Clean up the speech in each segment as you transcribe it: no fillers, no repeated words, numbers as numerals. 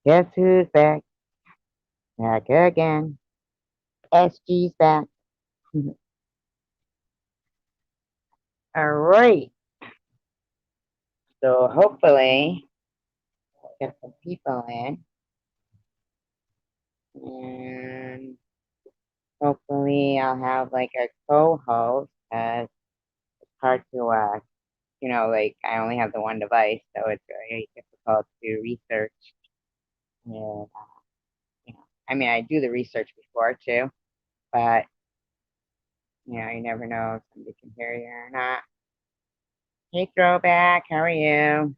Guess who's back? Back again. SG's back. All right. So hopefully get some people in, and hopefully I'll have like a co-host. It's hard to like I only have the one device, so it's very difficult to research. And I mean I do the research before too, but you never know if somebody can hear you or not. Hey, Throwback, how are you?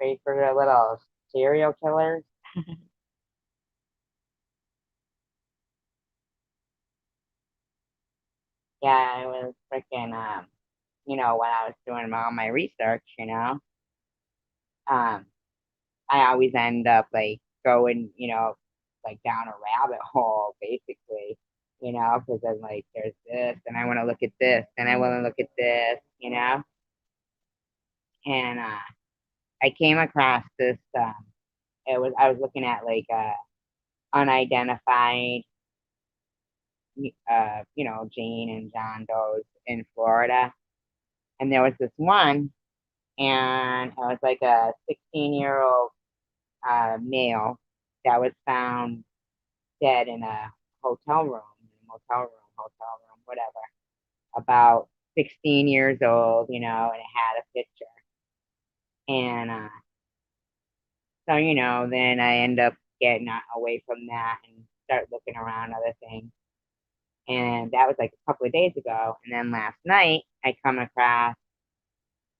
Ready for a little serial killers? Yeah, I was freaking when I was doing all my research, um, I always end up like going, like down a rabbit hole basically, because I'm like, there's this, and I want to look at this, and I want to look at this, and I came across this. I was looking at like unidentified, Jane and John Doe's in Florida, and there was this one, and it was like a 16-year-old male that was found dead in a hotel room, whatever, about 16 years old, and it had a picture. And so, then I end up getting away from that and start looking around other things. And that was like a couple of days ago. And then last night, I come across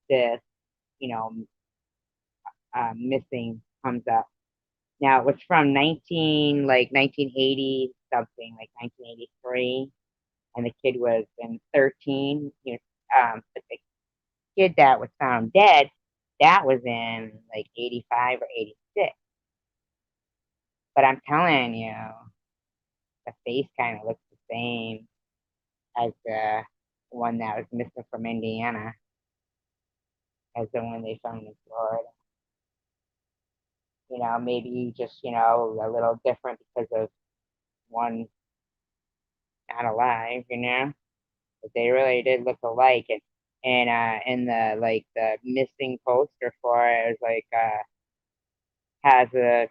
this, you know, missing comes up. Now it was from 1980 something, like 1983, and the kid was in 13. But the kid that was found dead, that was in like 85 or 86. But I'm telling you, the face kind of looks the same as the one that was missing from Indiana, as the one they found in Florida. Maybe just a little different because of one not alive, but they really did look alike. And in the like the missing poster for it, it was like has a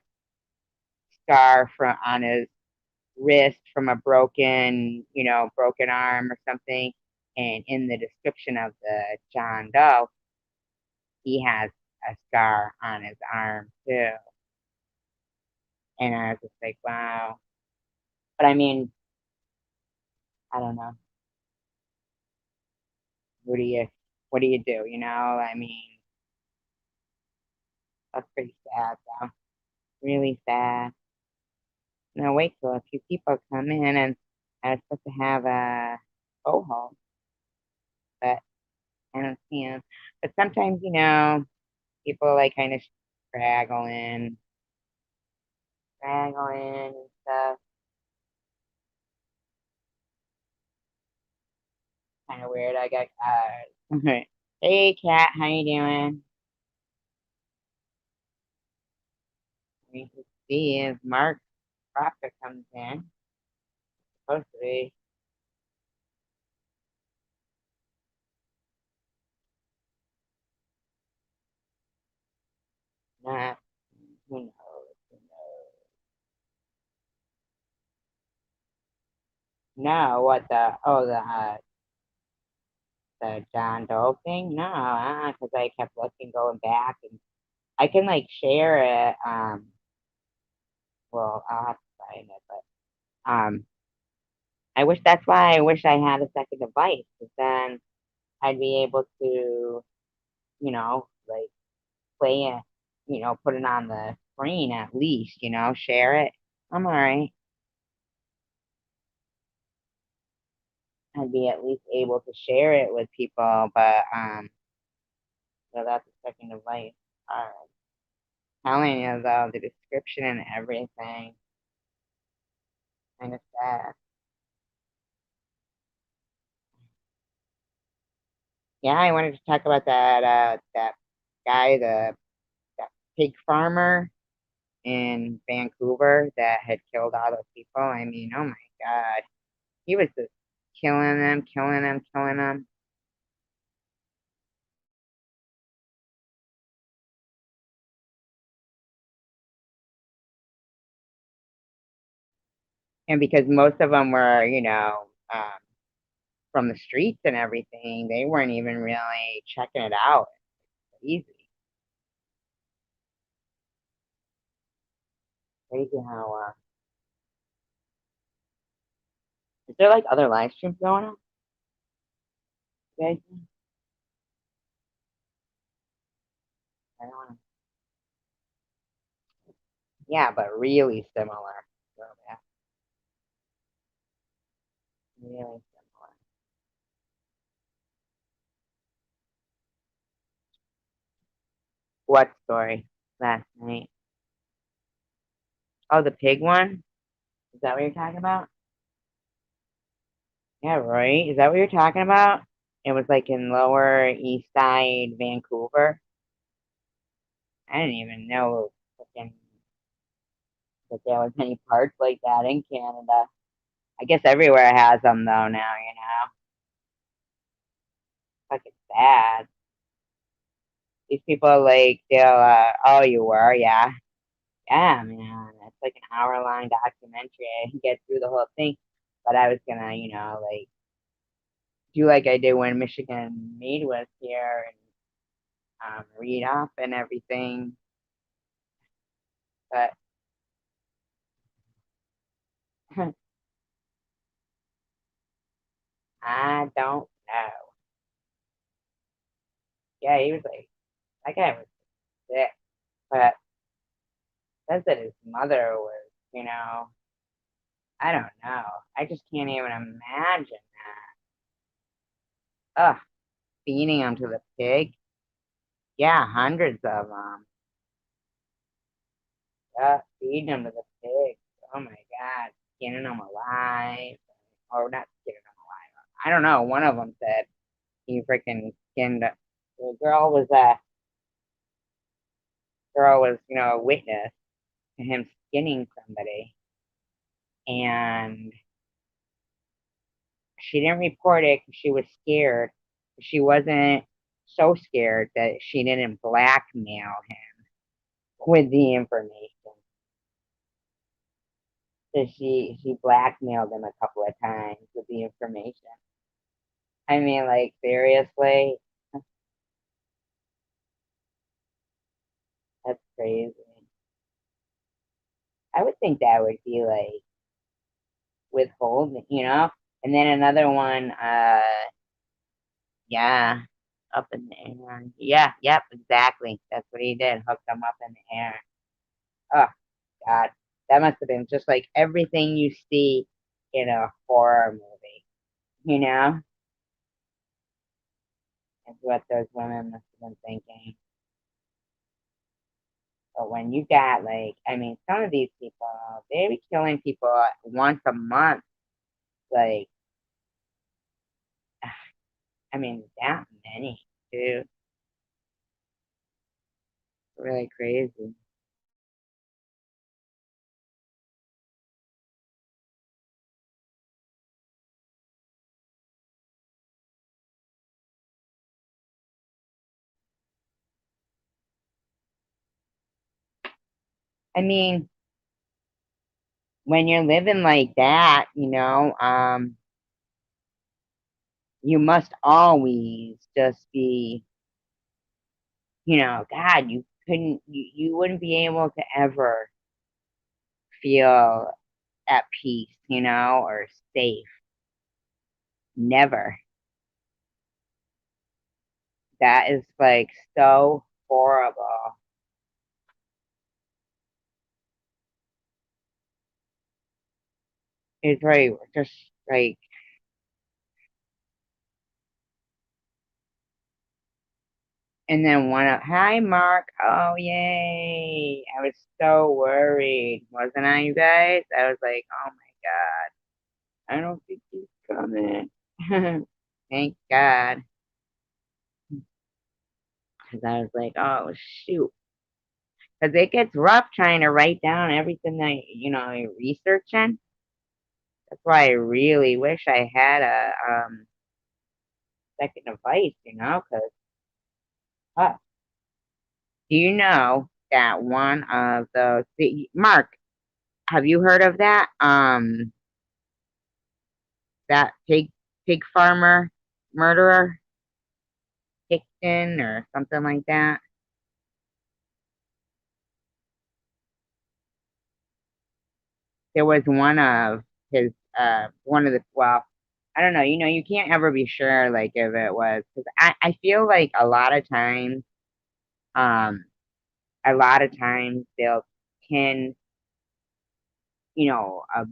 scar from on his wrist from a broken arm or something. And in the description of the John Doe, he has a scar on his arm too. And I was just like, wow. But I mean, I don't know. What do you what do you do? I mean, that's pretty sad though. Really sad. Now wait till a few people come in, and I was supposed to have a co-host, but I don't see him. But sometimes, people like kind of straggle in and stuff. Kind of weird. I got hey Kat, how you doing? We can see if Mark Proctor comes in. Supposed to be. Not. Who knows? Who knows? No, what the John Doe thing? No, because I kept looking, going back, and I can like share it. Well, I'll have to find it, but that's why I wish I had a second device, because then I'd be able to, like play it, put it on the screen at least, share it. I'm all right. I'd be at least able to share it with people, but so that's a second device. All right. Telling you though, the description and everything, kind of sad. Yeah, I wanted to talk about that guy, that pig farmer in Vancouver that had killed all those people. I mean, oh my God. He was just killing them, killing them, killing them. And because most of them were, from the streets and everything, they weren't even really checking it out. Easy. Crazy how, is there like other live streams going on? You guys? I don't know. Yeah, but really similar. So, yeah, really similar. What story? Last night. Oh, the pig one? Is that what you're talking about? Yeah, right. Is that what you're talking about? It was like in Lower East Side, Vancouver. I didn't even know fucking that there was any parts like that in Canada. I guess everywhere has them though now, you know. Fucking sad. These people like they'll oh you were, yeah. Yeah, man. It's like an hour long documentary. I didn't get through the whole thing. But I was gonna, like do like I did when Michigan Mead was here and read up and everything. But I don't know. Yeah, he was like that guy was sick. But says that his mother was, I don't know. I just can't even imagine that. Ugh, feeding them to the pig. Yeah, hundreds of them. Feeding them to the pig. Oh my God, skinning them alive. Or not skinning them alive. I don't know. One of them said he freaking skinned. The girl was, a witness to him skinning somebody, and she didn't report it because she was scared. She wasn't so scared that she didn't blackmail him with the information. So she blackmailed him a couple of times with the information. I mean, like seriously, that's crazy. I would think that would be like withholding. And then another one, yeah, up in the air. Yeah, yep, exactly. That's what he did. Hooked them up in the air. Oh God, that must have been just like everything you see in a horror movie. You know, is what those women must have been thinking. But when you got like, I mean, some of these people, they be killing people once a month. Like, I mean, that many, too. Really crazy. I mean, when you're living like that, you must always just be, God, you wouldn't be able to ever feel at peace, or safe. Never. That is like so horrible. It's right, just like, and then hi Mark, oh yay! I was so worried, wasn't I, you guys? I was like, oh my God, I don't think he's coming. Thank God. because I was like, oh shoot, because it gets rough trying to write down everything that you're researching. That's why I really wish I had a second device, because do you know that one of Mark, have you heard of that? That pig farmer murderer, Pickton or something like that. There was his one of the well, I don't know. You can't ever be sure like if it was because I feel like um a lot of times they'll pin a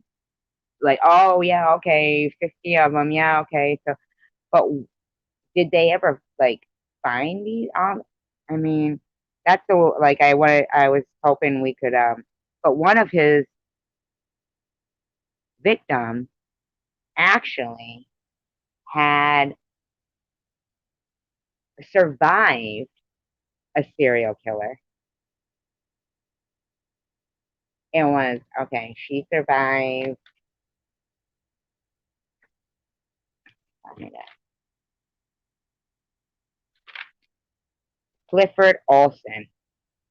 like, oh yeah, okay, 50 of them, yeah, okay. So, but did they ever like find these? I mean, that's the like I was hoping we could but one of his victims actually had survived a serial killer. It was okay. She survived. Oh my God. Clifford Olson.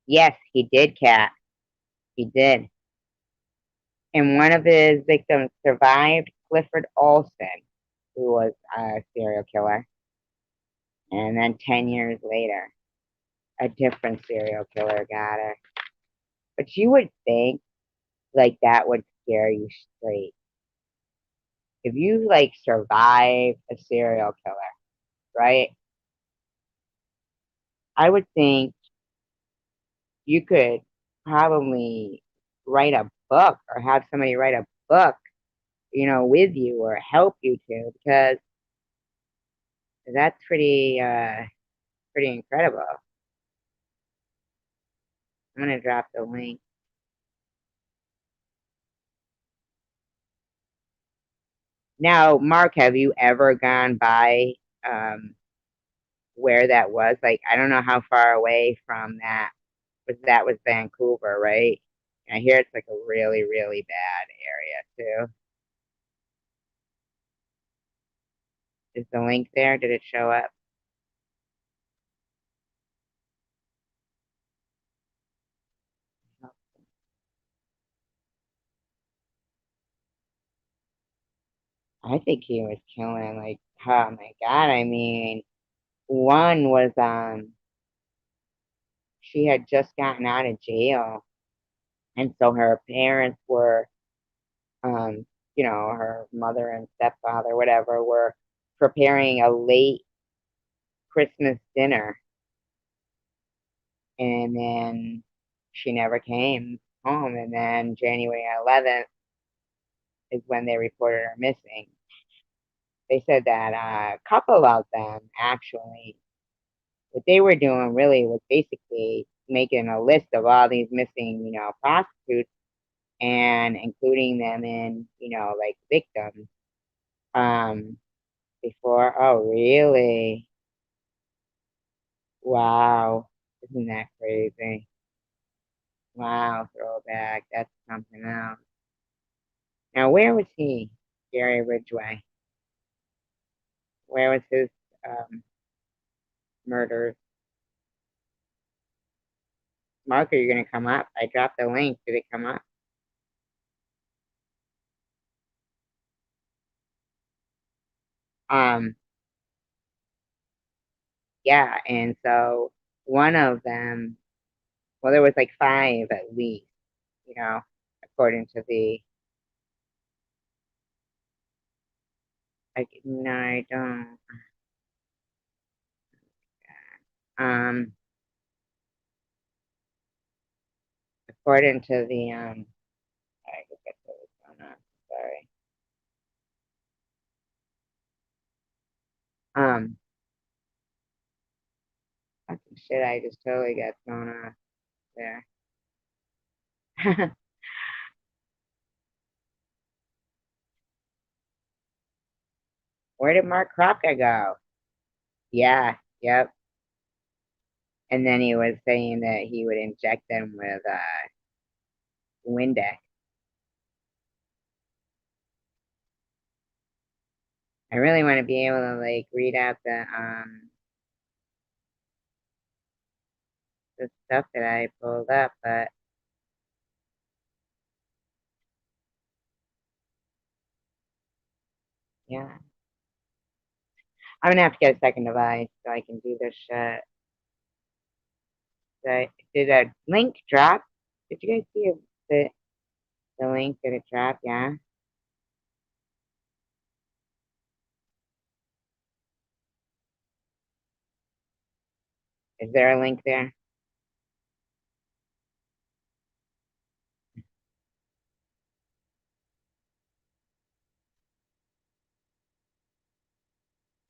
Yes, he did, Cat. He did. And one of his victims survived, Clifford Olson, who was a serial killer. And then 10 years later, a different serial killer got her. But you would think like that would scare you straight. If you like survive a serial killer, right? I would think you could probably write a book or have somebody write a book, with you or help you to because that's pretty incredible. I'm gonna drop the link. Now, Mark, have you ever gone by where that was? Like, I don't know how far away from that was Vancouver, right? I hear it's like a really, really bad area too. Is the link there? Did it show up? I think he was killing like, oh my God. I mean, one was she had just gotten out of jail, and so her parents were her mother and stepfather, whatever, were preparing a late Christmas dinner, and then she never came home, and then January 11th is when they reported her missing. They said that a couple of them actually, what they were doing really was basically making a list of all these missing, prostitutes and including them in, like victims. Um, before, oh, really? Wow. Isn't that crazy? Wow, throwback. That's something else. Now, where was he? Gary Ridgway. Where was his um, murders? Mark, are you going to come up? I dropped the link. Did it come up? Um, yeah, and so one of them, well, there was like five at least, you know, according to no, I don't. Um, according to I forget what was going on. Sorry. Um, that's some shit I just totally got thrown off there. Where did Mark Kropka go? Yeah, yep. And then he was saying that he would inject them with Windex. I really want to be able to like read out the stuff that I pulled up, but yeah. I'm gonna have to get a second device so I can do this shit. Did a link drop? Did you guys see the link? Did it drop? Yeah. Is there a link there?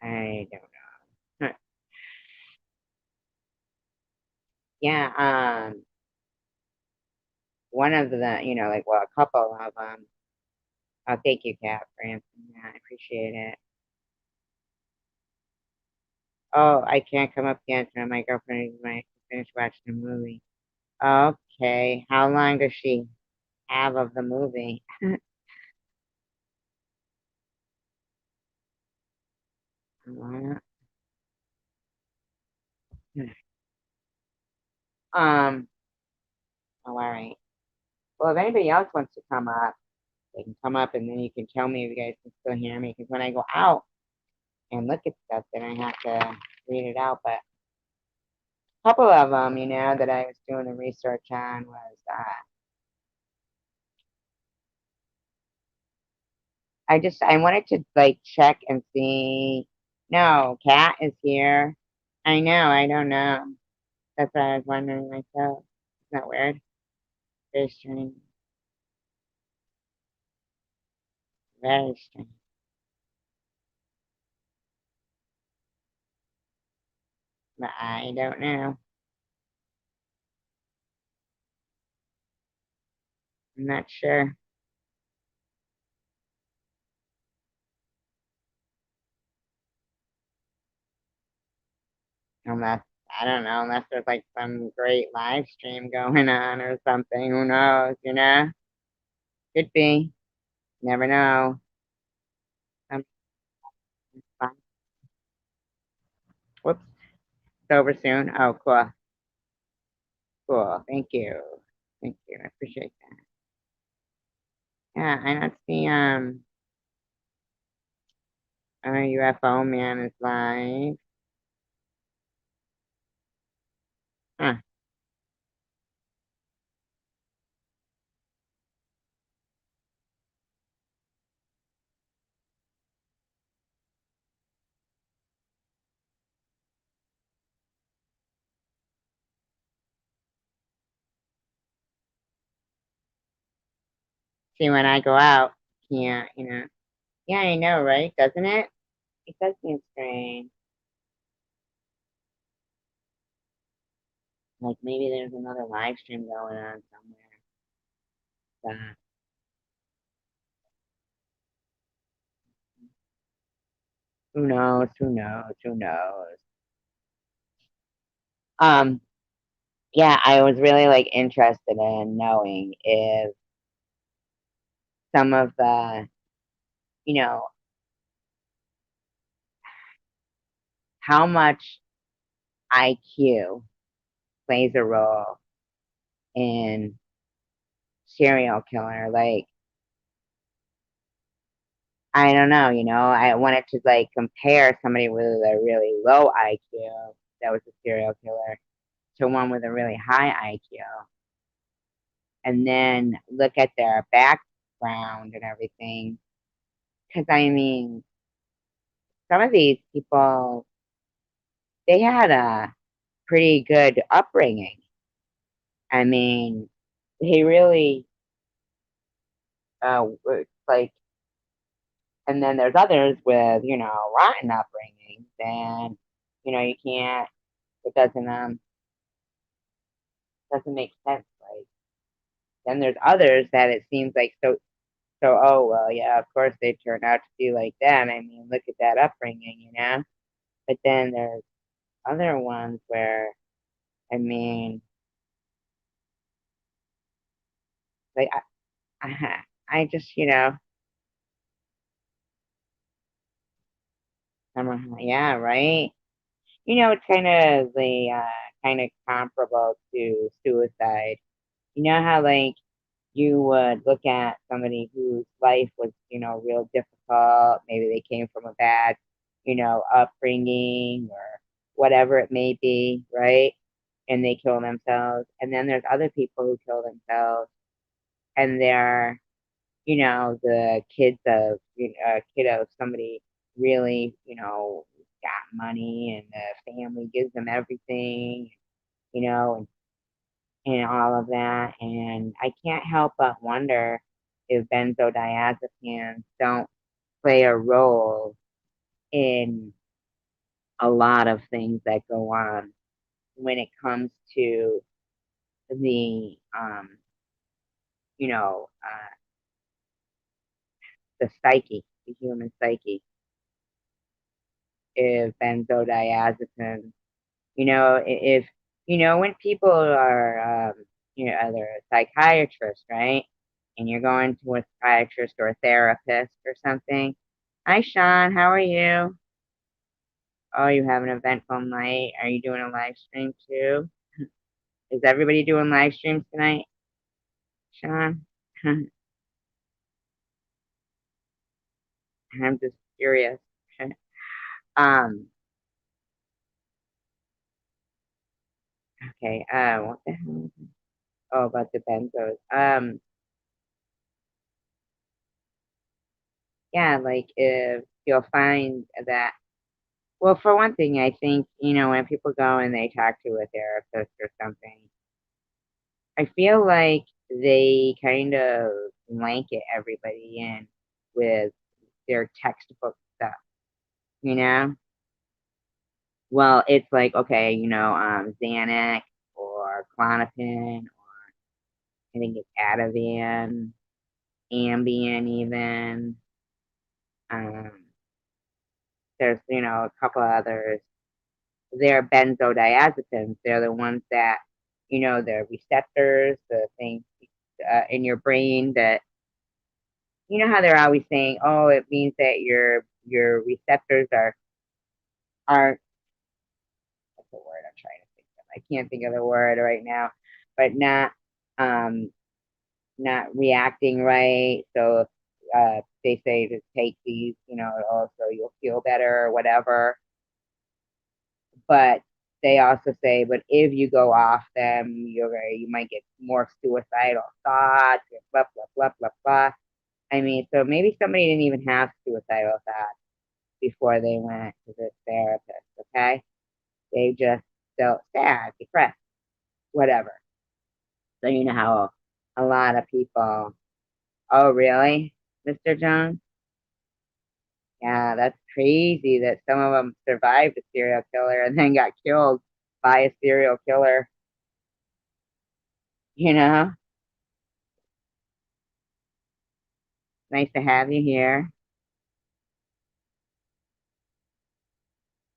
I don't know. Huh. Yeah. One of the, like, well, a couple of them. Oh, thank you, Kat, for answering that. I appreciate it. Oh, I can't come up yet. My girlfriend might finish watching the movie. Okay. How long does she have of the movie? Um, oh, all right. Well, if anybody else wants to come up, they can come up and then you can tell me if you guys can still hear me. Because when I go out and look at stuff, then I have to read it out. But a couple of them, that I was doing the research on was I wanted to like check and see. No, Cat is here. I know. I don't know. That's what I was wondering myself. Isn't that weird? Very strange. Very strange. But I don't know. I'm not sure. Unless, I don't know, unless there's like some great live stream going on or something. Who knows? Could be. Never know. Um, Whoops. It's over soon. Oh, cool. Cool. Thank you. Thank you. I appreciate that. Yeah, I don't see UFO man is live. Huh. See, when I go out, can't. Yeah, I know, right? Doesn't it? It does seem strange. Like maybe there's another live stream going on somewhere. Who knows? Who knows? Who knows? Um, yeah, I was really like interested in knowing if some of the, you know, how much IQ plays a role in serial killer. Like, I don't know, I wanted to like compare somebody with a really low IQ that was a serial killer to one with a really high IQ, and then look at their background and everything. Because I mean, some of these people, they had a pretty good upbringing. I mean, they really, like, and then there's others with, rotten upbringings, and, you can't, it doesn't make sense. Like, then there's others that it seems like oh, well, yeah, of course they turned out to be like that. I mean, look at that upbringing. But then there's other ones where I mean, like I just, yeah, right. It's kind of comparable to suicide. You know how like you would look at somebody whose life was, real difficult. Maybe they came from a bad, upbringing or whatever it may be, right? And they kill themselves. And then there's other people who kill themselves, and they're, the kids of, kid of somebody really, got money, and the family gives them everything, and all of that. And I can't help but wonder if benzodiazepines don't play a role in a lot of things that go on when it comes to the, the psyche, the human psyche, if benzodiazepines, if, when people are, either a psychiatrist, right? And you're going to a psychiatrist or a therapist or something. Hi, Sean. How are you? Oh, you have an eventful night. Are you doing a live stream too? Is everybody doing live streams tonight, Sean? I'm just curious. um, okay. What the hell? Oh, about the benzos. Yeah, like if you'll find that, well, for one thing, I think, when people go and they talk to a therapist or something, I feel like they kind of blanket everybody in with their textbook stuff, you know? Well, it's like, okay, Xanax or Clonopin, I think it's Ativan, Ambien even. Um, there's, a couple others. They're benzodiazepines. They're the ones that, the receptors, the things in your brain that, how they're always saying, oh, it means that your receptors are what's the word I'm trying to think of? I can't think of the word right now, but um not reacting right. So they say to take these, also you'll feel better or whatever. But they also say, but if you go off them, you might get more suicidal thoughts, blah blah blah blah blah. I mean, so maybe somebody didn't even have suicidal thoughts before they went to this therapist. Okay, they just felt sad, depressed, whatever. So you know how a lot of people. Oh, really, Mr. Jones? Yeah, that's crazy that some of them survived a serial killer and then got killed by a serial killer. You know, nice to have you here.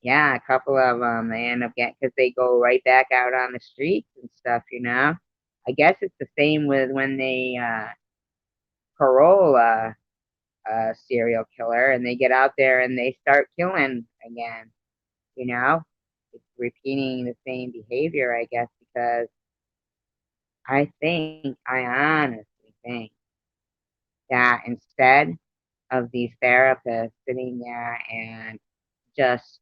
Yeah, a couple of them they end up getting because they go right back out on the streets and stuff. I guess it's the same with when they parole a serial killer and they get out there and they start killing again. You know, it's repeating the same behavior, I guess, because I honestly think that instead of these therapists sitting there and just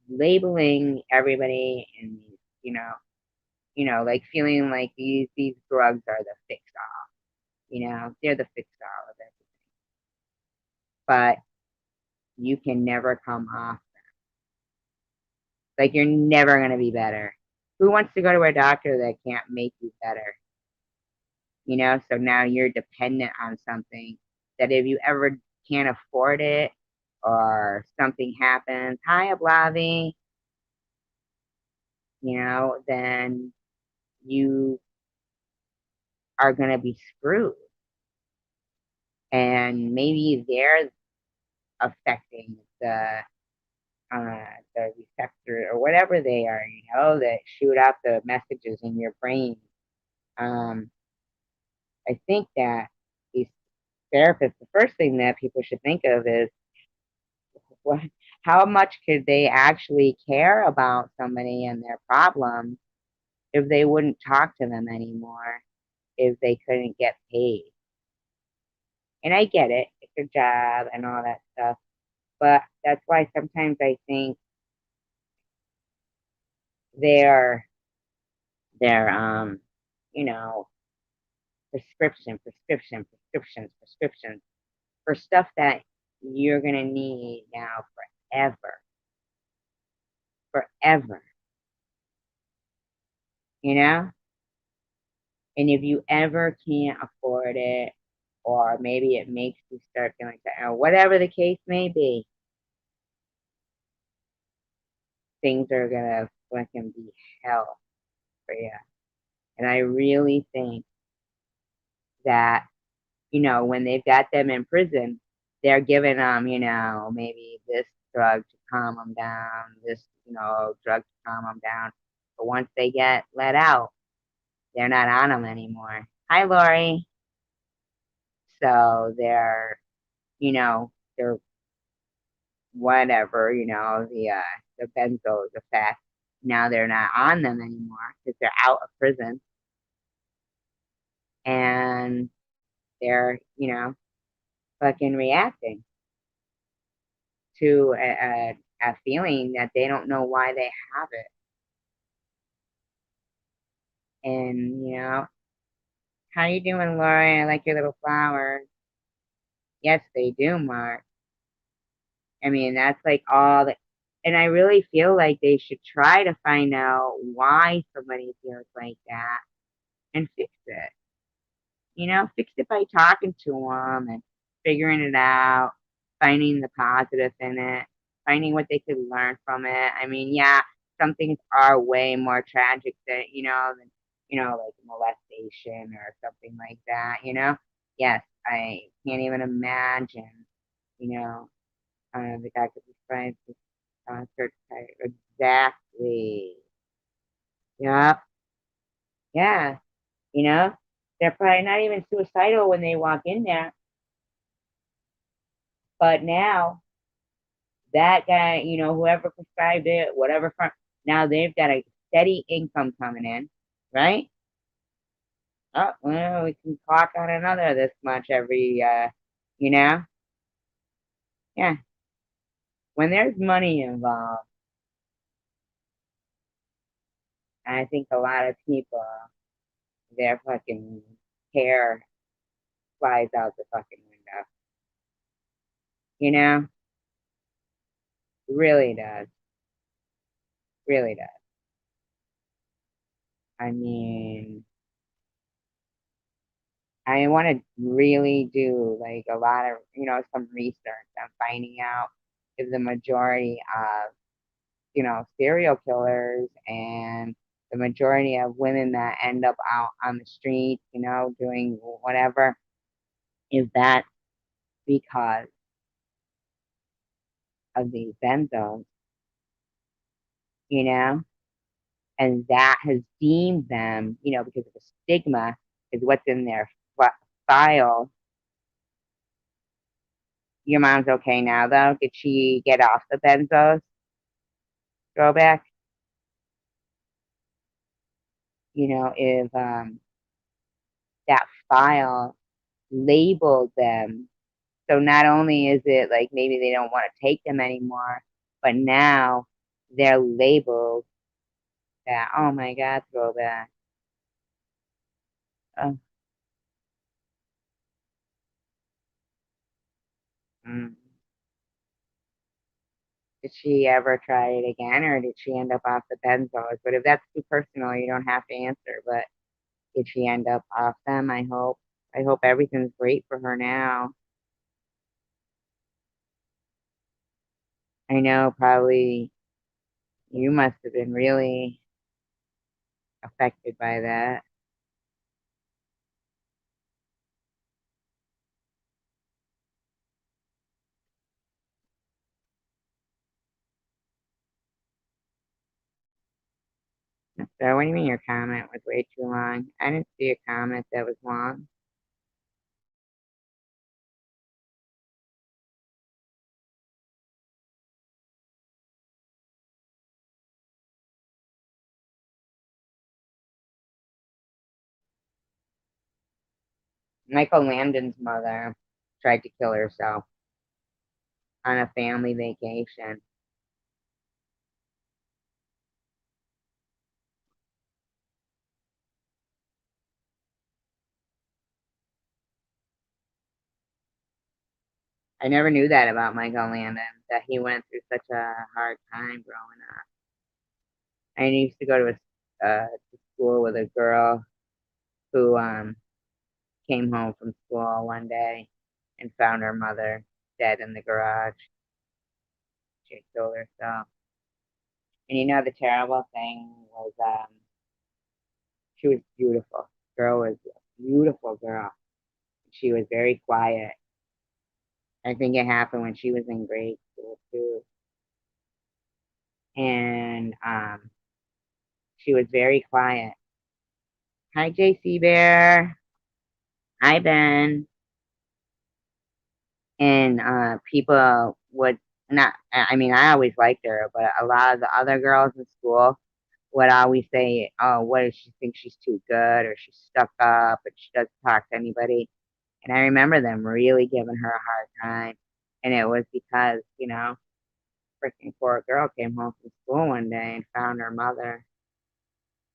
labeling everybody and like feeling like these drugs are the fix all, they're the fix all of everything. But you can never come off like you're never gonna be better. Who wants to go to a doctor that can't make you better? So now you're dependent on something that if you ever can't afford it or something happens, hi Ablavi, then you are going to be screwed. And maybe they're affecting the receptor or whatever they are, that shoot out the messages in your brain. I think that these therapists, the first thing that people should think of is what, how much could they actually care about somebody and their problems if they wouldn't talk to them anymore, if they couldn't get paid. And I get it, it's a job and all that stuff. But that's why sometimes I think their their you know, prescriptions for stuff that you're gonna need now forever. Forever. You know? And if you ever can't afford it, or maybe it makes you start feeling sad, or whatever the case may be, things are gonna fucking be hell for you. And I really think that, when they've got them in prison, they're giving them, maybe this drug to calm them down, this, drug to calm them down. But once they get let out, they're not on them anymore. Hi, Lori. So they're whatever, the benzos effect. Now they're not on them anymore because they're out of prison and they're, fucking reacting to a feeling that they don't know why they have it. And, how you doing, Lori? I like your little flowers. Yes, they do, Mark. I mean, that's like all that. And I really feel like they should try to find out why somebody feels like that and fix it. Fix it by talking to them and figuring it out, finding the positive in it, finding what they could learn from it. I mean, yeah, some things are way more tragic than like molestation or something like that. Yes, I can't even imagine, you know, the guy could be friends with concert type. Exactly. Yeah. Yeah. They're probably not even suicidal when they walk in there. But now that guy, whoever prescribed it, whatever firm, now they've got a steady income coming in, right? Oh, well, we can clock on another this much every, you know? Yeah. When there's money involved, I think a lot of people, their fucking hair flies out the fucking window. You know? Really does. Really does. I mean, I want to really do like a lot of, some research on finding out if the majority of, serial killers and the majority of women that end up out on the street, doing whatever, is that because of these benzos, you know, and that has deemed them, because of the stigma is what's in their file. Your mom's okay now, though. Did she get off the benzos? Throwback. If that file labeled them, so not only is it like maybe they don't want to take them anymore, but now they're labeled that, oh my God, throwback. Oh, mm. Did she ever try it again, or did she end up off the benzos? But if that's too personal, you don't have to answer. But did she end up off them? I hope. I hope everything's great for her now. I know probably you must have been really affected by that. So what do you mean your comment was way too long? I didn't see a comment that was long. Michael Landon's mother tried to kill herself on a family vacation. I never knew that about Michael Landon, that he went through such a hard time growing up. I used to go to school with a girl who came home from school one day and found her mother dead in the garage. She had killed herself. And you know the terrible thing was she was beautiful. Girl was a beautiful girl. She was very quiet. I think it happened when she was in grade school too. And she was very quiet. Hi JC Bear. Hi Ben. And people would not, I mean, I always liked her, but a lot of the other girls in school would always say, oh, what does she think, she's too good, or she's stuck up and she doesn't talk to anybody. And I remember them really giving her a hard time. And it was because, freaking poor girl came home from school one day and found her mother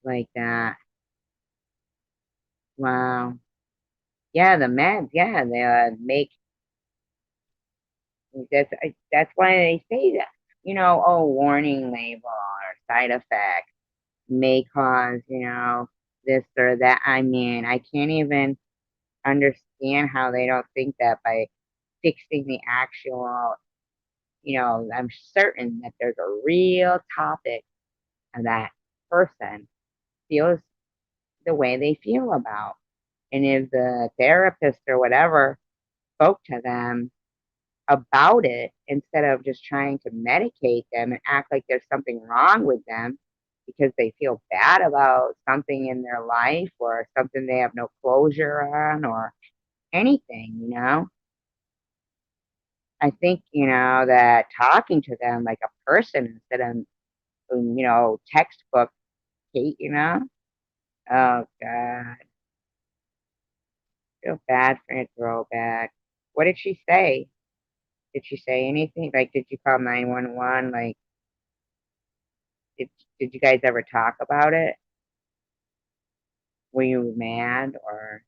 like that. Wow. Yeah, the meds, yeah, they make, that's why they say that, oh, warning label or side effect may cause, this or that. I mean, I can't even understand how they don't think that by fixing the actual, I'm certain that there's a real topic that person feels the way they feel about. And if the therapist or whatever spoke to them about it instead of just trying to medicate them and act like there's something wrong with them because they feel bad about something in their life or something they have no closure on or anything, I think, that talking to them like a person instead of, textbook Kate. Oh, God. Feel bad for a throwback. What did she say? Did she say anything? Like, did you call 911? Like, did, did you guys ever talk about it? Were you mad or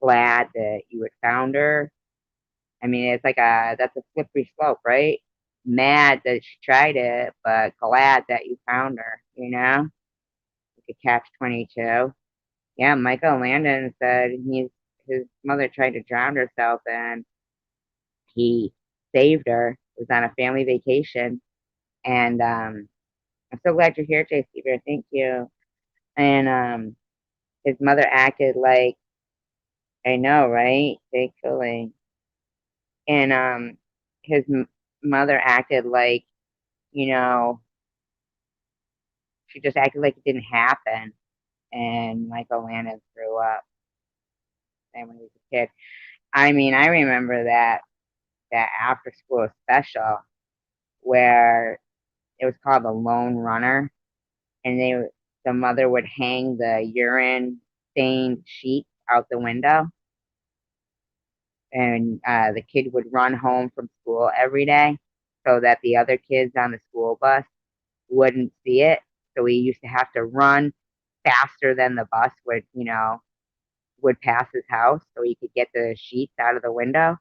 glad that you had found her? I mean, it's like that's a slippery slope, right? Mad that she tried it, but glad that you found her, Like a catch 22. Yeah, Michael Landon said his mother tried to drown herself and he saved her. It was on a family vacation. And I'm so glad you're here, JC Bear. Thank you. And his mother acted like, I know, right? Thankfully. And his mother acted like, you know, she just acted like it didn't happen. And Michael Landon threw up. And when he was a kid, I mean, I remember that after school special where it was called the Lone Runner, and the mother would hang the urine stained sheets out the window, and the kid would run home from school every day so that the other kids on the school bus wouldn't see it. So he used to have to run faster than the bus would pass his house so he could get the sheets out of the window.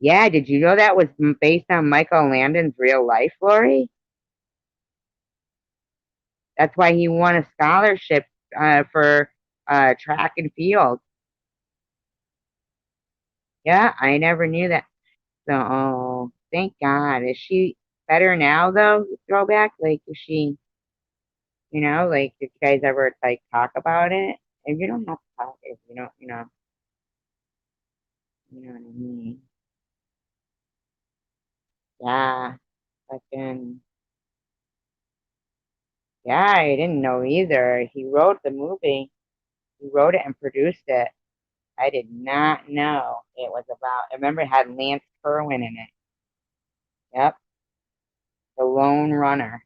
Yeah, did you know that was based on Michael Landon's real life, Lori? That's why he won a scholarship for track and field. Yeah, I never knew that. So, oh, thank God. Is she better now, though? Throwback? Like, is she, like, did you guys ever, like, talk about it? And you don't have to talk if you don't, you know what I mean. Yeah, fucking, yeah, I didn't know either. He wrote the movie. He wrote it and produced it. I did not know it was about. I remember it had Lance Kerwin in it. Yep, the Lone Runner.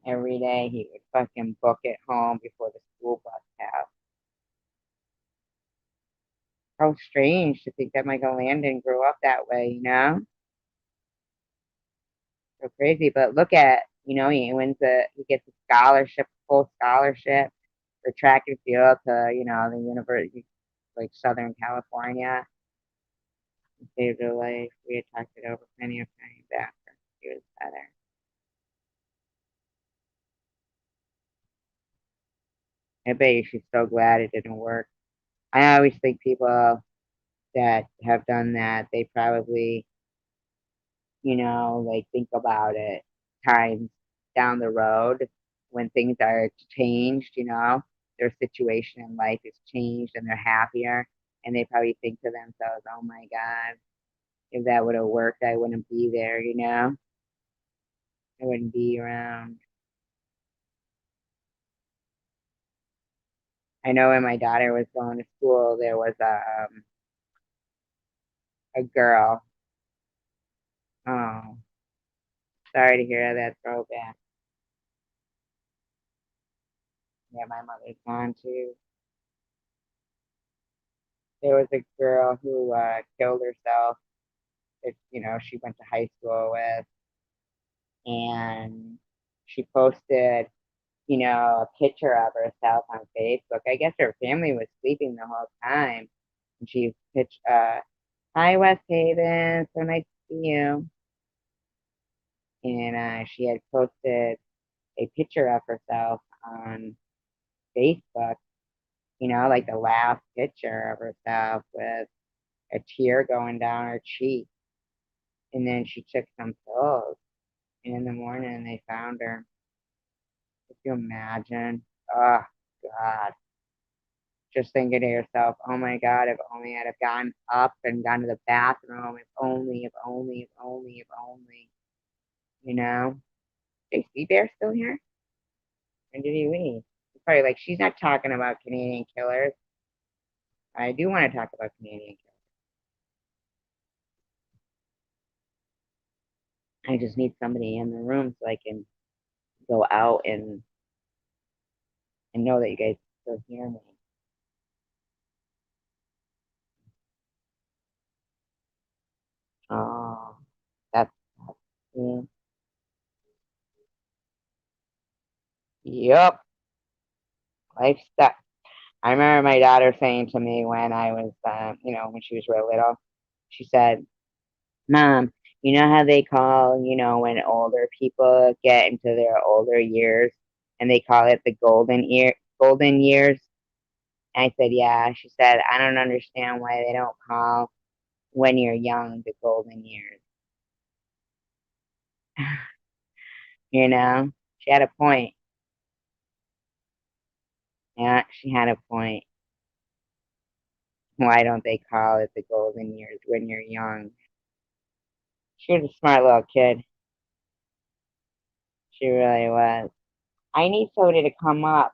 Every day he would fucking book it home before the school bus passed. How strange to think that Michael Landon grew up that way, you know? So crazy. But look at, he gets a scholarship, full scholarship for track and field to, the university, like Southern California. It saved her life. We had talked it over plenty of times after he was better. I bet you she's so glad it didn't work. I always think people that have done that, they probably, like think about it times down the road when things are changed, their situation in life is changed and they're happier. And they probably think to themselves, oh my God, if that would have worked, I wouldn't be there, I wouldn't be around. I know when my daughter was going to school, there was a girl. Oh, sorry to hear that throwback. Yeah, my mother's gone too. There was a girl who killed herself that she went to high school with, and she posted a picture of herself on Facebook. I guess her family was sleeping the whole time, and she pitched, "Hi West Haven, so nice to see you." And she had posted a picture of herself on Facebook, like the last picture of herself with a tear going down her cheek. And then she took some pills, and in the morning they found her. Could you imagine? Oh, God. Just thinking to yourself, oh my God, if only I'd have gotten up and gone to the bathroom. If only, if only, if only, if only. You know? Is JC Bear still here? When did he leave? He's probably like, she's not talking about Canadian killers. I do want to talk about Canadian killers. I just need somebody in the room so I can go out and know that you guys still hear me. Oh, that's, yeah. Yep. Life stuff. I remember my daughter saying to me when I was, when she was real little, she said, Mom, you know how they call, when older people get into their older years and they call it the golden years? And I said, yeah. She said, I don't understand why they don't call when you're young the golden years. She had a point. Yeah, she had a point. Why don't they call it the golden years when you're young? She was a smart little kid. She really was. I need somebody to come up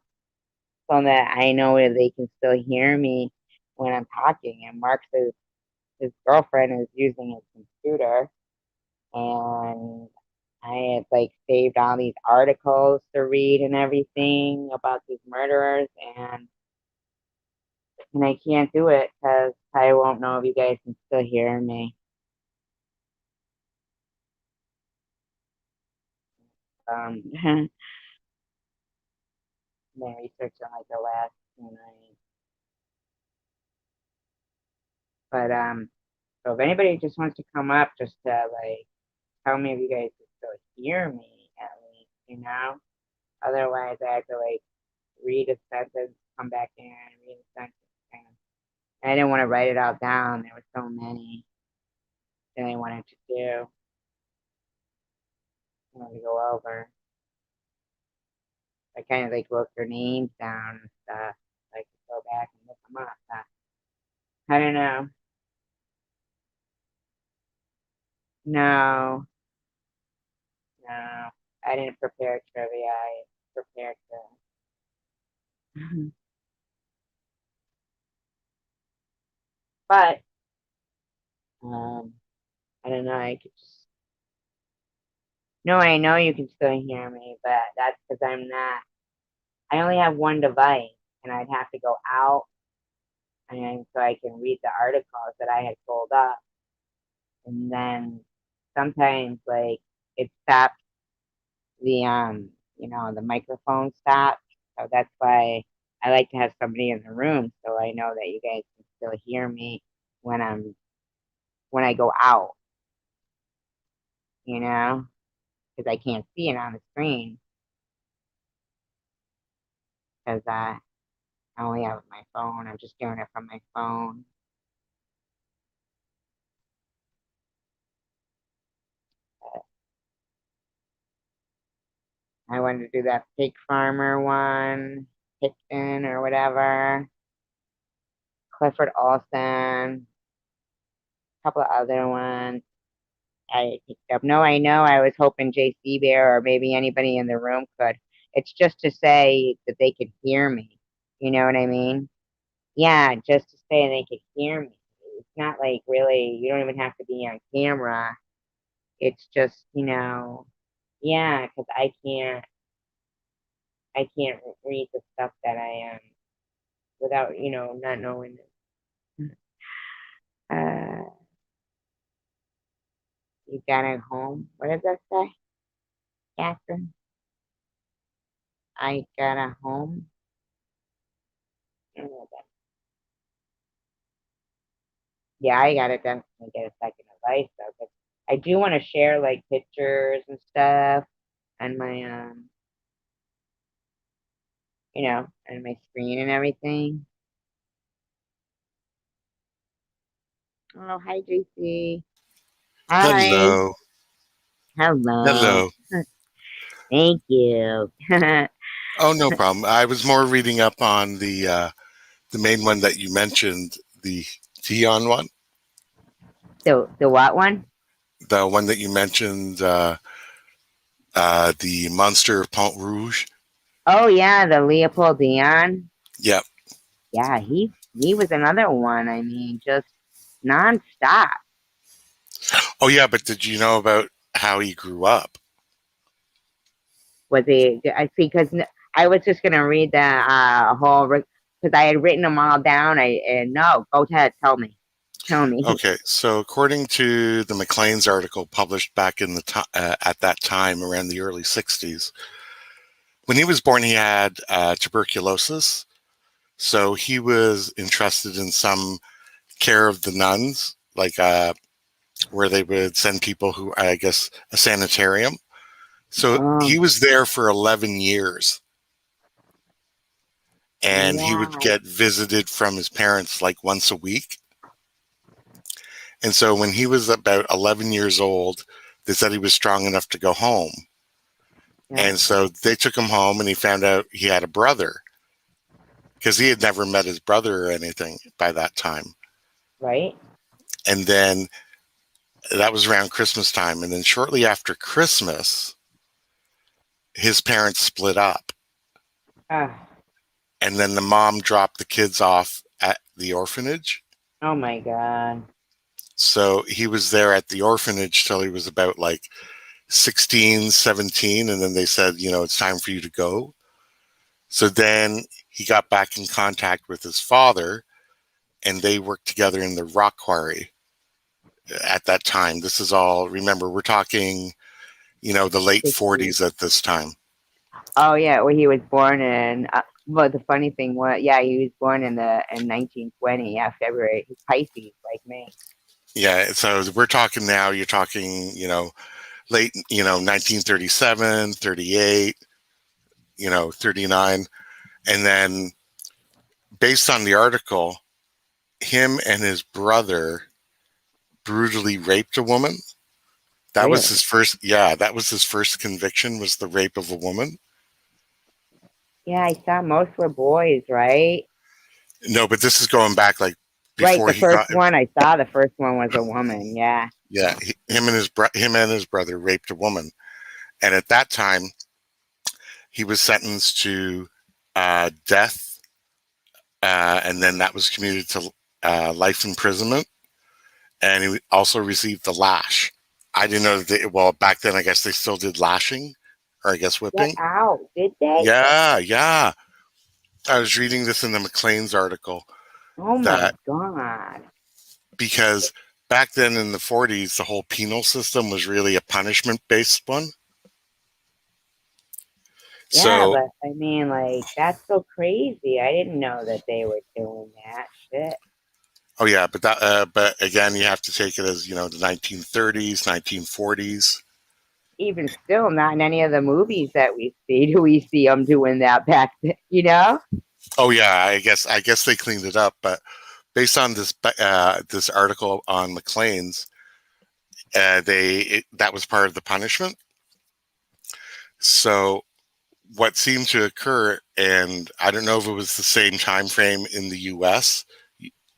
so that I know that they can still hear me when I'm talking. And Mark says his girlfriend is using his computer, and I had like saved all these articles to read and everything about these murderers, and I can't do it because I won't know if you guys can still hear me. Been researching like the last 2 nights, but so if anybody just wants to come up, just to like tell me if you guys can still hear me at least, Otherwise, I have to like read a sentence, come back in, read a sentence, and I didn't want to write it all down. There were so many that I wanted to do. I wanted to go over. I kind of like wrote their names down and stuff. So I could go back and look them up. But I don't know. No, no, I didn't prepare trivia. I prepared to, but I don't know. I could just. No, I know you can still hear me, but that's because I'm not. I only have one device, and I'd have to go out, and so I can read the articles that I had pulled up, and then sometimes like it stops the microphone stops. So that's why I like to have somebody in the room so I know that you guys can still hear me when I go out, because I can't see it on the screen because I only have my phone. I'm just doing it from my phone. I wanted to do that pig farmer one, Pickton or whatever, Clifford Olson, a couple of other ones. I picked up. No, I know. I was hoping JC Bear or maybe anybody in the room could. It's just to say that they could hear me. You know what I mean? Yeah, just to say they could hear me. It's not like really, you don't even have to be on camera. It's just, yeah, because I can't read the stuff that I am without, not knowing it. Uh, you got it home. What does that say, Catherine? I got a home. I don't know. Yeah, I gotta definitely get a second device though, but I do want to share like pictures and stuff on my on my screen and everything. Oh, hi JC. Hi. Hello. Hello. Hello. Thank you. Oh, no problem. I was more reading up on the main one that you mentioned, the Dion one, The what one? the one that you mentioned, the Monster of Pont Rouge. Oh yeah, the Leopold Dion. Yep. Yeah, he was another one. I mean, just nonstop. Oh, yeah. But did you know about how he grew up? Was he? I see, because I was just gonna read the whole because I had written them all down. No, go ahead, tell me. Okay, so according to the Maclean's article published back in at that time around the early '60s, when he was born, he had tuberculosis. So he was entrusted in some care of the nuns, like where they would send people who, I guess, a sanitarium. So Oh, he was there for 11 years and he would yeah, get visited from his parents like once a week. And so when he was about 11 years old, they said he was strong enough to go home. yeah, And so they took him home and he found out he had a brother because he had never met his brother or anything by that time. right. And then that was around Christmas time. And then shortly after Christmas, his parents split up. Ah, And then the mom dropped the kids off at the orphanage. oh my God. So he was there at the orphanage till he was about like 16, 17. And then they said, it's time for you to go. So then he got back in contact with his father and they worked together in the rock quarry at that time. This is all, remember, we're talking, the late 60. 40s at this time. Oh yeah, well he was born in. Well, the funny thing was, yeah, he was born in 1920. Yeah, February. He's Pisces like me. Yeah. So we're talking now, you're talking, late, 1937, 38, 39. And then based on the article, him and his brother brutally raped a woman. That was Really? his first, yeah, that was his first conviction, was the rape of a woman. Yeah, I saw most were boys, right? No, but this is going back like Right, before the he first got, one I saw, the first one was a woman. Yeah. Yeah, him and his brother raped a woman, and at that time he was sentenced to death, and then that was commuted to life imprisonment, and he also received the lash. I didn't know that well, back then I guess they still did lashing, or I guess Get whipping. out, did they? Yeah, yeah. I was reading this in the Maclean's article Oh my that God. because back then in the 40s, the whole penal system was really a punishment based one. Yeah, So, but I mean, like, that's so crazy. I didn't know that they were doing that shit. oh yeah, but again, you have to take it as the 1930s, 1940s. Even still, not in any of the movies that we see do we see them doing that back then, you know? Oh yeah, I guess they cleaned it up, but based on this article on Maclean's, that was part of the punishment. So what seemed to occur, and I don't know if it was the same time frame in the U.S.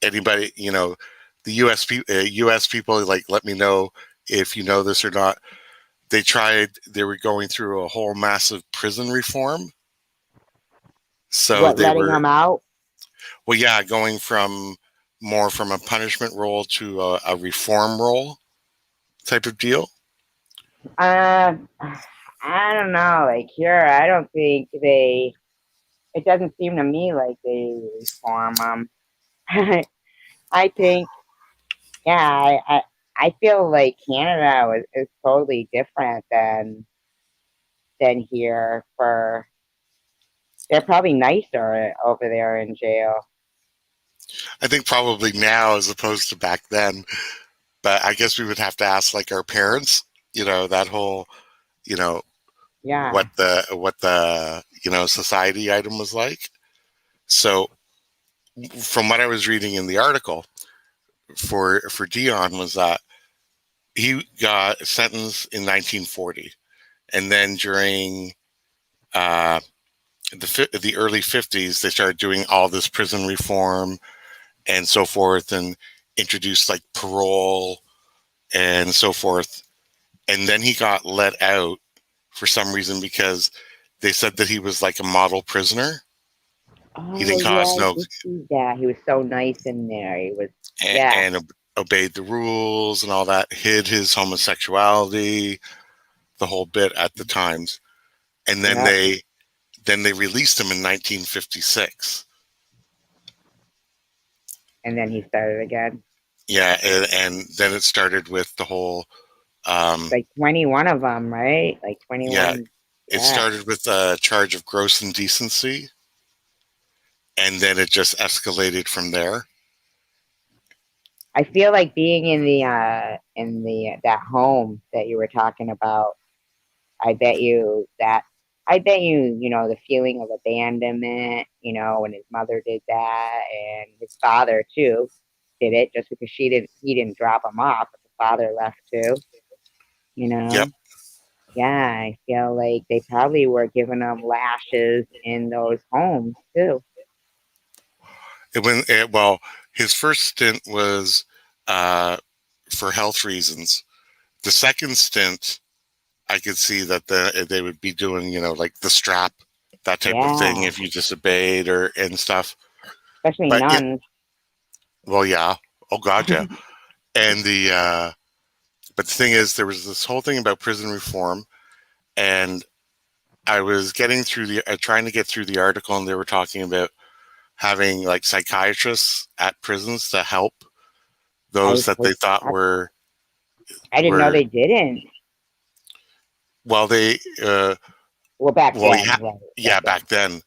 Anybody, the U.S. people, like, let me know if you know this or not. They were going through a whole massive prison reform. So What, they letting were, them out? well, yeah, going from more from a punishment role to a reform role type of deal. Uh, I don't know. Like, here, I don't think it doesn't seem to me like they reform them. I think, yeah, I feel like Canada is totally different than here. They're probably nicer over there in jail. I think probably now as opposed to back then, but I guess we would have to ask like our parents, that whole, you know, Yeah. what the society item was like. So from what I was reading in the article for Dion was that he got sentenced in 1940, and then during uh, the early 50s they started doing all this prison reform and so forth, and introduced like parole and so forth. And then he got let out for some reason because they said that he was like a model prisoner. He Oh didn't yeah, cause I no did see that. He was so nice in there. He was, yeah, and obeyed the rules and all that, hid his homosexuality, the whole bit at the times. And yeah. then they released him in 1956. And then he started again. Yeah, and then it started with the whole Like 21 of them, right? Like yeah, 21. it Yeah. started with a charge of gross indecency, and then it just escalated from there. I feel like being in the that home that you were talking about. I bet you that I bet you know the feeling of abandonment. You know when his mother did that and his father too did it just because he didn't drop him off, but the father left too. You Yep. know. Yeah, I feel like they probably were giving them lashes in those homes too. Well, his first stint was uh, for health reasons. The second stint, I could see that they would be doing, like the strap, that type of thing, Yeah, if you disobeyed or and stuff. especially But nuns. well, yeah, oh god, yeah. And but the thing is, there was this whole thing about prison reform, and I was getting through trying to get through the article, and they were talking about having like psychiatrists at prisons to help those I that they heard thought that. were I didn't know were they didn't. well they Well, back well then, yeah, right? Back yeah, then, back then.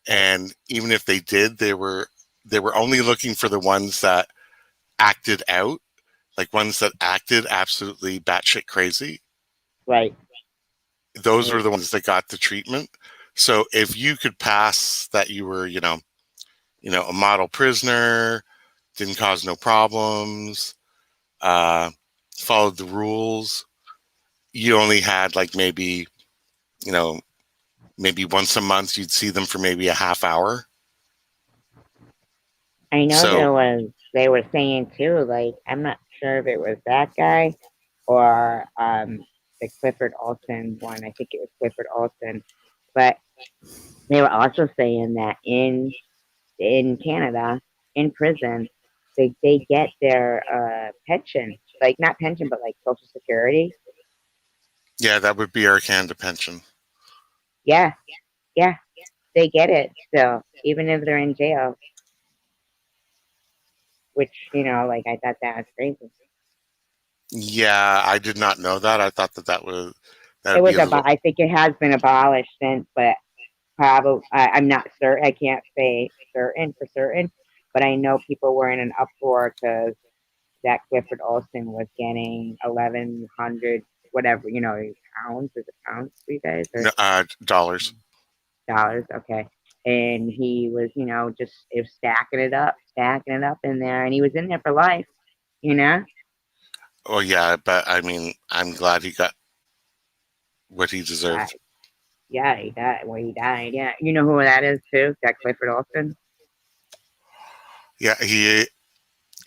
right? And even if they did, they were only looking for the ones that acted out, like ones that acted absolutely batshit crazy. Right. Those were Right. the ones that got the treatment. So if you could pass that you were, a model prisoner, didn't cause no problems, uh, followed the rules, you only had like you know, maybe once a month you'd see them for maybe a half hour. I know So they were saying too, like, I'm not sure if it was that guy, or the Clifford Olson one. I think it was Clifford Olson, but they were also saying that in Canada, in prison, they get their pension, like not pension, but like Social Security. Yeah, that would be our Canada pension. Yeah, yeah, they get it still, even if they're in jail. Which like I thought that was crazy. Yeah, I did not know that. I thought that It would be was a little. about. I think it has been abolished since, but probably I'm not certain. I can't say certain for certain, but I know people were in an uproar because that Clifford Olson was getting 1,100 whatever pounds. Is it pounds for you guys or Dollars. dollars? Okay, and he was just it was stacking it up in there, and he was in there for life. You know. Oh yeah, but I mean, I'm glad he got what he Yeah, deserved. yeah, he died. Well, he died. Yeah, you know who that is too? That Clifford Olson. Yeah, he.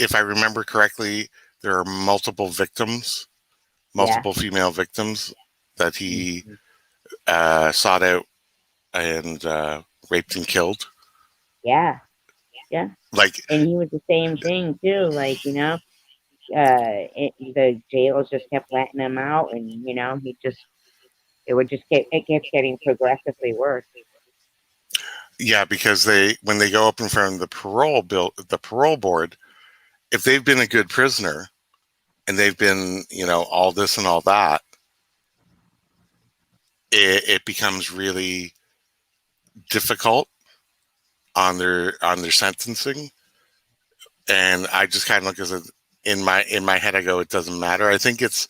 If I remember correctly, there are multiple victims, Yeah. multiple female victims that he Mhm. sought out and raped and killed. Yeah, yeah. Like, And he was the same thing too. Like the jails just kept letting him out, and he just it kept getting progressively worse. yeah, because when they go up in front of the parole board, if they've been a good prisoner and they've been, all this and all that, it becomes really difficult on their sentencing. And I just kind of look as a, in my head, I go, it doesn't matter. I think it's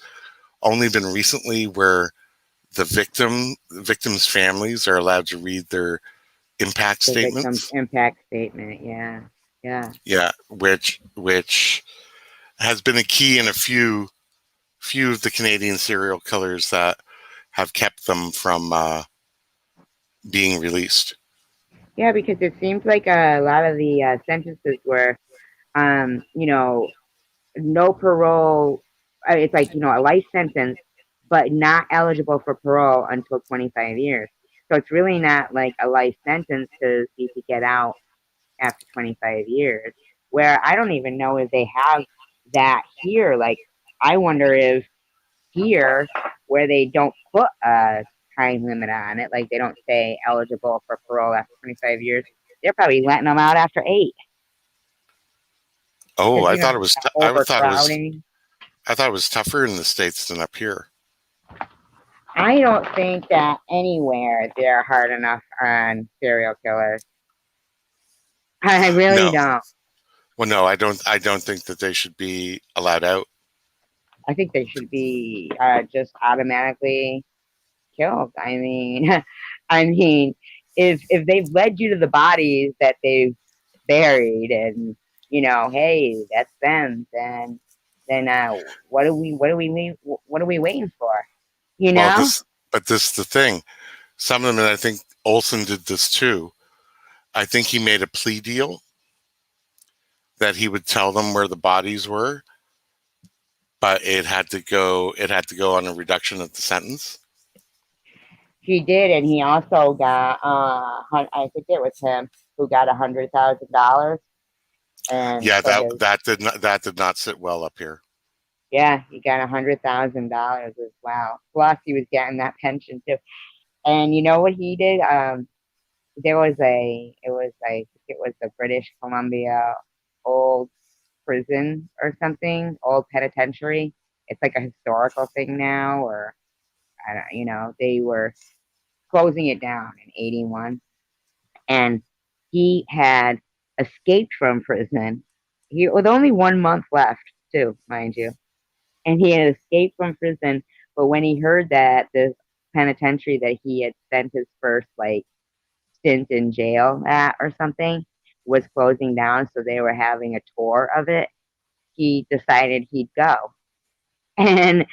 only been recently where victims' families are allowed to read their impact The victim's statements. impact statement. Yeah, yeah, Yeah, which has been a key in a few of the Canadian serial killers that have kept them from being released. yeah. Because it seems like a lot of the sentences were, no parole. It's like a life sentence, but not eligible for parole until 25 years. So it's really not like a life sentence because you could get out after 25 years. Where I don't even know if they have that here. Like, I wonder if here, where they don't put a time limit on it, like they don't say eligible for parole after 25 years, they're probably letting them out after 8 Oh, because, I thought it was. overcrowding. I thought it was tougher in the states than up here. I don't think that anywhere they're hard enough on serial killers. I really No, don't. well, no, I don't think that they should be allowed out. I think they should be just automatically killed. I mean, I mean, if they've led you to the bodies that they've buried, and hey, that's them, then what are we waiting for? You Well, know? this is the thing. Some of them, and I think Olson did this too. I think he made a plea deal that he would tell them where the bodies were, but it had to go on a reduction of the sentence. He did, and he also got I think it was him who got $100,000, and Yeah, for his that did not sit well up here. yeah, he got $100,000 as well. Plus, he was getting that pension too. And you know what he did? There was it was the British Columbia old prison or something, old penitentiary. It's like a historical thing now, or I don't, they were closing it down in '81, and he had escaped from prison. He with only 1 month left, too, mind you, and he had escaped from prison. But when he heard that this penitentiary that he had spent his first stint in jail at or something was closing down, so they were having a tour of it, he decided he'd go. And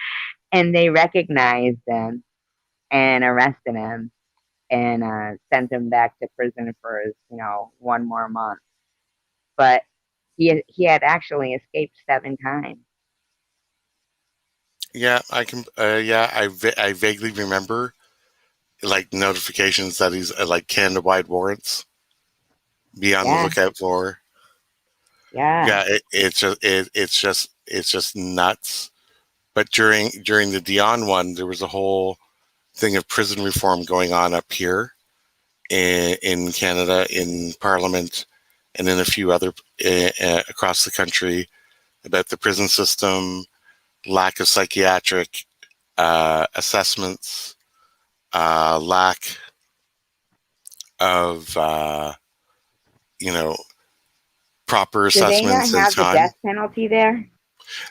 they recognized him and arrested him and sent him back to prison for his, 1 more month. But he had actually escaped 7 times. Yeah, I can. Yeah, I vaguely remember like notifications that he's like Canada-wide warrants. Be on the Yeah, lookout for. yeah, Yeah, it's just nuts. But during the Dion one, there was a whole thing of prison reform going on up here in Canada, in Parliament, and in a few other across the country about the prison system, lack of psychiatric assessments, lack of you know proper do they not assessments and have the time. death penalty there?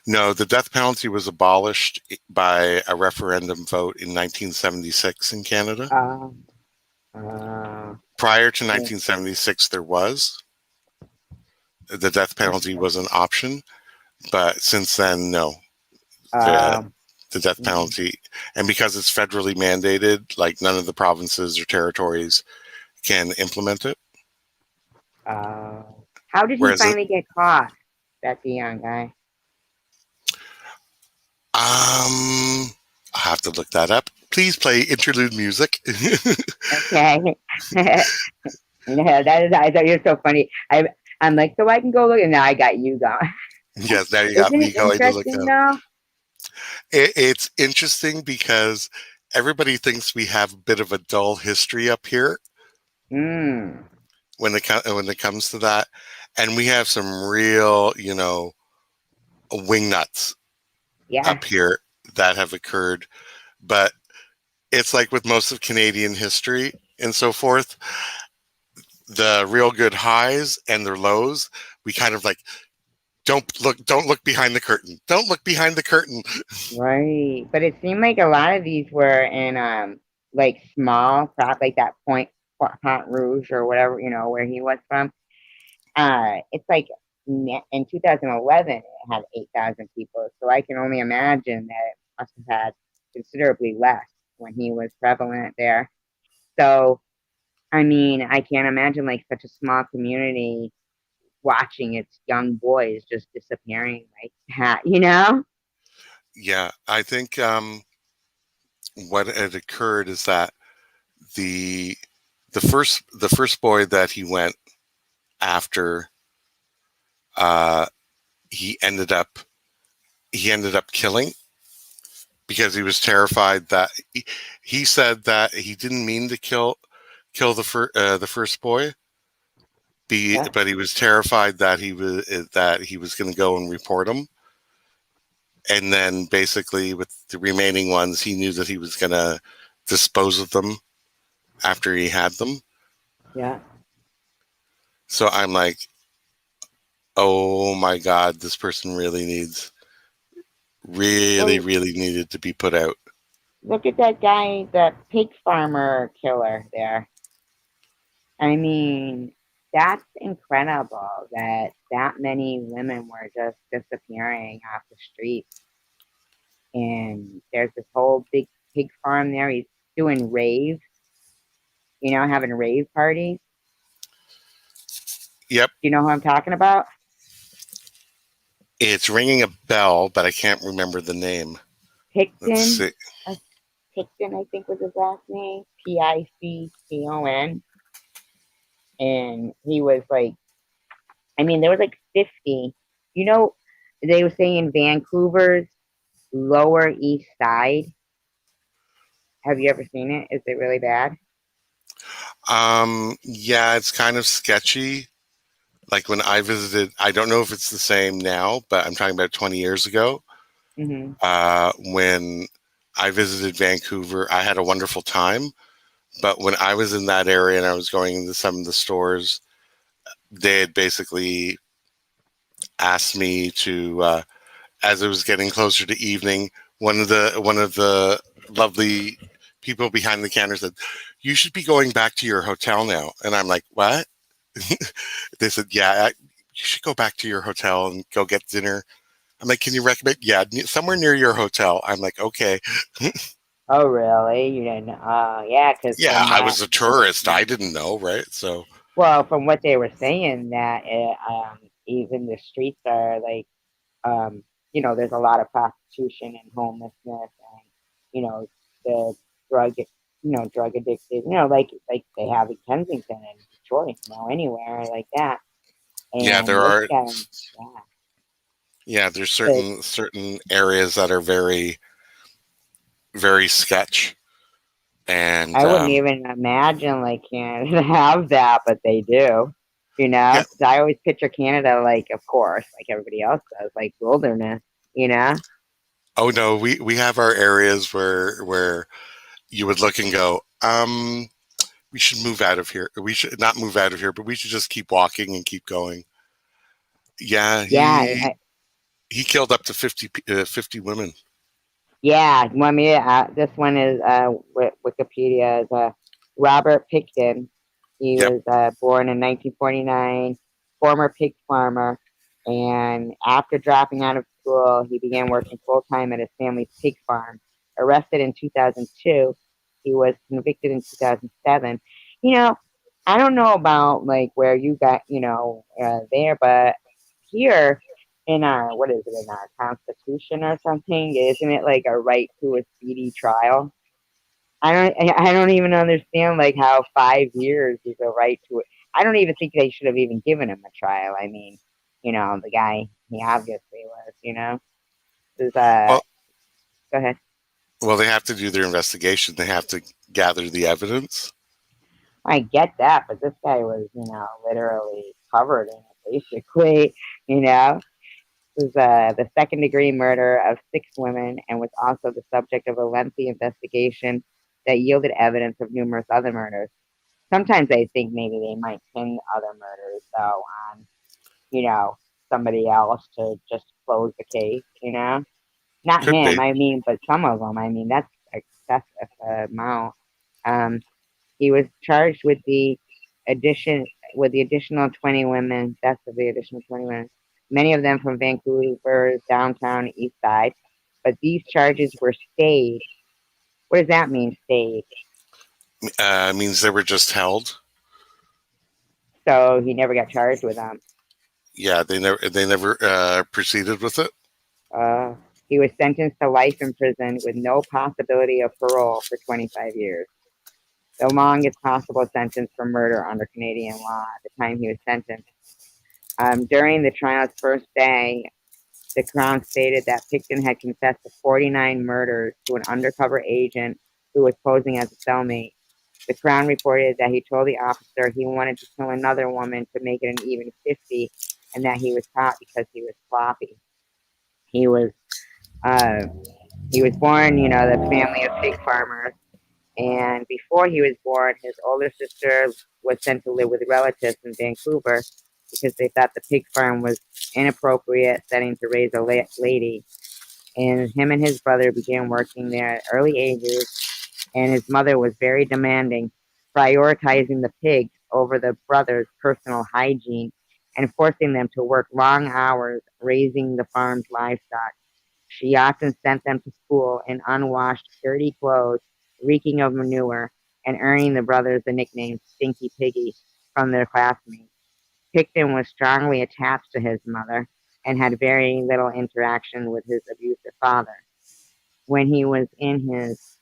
No, the death penalty was abolished by a referendum vote in 1976 in Canada. Uh, uh, Prior to yeah, 1976, there was the death penalty was an option, but since then, no, the um, the death mm, penalty, and because it's federally mandated, like none of the provinces or territories can implement it. uh, how did he Whereas, finally get caught? That Dion guy. I have to look that up. Please play interlude music. Okay. No, that is. I thought you're so funny. I'm like, so I can go look, and now I got you going. Yes, now you got Isn't me it going to look interesting up. though? It's interesting because everybody thinks we have a bit of a dull history up here Mm, when it comes to that, and we have some real, wingnuts yeah. up here that have occurred. But it's like with most of Canadian history and so forth, the real good highs and their lows, we kind of like don't look behind the curtain. Don't look behind the curtain. Right. But it seemed like a lot of these were in like small crop like that Point Rouge or whatever, where he was from. It's like in 2011 it had 8,000 people. So I can only imagine that it must have had considerably less when he was prevalent there. So I mean, I can't imagine like such a small community watching its young boys just disappearing like that. Yeah, I think what had occurred is that the the first boy that he went after, uh, he ended up he ended up killing because he was terrified that he said that he didn't mean to kill the first boy, Yeah, but he was terrified that he was going to go and report him, and then basically with the remaining ones, he knew that he was going to dispose of them after he had them. yeah. So I'm like, oh my god, this person Well, really needed to be put out. look at that guy, the pig farmer killer there. I mean, that's incredible that that many women were just disappearing off the street. And there's this whole big pig farm there. He's doing raves, having rave parties. Yep, Do you know who I'm talking about? it's ringing a bell, but I can't remember the name. Let's Pickton. see. uh, Pickton, I think was his last name. Pickton. And he was like, I mean, there was like 50. You know, they were saying Vancouver's Lower East Side. Have you ever seen it? Is it really bad? Yeah, it's kind of sketchy. Like when I visited, I don't know if it's the same now, but I'm talking about 20 years ago. Mm-hmm. When I visited Vancouver, I had a wonderful time. But when I was in that area and I was going into some of the stores, they had basically asked me to, as it was getting closer to evening, one of the lovely people behind the counter said, "You should be going back to your hotel now." And I'm like, "What?" They said, "Yeah, you should go back to your hotel and go get dinner." I'm like, "Can you recommend?" Yeah, somewhere near your hotel. I'm like, "Okay." Oh, really? You didn't? Yeah, because Yeah, I was a tourist. I didn't know, right? So, from what they were saying, that even the streets are like there's a lot of prostitution and homelessness and, the drug, drug addicted, like they have in Kensington and Detroit, anywhere like that. Yeah, And there this are. guy, yeah, Yeah, there's but certain areas that are very very sketch, and I wouldn't even imagine like Canada to have that, but they do. yeah. 'Cause I always picture Canada like, of course, like everybody else does, like wilderness. You know? Oh no, we have our areas where you would look and go, we should move out of here. We should not move out of here, but we should just keep walking and keep going. Yeah, Yeah, he killed up to 50 women. yeah. Well, me, this one is Wikipedia is Robert Pickton. He Yep. was born in 1949, former pig farmer, and after dropping out of school, he began working full time at his family's pig farm. Arrested in 2002, he was convicted in 2007. You know, I don't know about like where you got there, but here in our what is it in our constitution or something, isn't it like a right to a speedy trial? I don't even understand like how 5 years is a right to it. I don't even think they should have even given him a trial. I mean, the guy, he obviously was, is Well, go ahead. well, they have to do their investigation. They have to gather the evidence. I get that, but this guy was, literally covered in it basically, you know. Was the second degree murder of 6 women and was also the subject of a lengthy investigation that yielded evidence of numerous other murders. Sometimes I think maybe they might pin other murders though on, you know, somebody else to just close the case. Not Could him, be. I mean, but some of them. I mean, that's excessive amount. Um, he was charged addition with the additional 20 women. That's the additional 20 women. Many of them from Vancouver's downtown east side. But these charges were stayed. What does that mean, stayed? Means they were just held. So he never got charged with them. Yeah, they never proceeded with it. Uh, he was sentenced to life in prison with no possibility of parole for 25 years, the longest possible sentence for murder under Canadian law at the time he was sentenced. During the trial's first day, the Crown stated that Pickton had confessed to 49 murders to an undercover agent who was posing as a cellmate. The Crown reported that he told the officer he wanted to kill another woman to make it an even 50 and that he was caught because he was sloppy. He was uh, he was born, the family of pig farmers, and before he was born, his older sister was sent to live with relatives in Vancouver because they thought the pig farm was inappropriate setting to raise a lady. And him and his brother began working there at early ages, and his mother was very demanding, prioritizing the pigs over the brothers' personal hygiene and forcing them to work long hours raising the farm's livestock. She often sent them to school in unwashed, dirty clothes, reeking of manure, and earning the brothers the nickname Stinky Piggy from their classmates. Pickton was strongly attached to his mother and had very little interaction with his abusive father. When he was in his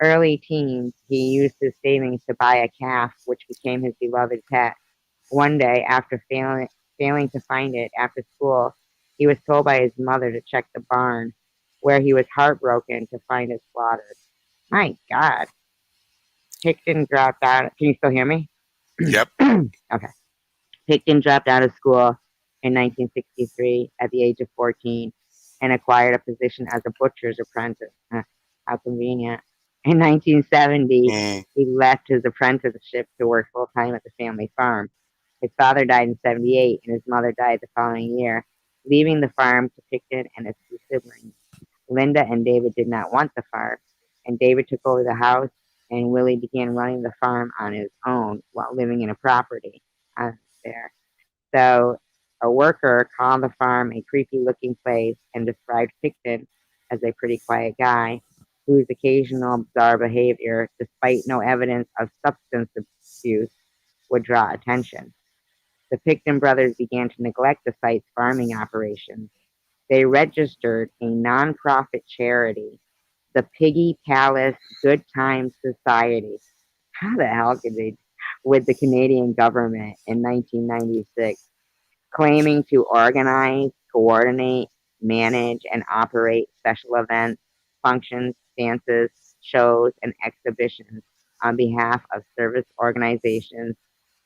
early teens, he used his savings to buy a calf, which became his beloved pet. One day, after failing to find it after school, he was told by his mother to check the barn, where he was heartbroken to find it slaughtered. My God. Pickton dropped out. Can you still hear me? Yep. Okay. Pickton dropped out of school in 1963 at the age of 14 and acquired a position as a butcher's apprentice. How convenient. In 1970, Mm, he left his apprenticeship to work full time at the family farm. His father died in 78 and his mother died the following year, leaving the farm to Pickton and his 2 siblings. Linda and David did not want the farm, and David took over the house, and Willie began running the farm on his own while living in a property there. So a worker called the farm a creepy looking place and described Pickton as a pretty quiet guy whose occasional bizarre behavior, despite no evidence of substance abuse, would draw attention. The Pickton brothers began to neglect the site's farming operations. They registered a nonprofit charity, the Piggy Palace Good Times Society. How the hell could they? With the Canadian government in 1996, claiming to organize, coordinate, manage, and operate special events, functions, dances, shows, and exhibitions on behalf of service organizations,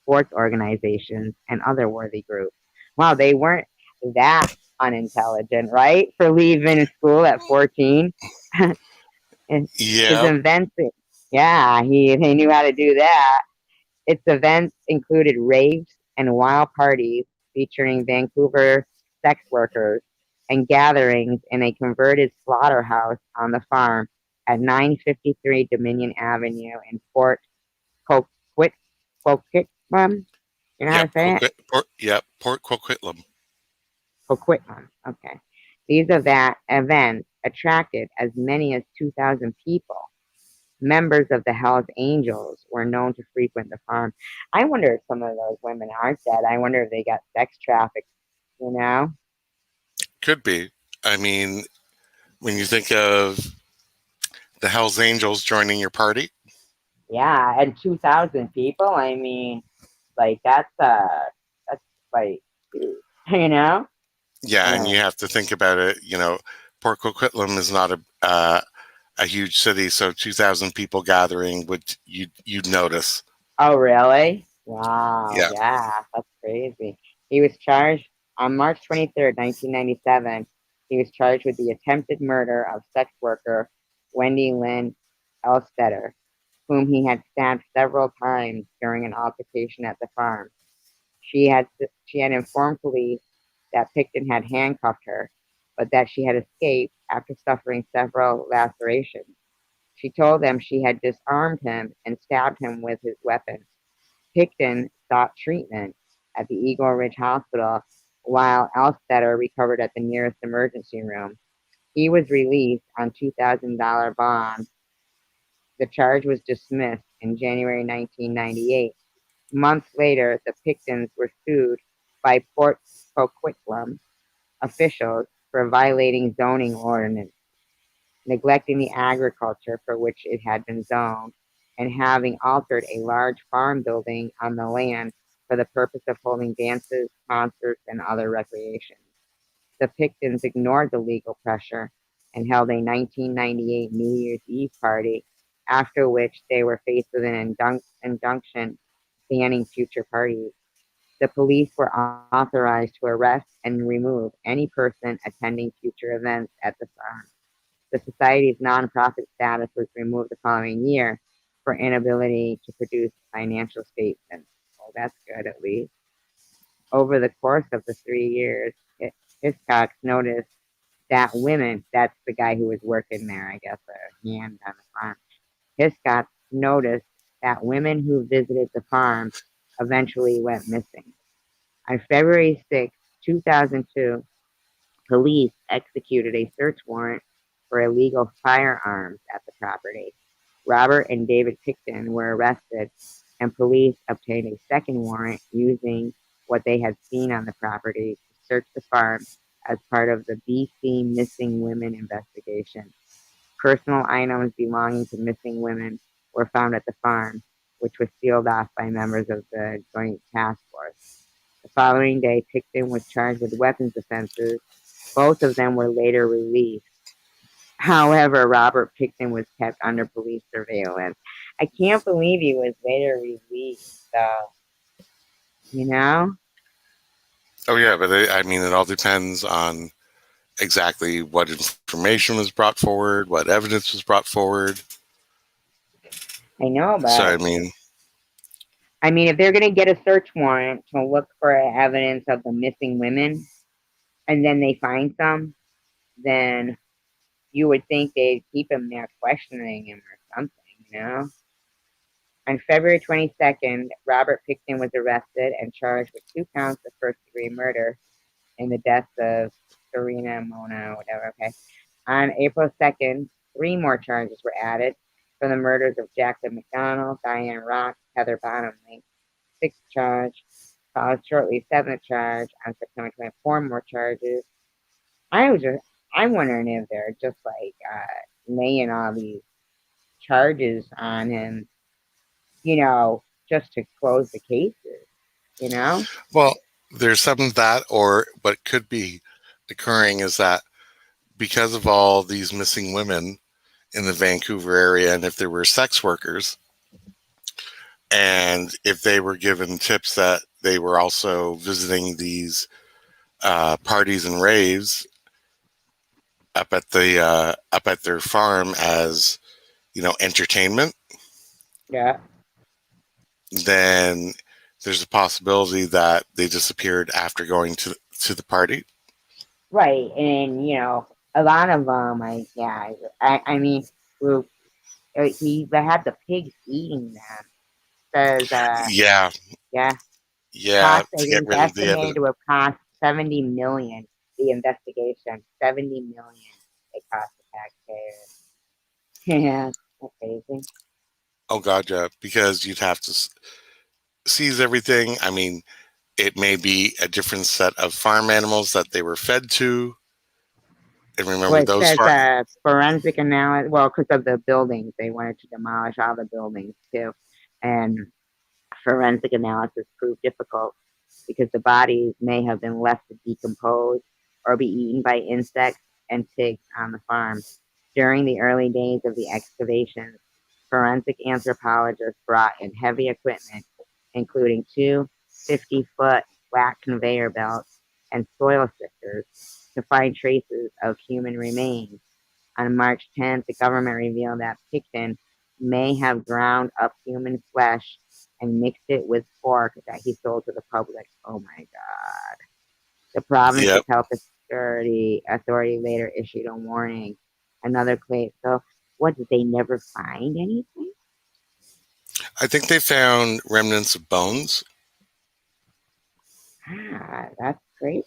sports organizations, and other worthy groups. Wow, they weren't that unintelligent, right? For leaving school at 14. And his Yeah. events, yeah, he knew how to do that. Its events included raves and wild parties featuring Vancouver sex workers and gatherings in a converted slaughterhouse on the farm at 953 Dominion Avenue in Port Coquitlam. Coquitlam? You know how to Yep. say it? Port Coquitlam. Coquitlam. Okay. These events attracted as many as 2,000 people. Members of the Hells Angels were known to frequent the farm. I wonder if some of those women are dead. I wonder if they got sex trafficked, you know? Could be. I mean, when you think of the Hells Angels joining your party, Yeah, and 2,000 people, I mean, like that's like huge, you know? yeah, and Uh, you have to think about it. Port Coquitlam is not a huge city, so 2,000 people gathering would you'd notice. oh, really? Wow, Yeah. yeah, that's crazy. He was charged on March 23rd, 1997. He was charged with the attempted murder of sex worker Wendy Lynn Elstetter, whom he had stabbed several times during an altercation at the farm. She had informed police that Pickton had handcuffed her, but that she had escaped after suffering several lacerations. She told them she had disarmed him and stabbed him with his weapon. Pickton sought treatment at the Eagle Ridge Hospital while Elstetter recovered at the nearest emergency room. He was released on $2,000 bond. The charge was dismissed in January 1998. Months later, the Picktons were sued by Port Coquitlam officials for violating zoning ordinance, neglecting the agriculture for which it had been zoned, and having altered a large farm building on the land for the purpose of holding dances, concerts, and other recreations. The Picktons ignored the legal pressure and held a 1998 New Year's Eve party, after which they were faced with an injunction banning future parties. The police were authorized to arrest and remove any person attending future events at the farm. The society's nonprofit status was removed the following year for inability to produce financial statements. Well, that's good at least. Over the course of the 3 years, Hiscox noticed that women, that's the guy who was working there, I guess, a hand on the farm. Hiscox noticed that women who visited the farm eventually went missing. On February 6, 2002, police executed a search warrant for illegal firearms at the property. Robert and David Pickton were arrested, and police obtained a second warrant using what they had seen on the property to search the farm as part of the BC Missing Women investigation. Personal items belonging to missing women were found at the farm, which was sealed off by members of the Joint Task Force. The following day, Pickton was charged with weapons offenses. Both of them were later released. However, Robert Pickton was kept under police surveillance. I can't believe he was later released, though. You know? Oh yeah, but I mean, it all depends on exactly what information was brought forward, what evidence was brought forward. I know, So but I mean, I mean, if they're going to get a search warrant to look for evidence of the missing women and then they find some, then you would think they'd keep him there questioning him or something, you know? On February 22nd, Robert Pickton was arrested and charged with 2 counts of first degree murder in the deaths of Serena Mona, whatever, okay. On April 2nd, 3 more charges were added for the murders of Jacqueline McDonald, Diane Rock, Heather Bottomley. Sixth charge, followed shortly, seventh charge. On September 24, 4 more charges. I'm wondering if they're just like laying all these charges on him, just to close the cases, you know? Well, there's some of that, or what could be occurring is that because of all these missing women in the Vancouver area, and if there were sex workers, and if they were given tips that they were also visiting these parties and raves up at their farm as entertainment, Yeah. then there's a possibility that they disappeared after going to the party. Right. And, a lot of them, I mean, we he had the pigs eating them. Says, Yeah, yeah, yeah, cost, I to get think, rid of the estimated evidence. to have cost 70 million, the investigation. 70 million it cost the taxpayers. Yeah, that's crazy. Oh God, yeah, because you'd have to seize everything. I mean, it may be a different set of farm animals that they were fed to, and remember Well, it those says farm. forensic analysis. Well, because of the buildings, they wanted to demolish all the buildings too, and forensic analysis proved difficult because the bodies may have been left to decompose or be eaten by insects and pigs on the farm. During the early days of the excavations, forensic anthropologists brought in heavy equipment, including two 50-foot flat conveyor belts and soil sifters, to find traces of human remains. On March 10th, the government revealed that Pickton may have ground up human flesh and mixed it with pork that he sold to the public. Oh my God. The province's Yep, health authority later issued a warning. Another claim. So, what did they never find anything? I think they found remnants of bones. That's crazy.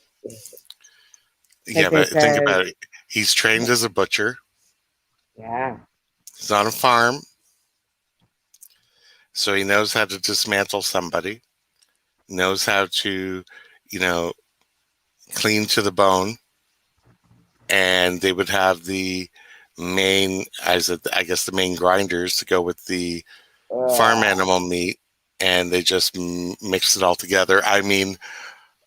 Yeah, Because it but think says, about it. He's trained as a butcher. yeah, He's on a farm, so he knows how to dismantle somebody. Knows how to, you know, clean to the bone, and they would have the main, I guess, the main grinders to go with the farm ugh. animal meat, and they just mix it all together. I mean,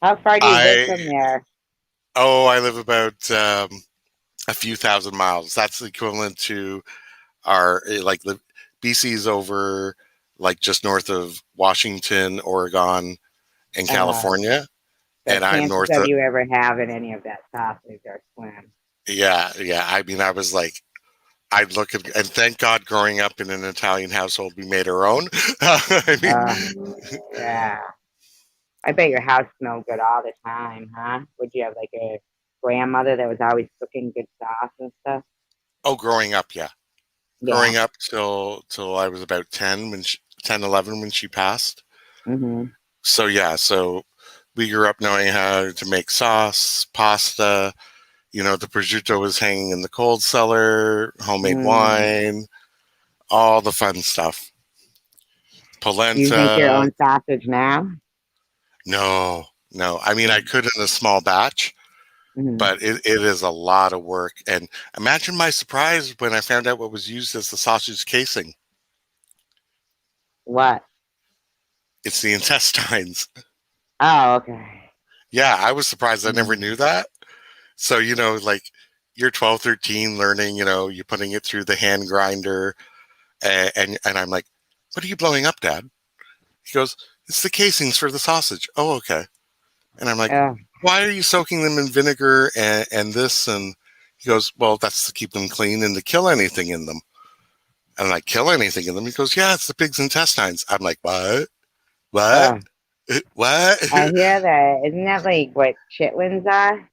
How far do you live I from there? I live about a few thousand miles. That's the equivalent to our like the BC's over like just north of Washington, Oregon, and Uh, California, the and I'm chances north of of. you ever having any of that sausage are slim. Yeah, yeah. I mean, I was like, I'd look at, and thank God, growing up in an Italian household, we made our own. I mean, Uh, yeah. I bet your house smelled good all the time, huh? Would you have like a grandmother that was always cooking good sauce and stuff? oh, growing up, yeah, Yeah. growing up till I was about 10 10, 11 when she passed. Mm-hmm. So yeah, so we grew up knowing how to make sauce, pasta. The prosciutto was hanging in the cold cellar, homemade Mm. wine, all the fun stuff. Do you make your Polenta. own sausage now? No, no. I mean, I could in a small batch, Mm-hmm. but it is a lot of work. And imagine my surprise when I found out what was used as the sausage casing. What? It's the intestines. Oh, okay. Yeah, I was surprised. I never Mm. knew that. So, like you're 12, 13, learning, you're putting it through the hand grinder. And I'm like, what are you blowing up, Dad? He goes, it's the casings for the sausage. Oh, okay. And I'm like, Oh, why are you soaking them in vinegar and this? And he goes, well, that's to keep them clean and to kill anything in them. And I'm like, kill anything in them? He goes, yeah, it's the pig's intestines. I'm like, what? What? oh. What? I hear that. Isn't that like what chitlins are?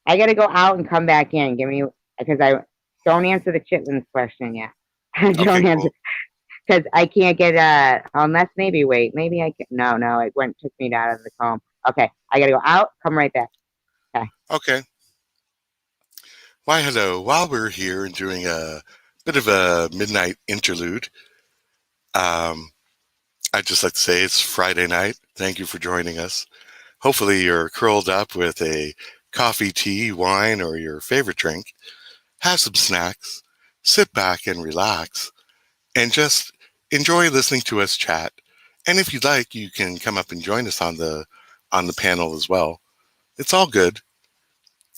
I gotta go out and come back in. Give me because I don't answer the chitlins question yet. I Okay, don't answer cool. because I can't get unless maybe I can no it went took me out of the comb. Okay, I gotta go out, come right back. Okay. Okay. Why, hello. While we're here and doing a bit of a midnight interlude, um, I'd just like to say it's Friday night. Thank you for joining us. Hopefully, you're curled up with a coffee, tea, wine, or your favorite drink, have some snacks, sit back and relax, and just enjoy listening to us chat. And if you'd like, you can come up and join us on the panel as well. It's all good.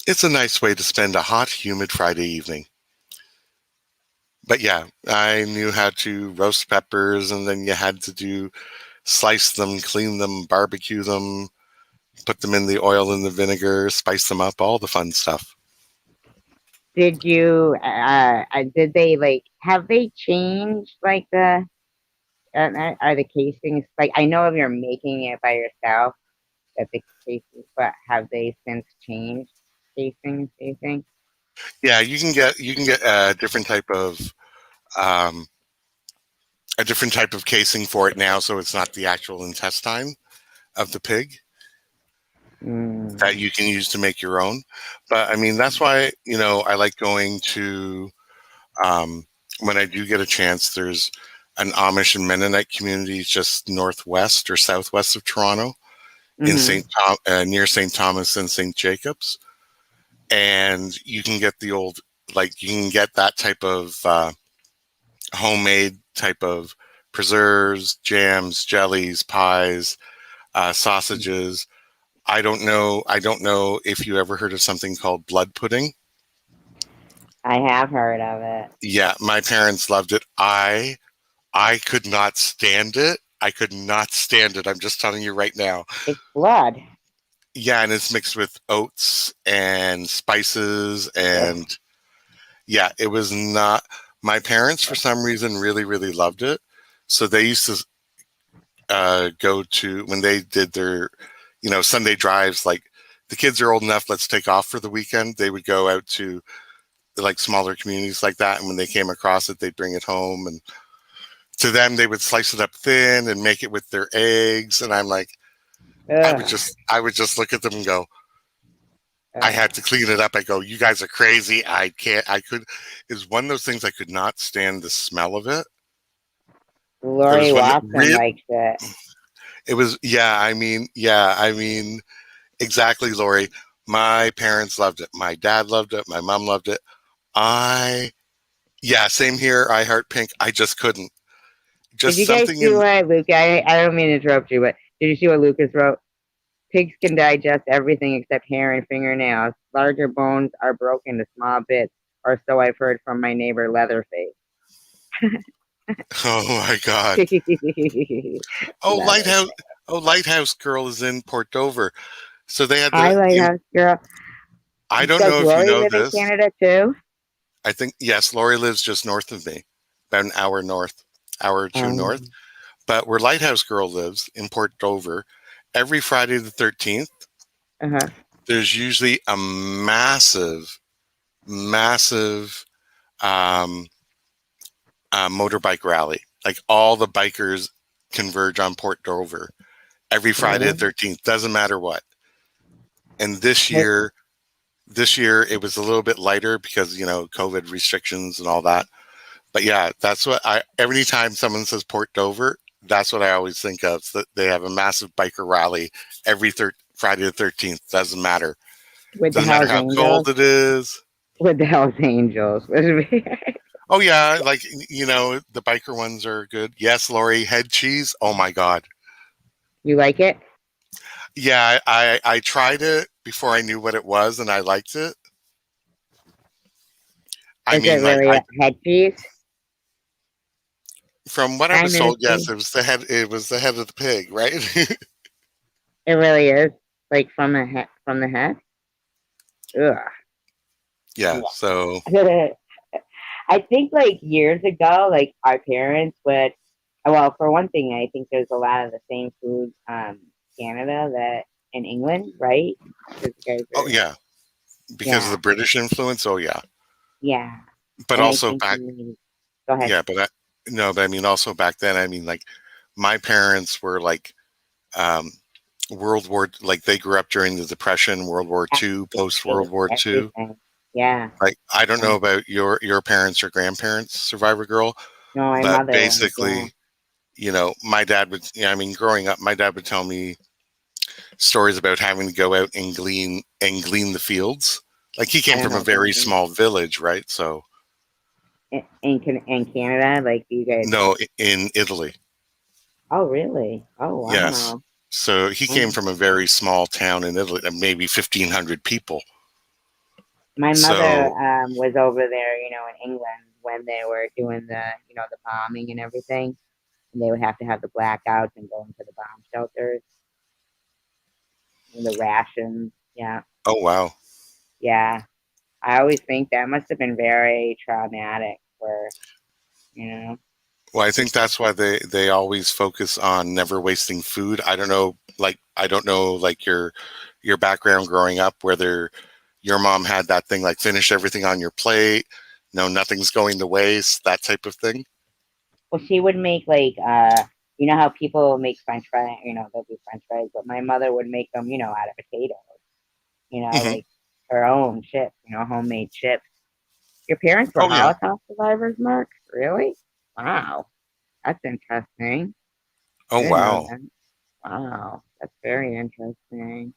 It's a nice way to spend a hot, humid Friday evening. But yeah, I knew how to roast peppers, and then you had to slice them, clean them, barbecue them, put them in the oil and the vinegar, spice them up, all the fun stuff. Did you? Did they like? Have they changed like the? Are the casings like? I know if you're making it by yourself, that the casings, but have they since changed casings? Do you think? Yeah, you can get um, a different type of casing for it now, so it's not the actual intestine of the pig that you can use to make your own. But I mean, that's why I like going to when I do get a chance. There's an Amish and Mennonite community just northwest or southwest of Toronto in near St. Thomas and St. Jacobs, and you can get you can get that type of homemade type of preserves, jams, jellies, pies, sausages. I don't know. I don't know if you ever heard of something called blood pudding. I have heard of it. Yeah, my parents loved it. I could not stand it. I could not stand it. I'm just telling you right now. It's blood. Yeah, and it's mixed with oats and spices, and yeah, it was not. My parents, for some reason, really, really loved it. So they used to go to when they did their, Sunday drives. Like the kids are old enough, let's take off for the weekend. They would go out to like smaller communities like that, and when they came across it, they'd bring it home, and to them, they would slice it up thin and make it with their eggs. And I'm like, I would just look at them and go, I had to clean it up. I go, you guys are crazy. It's one of those things I could not stand the smell of it. Lori Watson likes it. It was, I mean, exactly, Lori. My parents loved it. My dad loved it. My mom loved it. Same here. I heart pink. I just couldn't. Did you guys see what Luke? I don't mean to interrupt you, but did you see what Lucas wrote? Pigs can digest everything except hair and fingernails. Larger bones are broken to small bits, or so I've heard from my neighbor Leatherface. Oh my God! Lighthouse Girl is in Port Dover, so they had. Lighthouse Girl. I don't know if you know this. In Canada too. I think yes. Lori lives just north of me, about an hour or two north. But where Lighthouse Girl lives in Port Dover, every Friday the 13th, there's usually a massive motorbike rally. Like all the bikers converge on Port Dover every Friday the 13th. Doesn't matter what. And this year it was a little bit lighter because COVID restrictions and all that. But yeah, that's what every time someone says Port Dover, that's what I always think of. So they have a massive biker rally every Friday the 13th. Doesn't matter. Doesn't matter how cold it is. With the Hells Angels. Oh yeah, like the biker ones are good. Yes, Lori, head cheese. Oh my God. You like it? Yeah, I tried it before I knew what it was, and I liked it. Is it really head cheese? From what I was told, yes, it was the head. It was the head of the pig, right? It really is, like from the head. From the head. Ugh. Yeah. So. I think like years ago, like our parents would. Well, for one thing, I think there's a lot of the same food Canada that in England, right? Oh yeah, because of the British influence. Oh yeah. Yeah. But also back. Go ahead. Yeah, but I mean, also back then, I mean, like my parents were like World War, like they grew up during the Depression, World War II, post World War II. Yeah. Like I don't know about your parents or grandparents, Survivor Girl. No, my mother. Basically, my dad would. I mean, growing up, my dad would tell me stories about having to go out and glean the fields. Like he I came don't from know a what that very means. small village, right? So In Canada, like you guys. no, in Italy. Oh, really? Oh, Yes. wow. So he came Mm. from a very small town in Italy, maybe 1,500 people. My mother So, was over there, in England when they were doing the bombing and everything. And they would have to have the blackouts and go into the bomb shelters and the rations. Yeah, oh wow. yeah. I always think that must have been very traumatic for you know Well, I think people. that's why they always focus on never wasting food. I don't know like your background growing up, whether your mom had that thing like finish everything on your plate, no nothing's going to waste, that type of thing. Well, she would make like how people make French fries. They'll do French fries, but my mother would make them, out of potatoes. Hmm. Like her own chips. Homemade chips. Your parents were Oh yeah. Holocaust survivors, Mark? Really? Wow, that's interesting. I Oh didn't know wow. that. Wow, that's very interesting.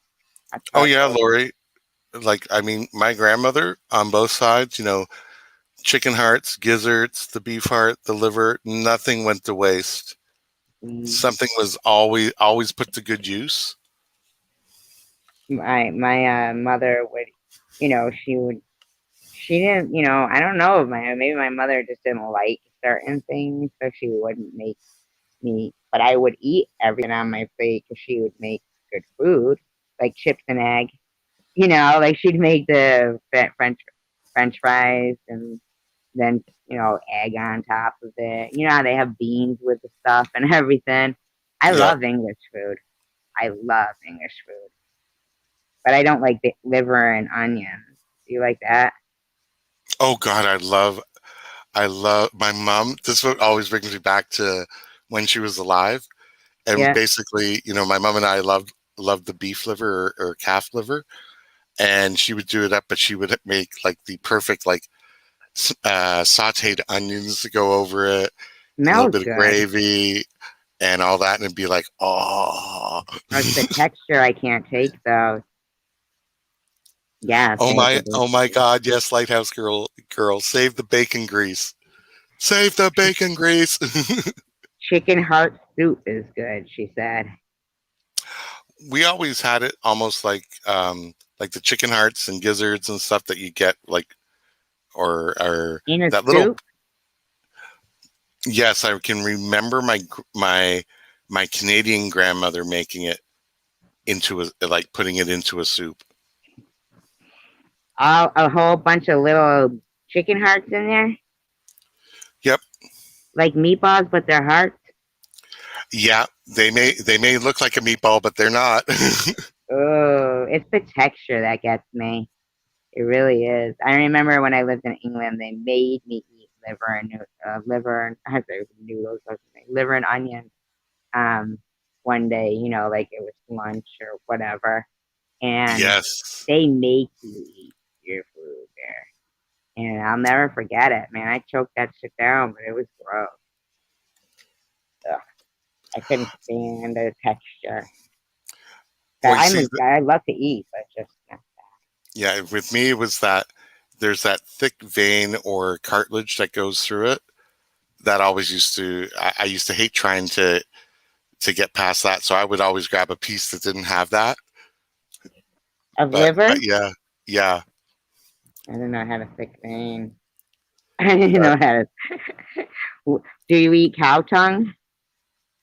That's Oh yeah, heartbreaking. Lori. Like I mean, my grandmother on both sides, chicken hearts, gizzards, the beef heart, the liver, nothing went to waste. Mm. Something was always put to good use. My mother would, she didn't, I don't know, maybe my mother just didn't like certain things, so she wouldn't make me, but I would eat everything on my plate because she would make good food, like chips and egg, like she'd make the French fries and then, egg on top of it. You know how they have beans with the stuff and everything. I Yeah. love English food. I love English food, but I don't like the liver and onions. Do you like that? Oh God, I love my mom. This what always brings me back to when she was alive. And Yeah. basically, my mom and I loved the beef liver or calf liver, and she would do it up, but she would make like the perfect like sautéed onions to go over it, a little Smells bit of good. gravy, and all that, and it'd be like, oh, Or it's the texture I can't take though. Yeah, oh same with my, the beef. oh my God, yes, Lighthouse girl, save the bacon grease, save the bacon grease. Chicken heart soup is good, she said. We always had it almost like the chicken hearts and gizzards and stuff that you get like or In a that little. soup? Yes, I can remember my Canadian grandmother making it into a like putting it into a soup. A whole bunch of little chicken hearts in there? Yep. Like meatballs, but they're hearts? Yeah, they may look like a meatball, but they're not. Oh, it's the texture that gets me. It really is. I remember when I lived in England, they made me eat noodles, liver and onions. Um, one day, like it was lunch or whatever, and Yes. they make you eat your food there, and I'll never forget it, man. I choked that shit down, but it was gross. Ugh, I couldn't stand the texture. Well, you see, I love to eat, but just yeah, with me it was that there's that thick vein or cartilage that goes through it. That always used to I used to hate trying to get past that, so I would always grab a piece that didn't have that. of But liver. yeah, yeah. I didn't know how to fix vein. I didn't know how to. Do you eat cow tongue?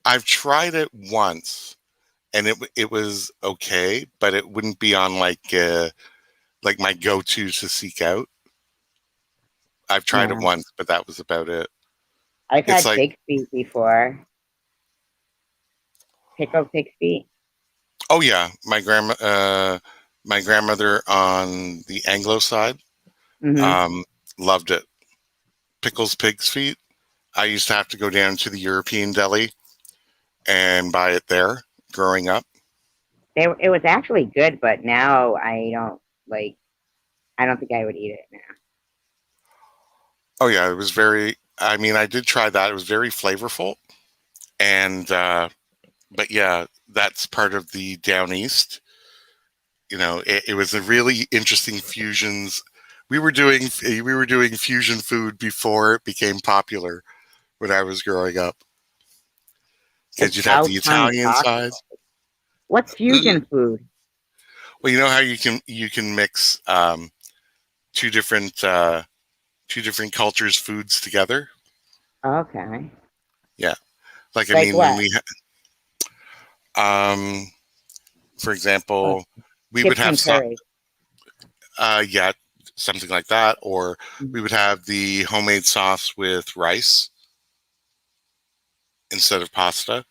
I've tried it once, and it was okay, but it wouldn't be on like my go to seek out. I've tried it No, once, but that was about it. I've It's had like, pig feet before. Pickled pig feet. oh yeah, my grandmother on the Anglo side, Mm-hmm. um, loved it. Pickles pig's feet. I used to have to go down to the European deli and buy it there growing up. It was actually good, but now I don't like. I don't think I would eat it now. Oh yeah, it was very. I mean, I did try that. It was very flavorful, and but yeah, that's part of the down east. It was a really interesting fusions. We were doing fusion food before it became popular when I was growing up, It because you'd have the sounds kind of Italian side. popular. What's fusion food? Well, you know how you can mix two different cultures' foods together. Okay. Yeah, like I Like mean, when what? we, for Uh, example, we would chips have and curry. yeah, something like that, or we Mhm. would have the homemade sauce with rice instead of pasta.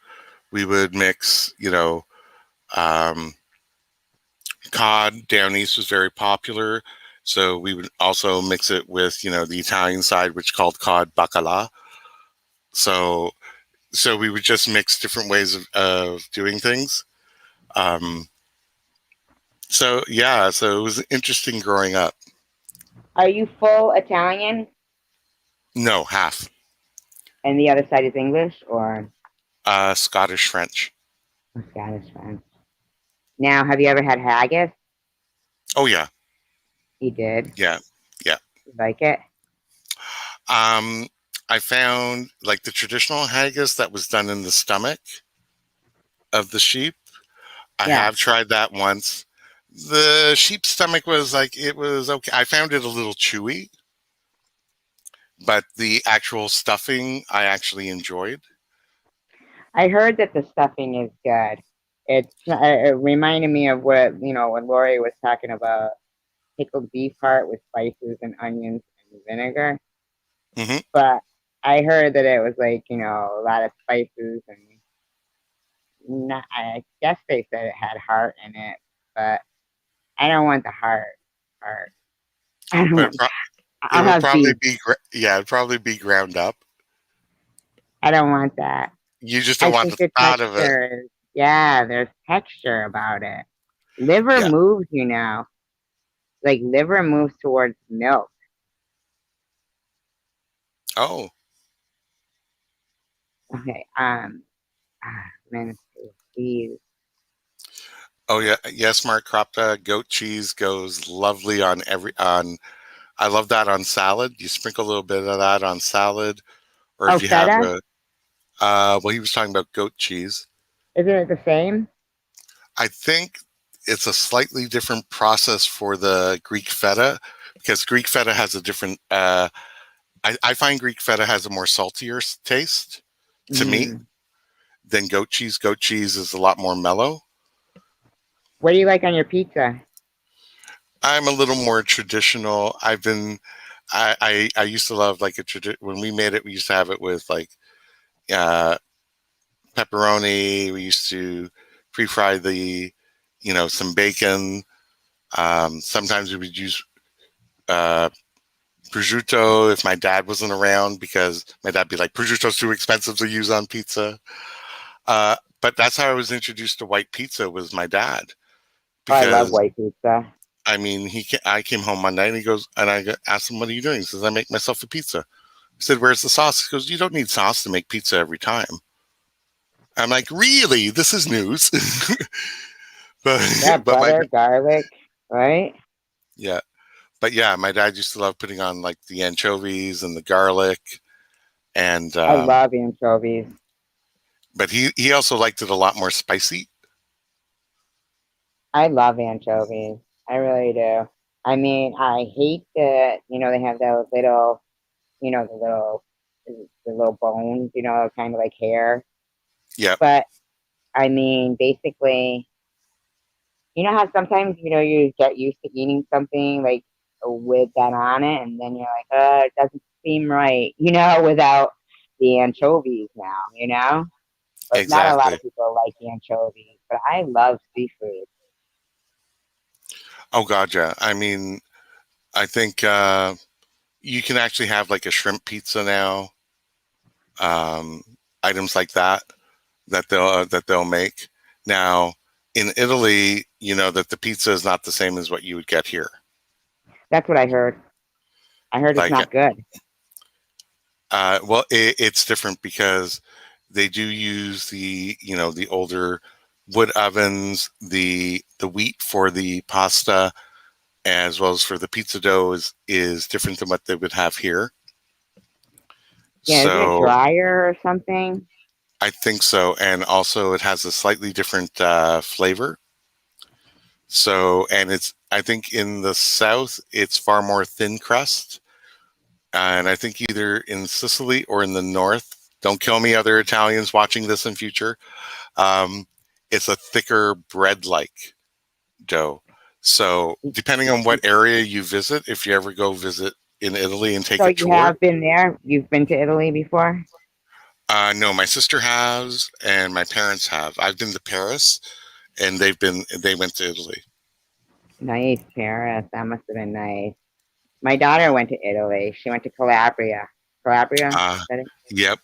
We would mix, um, cod down east was very popular. So we would also mix it with, the Italian side, which called cod bacala. So, so we would just mix different ways of doing things. Um, so yeah, so it was interesting growing up. Are you full Italian No, half, and the other side is English or Scottish French. Scottish French? Now, have you ever had haggis? Oh yeah, You did. yeah, yeah. You like it? Um, I found like the traditional haggis that was done in the stomach of the sheep. I Yeah. have tried that once. The sheep's stomach was like, it was okay. I found it a little chewy, but the actual stuffing I actually enjoyed. I heard that the stuffing is good. It reminded me of what when Lori was talking about pickled beef heart with spices and onions and vinegar. Hmm. But I heard that it was like a lot of spices and not, I guess they said it had heart in it, but I don't want the heart. Heart. I don't But it, want pro- that. it I'll would have probably beef. be, yeah, it'd probably be ground up. I don't want that. You just don't I want think the the thought of it. texture is yeah. There's texture about it. Liver Yeah. moves, like liver moves towards milk. Oh, Okay. Man, please. oh yeah. Yes, Mark Kropta, goat cheese goes lovely on I love that on salad. You sprinkle a little bit of that on salad, or Oh, if you have feta. well, he was talking about goat cheese. Isn't it the same? I think it's a slightly different process for the Greek feta, because Greek feta has a different. I find Greek feta has a more saltier taste to me Mm. than goat cheese. Goat cheese is a lot more mellow. What do you like on your pizza? I'm a little more traditional. I used to love like when we made it. We used to have it with like uh, pepperoni. We used to pre-fry some bacon. Sometimes we would use uh, prosciutto if my dad wasn't around, because my dad would be like, prosciutto's too expensive to use on pizza. But that's how I was introduced to white pizza, was my dad, Oh, I love because white pizza. I mean, I came home one night and he goes, and asked him, what are you doing? He says, I make myself a pizza. I said, where's the sauce? He goes, you don't need sauce to make pizza every time. I'm like, really? This is news. but, Yeah, but my, butter, garlic, right? yeah, but yeah, my dad used to love putting on like the anchovies and the garlic. And, I love anchovies. but he also liked it a lot more spicy. I love anchovies. I really do. I mean, I hate that, they have those little, the little bones, kind of like hair. Yeah, But I mean, basically, how sometimes, you get used to eating something like with that on it, and then you're like, it doesn't seem right, without the anchovies now, But not a lot exactly. of people like anchovies, but I love seafood. Oh, God, yeah. I mean, I think you can actually have like a shrimp pizza now, um, items like that they'll make. Now, in Italy, you know that the pizza is not the same as what you would get here. That's what I heard. I heard it's Like, not good. well, it's different because They do use the older wood ovens. The wheat for the pasta as well as for the pizza dough is different than what they would have here. Yeah, isn't it So drier or something? I think so. And also it has a slightly different flavor. So, and I think in the South, it's far more thin crust. And I think either in Sicily or in the North, don't kill me, other Italians watching this in future, um, it's a thicker bread-like dough. So depending on what area you visit, if you ever go visit in Italy and take So a you tour. have been there? You've been to Italy before? No, my sister has, and my parents have. I've been to Paris, and they went to Italy. Nice, Paris. That must have been nice. My daughter went to Italy. She went to Calabria. Calabria? Is Uh, that it? yep.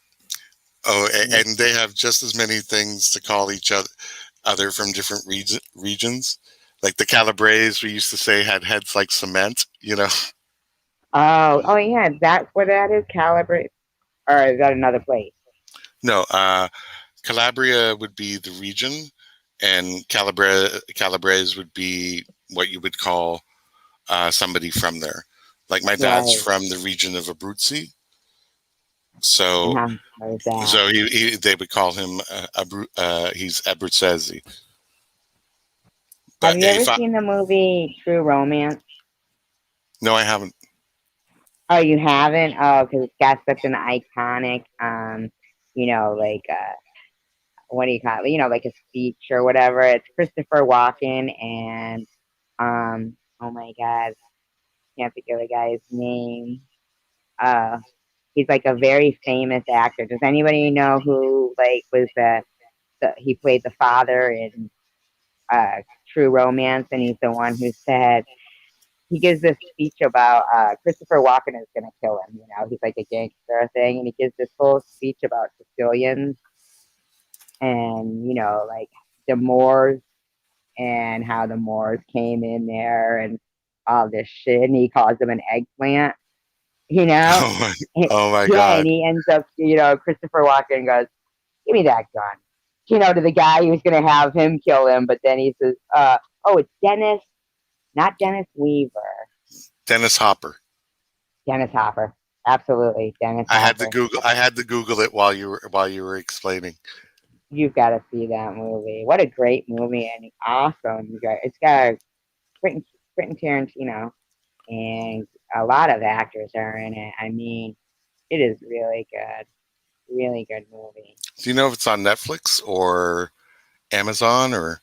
Oh, Yeah. and they have just as many things to call each other from different regions. Like the Calabrese, we used to say had heads like cement. Oh, yeah. That's where that is, Calabria, or is that another place? No, Calabria would be the region, and Calabrese would be what you would call somebody from there. Like my dad's Right. from the region of Abruzzi, And so how is that? they would call him he's Abruzzese. Have But you ever if I seen the movie True Romance? no, I haven't. Oh, you haven't? Oh, because it's got such an iconic, like what do you call it? Like a speech or whatever. It's Christopher Walken and oh my God, can't think of the guy's name. Uh, he's like a very famous actor. Does anybody know who like was he played the father in True Romance, and he's the one who said he gives this speech about Christopher Walken is going to kill him. He's like a gangster thing, and he gives this whole speech about Sicilians and like the Moors and how the Moors came in there and all this shit, and he calls them an eggplant. You know, Oh my, oh my yeah, and God. he ends up, Christopher Walken goes, "Give me that gun." To the guy who's going to have him kill him, but then he says, "Oh, it's Dennis, not Dennis Weaver, Dennis Hopper. Dennis Hopper." Absolutely, Dennis I had to Hopper. Google. I had to Google it while you were explaining. You've got to see that movie. What a great movie and awesome. It's got Quentin, Quentin Tarantino and a lot of actors are in it. I mean, it is really good movie. Do you know if it's on Netflix or Amazon or?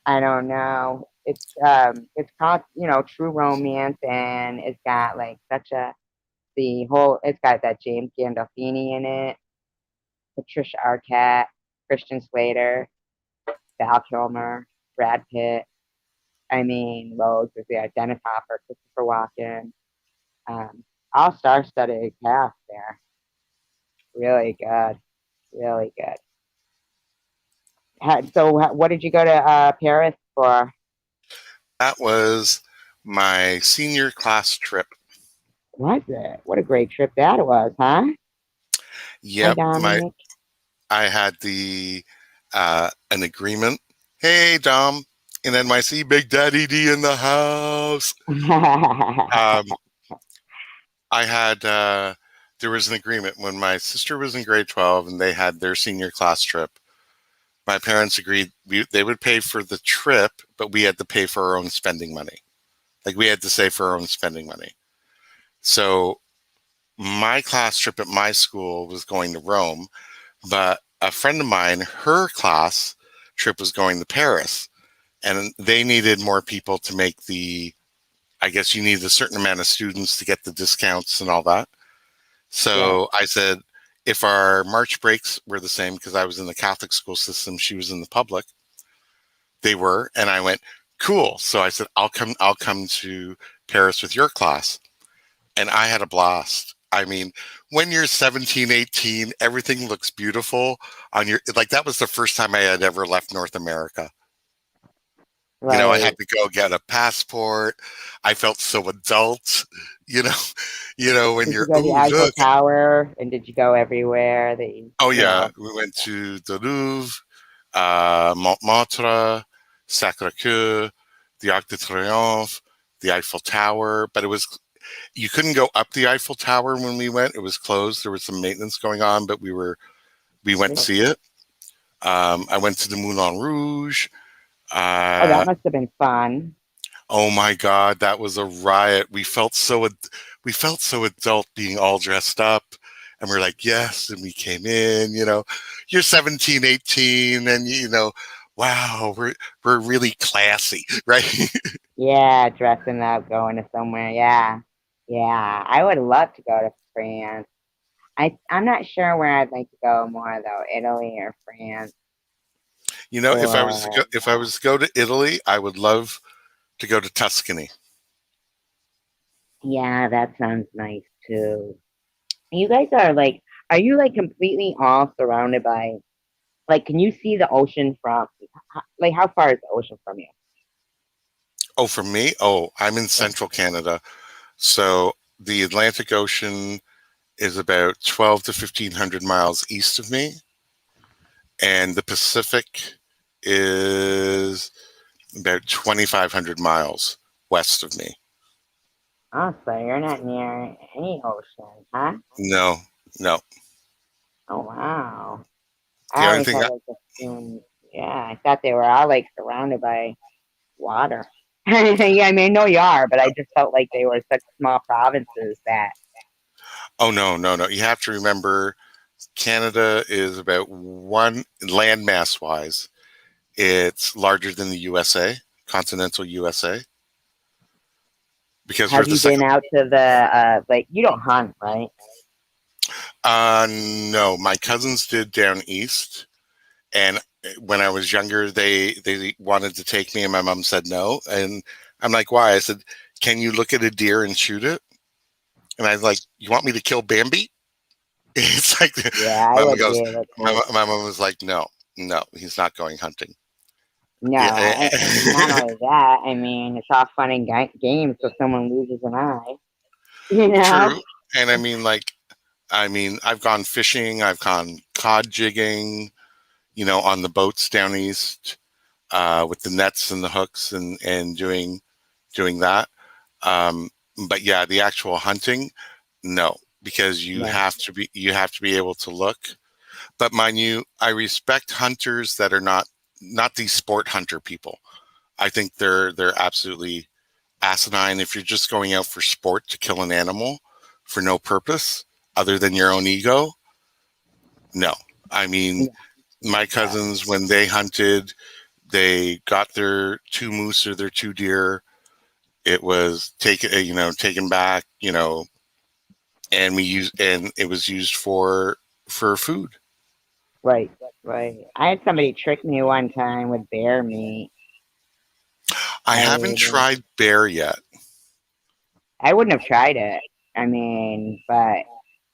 I don't know. It's called True Romance, and it's got like such a the whole. It's got that James Gandolfini in it, Patricia Arquette, Christian Slater, Val Kilmer, Brad Pitt. I mean, loads of the Dennis Hopper, Christopher Walken, all star-studded cast there. Really good, really good. So, what did you go to Paris for? That was my senior class trip. Was it? What a great trip that was, huh? Hi, Yep, my Dominic. I had the an agreement. Hey, Dom, in NYC, Big Daddy D in the house. Um, I had there was an agreement when my sister was in grade 12 and they had their senior class trip. My parents agreed they would pay for the trip, but we had to pay for our own spending money. Like we had to save for our own spending money. So my class trip at my school was going to Rome, but a friend of mine, her class trip was going to Paris, and they needed more people to make I guess you need a certain amount of students to get the discounts and all that. Yeah. So I said, if our March breaks were the same, because I was in the Catholic school system, she was in the public, they were, and I went, cool. So I said, I'll come to Paris with your class. And I had a blast. I mean, when you're 17, 18, everything looks beautiful on your, like that was the first time I had ever left North America. I had Right. to go get a passport. I felt so adult, you know, when Did you you're, go to the oh, Eiffel look. Tower? And did you go everywhere that Oh, you yeah. know? We went to the Louvre, Montmartre, Sacré-Cœur, the Arc de Triomphe, the Eiffel Tower. But you couldn't go up the Eiffel Tower when we went. It was closed. There was some maintenance going on, but we went to Really? see it. I went to the Moulin Rouge. Oh, that Uh, must have been fun. oh my God, that was a riot. We felt so adult being all dressed up. And we're like, yes. And we came in, you're 17, 18, and wow, we're really classy, right? Yeah, dressing up, going to somewhere. Yeah. Yeah. I would love to go to France. I'm not sure where I'd like to go more though, Italy or France or If I was to go to Italy, I would love to go to Tuscany. yeah, that sounds nice too. You guys are like, are you like completely all surrounded by, like, can you see the ocean from, like, how far is the ocean from you? Oh, for me? Oh, I'm in Yeah. central Canada. So the Atlantic Ocean is about 12 to 1500 miles east of me, and the Pacific is about 2500 miles west of me. Oh, so you're not near any ocean, huh? No, no. Oh, wow. The I only always thing, had like assumed, yeah, I thought they were all like surrounded by water. Yeah, I mean, I know you are, but I just felt like they were such small provinces that, oh, no, no, no. You have to remember Canada is about one landmass wise, it's larger than the USA, continental USA, because we're have the you been second. out to the, like, you don't hunt, right? No, my cousins did down east, and when I was younger, they wanted to take me, and my mom said no, and I'm like, why? I said, can you look at a deer and shoot it? And I was like, you want me to kill Bambi? It's like Yeah, I my mom wouldn't goes, be able to. my mom was like, no, no, he's not going hunting. No, Yeah, and not only that, I mean, it's all fun and games so someone loses an eye, you know? true. And I've gone fishing, I've gone cod jigging, on the boats down east, with the nets and the hooks and doing that. Um, but yeah, the actual hunting, no, because No, you have to be able to look. But mind you, I respect hunters that are not these sport hunter people. I think they're absolutely asinine if you're just going out for sport to kill an animal for no purpose other than your own ego. No. I mean, no, my yeah, cousins, when they hunted, they got their two moose or their two deer. It was taken back, and it was used for food. right, right. I had somebody trick me one time with bear meat. I haven't I tried bear yet. I wouldn't have tried it. I mean, but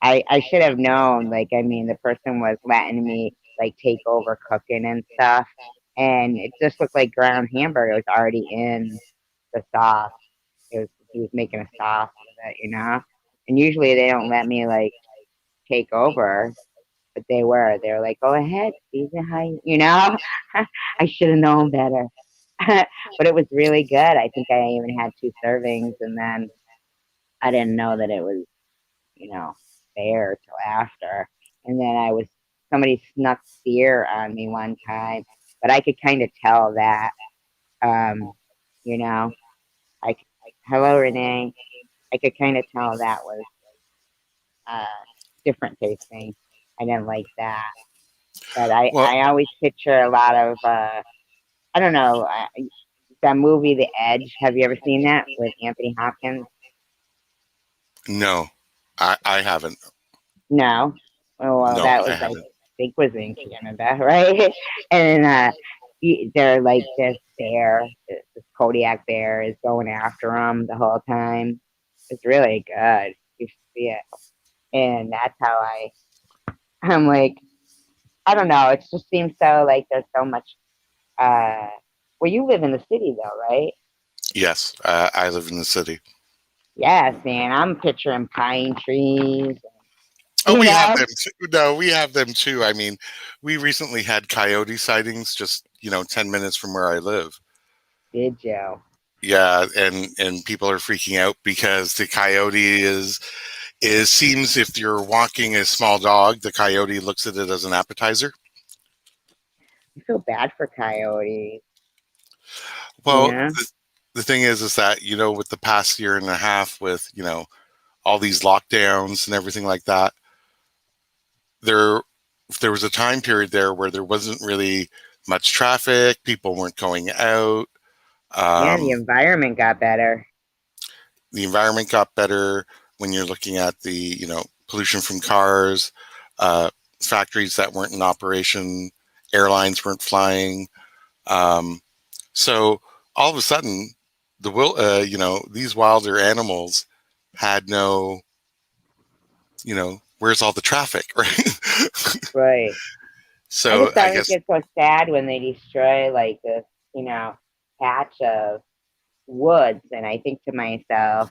I should have known. Like, I mean, the person was letting me like take over cooking and stuff, and it just looked like ground hamburger. It was already in the sauce. He was making a sauce with it, you know. And usually they don't let me like take over, but they were. They were like, "Go ahead, season how you know." I should have known better, but it was really good. I think I even had two servings, and then I didn't know that it was, you know, there till after. And then somebody snuck beer on me one time, but I could kind of tell that, um, you know, I, hello, Renee. I could kind of tell that was uh, different tasting. I didn't like that. But Well, I always picture a lot of, I don't know, that movie, The Edge. Have you ever seen that with Anthony Hopkins? no, I haven't. No. Oh, well, No, that I was, I haven't. think, was in Canada, right? And they're like this bear, this Kodiak bear is going after them the whole time. It's really good. You should see it. And that's how I'm like, I don't know. It just seems so like there's so much. Well, you live in the city though, right? Yes, I live in the city. Yes, man. I'm picturing pine trees. Oh, You we have know? them too. No, we have them too. I mean, we recently had coyote sightings just, 10 minutes from where I live. Did you? Yeah, and people are freaking out because the coyote is seems if you're walking a small dog, the coyote looks at it as an appetizer. I feel bad for coyotes. You Well, know? the thing is that, with the past year and a half with, all these lockdowns and everything like that, there there was a time period there where there wasn't really much traffic, people weren't going out. Yeah, the Um, environment got better. the environment got better when you're looking at the, pollution from cars, uh, factories that weren't in operation, airlines weren't flying. Um, so all of a sudden, these wilder animals had no, where's all the traffic, right? Right. I So just I always guess, get so sad when they destroy like this, you know, patch of woods. And I think to myself,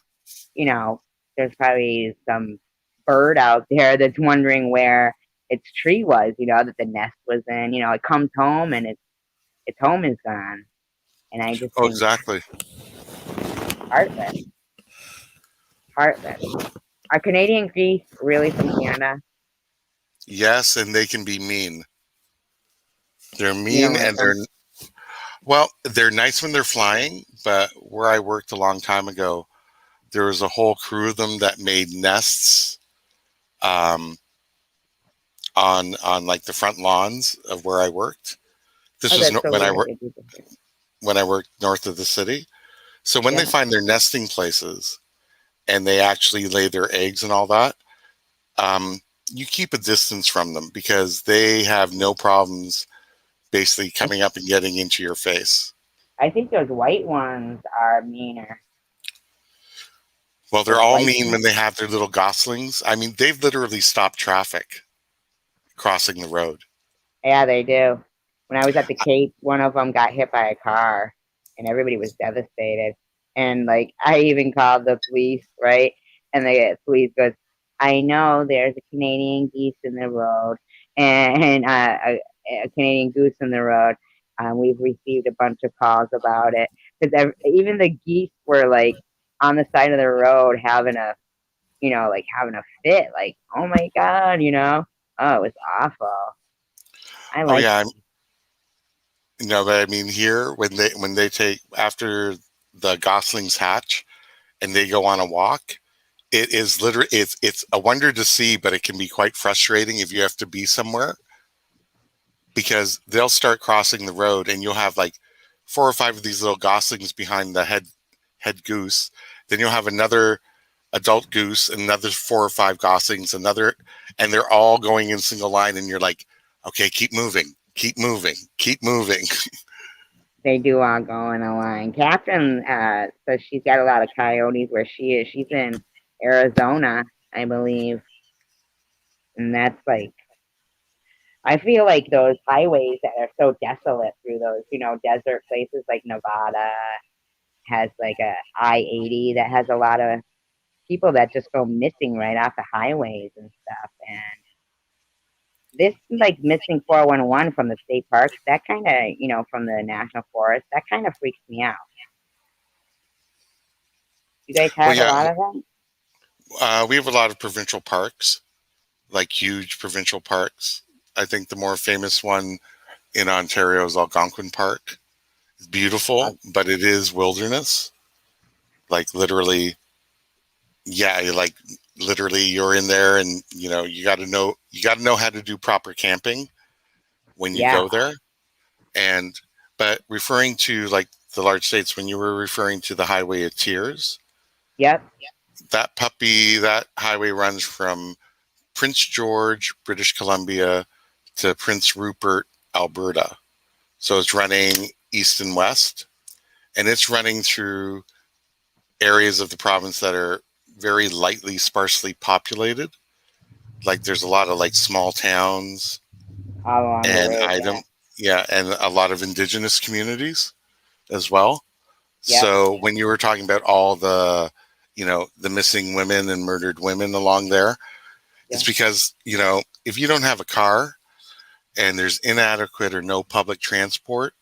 you know, there's probably some bird out there that's wondering where its tree was, that the nest was in. It comes home and its home is gone. And I just oh, think exactly. heartless, heartless. Are Canadian geese really from Canada? Yes, and they can be mean. They're You mean don't like and them? they're nice when they're flying, but where I worked a long time ago, there was a whole crew of them that made nests um, on like the front lawns of where I worked. This Oh, was that's so when I weird. worked They do this. north of the city. So when they Yeah, find their nesting places and they actually lay their eggs and all that, um, you keep a distance from them because they have no problems basically I, coming up and getting into your face. I think those white ones are meaner. Well, they're Those all white mean when they have their little goslings. I mean, they've literally stopped traffic crossing the road. Yeah, they do. When I was at the Cape, one of them got hit by a car, and everybody was devastated. And like, I even called the police, right? And the police goes, "I know there's a Canadian geese in the road, and a Canadian goose in the road. We've received a bunch of calls about it because even the geese were like on the side of the road having a, like having a fit. Like, oh my god. Oh, it was awful. I Oh like yeah, but I mean here when they take after the goslings hatch and they go on a walk, it is literally it's a wonder to see, but it can be quite frustrating if you have to be somewhere because they'll start crossing the road and you'll have like four or five of these little goslings behind the head goose. Then you'll have another adult goose, another four or five goslings, another, and they're all going in single line. And you're like, okay, keep moving, keep moving, keep moving. they do all go in a line. Catherine says she's got a lot of coyotes where she is. She's in Arizona, I believe, and that's like I feel like those highways that are so desolate through those desert places like Nevada has like a I-80 that has a lot of people that just go missing right off the highways and stuff. And this like missing 411 from the state parks, that kind of from the national forest, that kind of freaks me out. You guys Well, have a yeah, lot of them? we have a lot of provincial parks, like huge provincial parks. I think the more famous one in Ontario is Algonquin Park. It's beautiful, but it is wilderness. Like literally, yeah, like literally you're in there and you got to know how to do proper camping when you Yeah. go there. And but referring to like the large states, when you were referring to the Highway of Tears, Yep. that highway runs from Prince George, British Columbia to Prince Rupert, Alberta. So it's running east and west, and it's running through areas of the province that are very lightly, sparsely populated. Like there's a lot of like small towns All along the and road. item, Yeah. yeah, and a lot of indigenous communities. as well. Yep. So when you were talking about all the, the missing women and murdered women along there, it's Yeah. because, if you don't have a car and there's inadequate or no public transport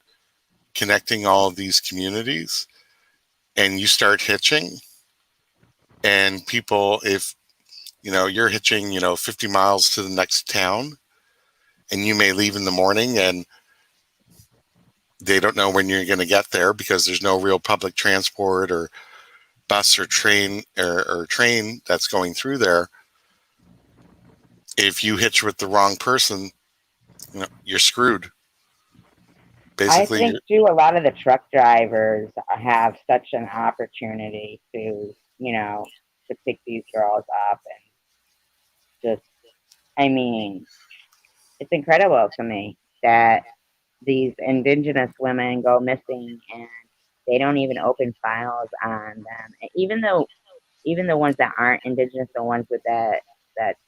connecting all of these communities, and you start hitching, and people, if, you're hitching, 50 miles to the next town, and you may leave in the morning and they don't know when you're going to get there because there's no real public transport or bus or train or train that's going through there. If you hitch with the wrong person, you're screwed. I Basically, think too, a lot of the truck drivers have such an opportunity to, to pick these girls up and just, I mean, it's incredible to me that these indigenous women go missing and they don't even open files on them. And even the ones that aren't indigenous, the ones with that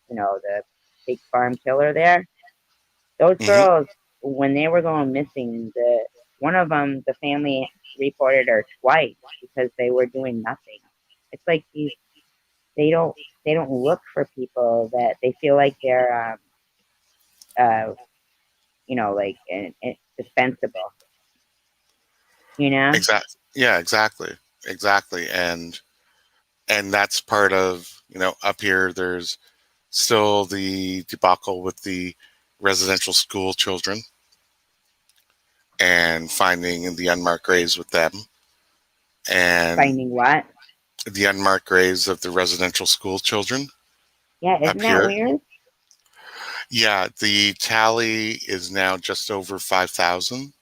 the pig farm killer there, those mm-hmm, girls when they were going missing, the one of them, the family reported her twice because they were doing nothing. It's like they don't they don't look for people that they feel like they're uh like dispensable. exactly. Yeah, exactly. And that's part of, up here. There's still the debacle with the residential school children and finding the unmarked graves with them, and Finding what? the unmarked graves of the residential school children Yeah, isn't up that here. weird? Yeah, the tally is now just over 5,000.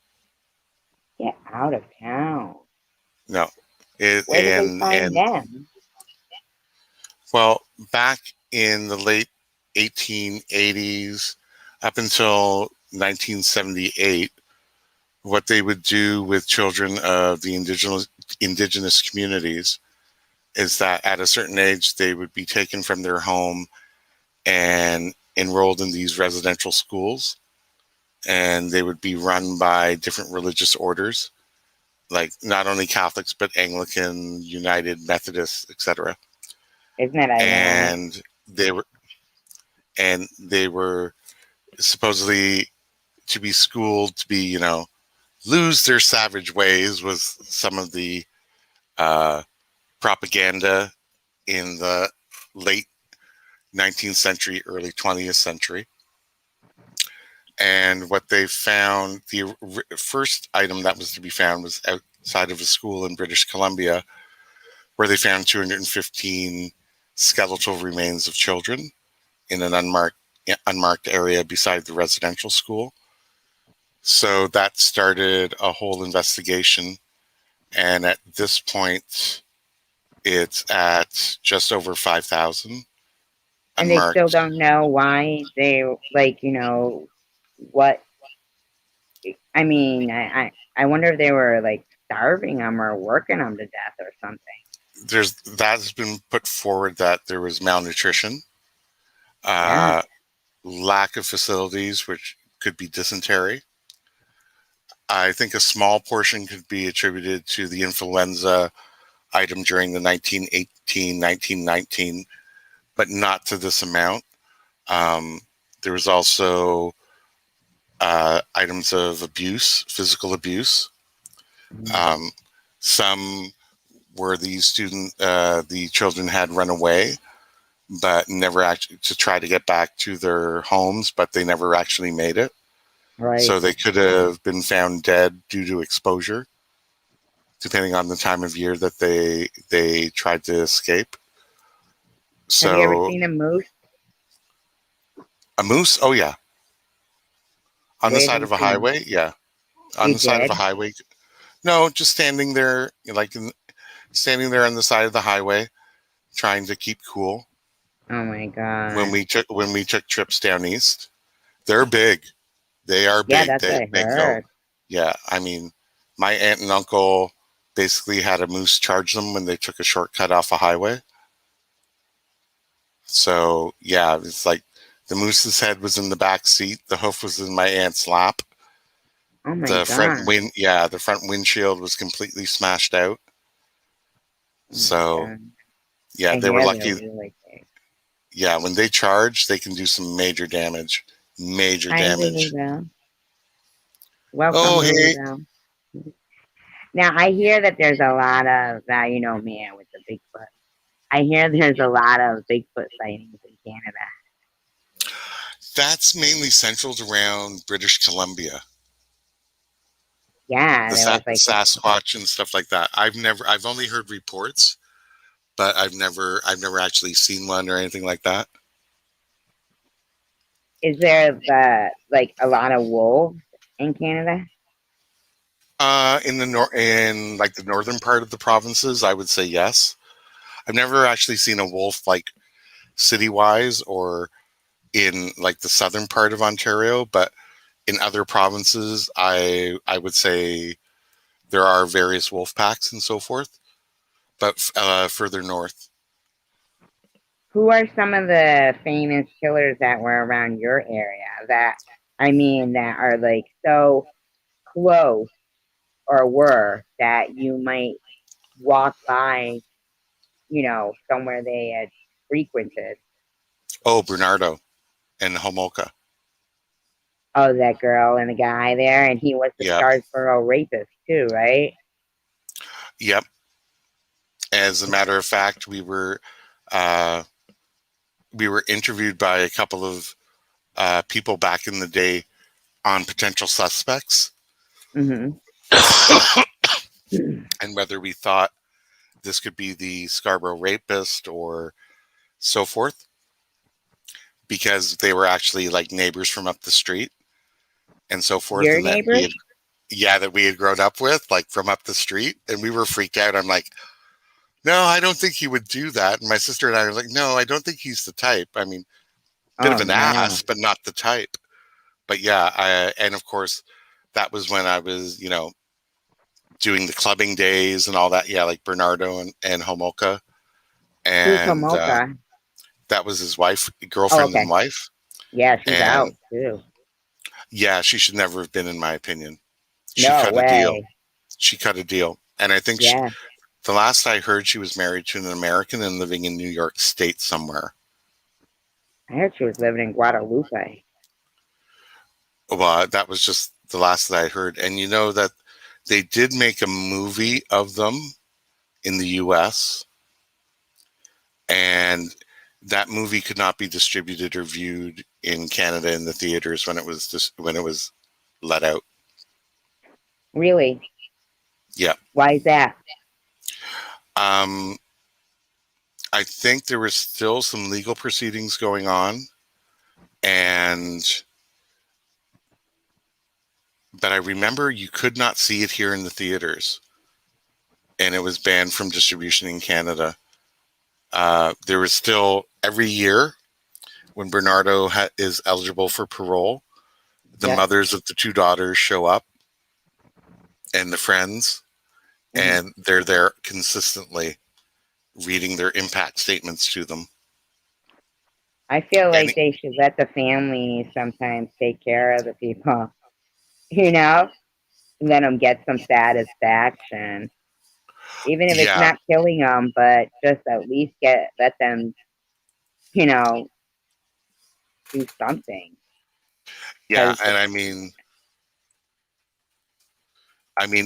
Get out of town. No, it, Where did they find and them? well, back in the late 1880s up until 1978, what they would do with children of the indigenous communities is that at a certain age they would be taken from their home and enrolled in these residential schools, and they would be run by different religious orders, like not only Catholics but Anglican, United Methodist, etc. Isn't that ironic? And they were they were supposedly to be schooled to be, lose their savage ways, was some of the uh, propaganda in the late 19th century, early 20th century. And what they found, the first item that was to be found was outside of a school in British Columbia, where they found 215 skeletal remains of children in an unmarked area beside the residential school. So that started a whole investigation. And at this point, it's at just over 5,000 And they still unmarked. don't know why they what I mean, I wonder if they were like starving them or working them to death or something. There's that has been put forward that there was malnutrition, Yeah, uh, lack of facilities, which could be dysentery. I think a small portion could be attributed to the influenza item during the 1918, 1919, but not to this amount. Um, there was also items of abuse, physical abuse. Um, some where the children had run away, but never actually to try to get back to their homes, but they never actually made it. right. So they could have been found dead due to exposure, depending on the time of year that they tried to escape. Have you ever So seen a moose? a moose, oh yeah, on the Where side did of a you highway, yeah, on you the side of a did? highway. No, just standing there, standing there on the side of the highway, trying to keep cool. Oh my When god. we took trips down east, they're big. They are Yeah, big. that's what I They go, heard. yeah. I mean, my aunt and uncle basically had a moose charge them when they took a shortcut off a highway. So yeah, it's like the moose's head was in the back seat, the hoof was in my aunt's lap, Oh my The front god. wind, yeah, the front windshield was completely smashed out. Oh my So god. yeah, I they were hear they're lucky. really big. Yeah, when they charge, they can do some major damage. Major Hi, Lily damage. Bell. Welcome, Oh, Lily hey. Bell. Now I hear that there's a lot of you know me with the Bigfoot. I hear there's a lot of Bigfoot sightings in Canada. That's mainly centered around British Columbia, Yeah, the there was like this. Sasquatch and stuff like that. I've only heard reports, but I've never actually seen one or anything like that. Is there like a lot of wolves in Canada? In in like the northern part of the provinces, I would say yes. I've never actually seen a wolf like city wise or in like the southern part of Ontario, but in other provinces, I would say there are various wolf packs and so forth. But further north, Who are some of the famous killers that were around your area that I mean that are like so close or were that you might walk by, you know, somewhere they had frequented? oh Bernardo and Homolka. Oh, that girl and the guy there, and he was the Yep, Scarborough rapist too, right? yep. As a matter of fact, uh, we were interviewed by a couple of people back in the day on potential suspects Mm-hmm. and whether we thought this could be the Scarborough rapist or so forth, because they were actually like neighbors from up the street and so forth, Your and neighbors? that we had grown up with, like from up the street, and we were freaked out. I'm like, no, I don't think he would do that. And my sister and I were like, no, I don't think he's the type. I mean, bit Oh of an no. ass, but not the type. But yeah, and of course, that was when I was, doing the clubbing days and all that. Yeah, like Bernardo and Homolka, Who's and Homolka? that was his wife, Oh, girlfriend, and okay. wife. Yeah, she's And out too. yeah, she should never have been, in my opinion. She No cut a deal. way. She cut a deal, and I think Yeah. the last I heard, she was married to an American and living in New York State somewhere. I heard she was living in Guadalupe. Well, that was just the last that I heard. And you know that they did make a movie of them in the US, and that movie could not be distributed or viewed in Canada in the theaters when it was when it was let out. Really? Yeah. Why is that? Um, I think there was still some legal proceedings going on, and but I remember you could not see it here in the theaters, and it was banned from distribution in Canada. There was still every year when Bernardo is eligible for parole, the Yep. mothers of the two daughters show up and the friends, Hmm. and they're there consistently reading their impact statements to them. I feel And like they should let the families sometimes take care of the people, you know, let them get some satisfaction, even if it's yeah, not killing them, but just at least let them, you know, do something. yeah, Because and I mean,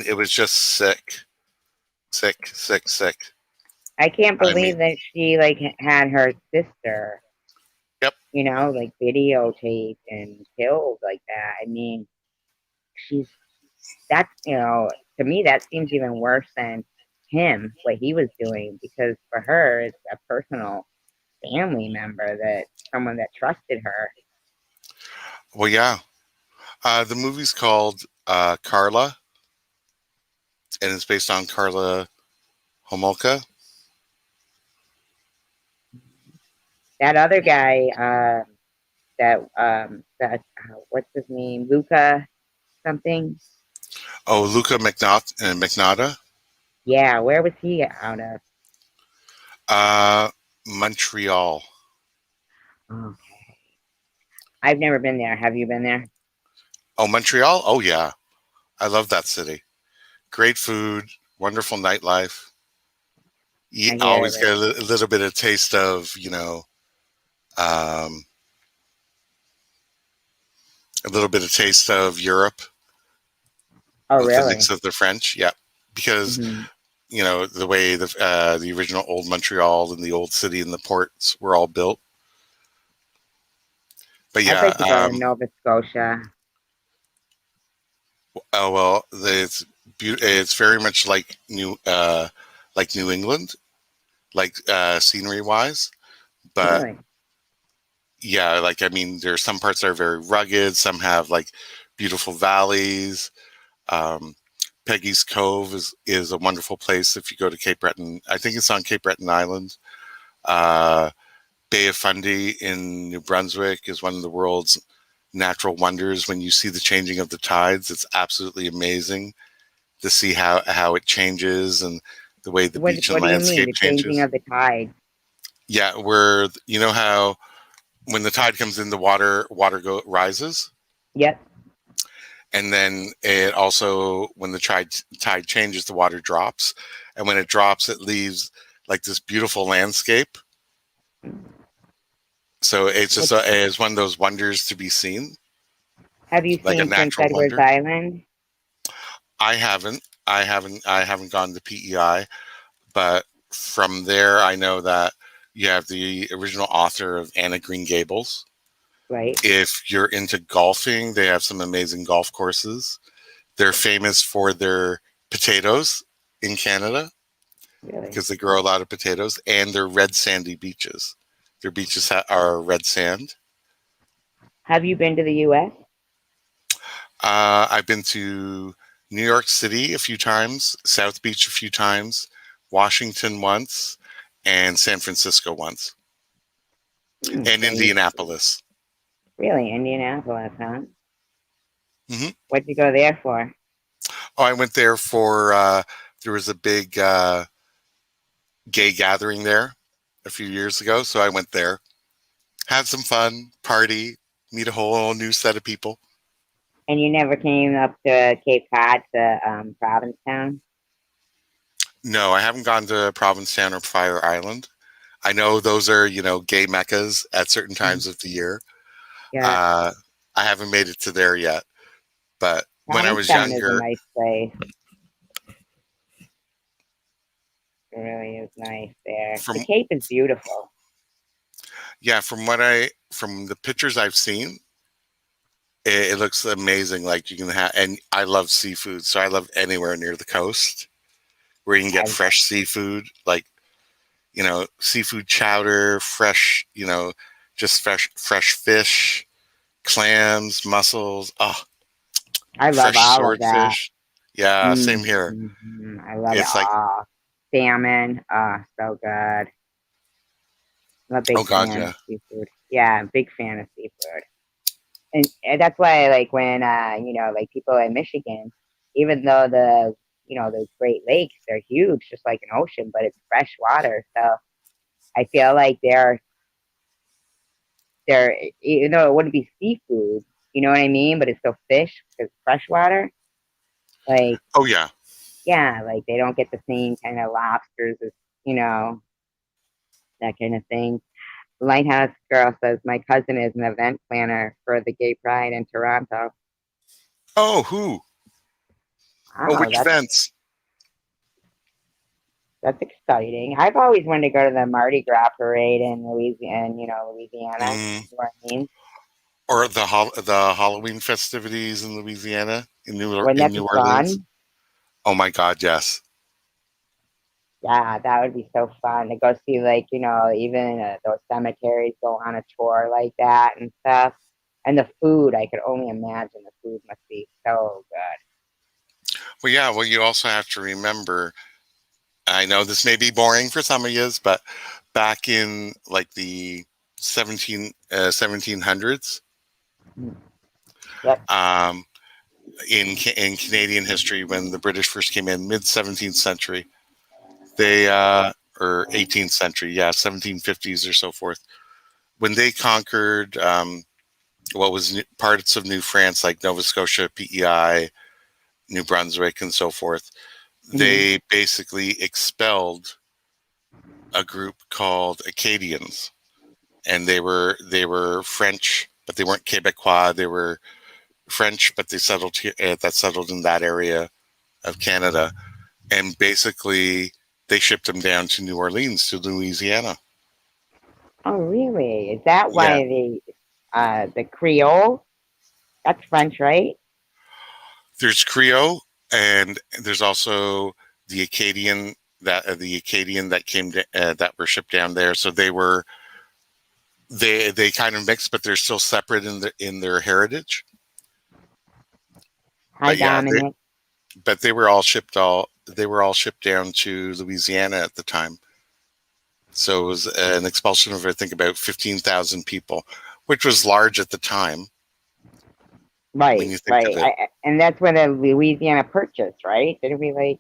it was just sick, sick, sick, sick. I can't I mean, believe that she like had her sister, yep, you know, like videotaped and killed like that. I mean, she's that's you know, to me that seems even worse than him what he was doing because for her it's a personal family member that someone that trusted her. well, yeah. The movie's called Carla, and it's based on Carla Homolka. That other guy, that what's his name, Luca something. Oh, Luca McNaughton. Yeah, where was he out of? Uh, Montreal. Okay, I've never been there. Have you been there? Oh, Montreal. Oh, yeah. I love that city. Great food, wonderful nightlife. You I hear always it. get a little bit of taste of, um, a little bit of taste of Europe Oh, with the really? mix of the French. Yeah, because Hmm. the way the original old Montreal and the old city and the ports were all built. But I'd yeah, like to go to Nova Scotia. oh well, it's very much like New England, like scenery wise. But Really? yeah, like I mean, there's some parts that are very rugged. Some have like beautiful valleys. Um, Peggy's Cove is a wonderful place if you go to Cape Breton. I think it's on Cape Breton Island. Uh, Bay of Fundy in New Brunswick is one of the world's natural wonders. When you see the changing of the tides, it's absolutely amazing to see how it changes and the way the beach and What do you mean? landscape The changing changes. of the tide? Yeah, you know how when the tide comes in, the water rises, Yep. and then it also when the tide changes, the water drops, and when it drops, it leaves like this beautiful landscape. So What, it's one of those wonders to be seen, have you like a seen Prince natural Edward's wonder. Island? I haven't gone to PEI, but from there I know that you have the original author of Anne of Green Gables. Right. If you're into golfing, they have some amazing golf courses. They're famous for their potatoes in Canada Really? because they grow a lot of potatoes, and their red sandy beaches. Their beaches are red sand. Have you been to the U.S.? I've been to New York City a few times, South Beach a few times, Washington once, and San Francisco once, and So you Indianapolis. really Indianapolis, huh? Hmm. What'd you go there for? Oh, I went there for there was a big gay gathering there a few years ago, so I went there, had some fun, party, meet a whole new set of people. And you never came up to Cape Cod to Provincetown? No, I haven't gone to Provincetown or Fire Island. I know those are gay meccas at certain Mhm. times of the year. Yeah, Uh, I haven't made it to there yet, but when I was Provincetown is a younger, nice place. It really is nice there. The from Cape is beautiful. yeah, from the pictures I've seen, it looks amazing. Like you can have, and I love seafood, so I love anywhere near the coast where you can get I fresh seafood, like seafood chowder, fresh, just fresh fish, clams, mussels, oh, I love fresh all of that. swordfish. Yeah, same here. I love it It's like, all. Salmon, so good. I'm a big oh God, fan of yeah. seafood. Yeah, I'm a big fan of seafood. And that's why like when like people in Michigan, even though those Great Lakes, they're huge, just like an ocean, but it's fresh water. So I feel like they're even though it wouldn't be seafood, you know what I mean? But it's still fish because fresh water. Like, Oh yeah. yeah, like they don't get the same kind of lobsters as, you know, that kind of thing. Lighthouse Girl says my cousin is an event planner for the Gay Pride in Toronto. Oh, who? Oh, Oh, which events? that's exciting. I've always wanted to go to the Mardi Gras parade in Louisiana, Louisiana, Mm, New Orleans. or the Halloween festivities in Louisiana, Wouldn't in that New be Orleans. fun? Oh my God, yes. Yeah, that would be so fun to go see, like, even those cemeteries, go on a tour like that and stuff. And the food, I could only imagine the food must be so good. Well, yeah. Well, you also have to remember. I know this may be boring for some of you, but back in like the 1700s, Mm. Yep. um, in Canadian history, when the British first came in, mid 17th century, they or 18th century, yeah, 1750s or so forth, when they conquered what was parts of New France, like Nova Scotia, PEI, New Brunswick, and so forth, Hmm. they basically expelled a group called Acadians, and they were French, but they weren't Quebecois. They were French, but they settled here, that settled in that area of Canada, and basically they shipped them down to New Orleans, to Louisiana. Oh, really? Is that Yeah, why the Creole? That's French, right? there's Creole, and there's also the Acadian that came that were shipped down there. So they kind of mix, but they're still separate in their heritage. Hi, But yeah, Dominic. they were all shipped down to Louisiana at the time. So it was an expulsion of, I think, about 15,000 people, which was large at the time when Right, you think right. of it. And that's when the Louisiana Purchase, right? Didn't we like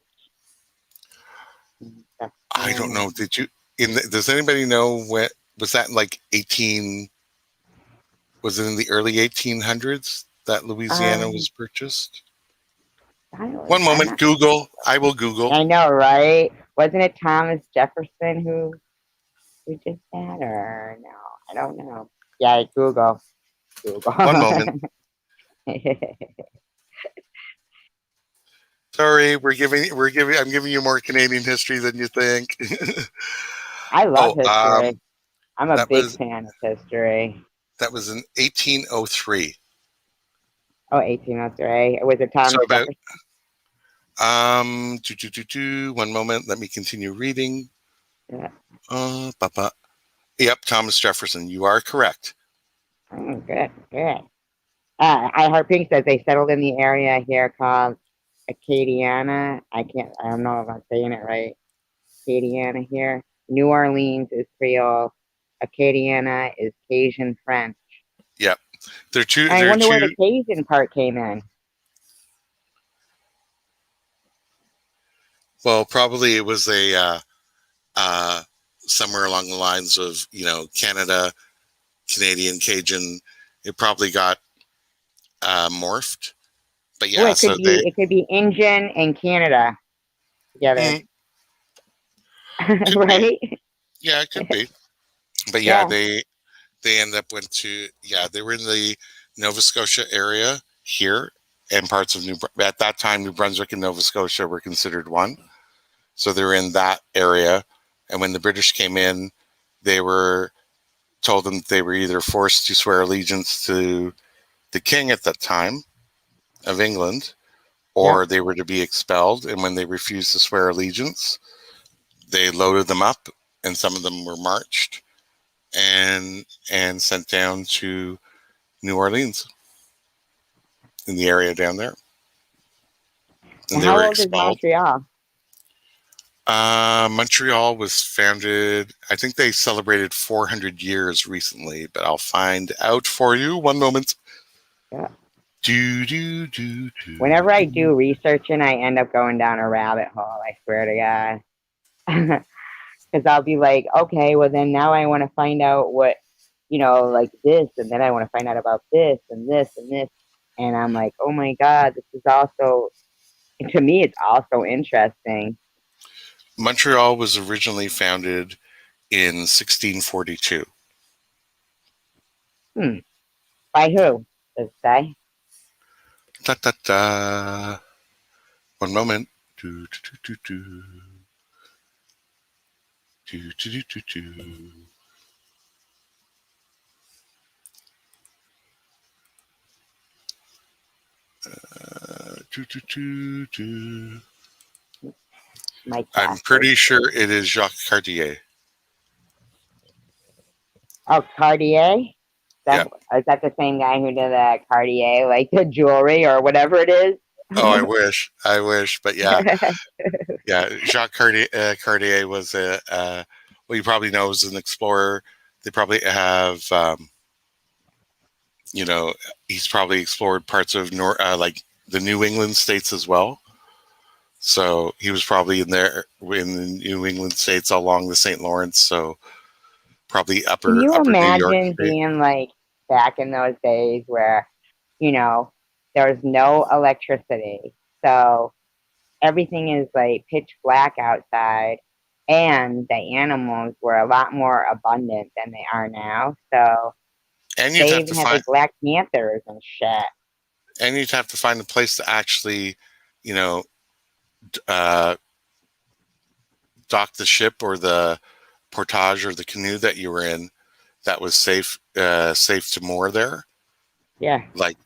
stuff I don't them? know. Did you? Does anybody know when was that? Like 18? Was it in the early 1800s that Louisiana Um, was purchased? Silence. One I'm moment, not. Google. I will Google. I know, right? Wasn't it Thomas Jefferson who did that, or no? I don't know. Yeah, Google, Google. One moment. Sorry, I'm giving you more Canadian history than you think. I love oh, history. I'm a that big was fan of history. that was in 1803. Oh, 1803. Was it So Thomas about Jefferson? one moment. Let me continue reading. Yeah. Papa. Yep, Thomas Jefferson. You are correct. Oh, good, good. I heard Pink says they settled in the area here called Acadiana. I don't know if I'm saying it right. Acadiana here. New Orleans is Creole. Acadiana is Cajun French. Yep, they're two. And I They're wonder where two. the Cajun part came in. Well, probably it was a uh, somewhere along the lines of Canada, Canadian, Cajun. It probably got morphed, but Oh, yeah. So it could be Indian and Canada together, mm, could be. right? Yeah, it could be. But yeah, Yeah, they end up went to they were in the Nova Scotia area here, and parts of at that time New Brunswick and Nova Scotia were considered one. So they were in that area, and when the British came in, they were told them they were either forced to swear allegiance to the king at that time of England, yeah. or they were to be expelled. And when they refused to swear allegiance, they loaded them up, and some of them were marched and sent down to New Orleans, in the area down there, and And they how were old is expelled. Montreal? Montreal was founded, I think they celebrated 400 years recently, but I'll find out for you. One moment. Yeah. Do, do, do, do, Whenever I do. do researching, I end up going down a rabbit hole. I swear to God. Because I'll be like, okay, well then now I want to find out what, like this, and then I want to find out about this and this and this, and I'm like, oh my God, this is also to me, it's also interesting. Montreal was originally founded in 1642. Hmm. By who? Does it say? Da, da, da. One moment. Do, do, do, do, do, do, do, do, do. Do, do, do, do. My I'm cat is. pretty sure it is Jacques Cartier. Oh, Cartier. Yeah. Is that the same guy who did the Cartier, like the jewelry or whatever it is? Oh, I wish. I wish. But yeah, yeah. Cartier was well, you probably know, as an explorer. They probably have, you know, he's probably explored parts of like the New England states as well. So he was probably in there in the New England states along the St. Lawrence. So probably Can you upper New York imagine state. being like back in those days where, you know, there was no electricity. So everything is like pitch black outside, and the animals were a lot more abundant than they are now. So And you'd they have to even had find like black panthers and shit. a place to actually, you know, uh, dock the ship or the portage or the canoe that you were in that was safe to moor there. Yeah. Like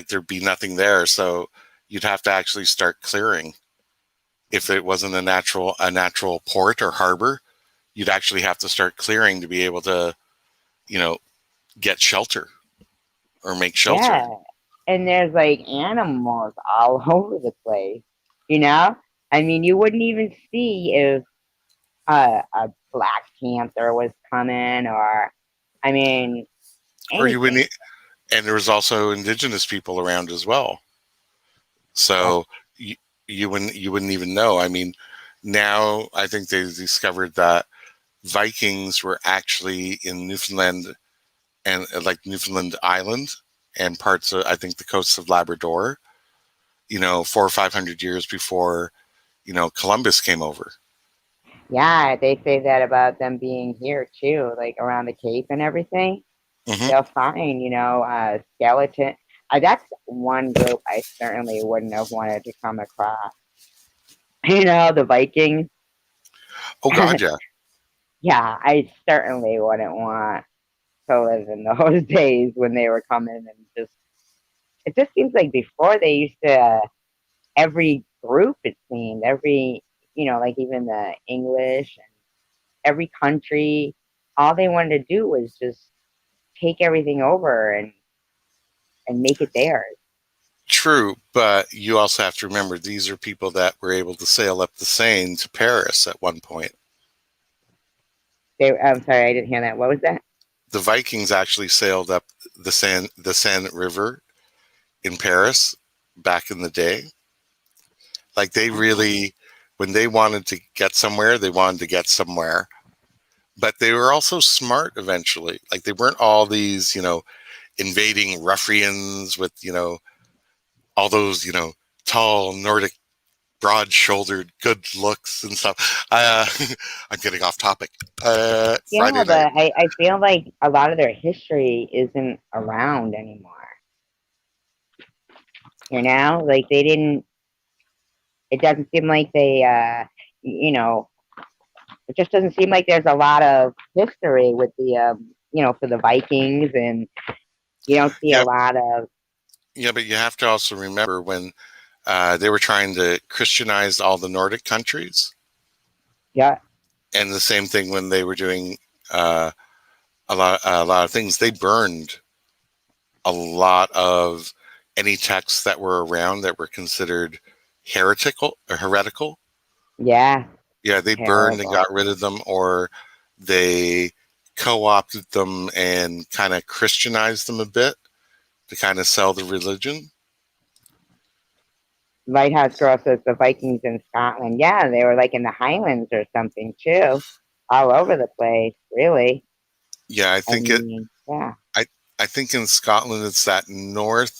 there'd be nothing there, so you'd have to actually start clearing. If it wasn't a natural port or harbor, you'd actually have to start clearing to be able to, you know, get shelter or make shelter. Yeah. And there's like animals all over the place, you know? I mean, you wouldn't even see if a black panther was coming, or, I mean, Or you anything. wouldn't, and there was also indigenous people around as well. Yeah. So you wouldn't even know. I mean, now I think they discovered that Vikings were actually in Newfoundland and like Newfoundland Island and parts of, I think, the coasts of Labrador, 400 or 500 years before, Columbus came over. Yeah, they say that about them being here too, like around the Cape and everything. Hmm. They'll find, skeleton. That's one group I certainly wouldn't have wanted to come across. The Vikings. Oh God, yeah. Yeah, I certainly wouldn't want to live in those days when they were coming, and it just seems like before they used to, every group, it seemed, every, like even the English and every country, all they wanted to do was just take everything over and make it theirs. True, but you also have to remember these are people that were able to sail up the Seine to Paris at one point. I'm sorry, I didn't hear that. What was that? The Vikings actually sailed up the Seine River in Paris back in the day. Like they really, when they wanted to get somewhere, they wanted to get somewhere. But they were also smart eventually. Like they weren't all these, invading ruffians with, all those, tall Nordic, broad-shouldered, good looks and stuff. I'm getting off topic. Yeah, Friday night. but I feel like a lot of their history isn't around anymore. Like they didn't. It doesn't seem like they. You know, it just doesn't seem like there's a lot of history with the. For the Vikings, and you don't see a Yeah, lot of. yeah, but you have to also remember when they were trying to Christianize all the Nordic countries, Yeah, and the same thing when they were doing uh, a lot of things. They burned a lot of any texts that were around that were considered heretical. yeah, Yeah, they burned and terrible. got rid of them, or they co-opted them and kind of Christianized them a bit to kind of sell the religion. Lighthouse Girl says the Vikings in Scotland. Yeah, they were like in the Highlands or something too, all over the place. Really, Yeah, I I think it. mean, yeah. I I think in Scotland it's that northeast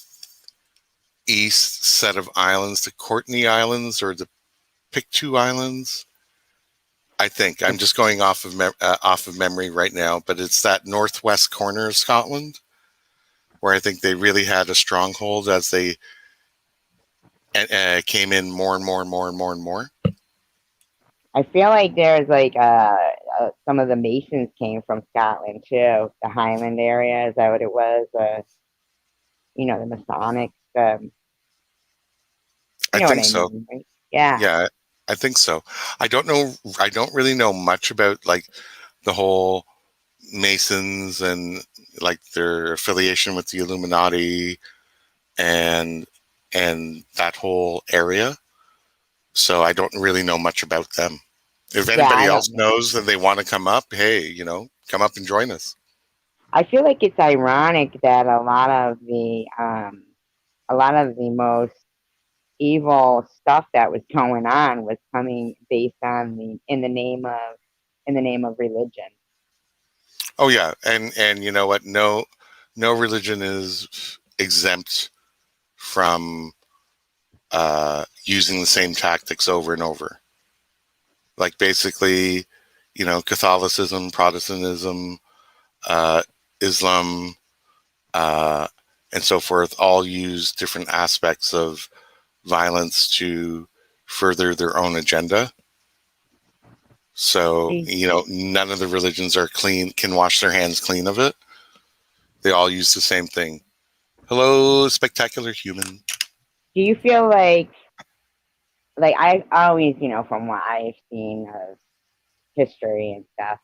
set of islands, the Courtney Islands or the Pictou Islands. I think I'm just going off of memory right now, but it's that northwest corner of Scotland where I think they really had a stronghold as they came in more and more and more and more and more. I feel like there's like some of the Masons came from Scotland too, the Highland area. Is that what it was? The Masonics. You I know what think I so. mean, right? Yeah, Yeah, I think so. I don't know. I don't really know much about like the whole Masons and like their affiliation with the Illuminati and that whole area. So I don't really know much about them. If yeah. anybody I else don't know. knows and they want to come up, hey, come up and join us. I feel like it's ironic that a lot of the most evil stuff that was going on was coming based on the in the name of religion. Oh yeah, and you know what? No religion is exempt from using the same tactics over and over. Like basically, Catholicism, Protestantism, uh, Islam, uh, and so forth, all use different aspects of violence to further their own agenda. So, Do none of the religions are clean, can wash their hands clean of it. They all use the same thing. Hello, spectacular human. do you feel like I always, from what I've seen of history and stuff,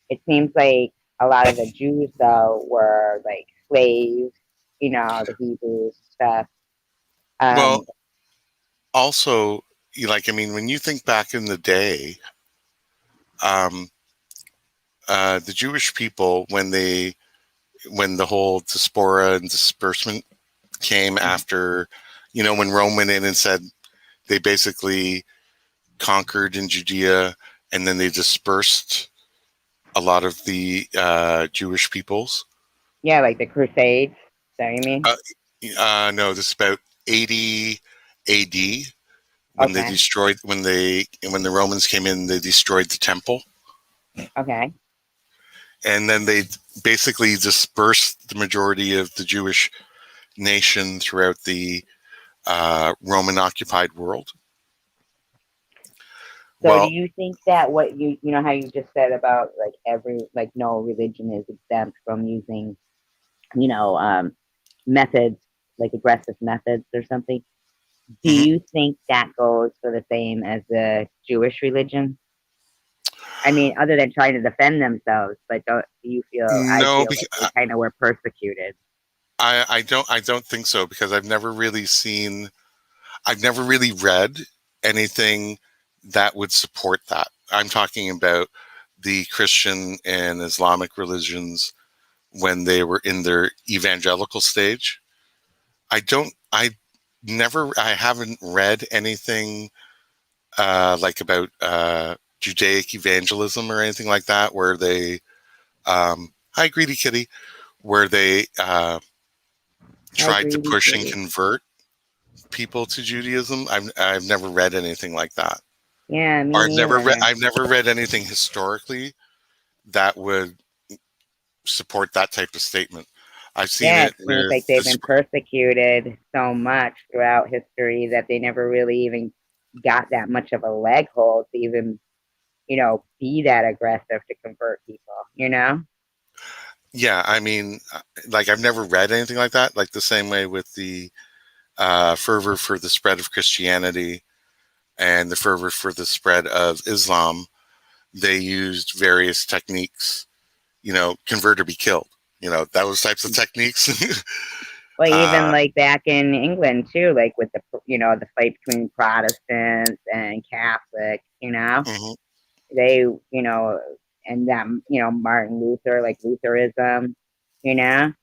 it seems like a lot of the Jews though were like slaves, the Hebrews stuff. Well, Um, also, when you think back in the day, um, the Jewish people, when the whole diaspora and disbursement came after, when Rome went in and said they basically conquered in Judea and then they dispersed a lot of the Jewish peoples. yeah, like the Crusades. Is that what you mean? Uh, no, this is about 80 AD when they Okay, destroyed when the Romans came in, they destroyed the temple, okay. and then they basically dispersed the majority of the Jewish nation throughout the Roman occupied world. So do Well, you think that what you know how you just said about like no religion is exempt from using, you know, um, methods like aggressive methods or something? Do mhm. you think that goes for the same as the Jewish religion? I mean, other than trying to defend themselves, but do you feel? I No, feel because like they kind of were persecuted. I don't think so, because I've never really read anything that would support that. I'm talking about the Christian and Islamic religions when they were in their evangelical stage. I haven't read anything like about Judaic evangelism or anything like that, where they, hi, greedy kitty, where they I tried to agree with push and you. convert people to Judaism. I've never read anything like that. Yeah, me Or neither. I've never read anything historically that would support that type of statement. I've seen Yeah, it it seems with like they've this. been persecuted so much throughout history that they never really even got that much of a leg hold to even, be that aggressive to convert people. Yeah, like I've never read anything like that. Like the same way with the fervor for the spread of Christianity and the fervor for the spread of Islam, they used various techniques, convert or be killed, those types of techniques. Well, even uh, like back in England too, like with the fight between Protestants and Catholics, mhm. they, and them, Martin Luther, like Lutheranism, you know,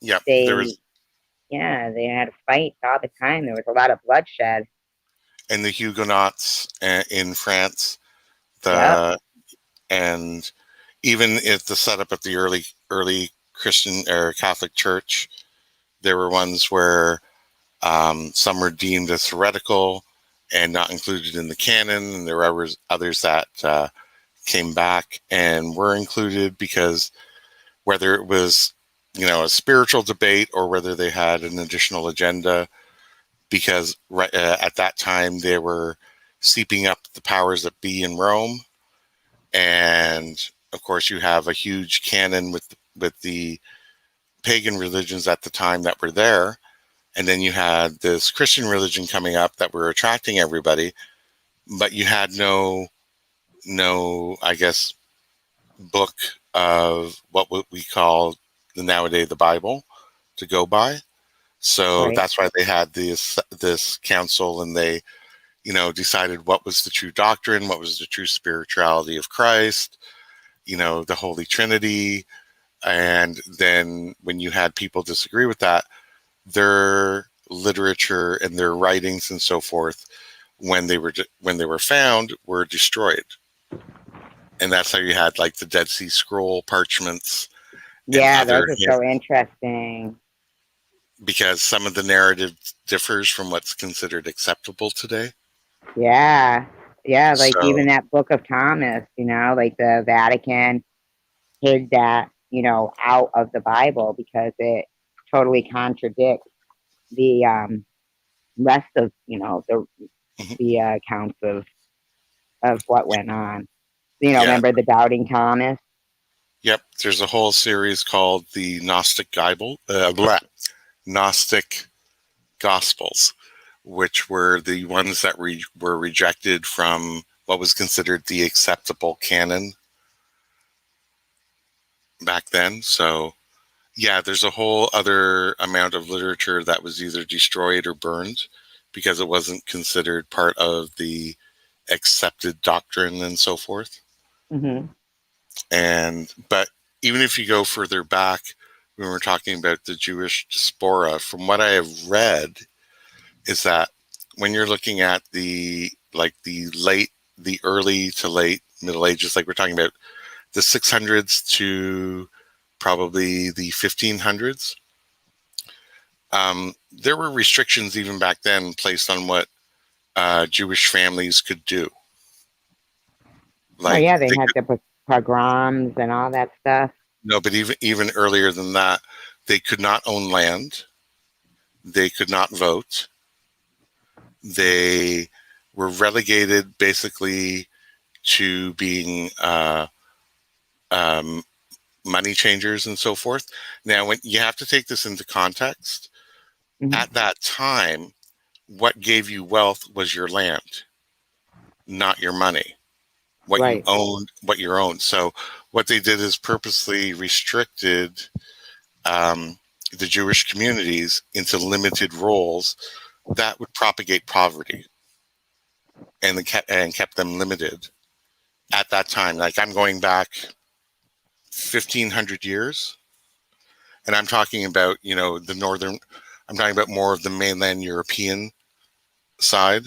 Yep, there they, was, yeah, they had fights all the time. There was a lot of bloodshed. and the Huguenots in France, Yep. the and even at the setup of the early Christian or Catholic Church, there were ones where some were deemed as heretical and not included in the canon, and there were others that came back and were included because whether it was a spiritual debate or whether they had an additional agenda, because at that time they were seeping up the powers that be in Rome, and of course you have a huge canon with the pagan religions at the time that were there, and then you had this Christian religion coming up that were attracting everybody, but you had no I guess book of what we call nowadays the Bible to go by. So Right. that's why they had this council, and they decided what was the true doctrine, what was the true spirituality of Christ, the Holy Trinity. And then when you had people disagree with that, their literature and their writings and so forth, when they were found, were destroyed. And that's how you had like the Dead Sea Scroll parchments and Yeah, those other, are so interesting. because some of the narratives differs from what's considered acceptable today. Yeah. Yeah, like So, even that Book of Thomas, like the Vatican hid that, out of the Bible because it totally contradicts the rest of, mhm, the accounts of what went on. yeah, Remember the Doubting Thomas? yep. There's a whole series called the Gnostic Gospels, which were the ones that were rejected from what was considered the acceptable canon back then. So, yeah, there's a whole other amount of literature that was either destroyed or burned because it wasn't considered part of the accepted doctrine and so forth. Hmm. But even if you go further back, when we're talking about the Jewish diaspora, from what I have read, is that when you're looking at the early to late Middle Ages, like we're talking about the 600s to probably the 1500s, there were restrictions even back then placed on what Jewish families could do. Oh Like yeah, they they had could the pogroms and all that stuff. no, but even earlier than that, they could not own land. They could not vote. They were relegated basically to being um, money changers and so forth. Now, when you have to take this into context, Hmm. at that time, what gave you wealth was your land, not your money. What you Right. owned, what you owned. So, what they did is purposely restricted the Jewish communities into limited roles that would propagate poverty and kept them limited at that time. Like I'm going back 1,500 years, and I'm talking about the northern. I'm talking about more of the mainland European side,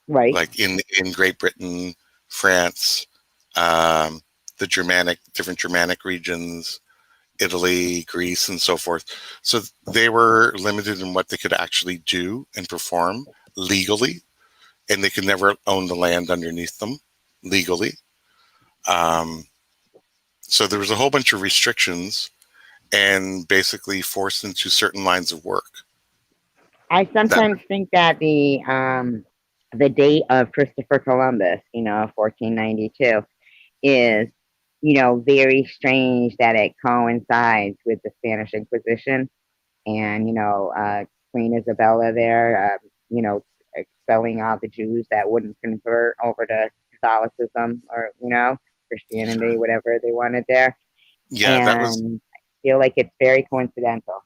Right. like in Great Britain, France, um, the different Germanic regions, Italy, Greece, and so forth. So they were limited in what they could actually do and perform legally, and they could never own the land underneath them legally. Um, so there was a whole bunch of restrictions and basically forced into certain lines of work. I That sometimes think that the date of Christopher Columbus, 1492, is, very strange that it coincides with the Spanish Inquisition and, Queen Isabella there, expelling all the Jews that wouldn't convert over to Catholicism or, Christianity, whatever they wanted there. yeah, that was And I feel like it's very coincidental.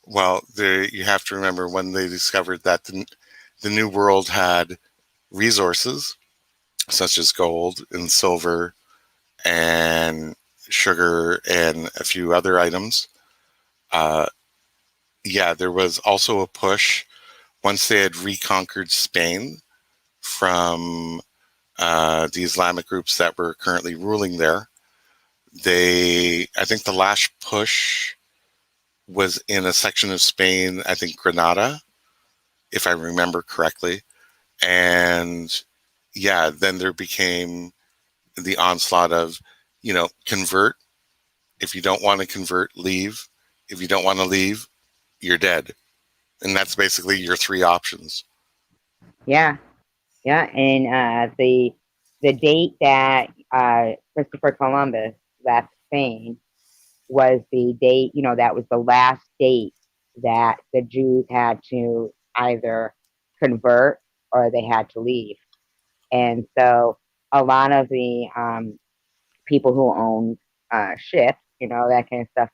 well. You have to remember when they discovered that the New World had resources such as gold and silver and sugar and a few other items. Uh, yeah, there was also a push once they had reconquered Spain from the Islamic groups that were currently ruling there. I think the last push was in a section of Spain, I think Granada, if I remember correctly. And yeah, then there became the onslaught of, convert. If you don't want to convert, leave. If you don't want to leave, you're dead. And that's basically your three options. Yeah, yeah, and the date that Christopher Columbus left Spain was the date, that was the last date that the Jews had to either convert or they had to leave. And so a lot of the people who owned ships, that kind of stuff,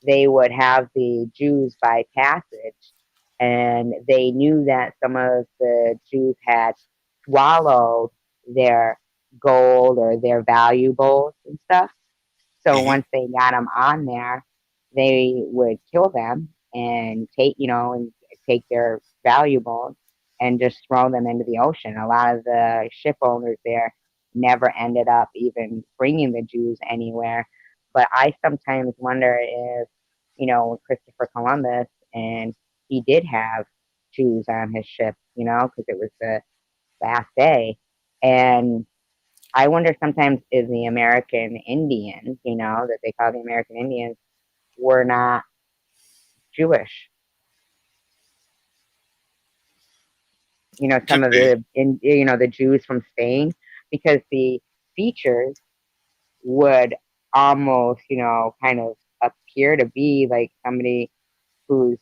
they would have the Jews buy passage, and they knew that some of the Jews had swallowed their gold or their valuables and stuff. So Mm-hmm. once they got them on there, they would kill them and take their valuables and just throw them into the ocean. A lot of the ship owners there never ended up even bringing the Jews anywhere. But I sometimes wonder if, Christopher Columbus, and he did have Jews on his ship, because it was the last day. And I wonder sometimes is the American Indians, that they call the American Indians, were not Jewish. Some Could of be. the Jews from Spain, because the features would almost, kind of appear to be like somebody who's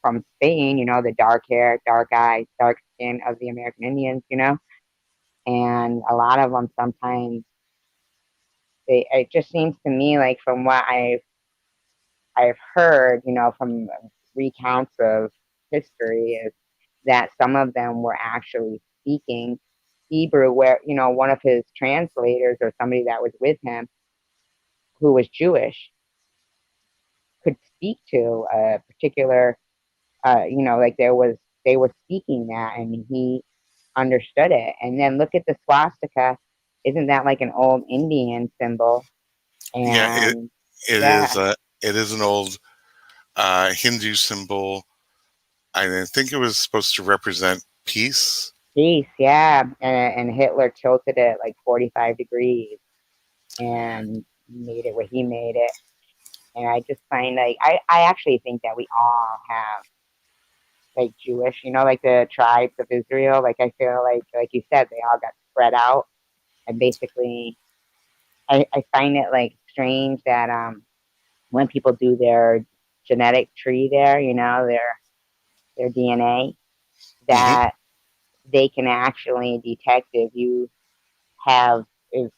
from Spain, the dark hair, dark eyes, dark skin of the American Indians, and a lot of them sometimes it just seems to me like from what I've heard, from recounts of history, is that some of them were actually speaking Hebrew, where, one of his translators or somebody that was with him who was Jewish could speak to a particular, like they were speaking that and he understood it. And then look at the swastika. Isn't that like an old Indian symbol? Yeah, And it yeah, is. It is an old Hindu symbol. I think it was supposed to represent peace. peace, yeah. And Hitler tilted it like 45 degrees and made it what he made it. And I just find like I actually think that we all have like Jewish, like the tribes of Israel. Like I feel like you said, they all got spread out. And basically I find it like strange that when people do their genetic tree there, their DNA, Hmm. that they can actually detect if you have is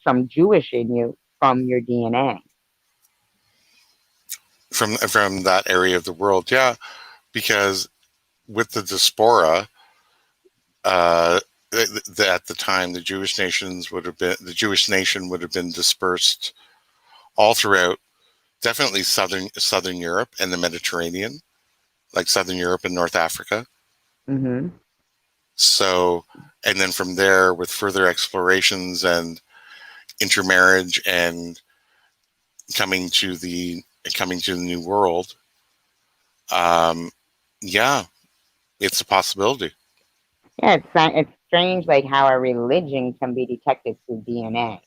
some Jewish in you from your DNA. From that area of the world. Yeah, because with the diaspora, uh, at the time, the Jewish nation would have been dispersed all throughout, definitely southern Europe and the Mediterranean, like Southern Europe and North Africa. Mm-hmm. So, and then from there, with further explorations and intermarriage and coming to the coming to the New World, um, yeah, it's a possibility. Yeah, it's strange like how a religion can be detected through DNA.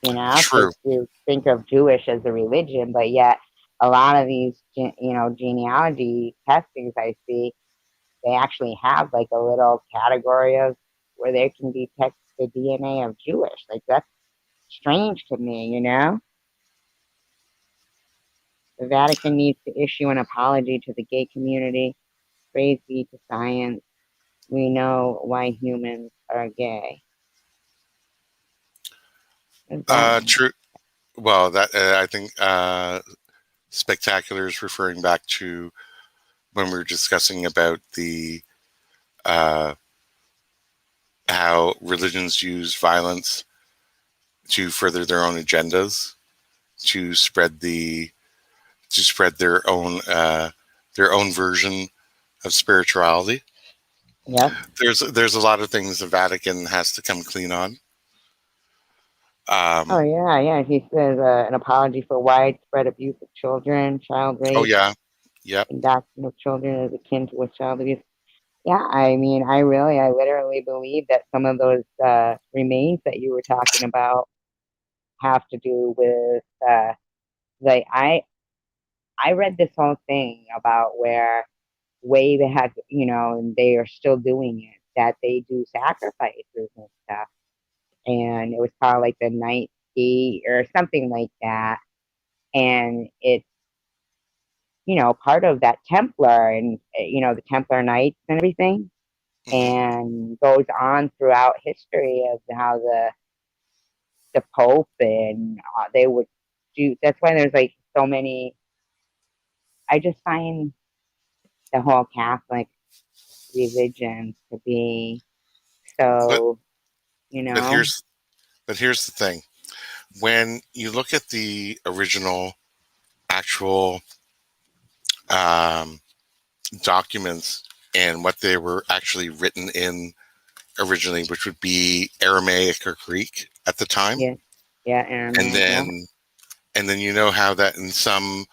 Because True. you think of Jewish as a religion, but yet a lot of these genealogy testings I see, they actually have like a little category of where they can detect the DNA of Jewish. Like that's strange to me. The Vatican needs to issue an apology to the gay community. Praise be to science. We know why humans are gay. What does that mean? True. Well, that I think spectacular is referring back to when we were discussing about the uh, how religions use violence to further their own agendas, to spread their own version of spirituality. Yep. There's a lot of things the Vatican has to come clean on. Oh Um, yeah, yeah. He says an apology for widespread abuse of children, child oh rape, yeah, yep. and doctrine of children is akin to a child abuse. Yeah, I literally believe that some of those remains that you were talking about have to do with like I read this whole thing about where way back, and they are still doing it, that they do sacrifices and stuff. And it was called like the night gate or something like that. And it's, part of that Templar and, the Templar Knights and everything. Hmm. And goes on throughout history of how the Pope and they would do. That's why there's like so many. I just find the whole Catholic religion to be But so, but here's the thing: when you look at the original actual um, documents and what they were actually written in originally, which would be Aramaic or Greek at the time, yeah, yeah, and Aramaic, yeah. then and then you know how that in some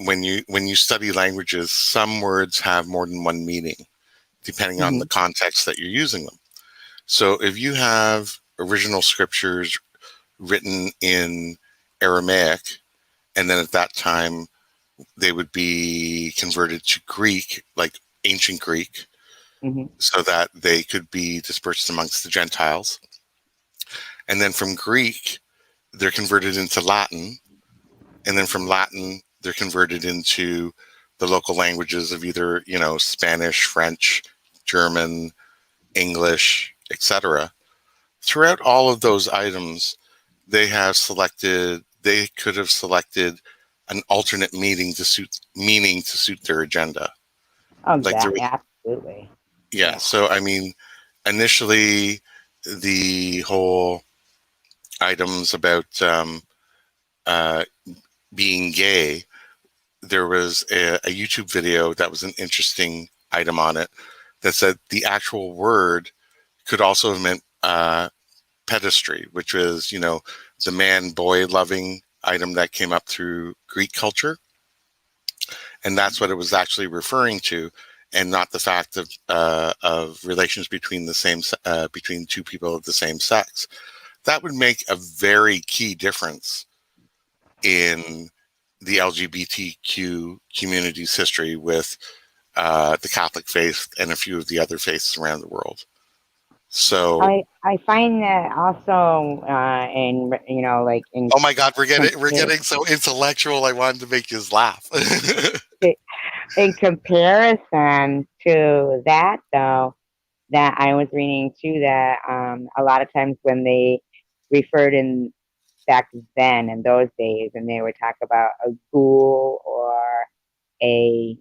when you study languages, some words have more than one meaning, depending on Mm-hmm. the context that you're using them. So if you have original scriptures written in Aramaic, and then at that time they would be converted to Greek, like ancient Greek, Mm-hmm. so that they could be dispersed amongst the Gentiles. And then from Greek, they're converted into Latin. And then from Latin, they're converted into the local languages of either, Spanish, French, German, English, etc. Throughout all of those items, they could have selected an alternate meaning to suit their agenda. Oh, Like there was, absolutely. yeah. Yeah. So I mean, initially, the whole items about uh, being gay, there was a YouTube video that was an interesting item on it that said the actual word could also have meant pedestry, which was, the man boy loving item that came up through Greek culture. And that's what it was actually referring to, and not the fact of relations between between two people of the same sex. That would make a very key difference in the LGBTQ community's history with the Catholic faith and a few of the other faiths around the world. So, I find that also in like in oh my God, we're compare getting so intellectual. I wanted to make you laugh. in comparison to that though, that I was reading too, that a lot of times when they referred in back then in those days, and they would talk about a ghoul or a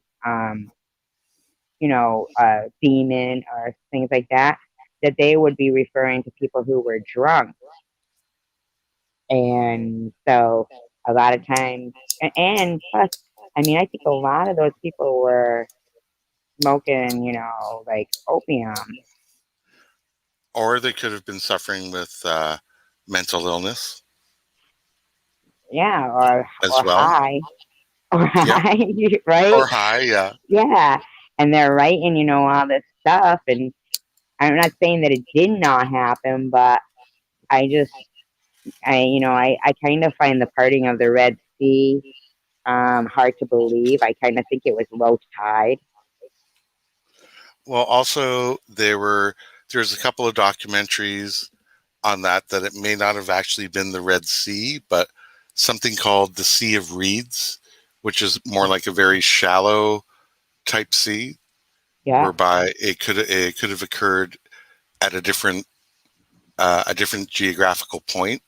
a demon or things like that, that they would be referring to people who were drunk. And so a lot of times, and plus, I mean, I think a lot of those people were smoking, like opium. Or they could have been suffering with mental illness Yeah, as or well. high, or Yep. high, right? Or high, yeah. Yeah, and they're writing, all this stuff, and I'm not saying that it did not happen, but I just, I kind of find the parting of the Red Sea hard to believe. I kind of think it was low tide. Well, also there's a couple of documentaries on that it may not have actually been the Red Sea, but something called the Sea of Reeds, which is more like a very shallow type sea, Yeah, whereby it could have occurred at a different geographical point,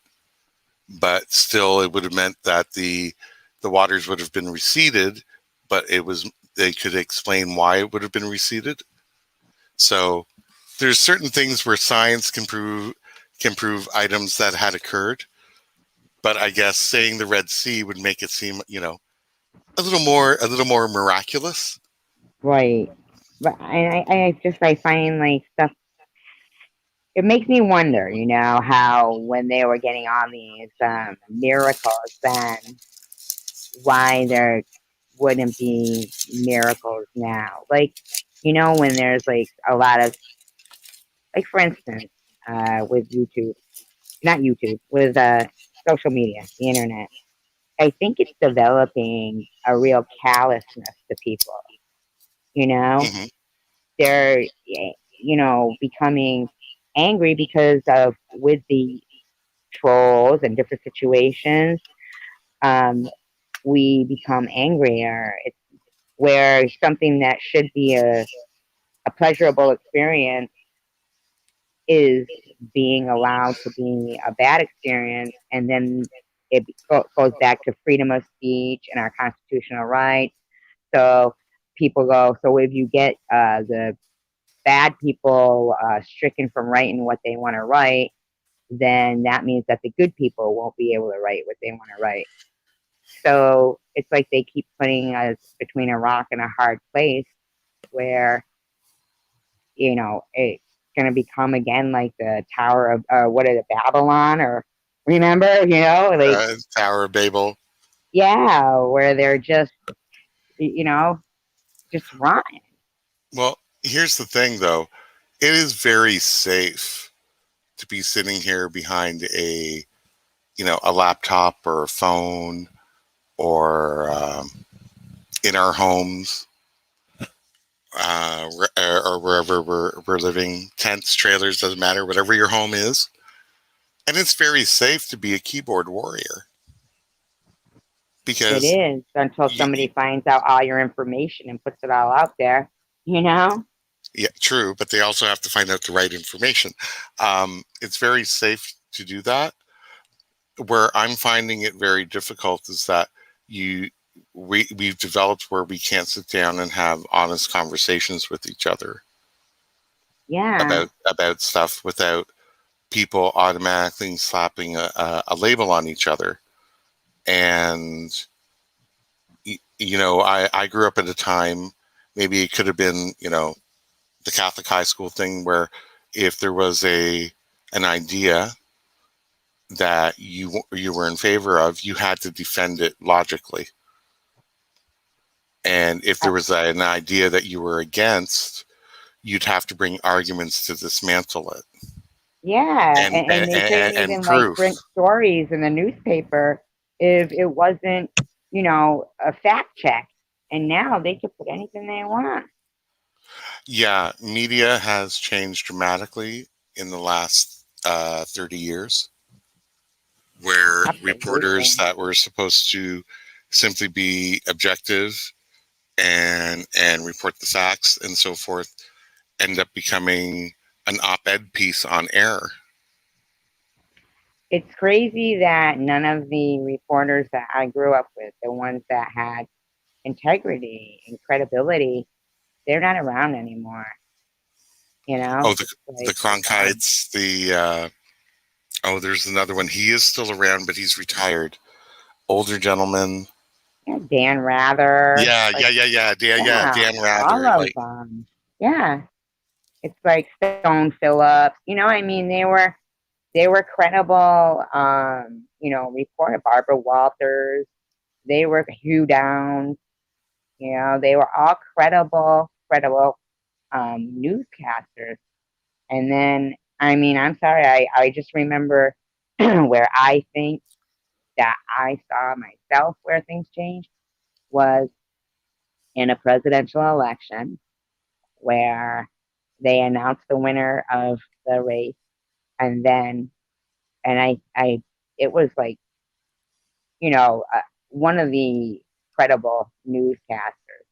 but still it would have meant that the waters would have been receded, but they could explain why it would have been receded. So there's certain things where science can prove items that had occurred, but I guess saying the Red Sea would make it seem, a little more miraculous. right. But I find like stuff. It makes me wonder, how when they were getting all these miracles, then why there wouldn't be miracles now? Like, when there's like a lot of, like, for instance, with YouTube, not YouTube, with social media, the internet. I think it's developing a real callousness to people. You know, Hmm. they're becoming angry because of with the trolls and different situations. Um, we become angrier. It's where something that should be a pleasurable experience is being allowed to be a bad experience, and then it goes back to freedom of speech and our constitutional rights. So people go, so if you get the bad people stricken from writing what they want to write, then that means that the good people won't be able to write what they want to write. So it's like they keep putting us between a rock and a hard place where, it's going to become again like the Tower of, what is it, Babylon, or remember, like, Tower of Babel. yeah, where they're just just run. Well, here's the thing, though. It is very safe to be sitting here behind a laptop or a phone or in our homes or wherever we're living, tents, trailers, doesn't matter, whatever your home is. And it's very safe to be a keyboard warrior It because, is until you, somebody finds out all your information and puts it all out there, you know? yeah, true, but they also have to find out the right information. It's very safe to do that. Where I'm finding it very difficult is that you we've developed where we can't sit down and have honest conversations with each other Yeah. about stuff without people automatically slapping a label on each other. And I grew up at a time, maybe it could have been the Catholic high school thing, where if there was an idea that you were in favor of, you had to defend it logically. And if Uh, there was an idea that you were against, you'd have to bring arguments to dismantle it yeah. and And they couldn't and even like proof. print stories in the newspaper if it wasn't, a fact check. And now they can put anything they want. Yeah, media has changed dramatically in the last 30 years, where reporters Absolutely. that were supposed to simply be objective and report the facts and so forth end up becoming an op-ed piece on air. It's crazy that none of the reporters that I grew up with, the ones that had integrity and credibility, they're not around anymore. Oh, It's the like, Cronkites, there's another one. He is still around, but he's retired. Older gentleman. Dan Rather, Yeah, like, yeah, yeah, yeah, yeah, yeah, Dan all Rather. of Like, them. Yeah, it's like Stone Phillips. I mean, they were credible. Reporter Barbara Walters. They were Hugh Downs. They were all credible newscasters. And then, I mean, I'm sorry, I just remember where I think that I saw myself where things changed was in a presidential election where they announced the winner of the race. And then, and it was like, you know, uh, one of the credible newscasters.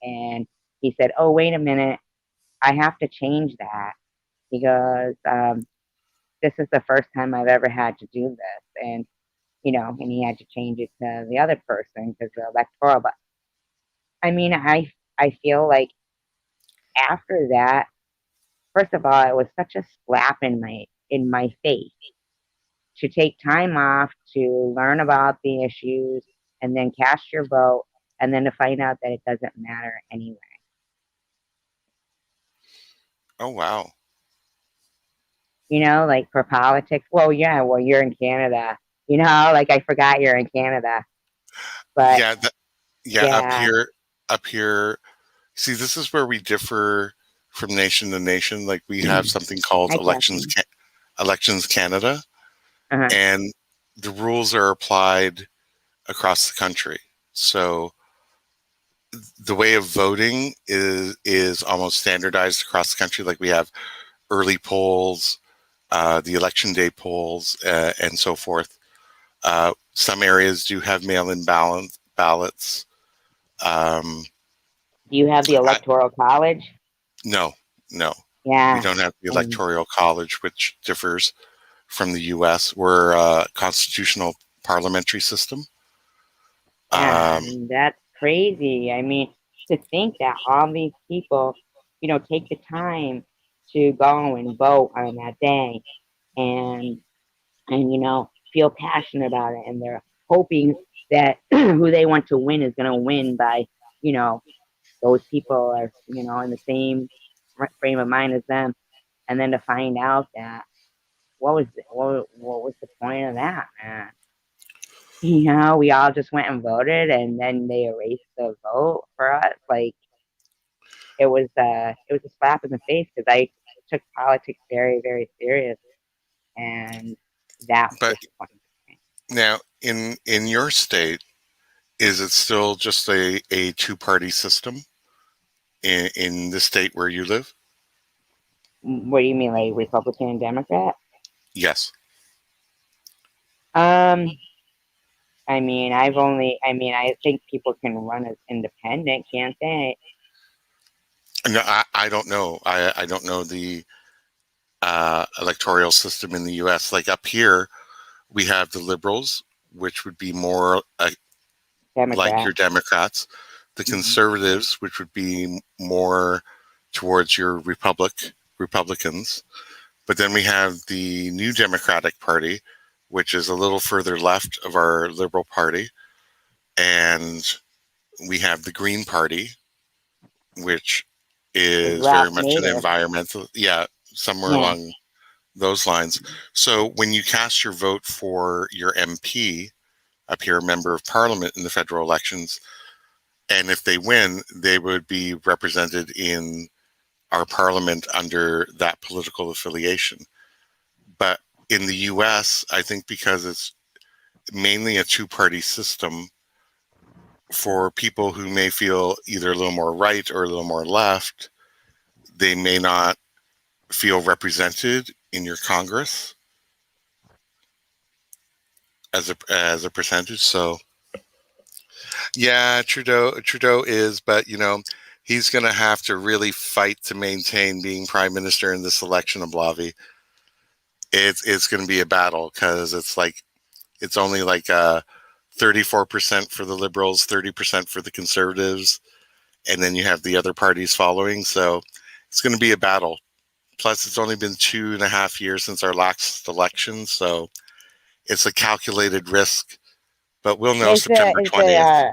And he said, "Oh, wait a minute. I have to change that because this is the first time I've ever had to do this." And he had to change it to the other person because the electoral. But I mean, I feel like after that, first of all, it was such a slap in my face to take time off to learn about the issues and then cast your vote and then to find out that it doesn't matter anyway. oh wow, Like for politics. Well, yeah, well, you're in Canada. Like I forgot you're in Canada. But yeah, yeah. yeah, Up here. See, this is where we differ from nation to nation. Like we have something called hi, Kathy. Elections Canada, Uh-huh. and the rules are applied across the country. So the way of voting is almost standardized across the country. Like we have early polls, the election day polls, and so forth. Some areas do have mail-in ballots. Um, Do you have the I, Electoral College? no, no, we Yeah. don't have the And Electoral College, which differs from the U.S. We're a constitutional parliamentary system. yeah, Um, and that's crazy. I mean, to think that all these people, take the time to go and vote on that day and feel passionate about it and they're hoping that who they want to win is going to win by, you know, those people are, in the same frame of mind as them. And then to find out that what was the point of that, man? we all just went and voted, and then they erased the vote for us. Like it was a slap in the face because I took politics very, very serious, and that was But disappointing. now, in your state, is it still just a two-party system in the state where you live? What do you mean, like Republican and Democrat? Yes. Um, I think people can run as independent, can't they? No, I don't know. I don't know the electoral system in the U.S. Like up here, we have the liberals, which would be more like Democrat. your Democrats, the Mm-hmm. conservatives, which would be more towards your Republicans. But then we have the New Democratic Party, which is a little further left of our Liberal Party. And we have the Green Party, which Is is very Ralph much an Nader? environmental, yeah, somewhere Yeah. along those lines. So when you cast your vote for your MP up here, member of parliament in the federal elections, and if they win, they would be represented in our parliament under that political affiliation. But in the US, I think because it's mainly a two-party system, for people who may feel either a little more right or a little more left, they may not feel represented in your Congress as a percentage. So yeah, Trudeau is, but he's going to have to really fight to maintain being prime minister in this election of Blavy. It's going to be a battle because it's only like 34% for the Liberals, 30% for the Conservatives, and then you have the other parties following. So it's going to be a battle. Plus, it's only been 2.5 years since our last election, so it's a calculated risk. But we'll know September Is the 20th.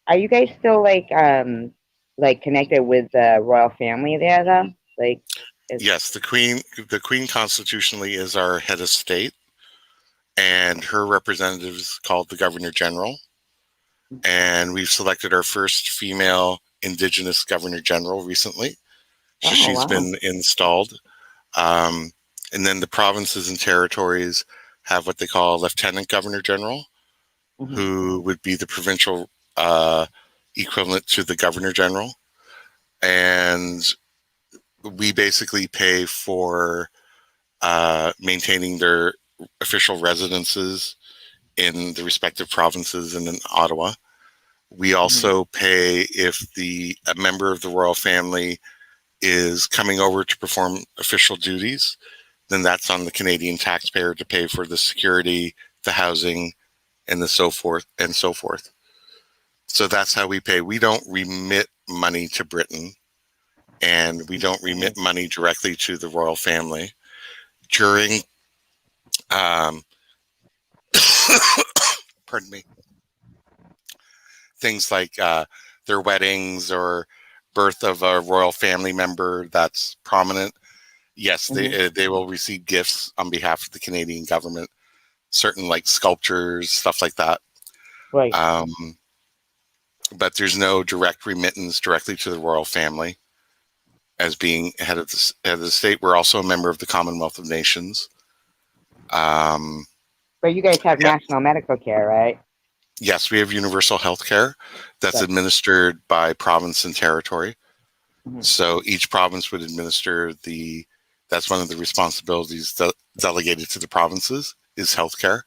are you guys still like connected with the royal family there though? Like, is Yes, the Queen constitutionally is our head of state, and her representative is called the Governor General. And we've selected our first female indigenous Governor General recently. So oh she's wow. been installed. Um, and then the provinces and territories have what they call a Lieutenant Governor General, Hmm. who would be the provincial equivalent to the Governor General. And we basically pay for maintaining their official residences in the respective provinces and in Ottawa. We Hmm. also pay if a member of the royal family is coming over to perform official duties, then that's on the Canadian taxpayer to pay for the security, the housing, and the so forth and so forth. So that's how we pay. We don't remit money to Britain, and we don't remit money directly to the royal family. During um, pardon me, things like their weddings or birth of a royal family member that's prominent, yes, Hmm. they will receive gifts on behalf of the Canadian government, certain like sculptures, stuff like that. Right. Um, but there's no direct remittance directly to the royal family. As being head of the state, we're also a member of the Commonwealth of Nations. Um, But you guys have yeah, national medical care, right? yes, we have universal health care that's Right. administered by province and territory. Hmm. So each province would administer that's one of the responsibilities delegated to the provinces is healthcare.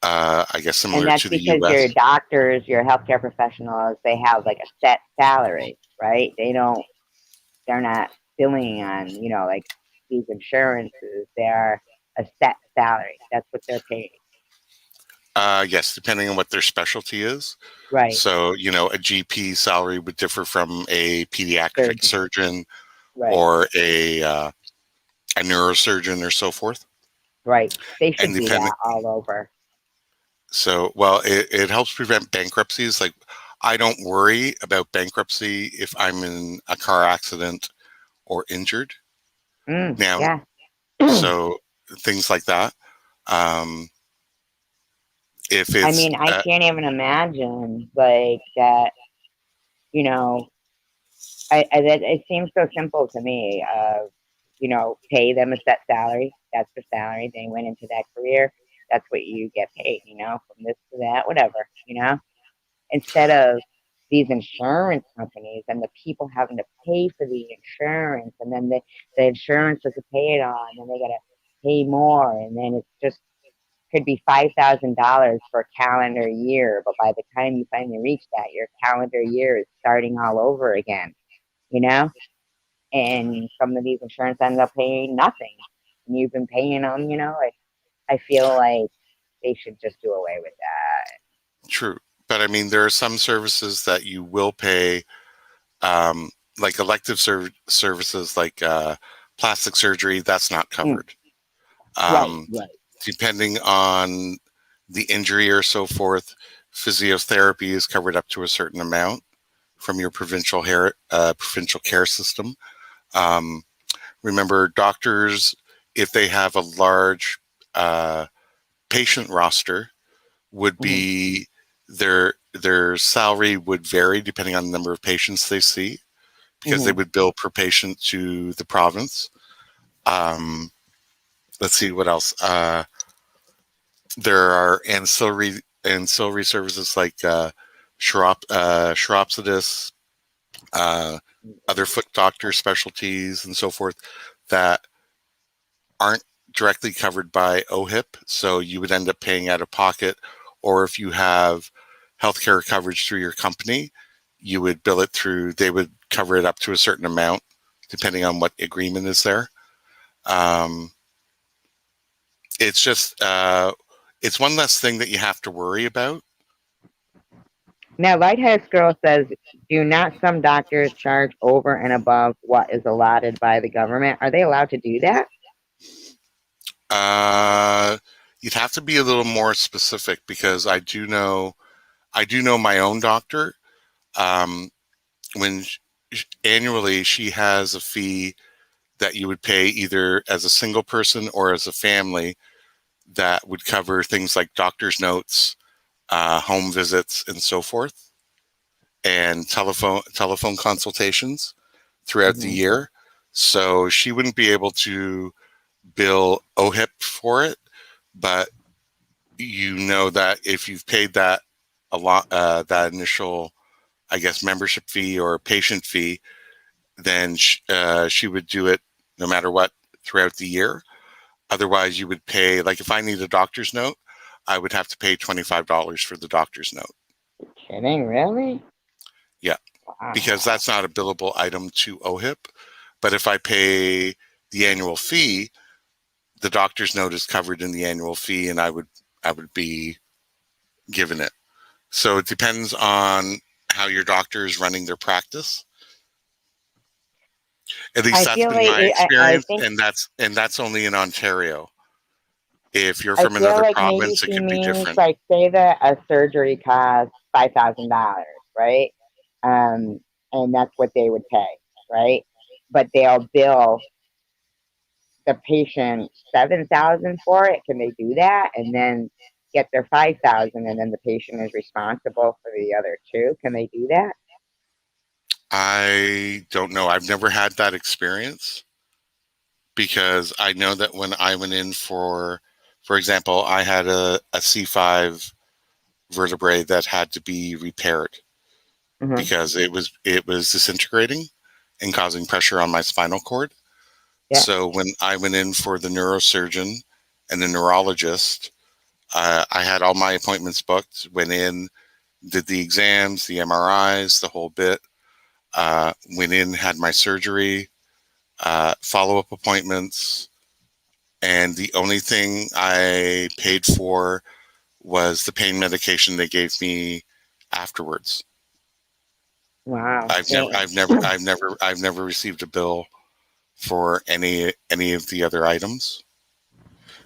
I guess And similar that's to the because U.S. your doctors, your healthcare professionals, they have like a set salary, right? They're not billing on, like these insurances. They're a set salary. That's what they're paid. Yes, depending on what their specialty is. Right. So, a GP salary would differ from a pediatric Surgeon. surgeon Right. or a neurosurgeon or so forth. Right. They And should be depending, that all over. so, well, it helps prevent bankruptcies. Like, I don't worry about bankruptcy if I'm in a car accident or injured. Now, Yeah. so things like that. Um, If I it's mean, I can't even imagine like that, you know, that it seems so simple to me. Pay them a set salary. That's their salary. They went into that career. That's what you get paid, from this to that, whatever, instead of these insurance companies and the people having to pay for the insurance, and then the insurance doesn't pay it on, and they got to pay more. And then it's just could be $5,000 for a calendar year. But by the time you finally reach that, your calendar year is starting all over again, you know? And some of these insurance end up paying nothing. And you've been paying them, I feel like they should just do away with that. true, but I mean, there are some services that you will pay, like elective services, like plastic surgery. That's not Mm, covered. right, Um, right. Depending on the injury or so forth, physiotherapy is covered up to a certain amount from your provincial care system. Um, Remember, doctors, if they have a large uh, patient roster, would Mm-hmm, be their salary would vary depending on the number of patients they see, because they mm-hmm, would bill per patient to the province. Um, let's see what else. There are ancillary services like chiropodists, uh, other foot doctor specialties, and so forth that aren't directly covered by OHIP. So you would end up paying out of pocket, or if you have healthcare coverage through your company, you would bill it through, they would cover it up to a certain amount, depending on what agreement is there. Um, it's just, it's one less thing that you have to worry about. Now, Lighthouse Girl says, do not some doctors charge over and above what is allotted by the government? Are they allowed to do that? Uh, You'd have to be a little more specific, because I do know my own doctor. Um, when annually she has a fee that you would pay either as a single person or as a family, that would cover things like doctor's notes, home visits, and so forth, and telephone consultations throughout the Mm-hmm. year. So she wouldn't be able to bill OHIP for it, but you know that if you've paid that a lot, that initial, I guess, membership fee or patient fee, then she would do it no matter what throughout the year. Otherwise, you would pay, like if I need a doctor's note, I would have to pay $25 for the doctor's note. You're kidding? Really? Yeah, because Wow. that's not a billable item to OHIP. But if I pay the annual fee, the doctor's note is covered in the annual fee, and I would be given it. So it depends on how your doctor is running their practice. At least I that's feel been like my I experience, think and that's only in Ontario. If you're I from feel another like maybe province, it she could be means different. like say that a surgery costs $5,000, right? Um, and that's what they would pay, right? But they'll bill the patient 7,000 for it. Can they do that? And then get their 5,000, and then the patient is responsible for the other two. Can they do that? I don't know. I've never had that experience, because I know that when I went in for example, I had a C5 vertebrae that had to be repaired Mm-hmm. because it was disintegrating and causing pressure on my spinal cord. Yeah. So when I went in for the neurosurgeon and the neurologist, I had all my appointments booked. Went in, did the exams, the MRIs, the whole bit. Went in, had my surgery, follow up appointments, and the only thing I paid for was the pain medication they gave me afterwards. Wow. I've never received a bill for any of the other items.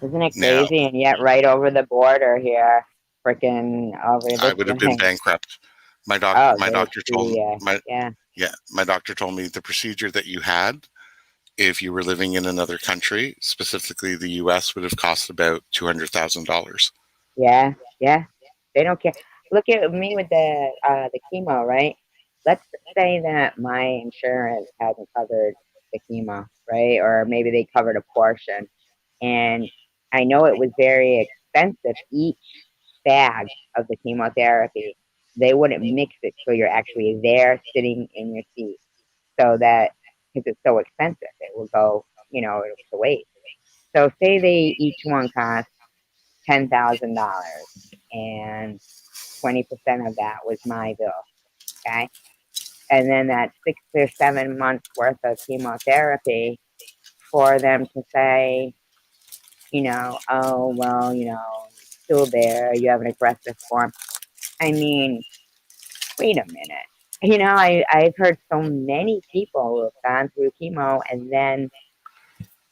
Isn't it Now, crazy? And yet, right over the border here, freaking over I this would have been way. bankrupt. Oh, My there's doctor told the my yeah. yeah, my doctor told me the procedure that you had, if you were living in another country, specifically the US, would have cost about $200,000. Yeah, yeah. They don't care. Look at me with the chemo, right? Let's say that my insurance hasn't covered the chemo, right? Or maybe they covered a portion. And I know it was very expensive each bag of the chemotherapy. They wouldn't mix it so you're actually there sitting in your seat. So that because it's so expensive, it will go, it'll to waste. So say they each one cost $10,000 and 20% of that was my bill. Okay. And then that 6 or 7 months worth of chemotherapy for them to say, oh, well, it's still there. You have an aggressive form. I mean, wait a minute. I've heard so many people who have gone through chemo and then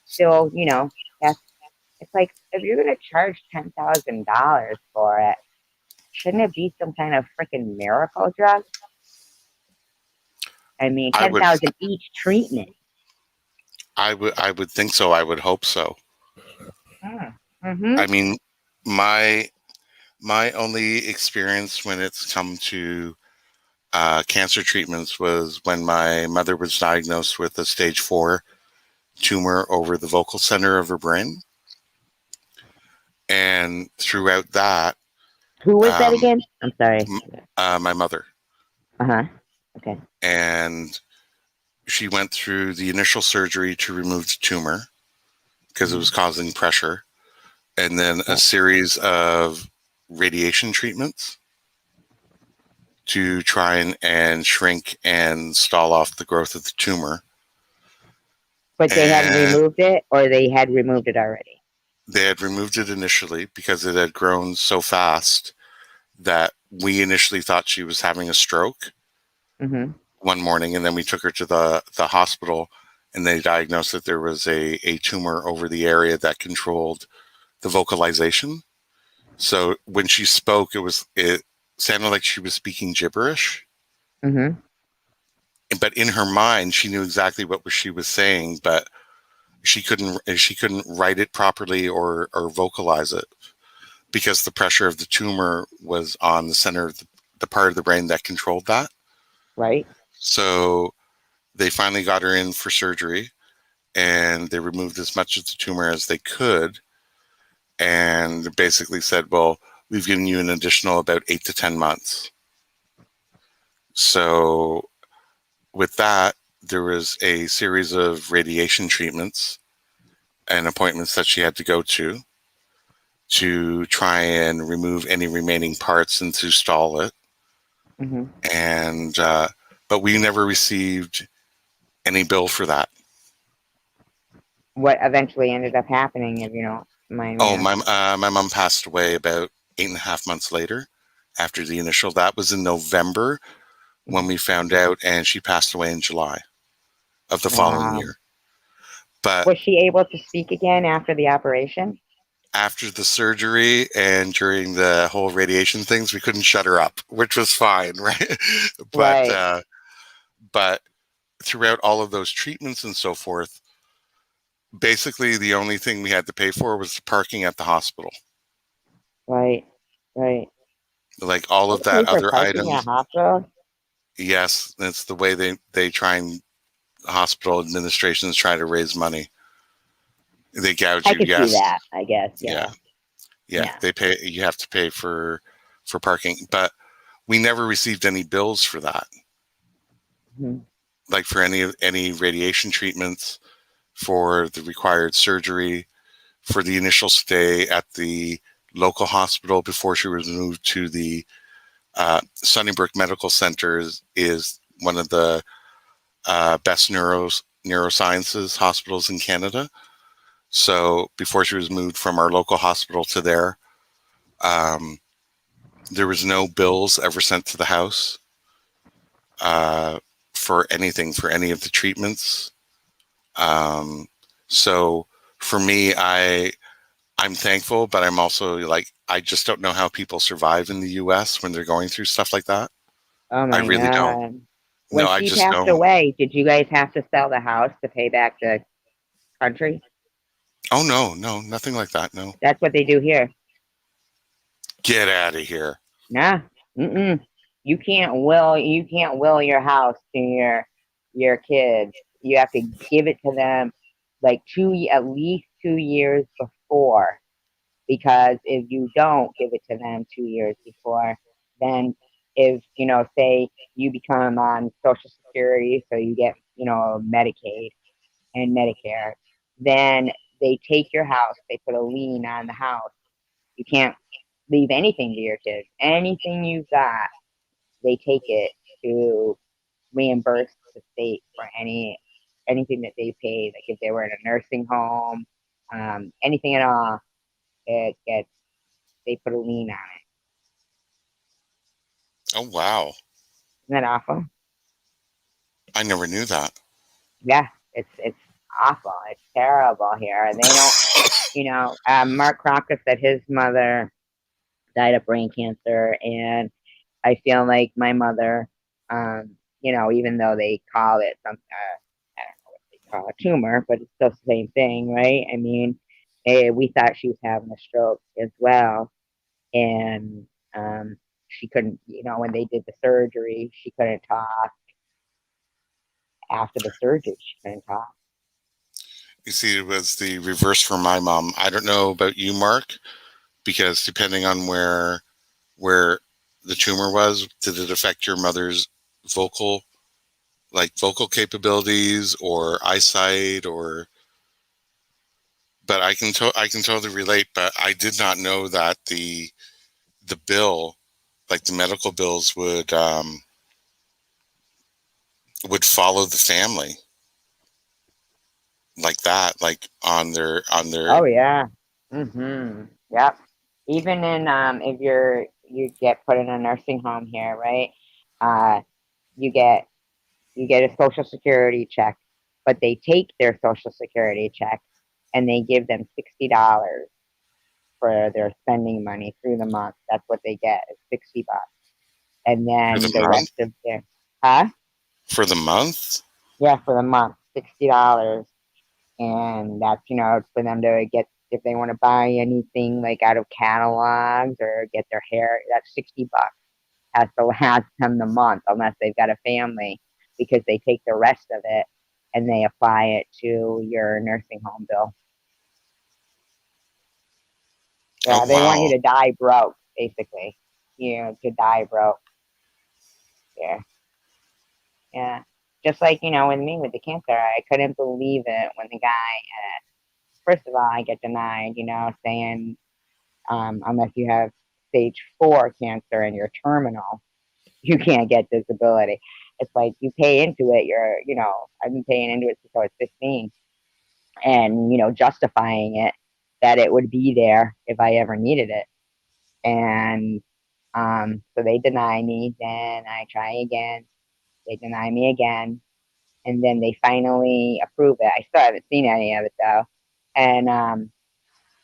still, that's, it's like, if you're going to charge $10,000 for it, shouldn't it be some kind of freaking miracle drug? I mean, I would 10,000 each treatment. I would think so. I would hope so. Mm-hmm. I mean, my my only experience when it's come to cancer treatments was when my mother was diagnosed with a stage 4 tumor over the vocal center of her brain. And throughout that, Who was that um, again? I'm sorry. my mother. Uh-huh. Okay. And she went through the initial surgery to remove the tumor because it was causing pressure, and then a series of radiation treatments to try and shrink and stall off the growth of the tumor. But they hadn't And removed it, or they had removed it already? they had removed it initially because it had grown so fast that we initially thought she was having a stroke Mm-hmm. one morning, and then we took her to the hospital, and they diagnosed that there was a tumor over the area that controlled the vocalization. So when she spoke, it sounded like she was speaking gibberish. Mm-hmm. But in her mind, she knew exactly what she was saying, but she couldn't write it properly or vocalize it because the pressure of the tumor was on the center of the part of the brain that controlled that. Right. So they finally got her in for surgery, and they removed as much of the tumor as they could, and basically said, well, we've given you an additional about 8 to 10 months. So with that, there was a series of radiation treatments and appointments that she had to go to try and remove any remaining parts and to stall it. Mm-hmm. And but we never received any bill for that. What eventually ended up happening, if you don't mind me Oh, asking? my mom passed away about 8.5 months later after the initial. That was in November when we found out, and she passed away in July of the following Wow. year. But Was she able to speak again after the operation? after the surgery and during the whole radiation things, we couldn't shut her up, which was fine, right? but Right. but throughout all of those treatments and so forth, basically the only thing we had to pay for was the parking at the hospital. Right. Right. Like all You of have to pay that for other parking at items. a hospital? Yes, that's the way they try, and hospital administrations try to raise money. They gouge I you. could see Yes. that, I guess. Yeah. Yeah. Yeah. Yeah. They pay. You have to pay for parking, but we never received any bills for that. Mm-hmm. Like for any radiation treatments, for the required surgery, for the initial stay at the local hospital before she was moved to the Sunnybrook Medical Center is one of the best neurosciences hospitals in Canada. So before she was moved from our local hospital to there, um, there was no bills ever sent to the house uh, for anything, for any of the treatments. Um, so for me, I'm thankful, but I'm also like, I just don't know how people survive in the US when they're going through stuff like that. Oh I my really don't. God. When No, I she just passed don't. away, did you guys have to sell the house to pay back the country? Oh, no, no, nothing like that. No. That's what they do here. Get out of here. Nah, mm-mm. You can't will your house to your kids. You have to give it to them like at least 2 years before, because if you don't give it to them 2 years before, then if say you become on Social Security, so you get Medicaid and Medicare, then they take your house, they put a lien on the house. You can't leave anything to your kids. Anything you've got, they take it to reimburse the state for anything that they paid. Like if they were in a nursing home, anything at all, it gets they put a lien on it. Oh, wow. Isn't that awful? I never knew that. Yeah, it's awful. It's terrible here. They don't, Mark Crocker said his mother died of brain cancer, and I feel like my mother, even though they call it some, I don't know what they call a tumor, but it's still the same thing, right? I mean, we thought she was having a stroke as well, and she couldn't, when they did the surgery, she couldn't talk. After the surgery, she couldn't talk. You see, it was the reverse for my mom. I don't know about you, Mark, because depending on where the tumor was, did it affect your mother's vocal vocal capabilities or eyesight or but I can totally relate, but I did not know that the bill, like the medical bills would follow the family like that, like on their Oh yeah. Mhm. Yep. Even in if you get put in a nursing home here, right? Uh you get you get a social security check, but they take their social security check and they give them $60 for their spending money through the month. That's what they get is $60. And for then the the month rest of their huh? for the month. Yeah, for the month, $60. And that's for them to get, if they want to buy anything like out of catalogs or get their hair, that's $60 has to last them the month unless they've got a family, because they take the rest of it and they apply it to your nursing home bill. Oh, Yeah, they want you wow. to die broke, basically, to die broke. Yeah, yeah, just like with me with the cancer, I couldn't believe it when the guy, first of all, I get denied, saying unless you have stage 4 cancer and you're terminal, you can't get disability. It's like you pay into it. I've been paying into it since I was 15, and justifying it that it would be there if I ever needed it. And so they deny me. Then I try again. They deny me again, and then they finally approve it. I still haven't seen any of it though, and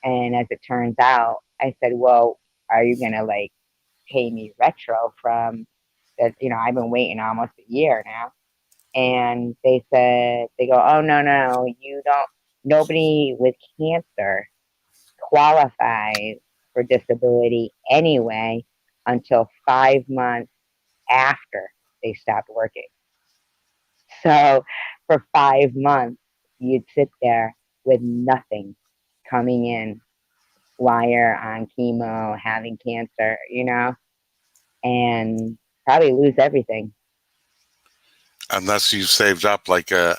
as it turns out, I said, "Well, are you gonna like pay me retro from that? I've been waiting almost a year now." And they go, "Oh, no, no, you don't, nobody with cancer qualifies for disability anyway until 5 months after they stopped working." So for 5 months, you'd sit there with nothing coming in while you're on chemo, having cancer, and probably lose everything. Unless you've saved up Yeah,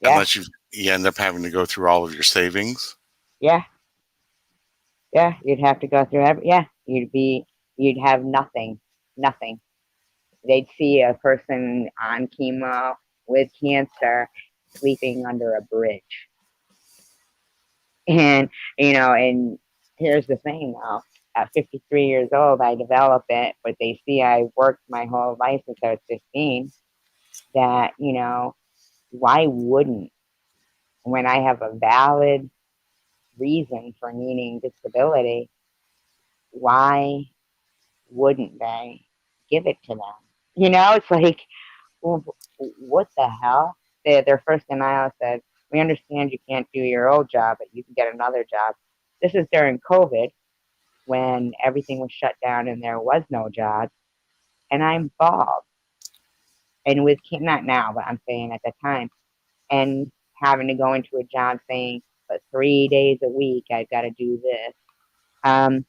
unless you end up having to go through all of your savings. yeah, yeah. You'd have to go through yeah. You'd have nothing, nothing. They'd see a person on chemo with cancer sleeping under a bridge. And, and here's the thing now. At 53 years old, I develop it, but they see I worked my whole life since I was 15. That, why wouldn't, when I have a valid reason for needing disability, why wouldn't they give it to them? It's like, what the hell? Their first denial said, "We understand you can't do your old job, but you can get another job." This is during COVID. when everything was shut down and there was no jobs, and I'm bald. And with not now, but I'm saying at the time, and having to go into a job saying, but 3 days a week I've got to do this. Um,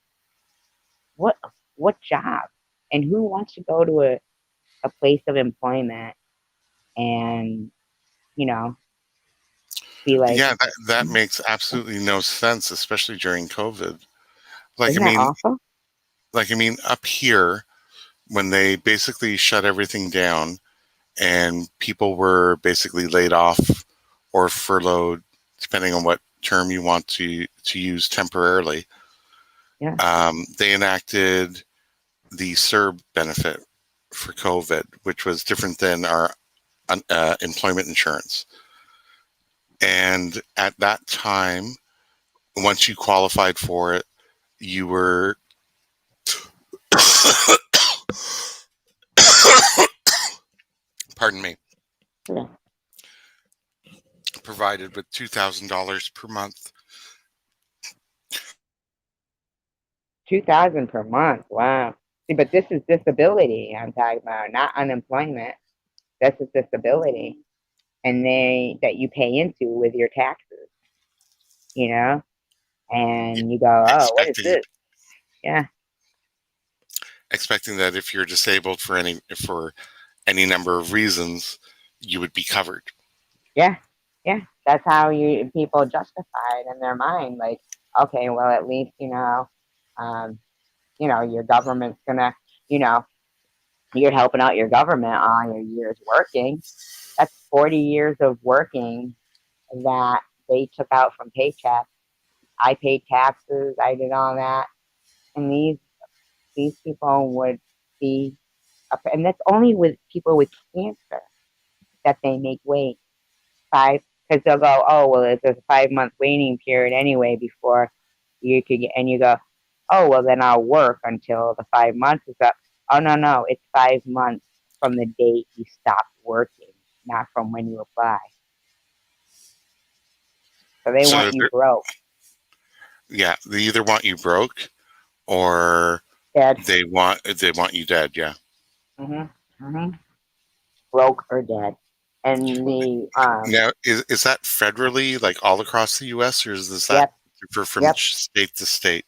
what what job? And who wants to go to a place of employment and be like, Yeah, that makes absolutely no sense, especially during COVID. Like, I isn't that mean, awful? up here, when they basically shut everything down and people were basically laid off or furloughed, depending on what term you want to use temporarily, Yeah. they enacted the CERB benefit for COVID, which was different than our employment insurance. And at that time, once you qualified for it, you were pardon me, Yeah. provided with $2,000 per month. 2,000 per month. Wow. See, but this is disability I'm talking about, not unemployment. This is disability, and that you pay into with your taxes. You know, and you go, oh, what is expecting this? Yeah, expecting that if you're disabled for any number of reasons, you would be covered. yeah, yeah. That's how people justify it in their mind. Like, okay, well, at least um, your government's gonna, you know, you're helping out your government on your years working. That's 40 years of working that they took out from paychecks. I paid taxes. I did all that, and these people would be, and that's only with people with cancer that they make wait five, because they'll go, oh well, there's a 5 month waiting period anyway before you could get, and you go, oh well, then I'll work until the 5 months is up. Oh no, it's 5 months from the date you stop working, not from when you apply. So they So want you broke. yeah, they either want you broke or Dead. they want you dead. Yeah. Mm-hmm. Mm-hmm. Broke or dead. And the Now, is that federally, like all across the U.S., or is that yep, differ from yep, state to state?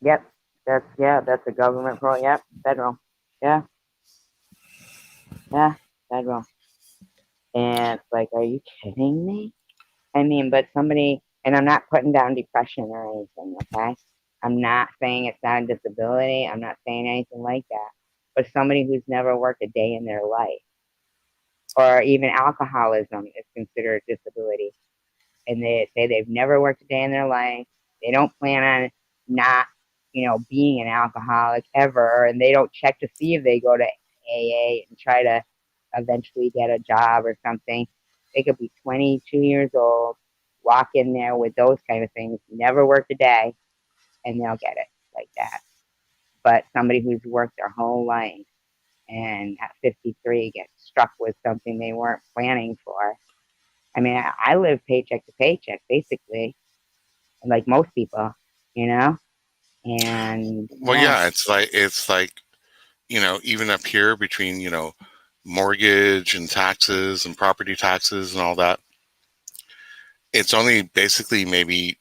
yep. That's a government pro. Yep, federal. Yeah, yeah, federal. And it's like, are you kidding me? I mean, but somebody, and I'm not putting down depression or anything, okay? I'm not saying it's not a disability. I'm not saying anything like that. But somebody who's never worked a day in their life, or even alcoholism is considered a disability, and they say they've never worked a day in their life, they don't plan on not, being an alcoholic ever, and they don't check to see if they go to AA and try to eventually get a job or something. They could be 22 years old, walk in there with those kind of things, never worked a day, and they'll get it like that. But somebody who's worked their whole life and at 53 gets struck with something they weren't planning for. I mean, I live paycheck to paycheck, basically, like most people, you know? And Well, yeah, yeah, it's like even up here between mortgage and taxes and property taxes and all that, it's only basically maybe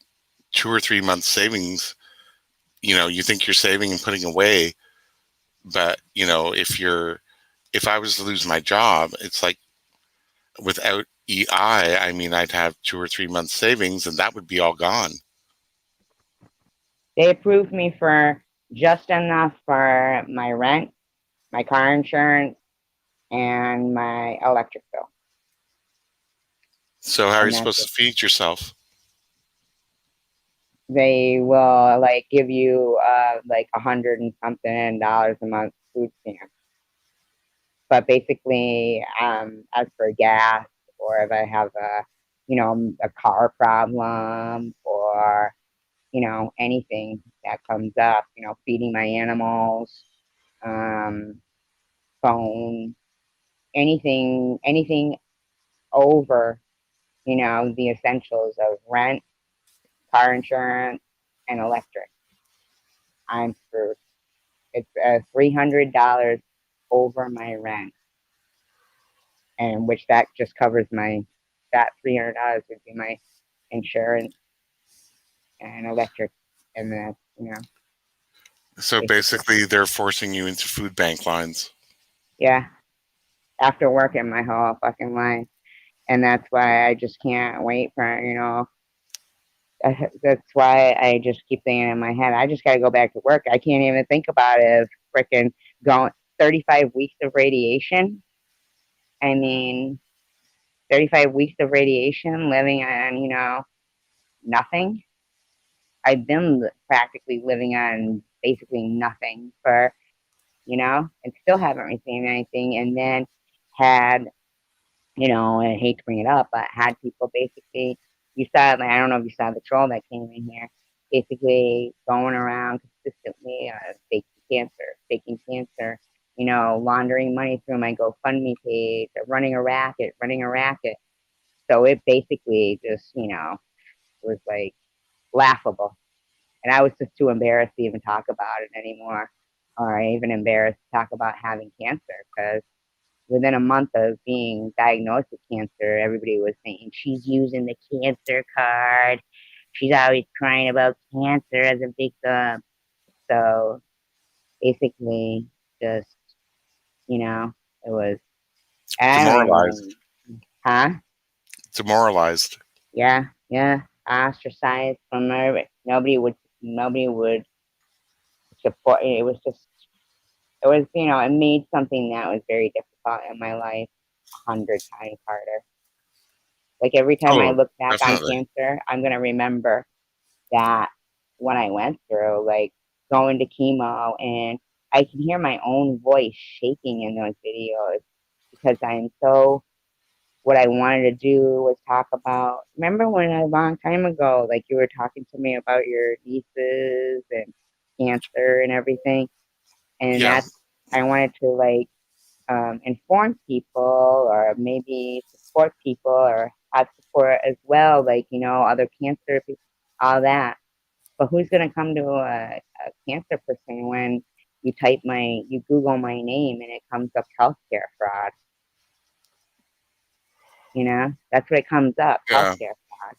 2 or 3 months savings. You think you're saving and putting away, but if I was to lose my job, it's like without EI, I mean, I'd have 2 or 3 months savings, and that would be all gone. they approved me for just enough for my rent, my car insurance, and my electric bill. So how are you And that's supposed it. to feed yourself? They will like give you like 100 and something dollars a month food stamp. But basically, as for gas, or if I have a car problem, or anything that comes up, feeding my animals, um, phone, anything over, the essentials of rent, car insurance, and electric. I'm screwed. It's $300 over my rent, and which that just covers that $300 would be my insurance and electric, and that's So basically, basically, they're forcing you into food bank lines. yeah. After working my whole fucking life, and that's why I just can't wait for That's why I just keep thinking in my head, I just got to go back to work. I can't even think about it. Freaking going 35 weeks of radiation. I mean, 35 weeks of radiation, living on, nothing. I've been practically living on basically nothing and still haven't received anything. And then had and I hate to bring it up, but had people basically, you saw, like, I don't know if you saw the troll that came in here, basically going around consistently, faking cancer, laundering money through my GoFundMe page, running a racket. So it basically just, was like laughable. And I was just too embarrassed to even talk about it anymore, or even embarrassed to talk about having cancer, because within a month of being diagnosed with cancer, everybody was saying she's using the cancer card. She's always crying about cancer as a victim. So basically, just, it was, I don't Demoralized. even, huh? Demoralized. Yeah, yeah. Ostracized from everybody. Nobody would support. It was just, it made something that was very difficult in my life 100 times harder. Like every time I Oh, look back on definitely. cancer, I'm gonna remember that what I went through, like going to chemo, and I can hear my own voice shaking in those videos because I'm so. What I wanted to do was talk about. Remember when a long time ago, like you were talking to me about your nieces and cancer and everything, and Yeah. that's I wanted to like inform people or maybe support people or have support as well, like, other cancer people, all that. But who's going to come to a cancer person when you Google my name and it comes up healthcare fraud? That's what it comes up, Yeah. healthcare fraud.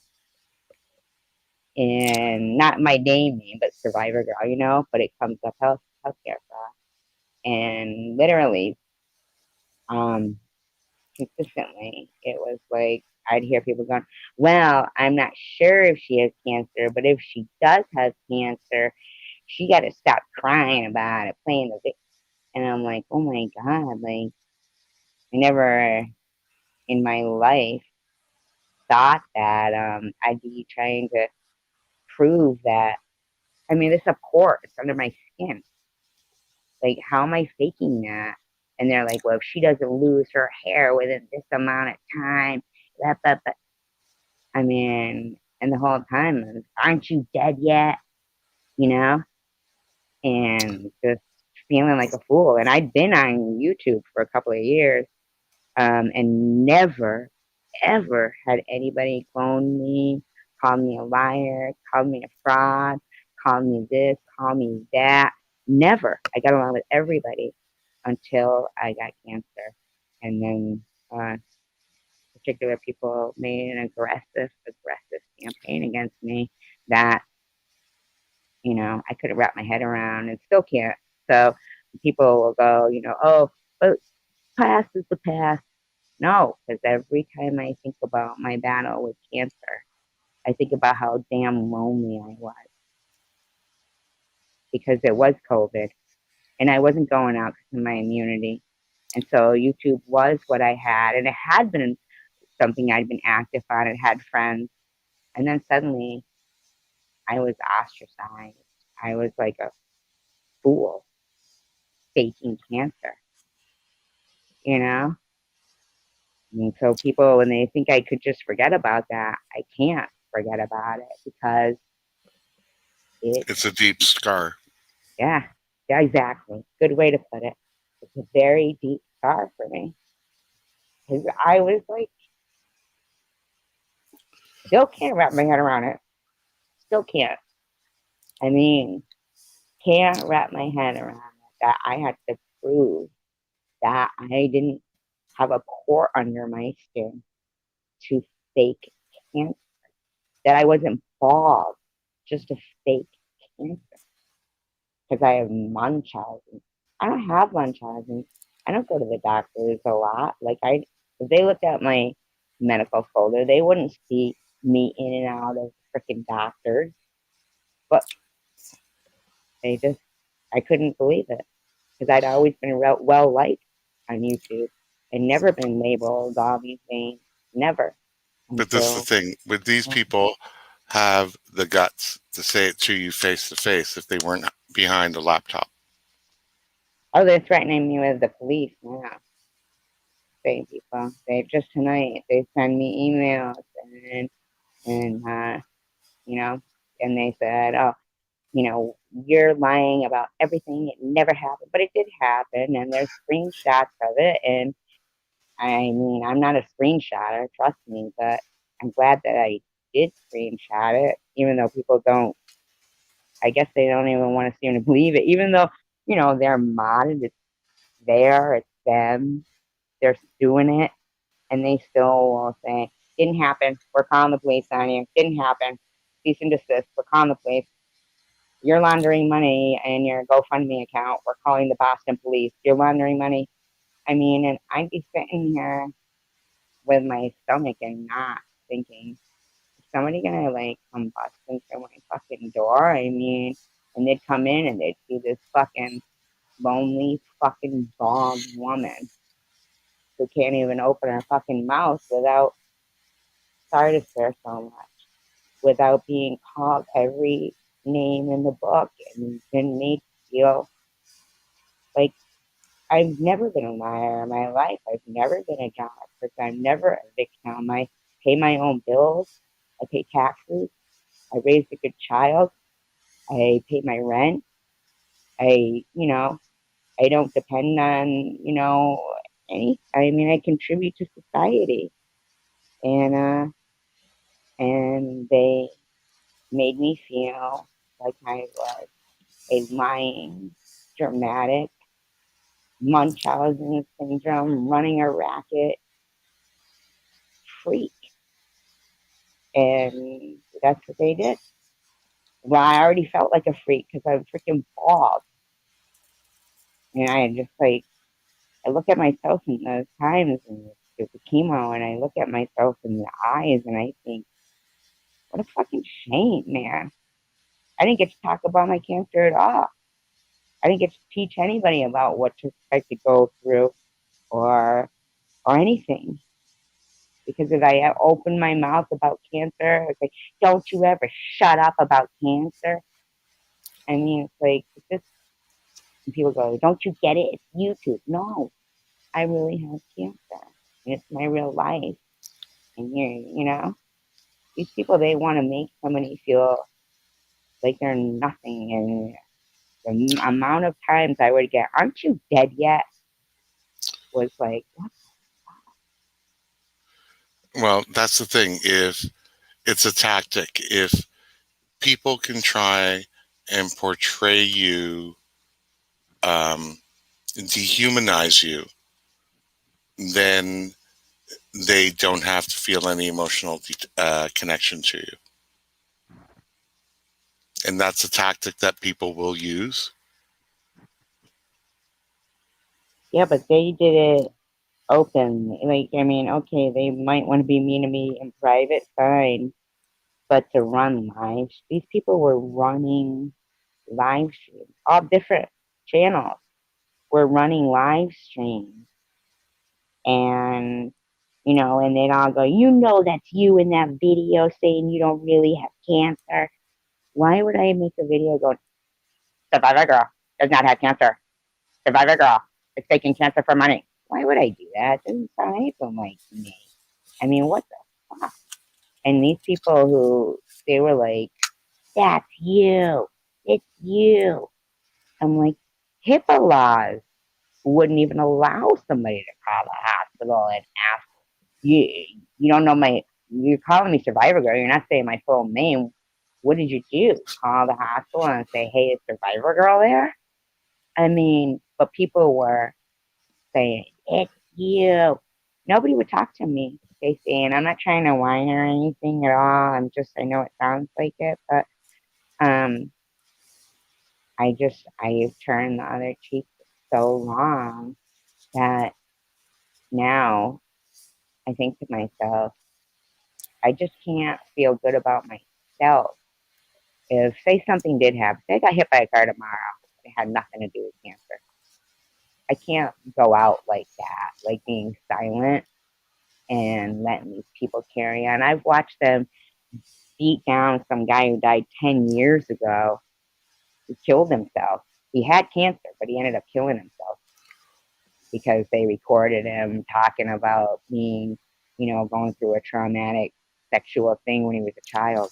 And not my name, but Survivor Girl, but it comes up healthcare fraud. And literally, um, consistently. It was like I'd hear people going, "Well, I'm not sure if she has cancer, but if she does have cancer, she got to stop crying about it, playing the victim." And I'm like, "Oh my god!" Like I never in my life thought that I'd be trying to prove that. I mean, it's a pore; it's under my skin. Like, how am I faking that? And they're like, "Well, if she doesn't lose her hair within this amount of time, blah, blah, blah." I mean, and the whole time, aren't you dead yet? You know, and just feeling like a fool. And I'd been on YouTube for a couple of years, and never, ever had anybody clone me, call me a liar, call me a fraud, call me this, call me that. Never. I got along with everybody until I got cancer. And then particular people made an aggressive campaign against me that, I couldn't wrap my head around and still can't. So people will go, oh, but past is the past. No, because every time I think about my battle with cancer, I think about how damn lonely I was because it was COVID and I wasn't going out because of my immunity. And so YouTube was what I had, and it had been something I'd been active on. It had friends. And then suddenly I was ostracized. I was like a fool faking cancer, you know? And so people, when they think I could just forget about that, I can't forget about it because it, It's a deep scar. yeah, yeah, exactly. Good way to put it. It's a very deep scar for me because I was like, still can't wrap my head around it. Still can't. I mean, can't wrap my head around it, that I had to prove that I didn't have a pore under my skin to fake cancer, that I wasn't bald, just a fake cancer because I have Munchausen. I don't have Munchausen. I don't go to the doctors a lot. Like if they looked at my medical folder, they wouldn't see me in and out of freaking doctors. But I couldn't believe it because I'd always been well liked on YouTube and never been labeled all these things. Never But this is the until, thing: would these people have the guts to say it to you face to face if they weren't behind a laptop? oh, they're threatening me with the police now. Same people. They just tonight they send me emails and you know, and they said, oh, you're lying about everything. It never happened, but it did happen, and there's screenshots of it. And I mean, I'm not a screenshotter, trust me, but I'm glad that I did screenshot it, even though people don't. I guess they don't even want to seem to believe it, even though they're modded. It's there, it's them. They're doing it, and they still will say, "Didn't happen. We're calling the police on you. Didn't happen. Cease and desist. We're calling the police. You're laundering money in your GoFundMe account. We're calling the Boston police. You're laundering money." I mean, and I'd be sitting here with my stomach and not thinking, is somebody gonna like come busting through my fucking door? I mean, and they'd come in and they'd see this fucking lonely fucking bald woman who can't even open her fucking mouth without, sorry to swear so much, without being called every name in the book and been made to feel like I've never been a liar in my life. I've never been a job person. I'm never a victim. I pay my own bills. I pay taxes. I raised a good child. I pay my rent. I don't depend on, I mean, I contribute to society. And they made me feel like I was a lying, dramatic, Munchausen syndrome, running a racket freak. And that's what they did. Well, I already felt like a freak because I'm freaking bald. And I just like, I look at myself in those times and with the chemo, and I look at myself in the eyes and I think, what a fucking shame, man. I didn't get to talk about my cancer at all. I didn't get to teach anybody about what to expect to go through or anything. Because if I opened my mouth about cancer, it's like, don't you ever shut up about cancer. I mean, it's like, it's just, and people go, don't you get it? It's YouTube. No, I really have cancer. And it's my real life. And these people, they want to make somebody feel like they're nothing. And the amount of times I would get, aren't you dead yet? Was like, what? Well, that's the thing. If it's a tactic, if people can try and portray you, dehumanize you, then they don't have to feel any emotional connection to you. And that's a tactic that people will use. Yeah, but they did it open. Like, I mean, okay, they might want to be mean to me in private, fine. But to run lives, these people were running live streams, all different channels were running live streams. And, and they'd all go, that's you in that video saying you don't really have cancer. Why would I make a video going, Survivor Girl does not have cancer? Survivor Girl is taking cancer for money. Why would I do that? It doesn't sound anything like me. I mean, what the fuck? And these people they were like, that's you. It's you. I'm like, HIPAA laws wouldn't even allow somebody to call the hospital and ask, you don't know you're calling me Survivor Girl. You're not saying my full name. what did you do? Call the hospital and say, hey, is Survivor Girl there? I mean, but people were saying, it's you. Nobody would talk to me, Stacey, and I'm not trying to whine or anything at all. I know it sounds like it, but um, I've turned the other cheek so long that now I think to myself, I just can't feel good about myself. If, say, something did happen, say I got hit by a car tomorrow, it had nothing to do with cancer. I can't go out like that, like being silent and letting these people carry on. I've watched them beat down some guy who died 10 years ago who killed himself. He had cancer, but he ended up killing himself because they recorded him talking about being, going through a traumatic sexual thing when he was a child.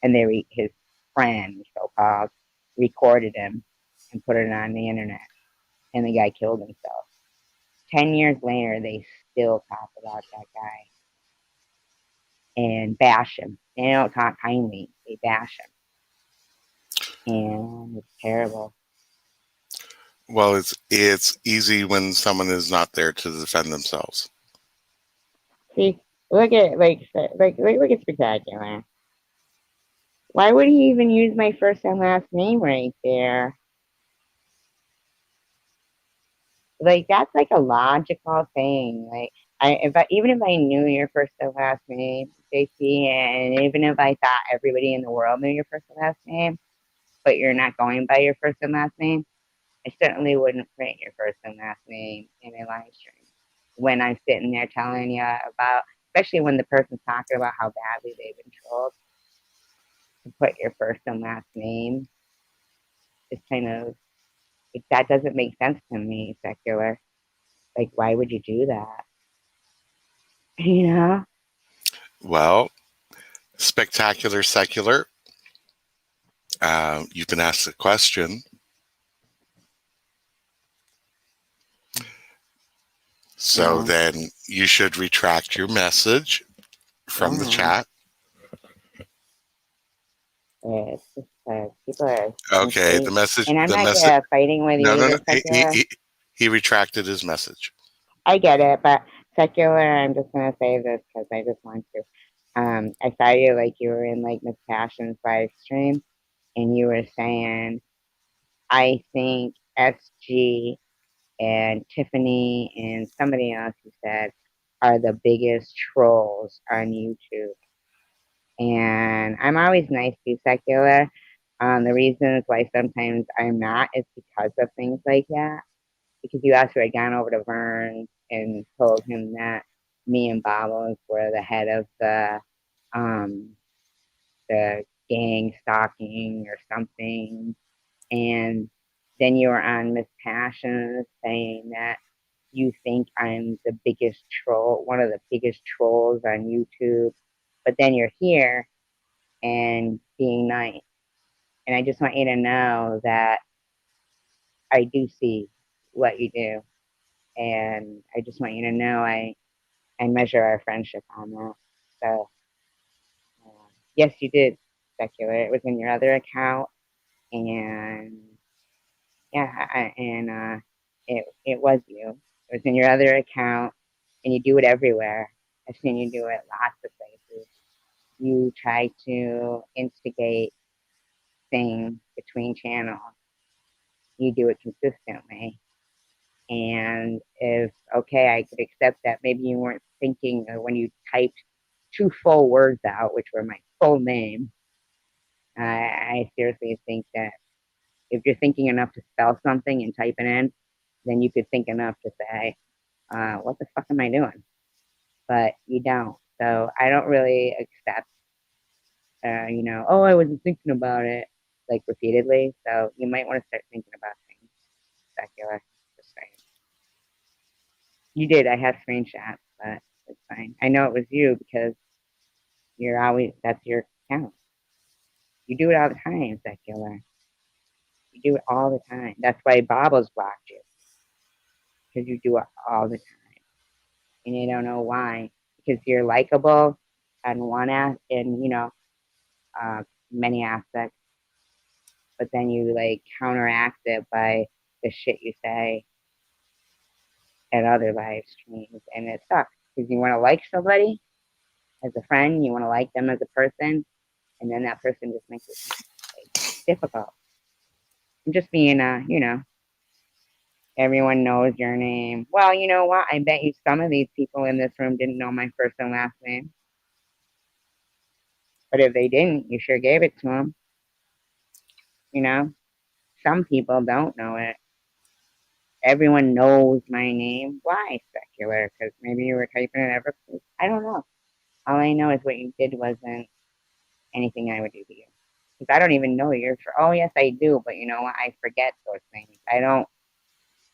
And his friend, so called, recorded him and put it on the internet. And the guy killed himself. 10 years later, they still talk about that guy and bash him. They don't talk kindly, they bash him. And it's terrible. Well, it's easy when someone is not there to defend themselves. See, look at look at Spectacular. Why would he even use my first and last name right there? Like that's like a logical thing. Like even if I knew your first and last name, JC, and even if I thought everybody in the world knew your first and last name, but you're not going by your first and last name, I certainly wouldn't print your first and last name in a live stream when I'm sitting there telling you about, especially when the person's talking about how badly they've been trolled. To put your first and last name is kind of that doesn't make sense to me, secular. Like, why would you do that? You know? Well, spectacular secular. You've been asked a question. So Yeah. then you should retract your message from the Why? chat. It's just people are Okay, honestly, the message, and I'm the not message. fighting with you No, no, no. either, secular. He retracted his message. I get it, but secular, I'm just gonna say this because I just want to. I saw you like you were in like Miss Passion's live stream, and you were saying, I think SG and Tiffany and somebody else you said are the biggest trolls on YouTube. And I'm always nice to secular. The reasons why sometimes I'm not is because of things like that. Because you also had gone over to Vern and told him that me and Bobos were the head of um, the gang stalking or something. And then you were on Miss Passion saying that you think I'm the biggest troll, one of the biggest trolls on YouTube. But then you're here and being nice. And I just want you to know that I do see what you do. And I just want you to know I measure our friendship on that. So, yes, you did speculate. It was in your other account. And yeah, it was you. It was in your other account. And you do it everywhere. I've seen you do it lots of places. You try to instigate things between channels. You do it consistently. And if, okay, I could accept that maybe you weren't thinking when you typed two full words out, which were my full name. I seriously think that if you're thinking enough to spell something and type it in, then you could think enough to say, what the fuck am I doing? But you don't. So I don't really accept, oh, I wasn't thinking about it like repeatedly. So you might want to start thinking about things secular. Just saying. You did. I have screenshots, but it's fine. I know it was you because that's your account. You do it all the time, secular. You do it all the time. That's why Bobbles blocked you because you do it all the time. And you don't know why. Because you're likable on one ass and, uh, many aspects, but then you like counteract it by the shit you say at other live streams, and it sucks because you want to like somebody as a friend, you want to like them as a person, and then that person just makes it like difficult. I'm just being everyone knows your name. Well, you know what? I bet you some of these people in this room didn't know my first and last name. But if they didn't, you sure gave it to them. You know, some people don't know it. Everyone knows my name. Why secular? Because maybe you were typing it ever. I don't know. All I know is what you did wasn't anything I would do to you. Because I don't even know you're. Oh yes, I do. But you know what? I forget those things. I don't.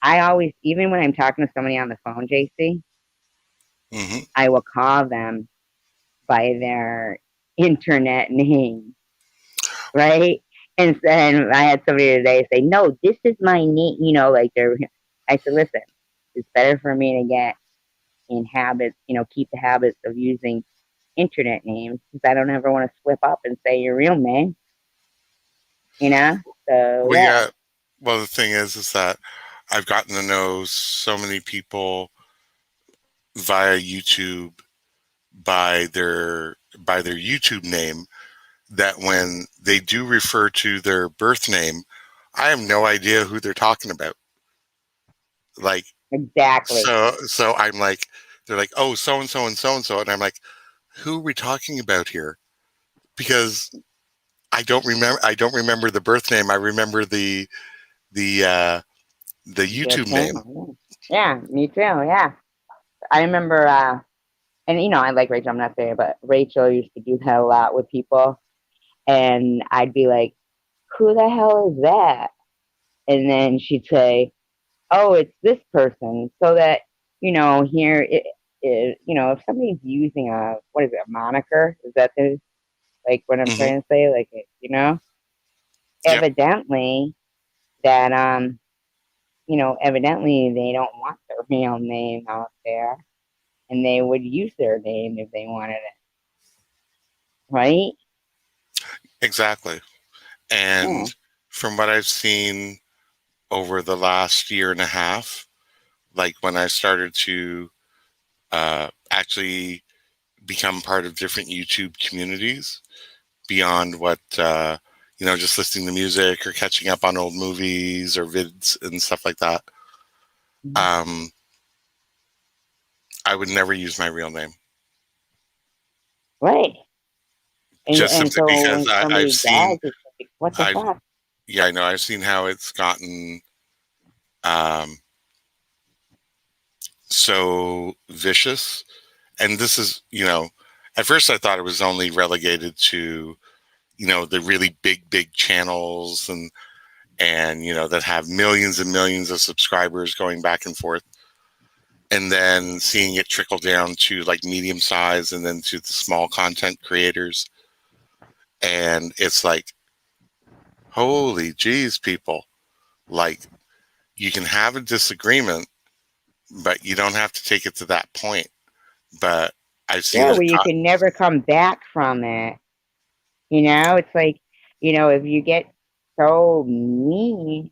I always, even when I'm talking to somebody on the phone, JC, Hmm. I will call them by their internet name, right? And then I had somebody today say, "No, this is my name." Like they're. I said, "Listen, it's better for me to get in habits, keep the habits of using internet names because I don't ever want to slip up and say your real name." You know. So Well, yeah, yeah. Well, the thing is that I've gotten to know so many people via YouTube by their YouTube name that when they do refer to their birth name, I have no idea who they're talking about. Like, exactly. so I'm like, they're like, oh, so and so and so and so, and I'm like, who are we talking about here? Because I don't remember the birth name. I remember the uh, the The YouTube name. channel. Yeah. Yeah, me too. Yeah. I remember, and I like Rachel, I'm not saying, but Rachel used to do that a lot with people. And I'd be like, who the hell is that? And then she'd say, oh, it's this person. So that, here, if somebody's using what is it, a moniker? Is that like what I'm Hmm. trying to say? Like, Yep, evidently that, evidently they don't want their real name out there and they would use their name if they wanted it, right? exactly. Yeah. And from what I've seen over the last year and a half, like when I started to actually become part of different YouTube communities beyond what just listening to music or catching up on old movies or vids and stuff like that. Mhm. Um, I would never use my real name Right. And just and simply so because when I've somebody seen does, it's like, what the I've fuck? yeah, I know I've seen how it's gotten um, so vicious. And this is, at first I thought it was only relegated to, the really big channels and that have millions and millions of subscribers going back and forth, and then seeing it trickle down to like medium size and then to the small content creators. And it's like, holy geez, people, like, you can have a disagreement, but you don't have to take it to that point. But I've seen Yeah, it. where you can never come back from it. It's like, if you get so mean,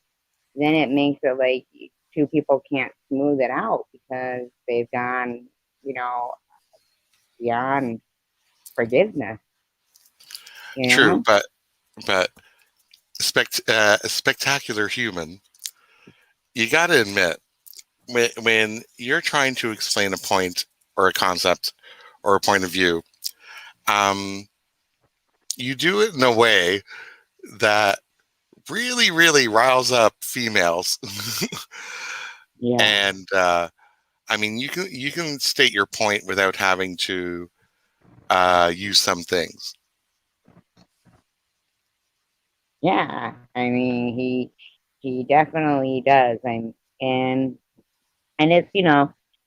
then it makes it like two people can't smooth it out because they've gone, you know, beyond forgiveness, you True, know? but a spectacular human. You got to admit, when you're trying to explain a point or a concept or a point of view, um, you do it in a way that really, really riles up females. Yeah. And I mean, you can state your point without having to use some things. Yeah. I mean, he definitely does. And it's,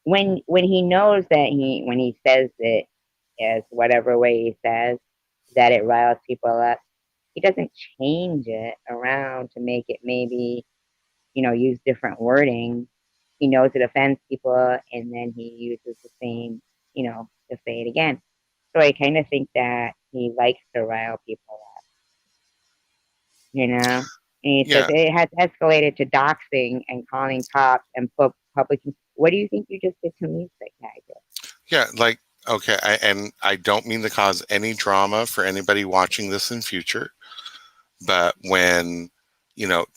when he knows that when he says it as whatever way he says that it riles people up, he doesn't change it around to make it maybe, use different wording. He knows it offends people and then he uses the same, to say it again. So I kind of think that he likes to rile people up. you know. And he says Yeah, it has escalated to doxing and calling cops and public. What do you think you just did to me, Psychiatric? yeah. Like, okay, and I don't mean to cause any drama for anybody watching this in future, but when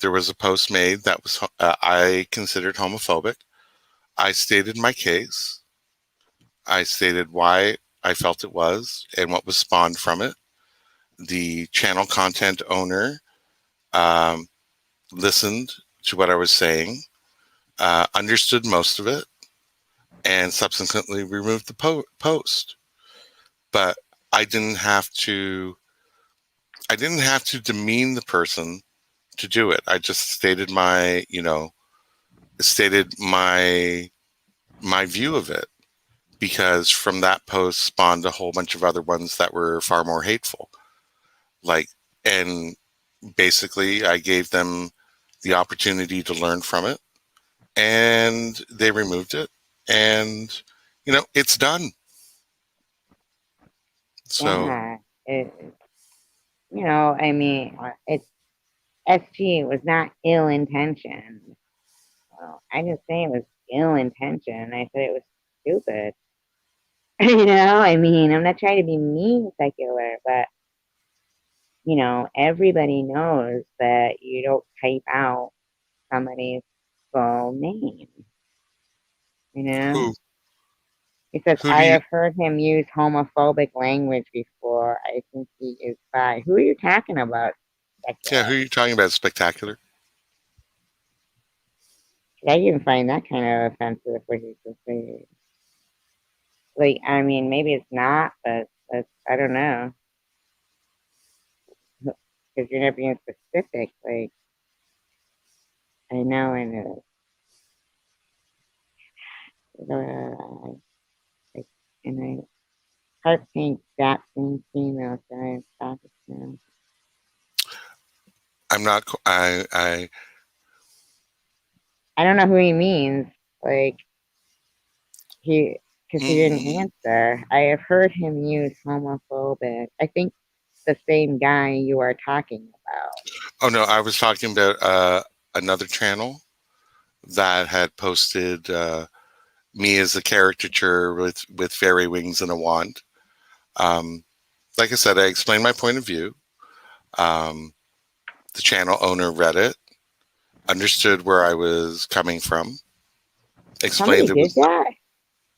there was a post made that was I considered homophobic, I stated my case. I stated why I felt it was and what was spawned from it. The channel content owner um, listened to what I was saying, understood most of it, and subsequently removed the post. But I didn't have to. I didn't have to demean the person to do it. I just stated my view of it, because from that post spawned a whole bunch of other ones that were far more hateful. Like, and basically, I gave them the opportunity to learn from it, and they removed it, and it's done. So, Yeah, it, I mean, it's SG. It was not ill intentioned. Well, I didn't say it was ill intentioned. I said it was stupid. I mean, I'm not trying to be mean, secular, but everybody knows that you don't type out somebody's full name. You know, who he says, who do I you? have heard him use homophobic language before. I think he is bi. Who are you talking about, Yeah, secular? who are you talking about? Spectacular. I didn't find that kind of offensive what he just said. Like, I mean, maybe it's not, but I don't know. Because you're not being specific. Like, I know, and like, and I heart pink, that same female, giant Pakistan. I'm not. I. I don't know who he means. Like, he, because he didn't Mm, answer. I have heard him use homophobic. I think the same guy you are talking about. oh no, I was talking about another channel that had posted me as a caricature with fairy wings and a wand. Um, like I said, I explained my point of view. Um, the channel owner read it, understood where I was coming from, Somebody explained it did was that?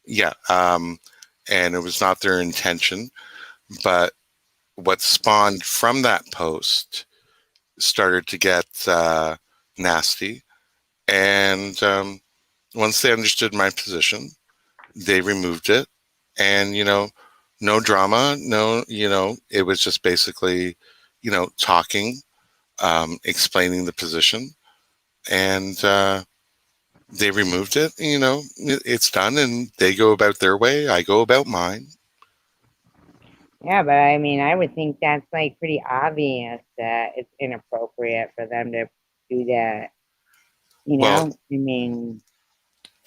yeah, and it was not their intention. But what spawned from that post started to get nasty, and once they understood my position, they removed it, and no drama, no, it was just basically talking, explaining the position, and they removed it. It's done, and they go about their way, I go about mine. Yeah, but I mean, I would think that's like pretty obvious that it's inappropriate for them to do that. Well, I mean,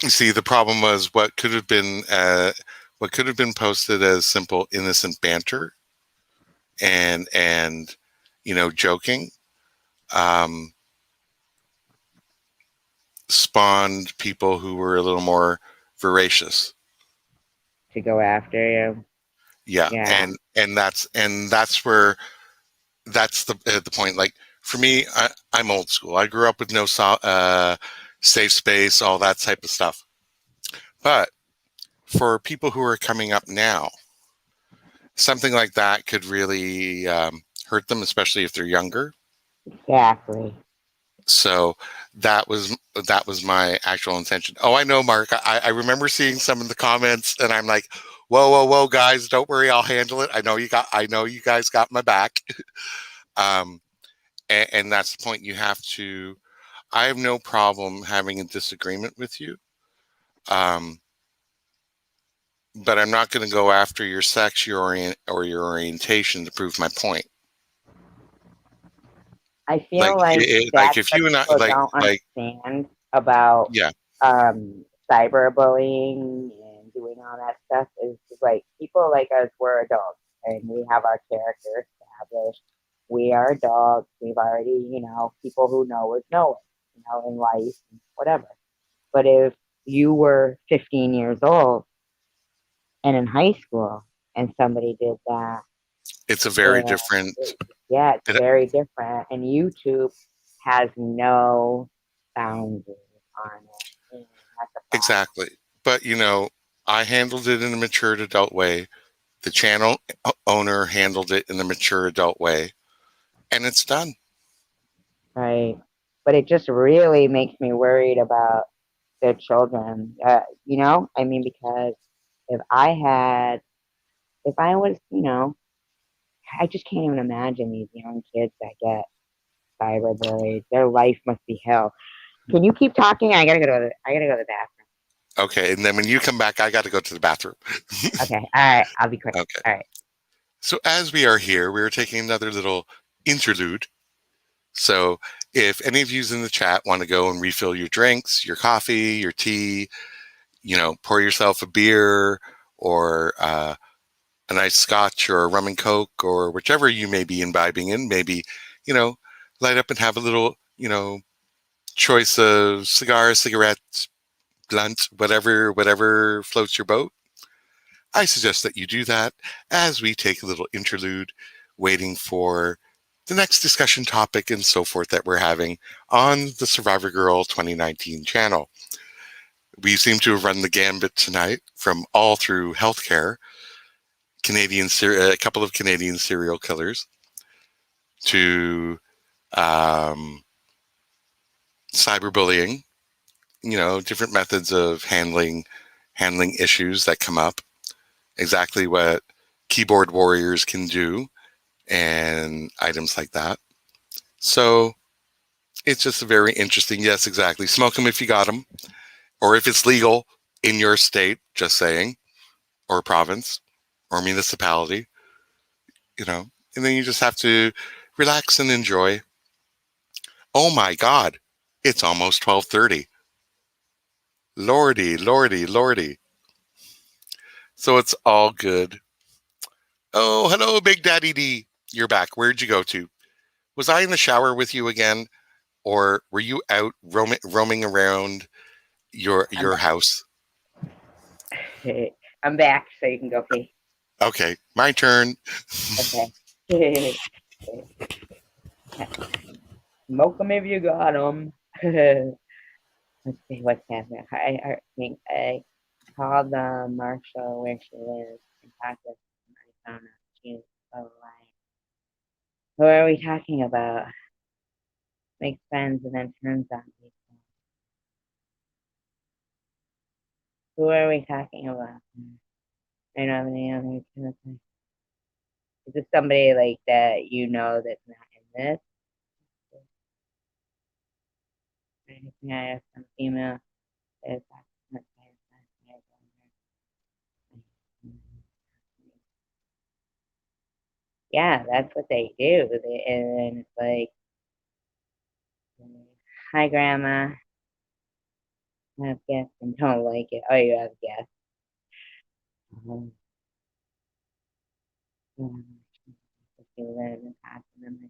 you see, the problem was what could have been posted as simple innocent banter and joking, um, spawned people who were a little more voracious. to go after you. Yeah, Yeah. and that's where that's the point. Like, for me, I'm old school. I grew up with no safe space, all that type of stuff. But for people who are coming up now, something like that could really hurt them, especially if they're younger. Exactly. So that was my actual intention. Oh, I know, Mark. I remember seeing some of the comments, and I'm like, whoa, whoa, whoa, guys, don't worry, I'll handle it. I know you guys got my back. um, and that's the point. You have to. I have no problem having a disagreement with you, um, but I'm not going to go after your sex, or your orientation to prove my point. I feel like Like that's if what you and I people don't understand about yeah. cyberbullying and doing all that stuff is like people like us, we're adults and we have our character established. we are adults. We've already, people who know us, in life and whatever. But if you were 15 years old and in high school and somebody did that, It's a very and different. yeah, it's It, very different. And YouTube has no boundaries on it. And that's a problem. exactly. But I handled it in a matured adult way. The channel owner handled it in a mature adult way, and it's done. Right. But it just really makes me worried about their children. I mean, because if I had, if I was, I just can't even imagine these young kids that get cyberbullied. Their life must be hell. Can you keep talking? I gotta go to the bathroom. Okay, and then when you come back, I got to go to the bathroom. Okay. All right. I'll be quick. Okay. All right. So as we are here, we are taking another little interlude. So if any of you in the chat want to go and refill your drinks, your coffee, your tea, pour yourself a beer or a nice scotch or a rum and coke or whichever you may be imbibing in, maybe, you know, light up and have a little, choice of cigars, cigarettes, blunt, whatever floats your boat. I suggest that you do that as we take a little interlude, waiting for the next discussion topic and so forth that we're having on the Survivor Girl 2019 channel. We seem to have run the gambit tonight from all through healthcare, a couple of Canadian serial killers, to um, cyberbullying. Different methods of handling issues that come up. Exactly what keyboard warriors can do, and items like that. So it's just a very interesting. Yes, exactly. Smoke them if you got them, or if it's legal in your state. Just saying, or province, or municipality. And then you just have to relax and enjoy. Oh my God, it's almost 12:30. Lordy, lordy, lordy. So it's all good. Oh, hello, Big Daddy D. You're back. Where'd you go to? Was I in the shower with you again, or were you out roaming around I'm your house? back. I'm back, so you can go pee. Okay, my turn. Okay. Smoke them if you got them. Let's see what's happening. I think I called Marshall where she lives and talked with her. I found out she's alive. Who are we talking about? Makes friends and then turns on people. Who are we talking about? I don't have any other kind of thing. Is this somebody like that that's not in this? Anything I have some female is yeah, that's what they do. And it's like, hi, grandma. I have guests and don't like it. Oh, you have guests. Um, if you live in Pasadena,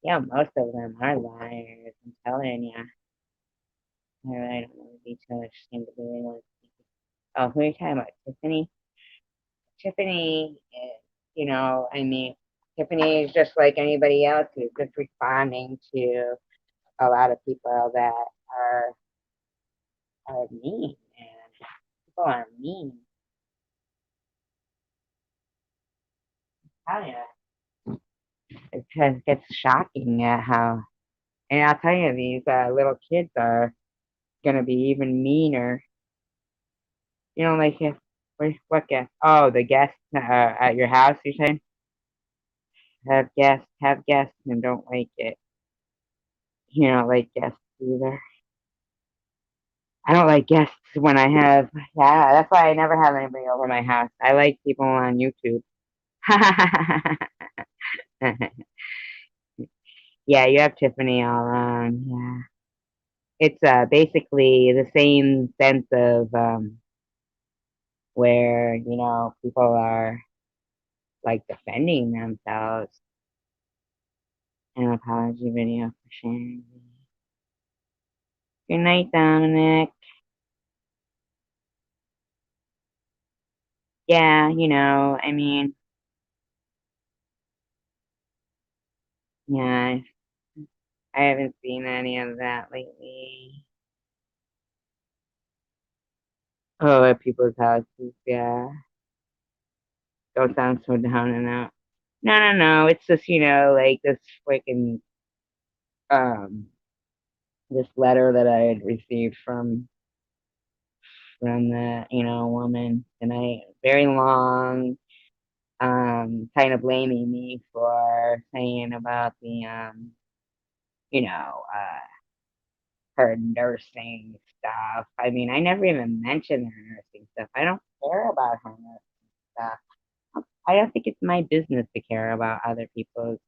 yeah, most of them are liars. I'm telling you. I really don't know the details. She seemed to be the one. Oh, who are you talking about? Tiffany? Tiffany, I mean, Tiffany is just like anybody else who's just responding to a lot of people that are mean, and people are mean. I It just gets shocking at how, and I'll tell you, these little kids are gonna be even meaner. Like what guests? Oh, the guests at your house. You're saying have guests, and don't like it. You don't like guests either. I don't like guests when I have. Yeah, that's why I never have anybody over my house. I like people on YouTube. Yeah, you have Tiffany all around. Yeah, it's basically the same sense of where people are. like defending themselves. An apology video for sharing. Good night, Dominic. Yeah, I mean, yeah, I haven't seen any of that lately. Oh, at people's houses, yeah. Don't sound so down and out. No, no, no. It's just, like this freaking um this letter that I had received from the, woman tonight. Very long, kind of blaming me for saying about the you know, uh her nursing stuff. I mean, I never even mentioned her nursing stuff. I don't care about her nursing stuff. I don't think it's my business to care about other people's,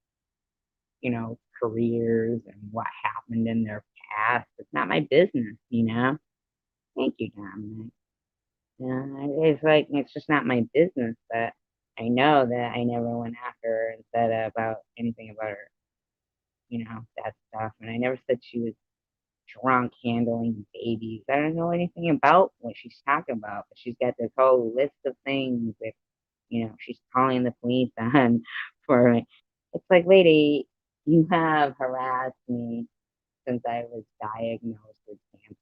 careers and what happened in their past. It's not my business. Thank you, Dominic. Yeah, it's like it's just not my business, but I know that I never went after her and said about anything about her, that stuff. And I never said she was drunk handling babies. I don't know anything about what she's talking about, but she's got this whole list of things that, she's calling the police on for me. It's like, lady, you have harassed me since I was diagnosed with cancer.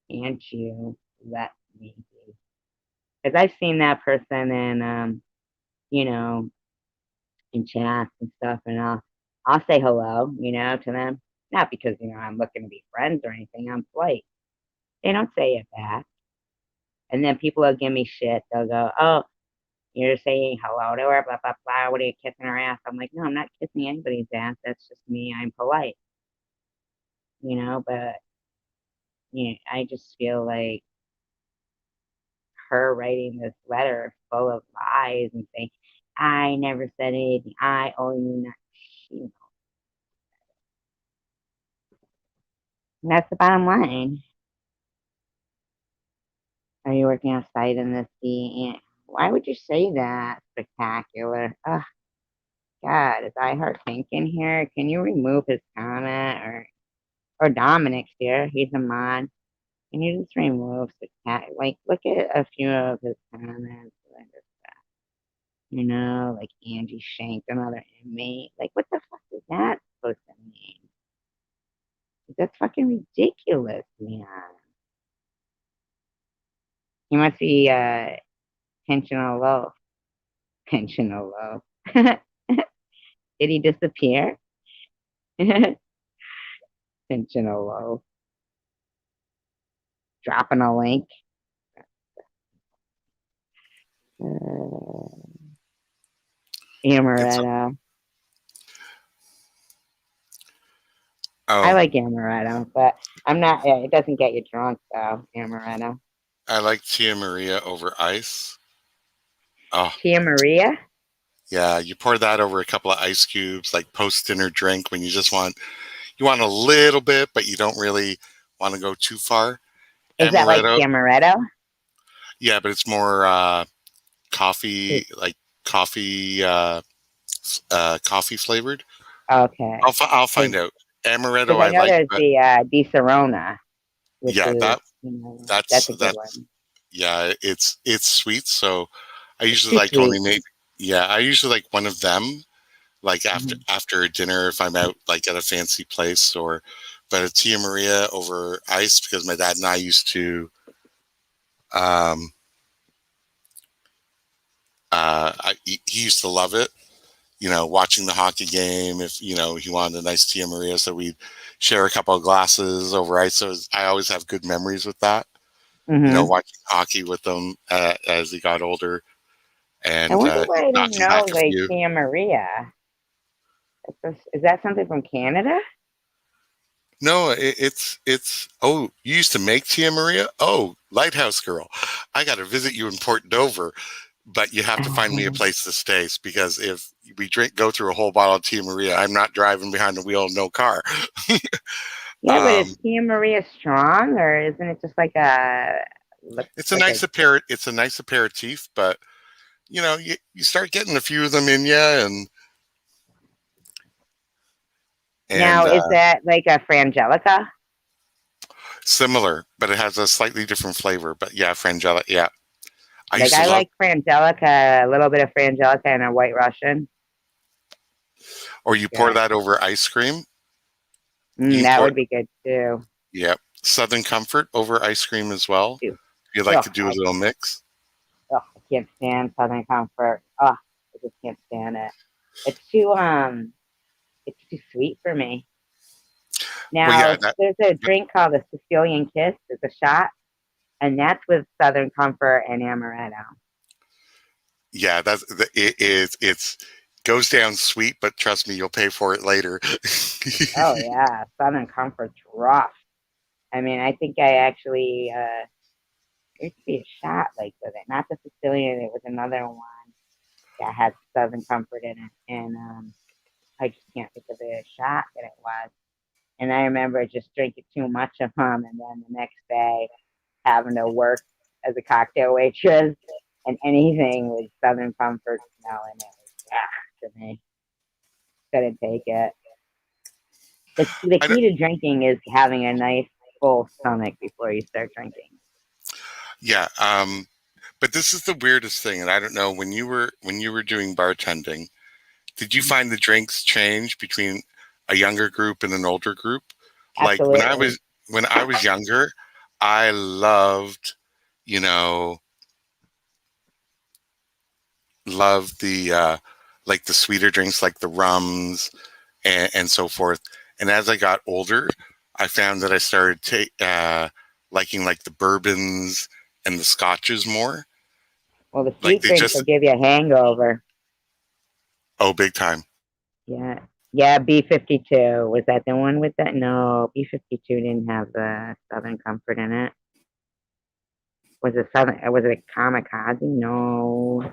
Can't you let me be? Because I've seen that person in, you know, in chats and stuff, and I'll say hello, to them. Not because, I'm looking to be friends or anything. I'm polite. They don't say it back. And then people will give me shit. They'll go, oh, you're saying hello to her, blah, blah, blah. What are you kissing her ass? I'm like, no, I'm not kissing anybody's ass. That's just me. I'm polite, but, I just feel like her writing this letter full of lies and saying, I never said anything. I owe you nothing. And that's the bottom line. Are you working outside in the sea? And why would you say that? Spectacular. Oh, God, is I heart Pink in here? Can you remove his comment or Dominic's here? He's a mod. Can you just remove spectacular? Like, look at a few of his comments. Like Angie shanked another inmate. Like, what the fuck is that supposed to mean? That's fucking ridiculous, man. He must be pensional low. Pensional low. Did he disappear? Pensional low. Dropping a link. Uh, It's Amaretto. I oh, like amaretto, but I'm not. It doesn't get you drunk though. Amaretto. I like Tia Maria over ice. Oh, Tia Maria. yeah, you pour that over a couple of ice cubes, like post dinner drink when you want a little bit, but you don't really want to go too far. Is that like Amaretto, amaretto? yeah, but it's more coffee, like coffee, coffee flavored. Okay. I'll find Because out. Amaretto I I know like, there's but the Di Serona, which yeah, is that's that's a good that's one. yeah, it's sweet. So I It's usually too like only sweet. make yeah, I usually like one of them like after Mhm. after dinner if I'm out like at a fancy place or but a Tia Maria over ice because my dad and I used to um he used to love it, watching the hockey game if he wanted a nice Tia Maria so we'd share a couple of glasses over ice. So I always have good memories with that, Mhm. watching hockey with them as he got older I and wonder why I didn't knocking know back a like few. Tia Maria. Is that something from Canada? No, it's. Oh, you used to make Tia Maria. Oh, Lighthouse Girl, I got to visit you in Port Dover, but you have to find me a place to stay because if we go through a whole bottle of Tia Maria, I'm not driving behind the wheel of no car. Yeah, but is um, Tia Maria strong, or isn't it just like a look it's a like nice a? aperitif, but you start getting a few of them in you, and Now, and is that like a frangelica? similar, but it has a slightly different flavor. But yeah, frangella. Yeah, I Like used to I love. like frangelica, a little bit of frangelica and a white Russian. Or you pour Good. that over ice cream. You can That pour. would be good too. Yep, Southern Comfort over ice cream as well. Too. If you'd like Ugh, to do a little mix. I can't stand Southern Comfort. Oh, I just can't stand it. It's too sweet for me. Well, yeah, Now, that. there's a drink called the Sicilian Kiss. It's a shot, and that's with Southern Comfort and amaretto. Yeah, it's goes down sweet, but trust me, you'll pay for it later. Oh yeah, Southern Comfort's rough. I mean, I think I actually there used to be a shot like with it, not the Sicilian. It was another one that had Southern Comfort in it, and I just can't think of the shot that it was. And I remember just drinking too much of them, and then the next day having to work as a cocktail waitress, and anything with Southern Comfort smell in it was to me. Couldn't take it. The I don't, key to drinking is having a nice full stomach before you start drinking. yeah, but this is the weirdest thing, and I don't know when you were doing bartending, did you find the drinks change between a younger group and an older group? Like Absolutely. when I was younger, I loved, you know, loved the like the sweeter drinks, like the rums and so forth. And as I got older, I found that I started liking like the bourbons and the scotches more. Well, the Like sweet they drinks will just, give you a hangover. oh, big time. Yeah. Yeah, B-52. Was that the one with that? No, B-52 didn't have the Southern Comfort in it. Was it Kamikaze? No.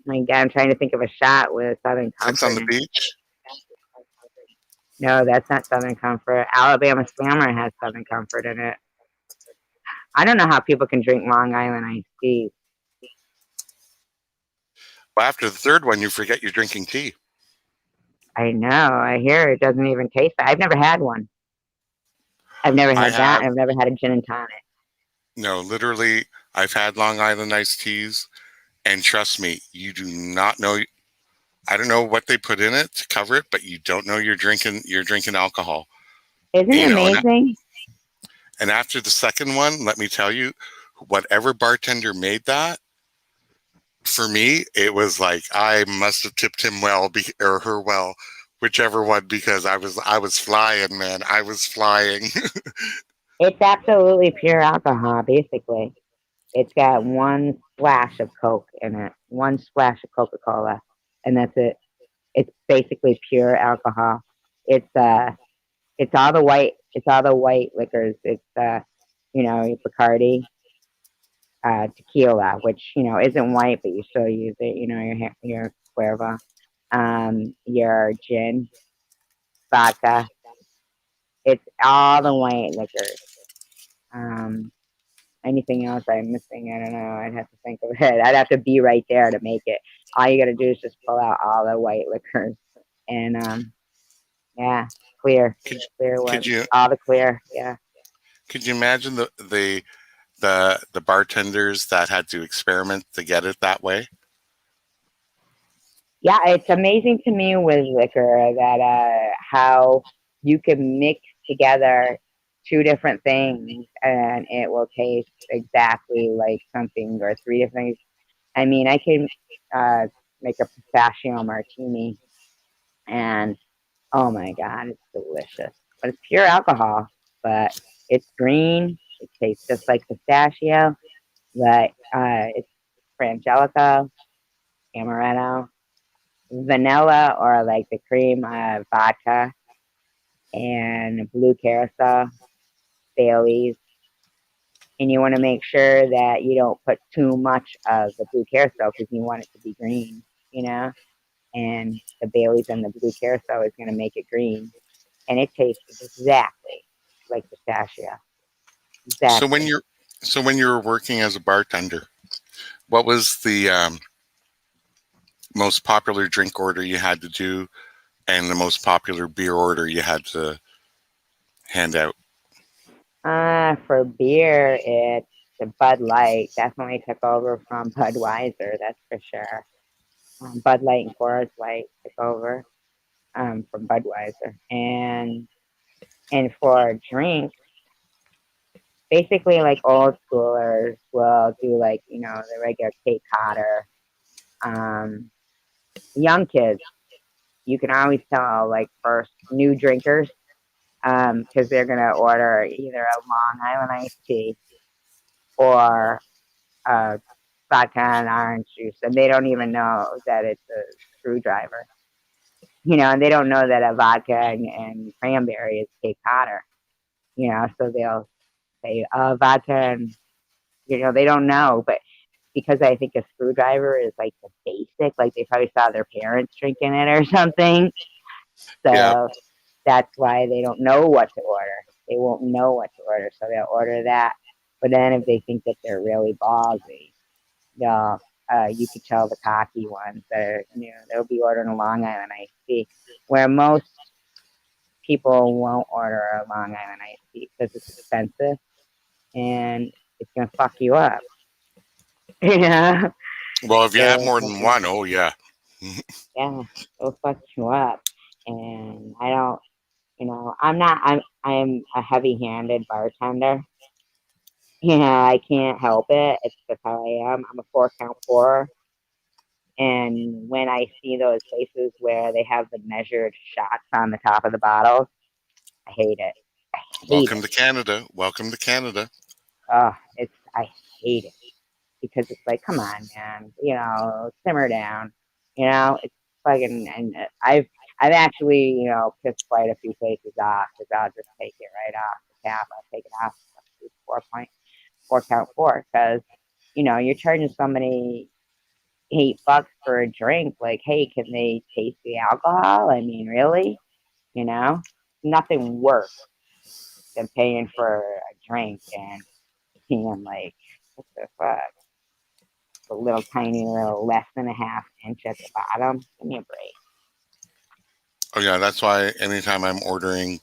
My God, I'm trying to think of a shot with Southern Sex on Comfort the in it. beach. No, that's not Southern Comfort. Alabama Slammer has Southern Comfort in it. I don't know how people can drink Long Island iced tea. Well, after the third one, you forget you're drinking tea. I know. I hear it doesn't even taste. I've never had one. I've never I had that. have, I've never had a gin and tonic. no, literally, I've had Long Island iced teas, and trust me, you do not know. I don't know what they put in it to cover it, but you don't know you're drinking alcohol. Isn't it And amazing? and after the second one, let me tell you, whatever bartender made that, for me, it was like I must have tipped him well or her well, whichever one, because I was flying, man. I was flying. It's absolutely pure alcohol, basically. It's got one splash of Coke in it, one splash of Coca Cola, and that's it. It's basically pure alcohol. It's uh, it's all the white liquors. It's your Bacardi, tequila, which isn't white, but you still use it. Your Cuervo, your gin, vodka. It's all the white liquors. Um, Anything else I'm missing? I don't know. I'd have to think of it. I'd have to be right there to make it. All you got to do is just pull out all the white liquors and yeah, clear, could clear could one, you all the clear. Yeah, could you imagine the bartenders that had to experiment to get it that way? yeah. It's amazing to me with liquor that how you can mix together two different things and it will taste exactly like something, or three different things. I mean, I can uh, make a pistachio martini and oh my God, it's delicious. But it's pure alcohol, but it's green. It tastes just like pistachio, but it's frangelico, amaretto, vanilla, or like the cream vodka, and blue carousel, Bailey's. And you want to make sure that you don't put too much of the blue carousel because you want it to be green, you know? And the Bailey's and the blue carousel is going to make it green. And it tastes exactly like pistachio. So when Exactly. you're so when you were working as a bartender, What was the most popular drink order you had to do, and the most popular beer order you had to hand out? For beer, it's the Bud Light. Definitely took over from Budweiser, that's for sure. Bud Light and Coors Light took over from Budweiser. And for drinks, basically like old schoolers will do like, the regular Cape Codder. Um, young kids, you can always tell like first new drinkers, because they're gonna order either a Long Island iced tea or a vodka and orange juice, and they don't even know that it's a screwdriver. And they don't know that a vodka and cranberry is Cape Codder. So they'll say vodka, and they don't know, but because I think a screwdriver is like the basic, like they probably saw their parents drinking it or something. Yeah. So that's why they don't know what to order. They won't know what to order, so they'll order that. But then if they think that they're really ballsy, they'll you could tell the cocky ones that are, they'll be ordering a Long Island iced tea, where most people won't order a Long Island iced tea because it's expensive and it's gonna fuck you up. Yeah. Well, if you have So more than one, oh yeah. yeah, it'll fuck you up. And I don't, I'm not, I'm a heavy-handed bartender. I can't help it. It's just how I am. I'm a 4 count pourer. And when I see those places where they have the measured shots on the top of the bottles, I hate it. I hate Welcome it. to Canada. Welcome to Canada. I hate it because it's like, come on, man, simmer down. It's fucking, and I've actually, pissed quite a few places off because I'll just take it right off the tap. I'll take it off 4 count pour because, you're charging somebody $8 for a drink. Like, hey, can they taste the alcohol? I mean, really? You know, Nothing worse than paying for a drink and being like, what the fuck? A little tiny little less than a half inch at the bottom. Give me a break. Oh yeah, that's why anytime I'm ordering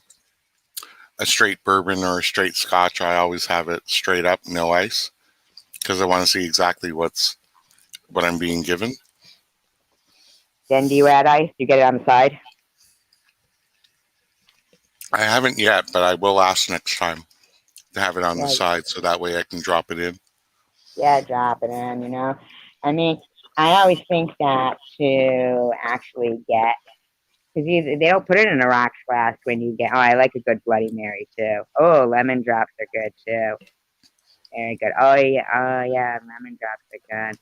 a straight bourbon or a straight scotch, I always have it straight up, no ice, because I want to see exactly what I'm being given. Then do you add ice? Do you get it on the side? I haven't yet, but I will ask next time to have it on the Yeah, side so that way I can drop it in. yeah, drop it in. I mean, I always think that to actually get, because they don't put it in a rocks glass when you get, oh, I like a good Bloody Mary too. Oh, lemon drops are good too. Very good. Oh yeah, lemon drops are good.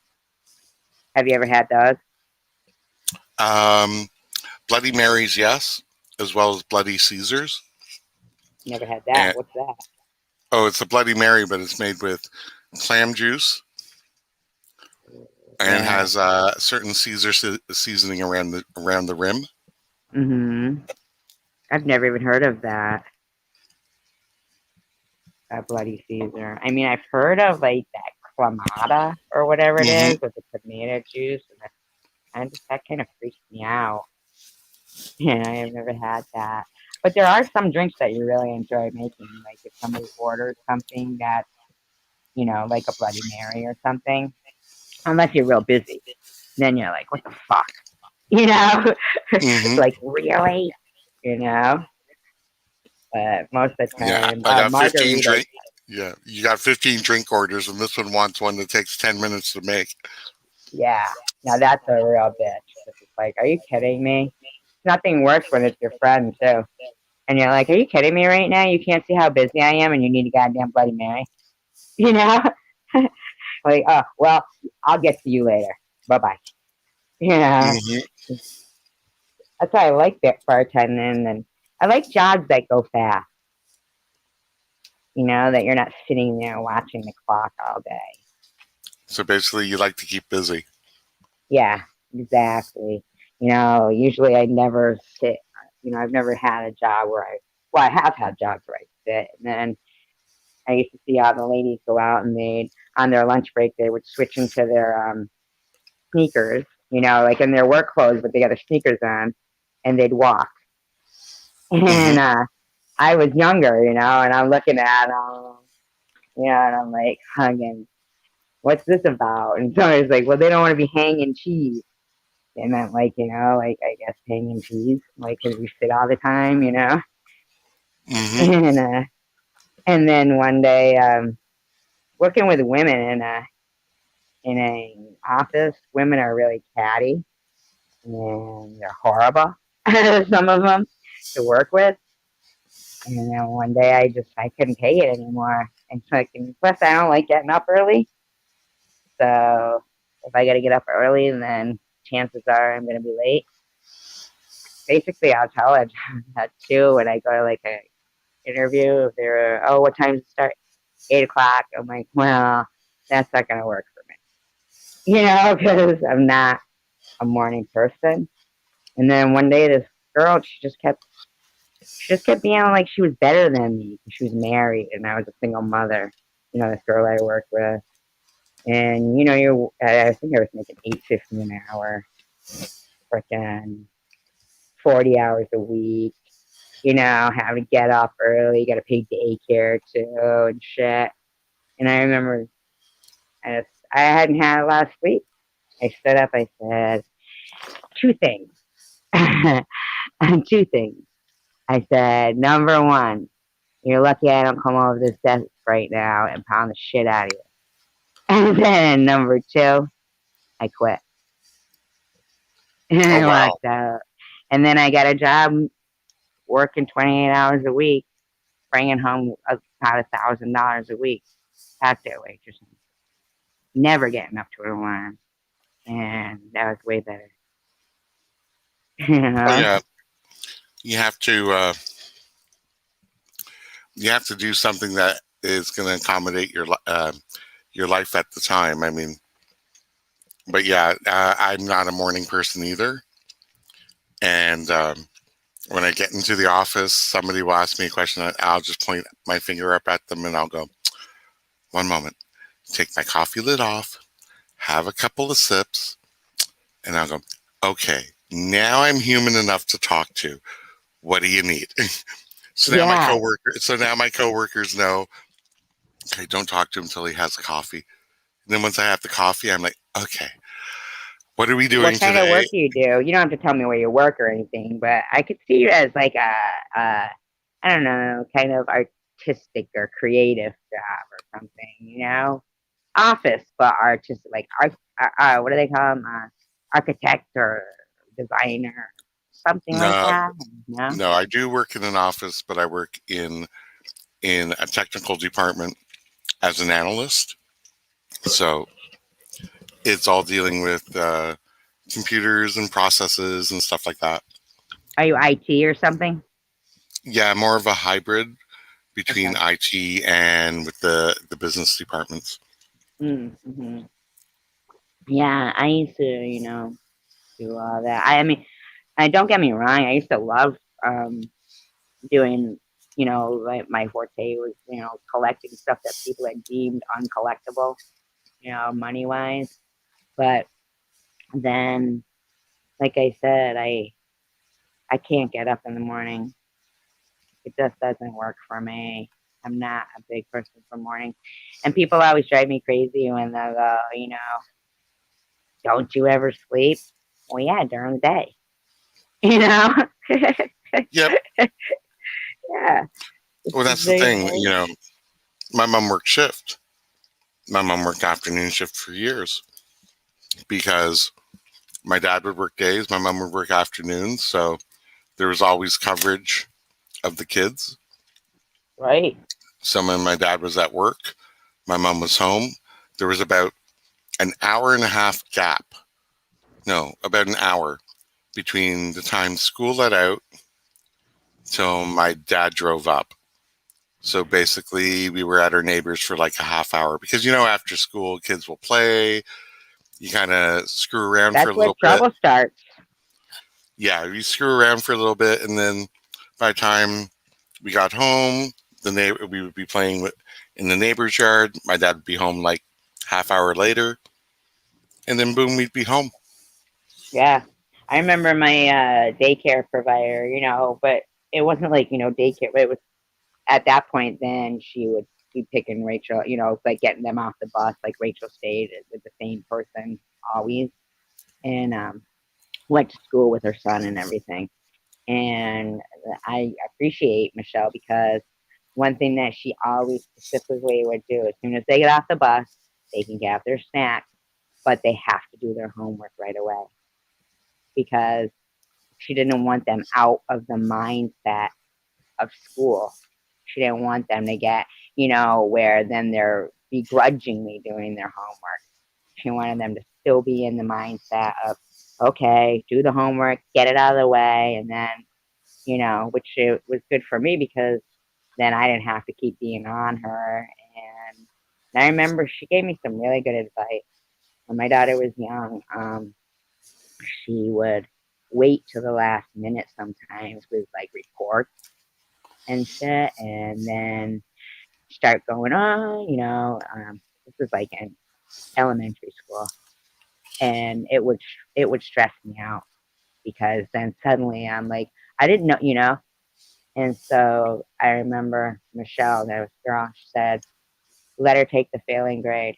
Have you ever had those? Um, Bloody Marys, yes, as well as Bloody Caesars. Never had that. And What's that? oh, it's a Bloody Mary, but it's made with clam juice and it Yeah. has certain Caesar seasoning around the rim. Mhm. I've never even heard of that. That Bloody Caesar. I mean, I've heard of like that clamata or whatever it Mm-hmm. is with the tomato juice, and that kind of freaks me out. Yeah, I have never had that. But there are some drinks that you really enjoy making. Like if somebody orders something that, like a Bloody Mary or something, unless you're real busy, then you're like, what the fuck? You know? Mm-hmm. Like, really? You know? But most of the Yeah, time, I got 15 margaritas, drink. Yeah, you got 15 drink orders, and this one wants one that takes 10 minutes to make. yeah. Now that's a real bitch. It's like, are you kidding me? Nothing worse when it's your friend, too. And you're like, are you kidding me right now? You can't see how busy I am and you need a goddamn Bloody Mary? You know? Like, oh, well, I'll get to you later. Bye bye. Yeah. Mm-hmm. That's why I like that bartending, and I like jobs that go fast. That you're not sitting there watching the clock all day. So basically, you like to keep busy. Yeah, exactly. Usually I never sit. I've never had a job where I have had jobs where I sit, and then I used to see all the ladies go out and they'd on their lunch break, they would switch into their sneakers, like in their work clothes, but they got their sneakers on, and they'd walk. Mm-hmm. And I was younger, and I'm looking at them, and I'm like hugging. What's this about? And somebody's like, well, they don't want to be hanging cheese. And then, like, like, I guess hanging cheese, like, because we sit all the time, Mm-hmm. and then one day, working with women in an office, women are really catty and they're horrible. Some of them to work with. And then one day I couldn't take it anymore. And so plus I don't like getting up early. So if I got to get up early, then chances are I'm going to be late. Basically, I'll tell her that too when I go to like a interview. If they're, oh, what time does it start? 8 o'clock. I'm like, well, that's not going to work for me, because I'm not a morning person. And then one day, this girl, she just kept being like she was better than me. She was married, and I was a single mother. This girl I worked with, and I think I was making $8.50 an hour, freaking 40 hours a week. Having to get up early, got to pay daycare too, and shit. And I remember, I hadn't had a lot of sleep. I stood up. I said two things. Two things. I said, number one, you're lucky I don't come over this desk right now and pound the shit out of you. And then number two, I quit. And Oh, I wow. walked out. And then I got a job working 28 hours a week, bringing home about $1,000 a week. Cocktail waitressing. Never getting up to an alarm. And that was way better. Oh, yeah. You have to do something that is going to accommodate your life at the time. I mean, but yeah, I'm not a morning person either. And when I get into the office, somebody will ask me a question. I'll just point my finger up at them and I'll go, one moment, take my coffee lid off, have a couple of sips, and I'll go, okay, now I'm human enough to talk to. What do you need? So Yeah. now my coworkers know, okay, don't talk to him until he has a coffee. And then once I have the coffee, I'm like, okay, what are we doing What kind of today? work do you do? You don't have to tell me where you work or anything, but I could see you as like I don't know, kind of artistic or creative job or something. Office, but artistic, like what do they call them? Architect or designer, something like No, that. No. no, I do work in an office, but I work in a technical department as an analyst. So it's all dealing with computers and processes and stuff like that. Are you IT or something? Yeah, more of a hybrid between Okay. IT and with the business departments. Mm-hmm. Yeah, I used to, do all that. I mean, don't get me wrong. I used to love doing, like my forte was, collecting stuff that people had deemed uncollectible, money wise. But then, like I said, I can't get up in the morning. It just doesn't work for me. I'm not a big person for morning. And people always drive me crazy when they go, don't you ever sleep? Well, yeah, during the day. You know? Yep. Yeah. It's Well, just that's the very thing. nice. My mom worked shift. My mom worked afternoon shift for years because my dad would work days, my mom would work afternoons. So there was always coverage of the kids. Right. So when my dad was at work, my mom was home. There was about an hour and a half gap. No, about an hour between the time school let out till my dad drove up. So basically, we were at our neighbors for like a half hour because, after school, kids will play. You kind of screw around for That's a where little bit. trouble starts. Yeah, you screw around for a little bit. And then by the time we got home, we would be playing in the neighbor's yard. My dad would be home like half hour later, and then boom, we'd be home. Yeah. I remember my daycare provider, but it wasn't like, daycare, but it was at that point then she would be picking Rachel, like getting them off the bus. Like Rachel stayed with the same person always, and went to school with her son and everything. And I appreciate Michelle because one thing that she always specifically would do, as soon as they get off the bus, they can get their snacks, but they have to do their homework right away because she didn't want them out of the mindset of school. She didn't want them to get, where then they're begrudgingly doing their homework. She wanted them to still be in the mindset of, okay, do the homework, get it out of the way, and then, which it was good for me because then I didn't have to keep being on her. And I remember she gave me some really good advice. When my daughter was young, she would wait till the last minute sometimes with like reports and shit, and then start going on. This was like in elementary school, and it would stress me out because then suddenly I'm like, I didn't know. And so I remember Michelle, that was girl, she said, let her take the failing grade.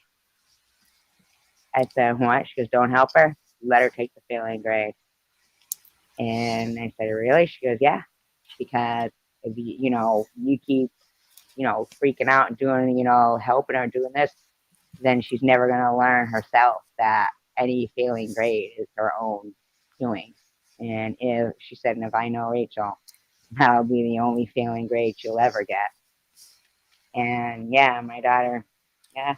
I said, what? She goes, don't help her. Let her take the failing grade. And I said, really? She goes, yeah, because if you keep, freaking out and doing, helping her doing this, then she's never going to learn herself that any failing grade is her own doing. And if she said, and if I know Rachel, that'll be the only failing grade she'll ever get. And yeah, my daughter, yeah.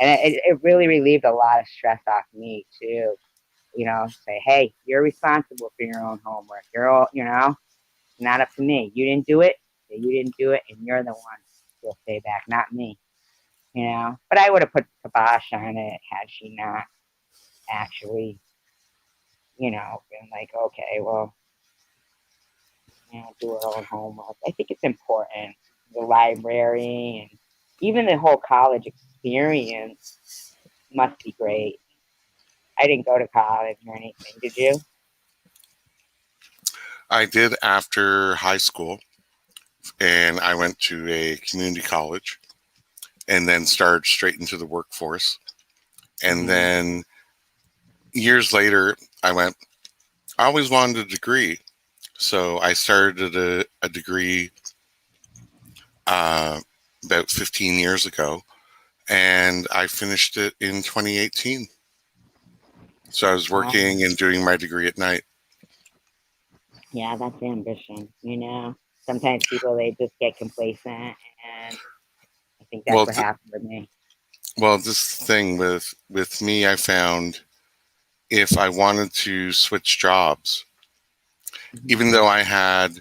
And it really relieved a lot of stress off me too. Say, hey, you're responsible for your own homework. You're all, not up to me. You didn't do it. You didn't do it, and you're the one who'll stay back, not me. But I would have put the kibosh on it had she not actually, been like, okay, well, do her own homework. I think it's important. The library and even the whole college experience must be great. I didn't go to college or anything. Did you? I did after high school, and I went to a community college and then started straight into the workforce. And Mm-hmm. then years later, I always wanted a degree. So I started a degree uh, about 15 years ago, and I finished it in 2018. So I was Wow. working and doing my degree at night. Yeah, that's ambition. Sometimes people they just get complacent, and I think that's Well, what happened with me. this thing with me, I found if I wanted to switch jobs, Mm-hmm. even though I had,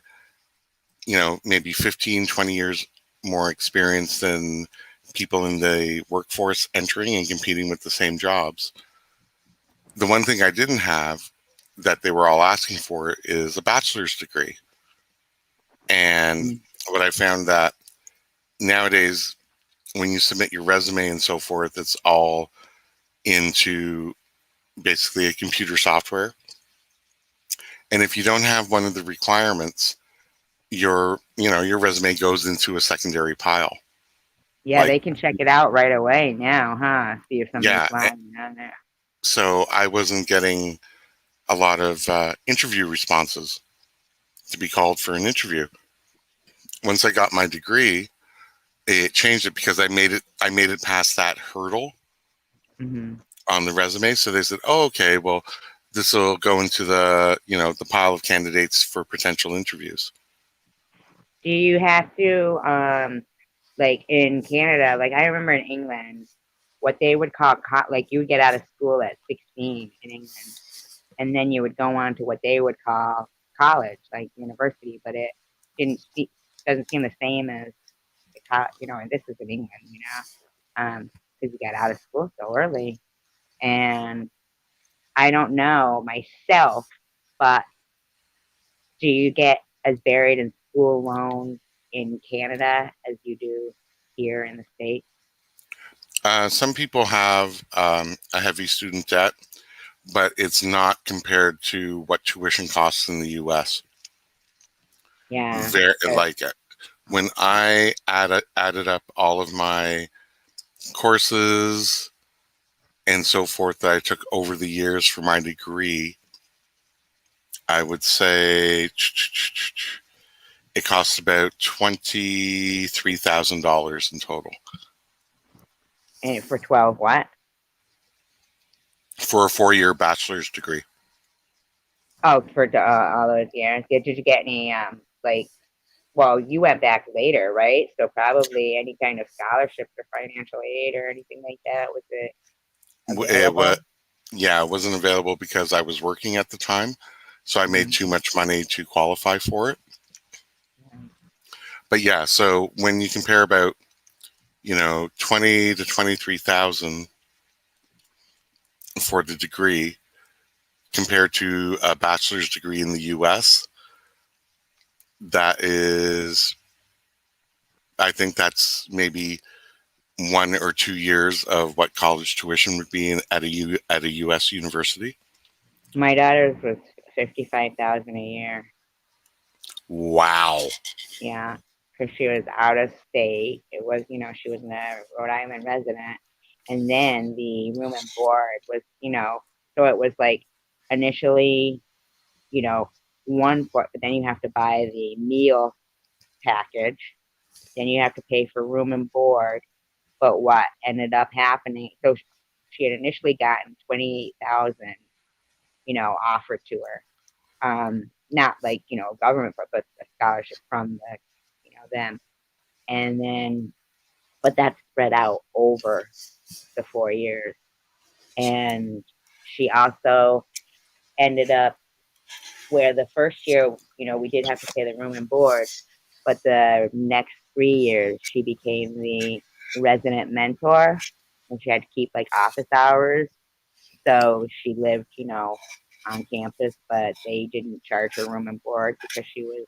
maybe 15, 20 years more experience than people in the workforce entering and competing with the same jobs, the one thing I didn't have that they were all asking for is a bachelor's degree. And what I found that nowadays, when you submit your resume and so forth, it's all into basically a computer software. And if you don't have one of the requirements, your resume goes into a secondary pile. Yeah, Like, they can check it out right away now, huh? See if somebody's yeah. lying on there. So I wasn't getting a lot of interview responses to be called for an interview. Once I got my degree, it changed it because I made it past that hurdle Mm-hmm. on the resume. So they said, "Oh, okay, well, this will go into the pile of candidates for potential interviews." Do you have to, like in Canada, like I remember in England, what they would call, like you would get out of school at 16 in England, and then you would go on to what they would call college, like university, but it doesn't seem the same as and this is in England, because you got out of school so early. And I don't know myself, but do you get as buried in school loans in Canada as you do here in the States? Some people have a heavy student debt, but it's not compared to what tuition costs in the U.S. Yeah. Very Uh, like when I added up all of my courses and so forth that I took over the years for my degree, I would say it costs about $23,000 in total and for 12 what? for a 4-year bachelor's degree. Oh, for all those years. Yeah, did you get any like, well, you went back later, right? So probably any kind of scholarships or financial aid or anything like that, was it It was available? Yeah, it wasn't available because I was working at the time, so I made Mhm. too much money to qualify for it. Yeah. But yeah, so when you compare about 20 to 23,000 for the degree compared to a bachelor's degree in the US, that is, I think that's maybe 1 or 2 years of what college tuition would be at a US university. My daughter's was 55,000 a year. Wow. Yeah, because she was out of state. It was, she was a Rhode Island resident. And then the room and board was, so it was like initially, you know, one for, but then you have to buy the meal package. Then you have to pay for room and board. But what ended up happening, so she had initially gotten 28,000, offered to her. Not like, government, but a scholarship from them. And then, but that's spread out over the 4 years. And she also ended up where the first year, we did have to pay the room and board, but the next 3 years, she became the resident mentor and she had to keep like office hours. So she lived, on campus, but they didn't charge her room and board because she was,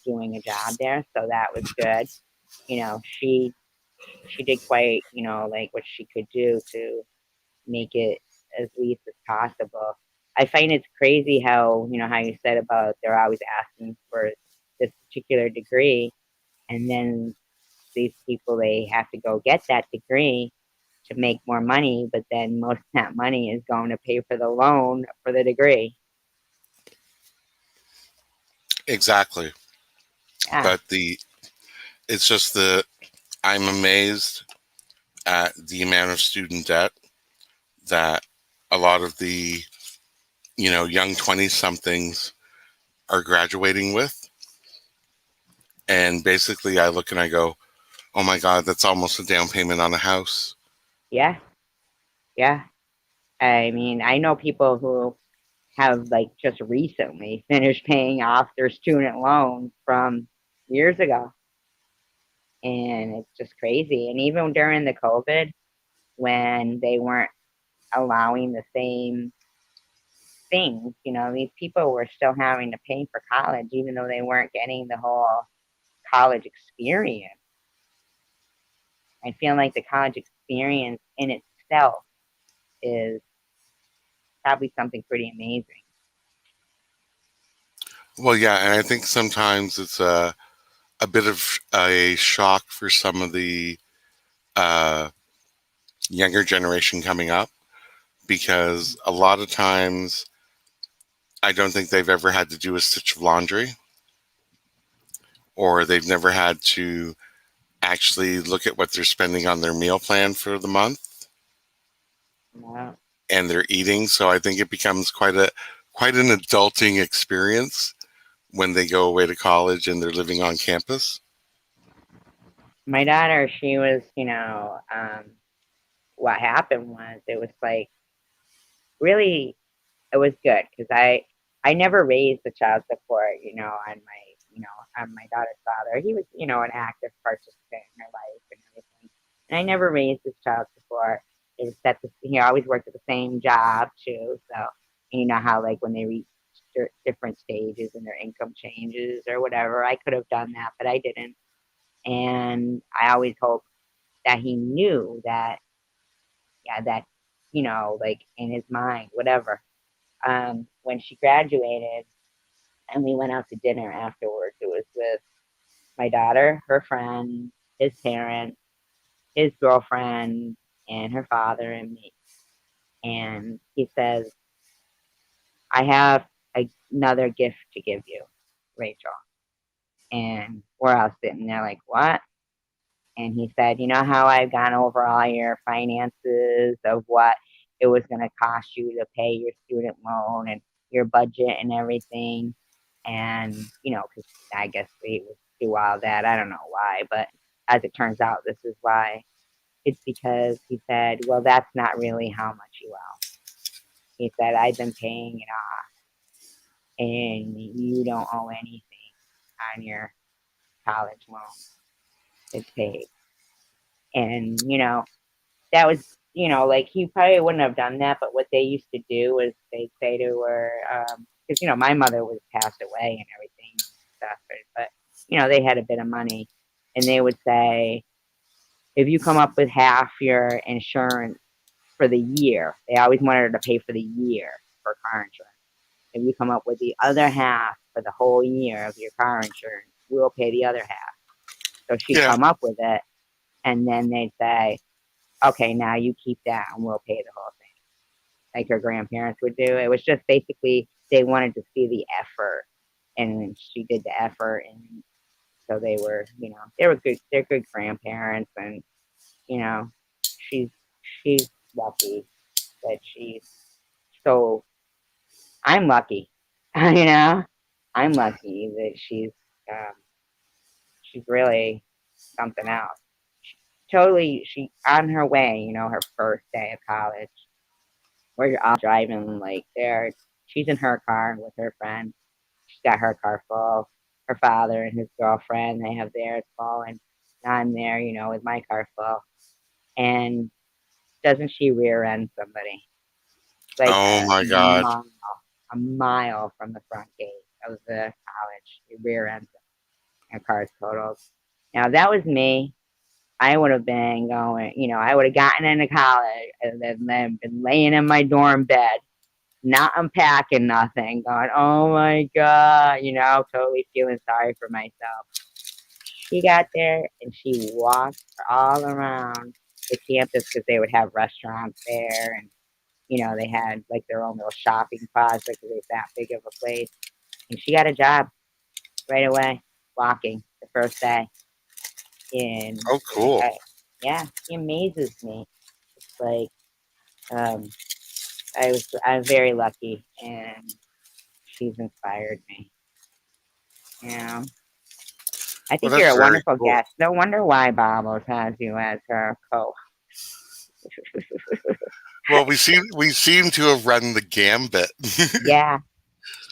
doing a job there. So that was good. She did quite, like what she could do to make it as least as possible. I find it's crazy how, how you said about they're always asking for this particular degree, and then these people, they have to go get that degree to make more money, but then most of that money is going to pay for the loan for the degree. Exactly. Yeah. But it's just I'm amazed at the amount of student debt that a lot of the, young 20 somethings are graduating with. And basically I look and I go, oh my God, that's almost a down payment on a house. Yeah. Yeah. I mean, I know people who have like just recently finished paying off their student loan from years ago. And it's just crazy. And even during the COVID, when they weren't allowing the same things, these people were still having to pay for college, even though they weren't getting the whole college experience. I feel like the college experience in itself is probably something pretty amazing. Well, yeah. And I think sometimes it's a bit of a shock for some of the uh, younger generation coming up because a lot of times I don't think they've ever had to do a stitch of laundry or they've never had to actually look at what they're spending on their meal plan for the month Yeah. and they're eating. So I think it becomes quite an adulting experience when they go away to college and they're living on campus. My daughter, she was, what happened was it was like really, it was good because I never raised the child support, on my, on my daughter's father. He was, an active participant in her life and everything. And I never raised his child support. It was that he always worked at the same job too. So, how like when they reach different stages and their income changes or whatever, I could have done that, but I didn't. And I always hoped that he knew that, yeah, that, like in his mind, whatever. When she graduated and we went out to dinner afterwards, it was with my daughter, her friend, his parents, his girlfriend, and her father and me. And he says, I have another gift to give you, Rachel. And we're all sitting there like, what? And he said, you know how I've gone over all your finances of what it was going to cost you to pay your student loan and your budget and everything. And, because I guess we would do all that. I don't know why, but as it turns out, this is why. It's because he said, well, that's not really how much you owe. He said, I've been paying it off and you don't owe anything on your college loan. It's paid. And, that was, like he probably wouldn't have done that, but what they used to do was they'd say to her, because, my mother was passed away and everything and stuff, but, they had a bit of money and they would say, if you come up with half your insurance for the year, they always wanted her to pay for the year for car insurance. If you come up with the other half for the whole year of your car insurance, we'll pay the other half. So she'd Yeah. come up with it, and then they'd say, okay, now you keep that and we'll pay the whole thing. Like her grandparents would do. It was just basically they wanted to see the effort, and she did the effort, and so they were, they were good. They're good grandparents, and she's she's lucky that she's so. I'm lucky, I'm lucky that um, she's really something else. She on her way, her first day of college. We're all driving like there. She's in her car with her friend. She's got her car full. Her father and his girlfriend, they have theirs full, and I'm there, with my car full. And doesn't she rear end somebody? Like Oh my God. a mile from the front gate of the college. She rear ends them. Her car's totaled. Now that was me. I would have been going, I would have gotten into college and then been laying in my dorm bed, not unpacking nothing, going, oh my God, totally feeling sorry for myself. She got there and she walked all around the campus because they would have restaurants there and, they had like their own little shopping plaza because it was that big of a place. And she got a job right away, walking the first day. And Oh, cool. yeah, she amazes me. It's like, um, I'm very lucky, and she's inspired me. I Well, think you're that's a very wonderful cool. guest. No wonder why Babos has you as her co. Well, we seem to have run the gambit. Yeah,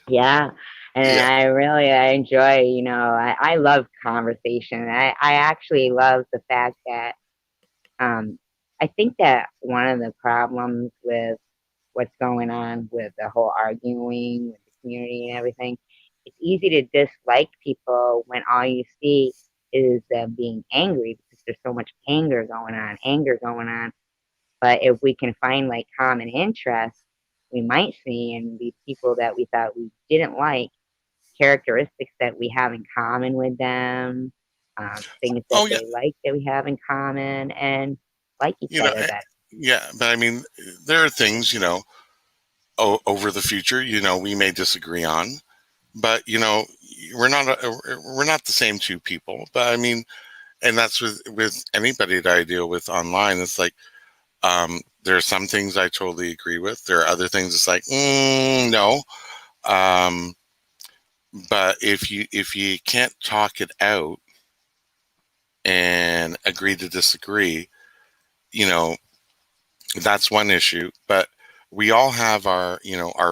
yeah. And Yeah. I enjoy, I love conversation. I actually love the fact that um, I think that one of the problems with what's going on with the whole arguing with the community and everything. It's easy to dislike people when all you see is them being angry because there's so much anger going on. But if we can find like common interests, we might see in these people that we thought we didn't like characteristics that we have in common with them, things that Oh, yeah. they like that we have in common, and like each You know, other eh, better. yeah. But I mean, there are things, over the future, we may disagree on, but we're not the same two people. But I mean, and that's with anybody that I deal with online. It's like there are some things I totally agree with. There are other things it's like no. Um, but if you can't talk it out and agree to disagree, you know that's one issue. But we all have our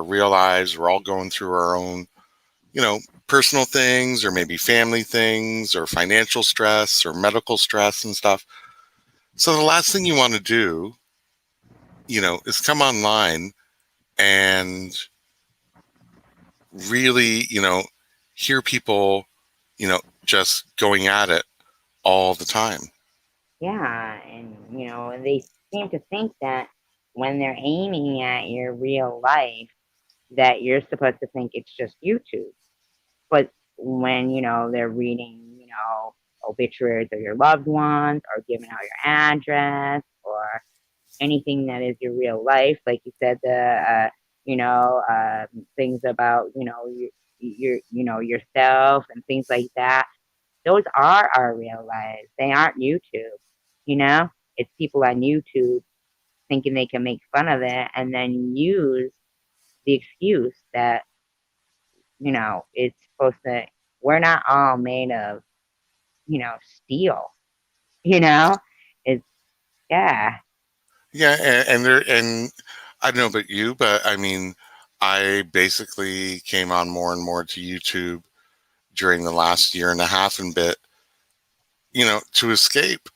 real lives. We're all going through our own personal things, or maybe family things, or financial stress, or medical stress and stuff. So the last thing you want to do, is come online and really, hear people, just going at it all the time. Yeah, and they seem to think that when they're aiming at your real life, that you're supposed to think it's just YouTube. But when, they're reading, obituaries of your loved ones or giving out your address or anything that is your real life, like you said, things about, yourself and things like that, those are our real lives. They aren't YouTube, you know? It's people on YouTube thinking they can make fun of it and then use the excuse that, it's supposed to, we're not all made of, steel, you know? It's, yeah, Yeah, and I don't know about you, but I mean, I basically came on more and more to YouTube during the last year and a half and bit, to escape,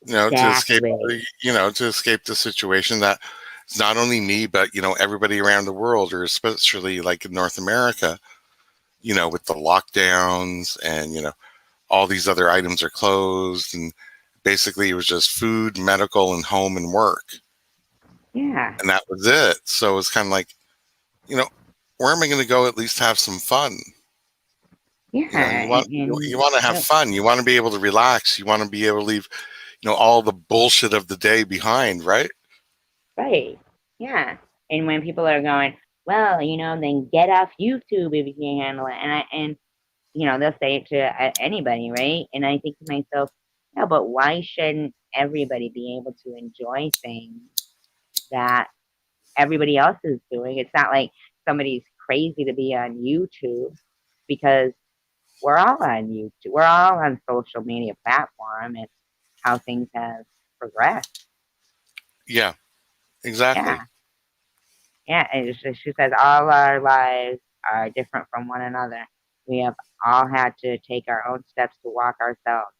to escape, exactly. to escape the situation that it's not only me, but everybody around the world, or especially like in North America, with the lockdowns and all these other items are closed, and basically it was just food, medical, and home and work, Yeah, and that was it. So it's kind of like, you know, where am I going to go? At least have some fun. yeah, You want you want to have fun. You want to be able to relax. You want to be able to leave, all the bullshit of the day behind, right? right. Yeah. And when people are going, well, then get off YouTube if you can't handle it. They'll say it to anybody, right? And I think to myself, yeah, but why shouldn't everybody be able to enjoy things that everybody else is doing? It's not like somebody's crazy to be on YouTube because we're all on YouTube. We're all on social media platform. It's how things have progressed. Yeah, exactly. Yeah. Yeah, she says all our lives are different from one another. We have all had to take our own steps to walk ourselves.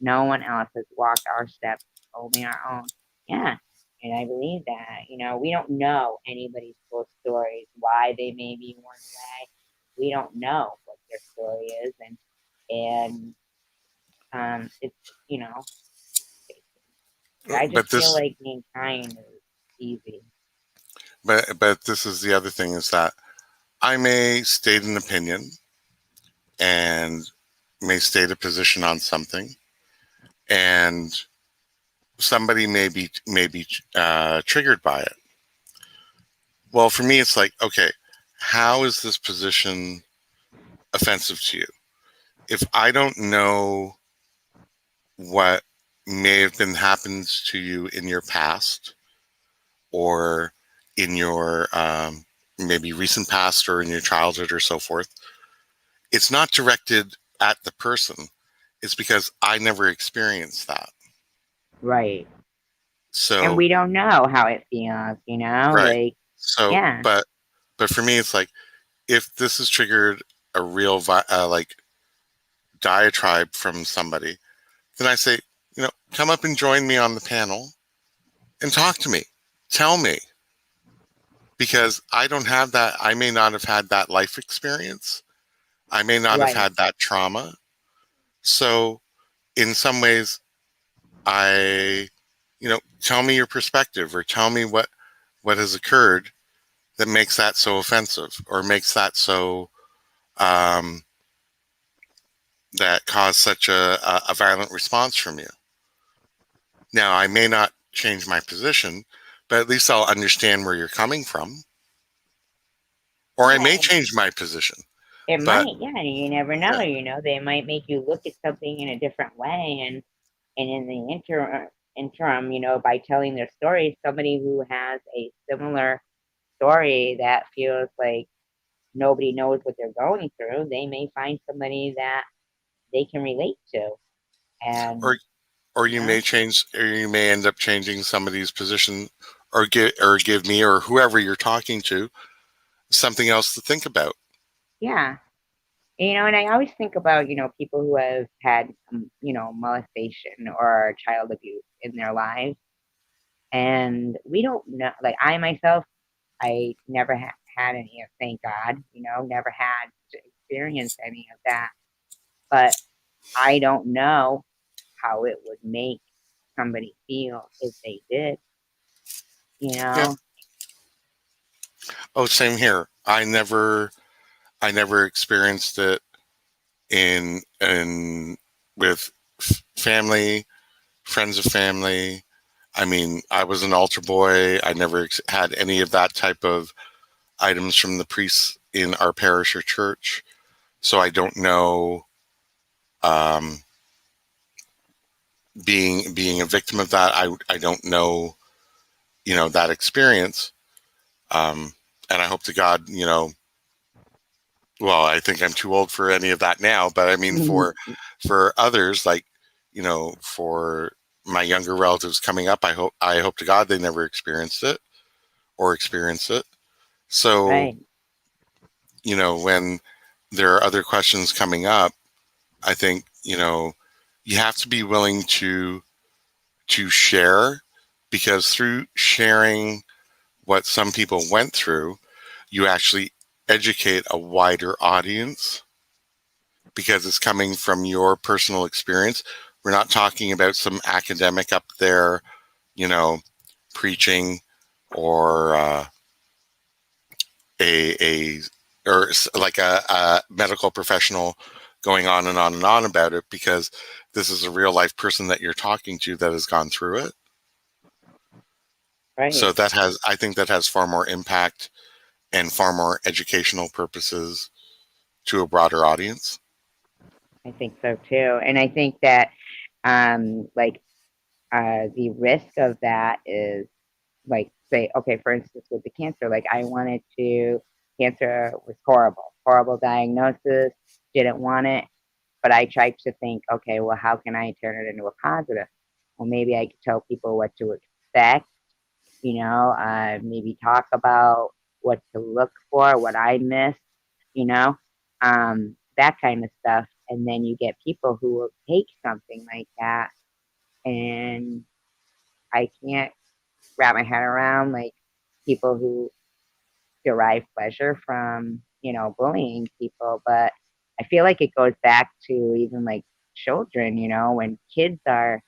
No one else has walked our steps, only our own. Yeah, and I believe that. We don't know anybody's full stories, why they may be one way. We don't know what their story is, and it's you know, I just But feel this, like being kind is easy. but this is the other thing, is that I may state an opinion and may state a position on something, and somebody may be triggered by it. Well, for me, it's like, okay, how is this position offensive to you? If I don't know what may have been happened to you in your past, or in your maybe recent past, or in your childhood, or so forth, it's not directed at the person. It's because I never experienced that. Right. And So, we don't know how it feels, right. like, So, yeah, but for me, it's like, if this has triggered a real like diatribe from somebody, then I say, come up and join me on the panel and talk to me. Tell me, because I don't have that. I may not have had that life experience. I may not have right, had that trauma. So, in some ways, I, tell me your perspective, or tell me what has occurred that makes that so offensive, or makes that so, um, that caused such a violent response from you. Now, I may not change my position, but at least I'll understand where you're coming from, or I may yeah. change my position. It But might, yeah. You never know, yeah, They might make you look at something in a different way, and in the interim, by telling their story, somebody who has a similar story that feels like nobody knows what they're going through, they may find somebody that they can relate to, and or or you know, you may end up changing somebody's position, or give me, or whoever you're talking to, something else to think about. yeah. And I always think about, people who have had, molestation or child abuse in their lives. And we don't know, like I myself, I never had any of, thank God, never had to experience any of that. But I don't know how it would make somebody feel if they did, you Yeah. know? Oh, same here. I never experienced it in with family, friends of family. I mean, I was an altar boy. I never had any of that type of items from the priests in our parish or church. So I don't know, um, being a victim of that. I don't know, that experience. Um, and I hope to God, well, I think I'm too old for any of that now, but I mean, for others, like, for my younger relatives coming up, I hope to God they never experienced it or experience it. So, Right. when there are other questions coming up, I think, you have to be willing to share, because through sharing what some people went through, you actually educate a wider audience, because it's coming from your personal experience. We're not talking about some academic up there, you know, preaching, or a or like a medical professional going on and on and on about it, because this is a real life person that you're talking to that has gone through it. So Right. I think that has far more impact and far more educational purposes to a broader audience. I think so too. And I think that, like, the risk of that is, like, say, okay, for instance, with the cancer, like, I wanted to, cancer was horrible diagnosis, didn't want it, but I tried to think, okay, well, how can I turn it into a positive? Well, maybe I could tell people what to expect, maybe talk about what to look for, what I missed, you know, that kind of stuff. And then you get people who will take something like that, and I can't wrap my head around, like, people who derive pleasure from, bullying people. But I feel like it goes back to even like children, when kids are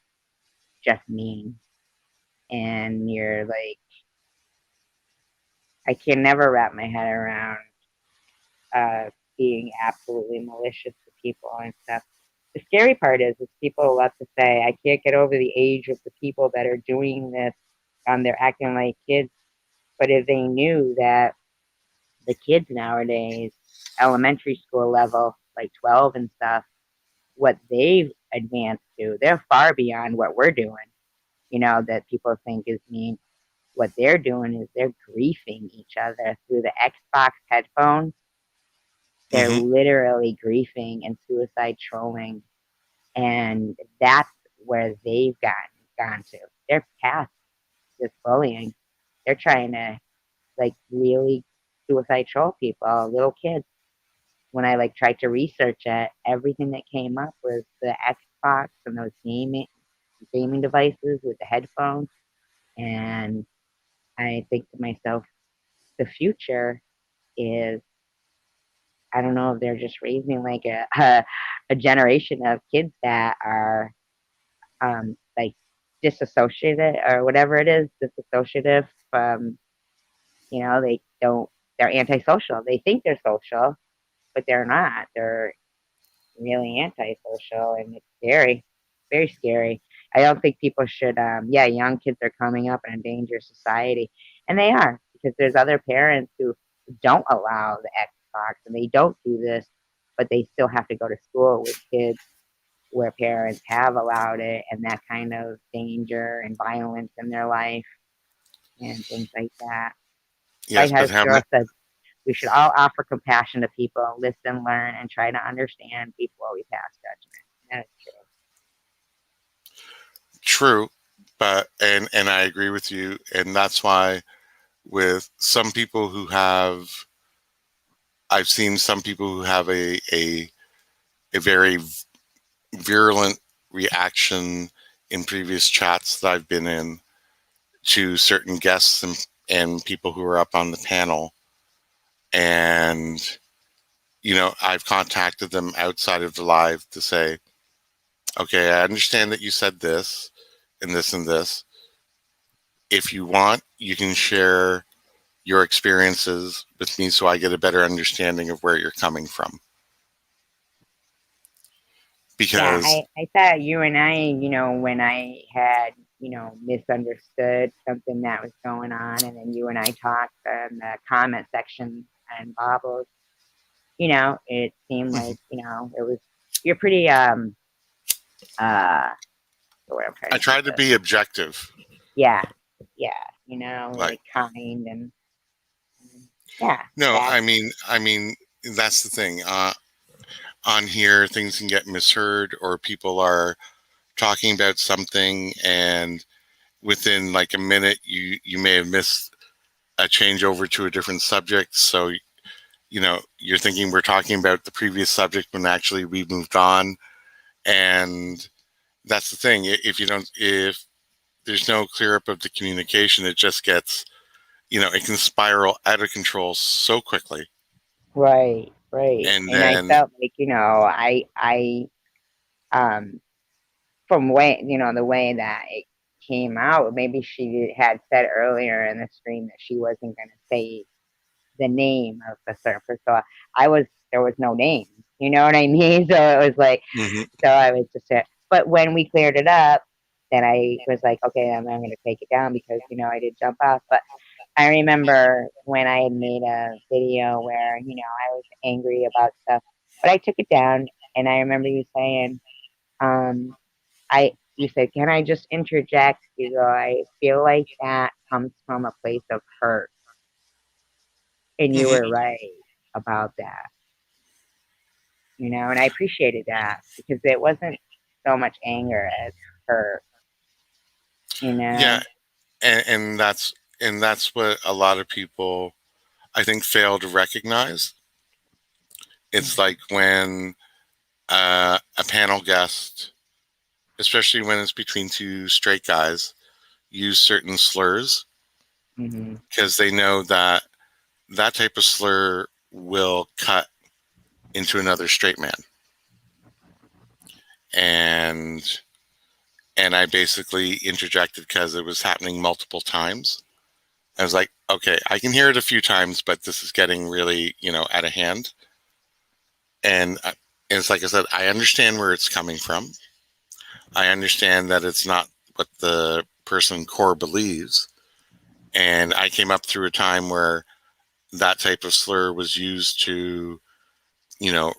just mean, and you're like, I can never wrap my head around uh, being absolutely malicious to people and stuff. The scary part is people love to say, I can't get over the age of the people that are doing this. They're acting like kids. But if they knew that the kids nowadays, elementary school level, like 12 and stuff, what they've advanced to, they're far beyond what we're doing, that people think is mean. What they're doing is they're griefing each other through the Xbox headphones. They're Mm-hmm. literally griefing and suicide trolling. And that's where they've gone to. They're past this bullying. They're trying to, like, really suicide troll people, little kids. When I, like, tried to research it, everything that came up was the Xbox and those gaming devices with the headphones. And I think to myself, the future is, I don't know if they're just raising like a generation of kids that are, like, disassociated or whatever it is, disassociative. They don't, they're antisocial. They think they're social, but they're not. They're really antisocial, and it's scary, very scary. I don't think people should. Yeah, young kids are coming up in a dangerous society, and they are, because there's other parents who don't allow the Xbox and they don't do this, but they still have to go to school with kids where parents have allowed it, and that kind of danger and violence in their life and things like that. Yes, Like but how having Cheryl said, we should all offer compassion to people, listen, learn, and try to understand before we pass judgment. That is true. true, but and I agree with you, and that's why with some people who have, I've seen some people who have a very virulent reaction in previous chats that I've been in to certain guests and people who are up on the panel. And, I've contacted them outside of the live to say, okay, I understand that you said this and this and this. If you want, you can share your experiences with me so I get a better understanding of where you're coming from. Yeah, Because, I thought you and I, when I had, misunderstood something that was going on, and then you and I talked in the comment section and bobbles, it seemed like, it was, you're pretty, the word I'm trying I to think try to of. be objective. Yeah, yeah, Like, like kind and yeah, no, that, I mean, that's the thing. On here, things can get misheard, or people are talking about something, and within like a minute, you may have missed a change over to a different subject. So, you're thinking we're talking about the previous subject when actually we moved on. And that's the thing. If there's no clear up of the communication, it just gets, it can spiral out of control so quickly. right, right. And And I then, felt like, um, from the way that it came out, maybe she had said earlier in the stream that she wasn't going to say the name of the surfer. So there was no name. You know what I mean? So it was like, mhm, so I was just, but when we cleared it up, then I was like, okay, I'm going to take it down because, I did jump off. But I remember when I had made a video where, I was angry about stuff, but I took it down and I remember you saying, um, you said, can I just interject? You go, I feel like that comes from a place of hurt. And you mhm. were right about that, and I appreciated that because it wasn't so much anger as hurt, you Yeah, know? and that's what a lot of people, I think, fail to recognize. It's like when a panel guest, especially when it's between two straight guys, use certain slurs Mm-hmm. because they know that that type of slur will cut into another straight man. And I basically interjected because it was happening multiple times. I was like, okay, I can hear it a few times, but this is getting really, out of hand. And it's like I said, I understand where it's coming from. I understand that it's not what the person core believes. And I came up through a time where that type of slur was used to,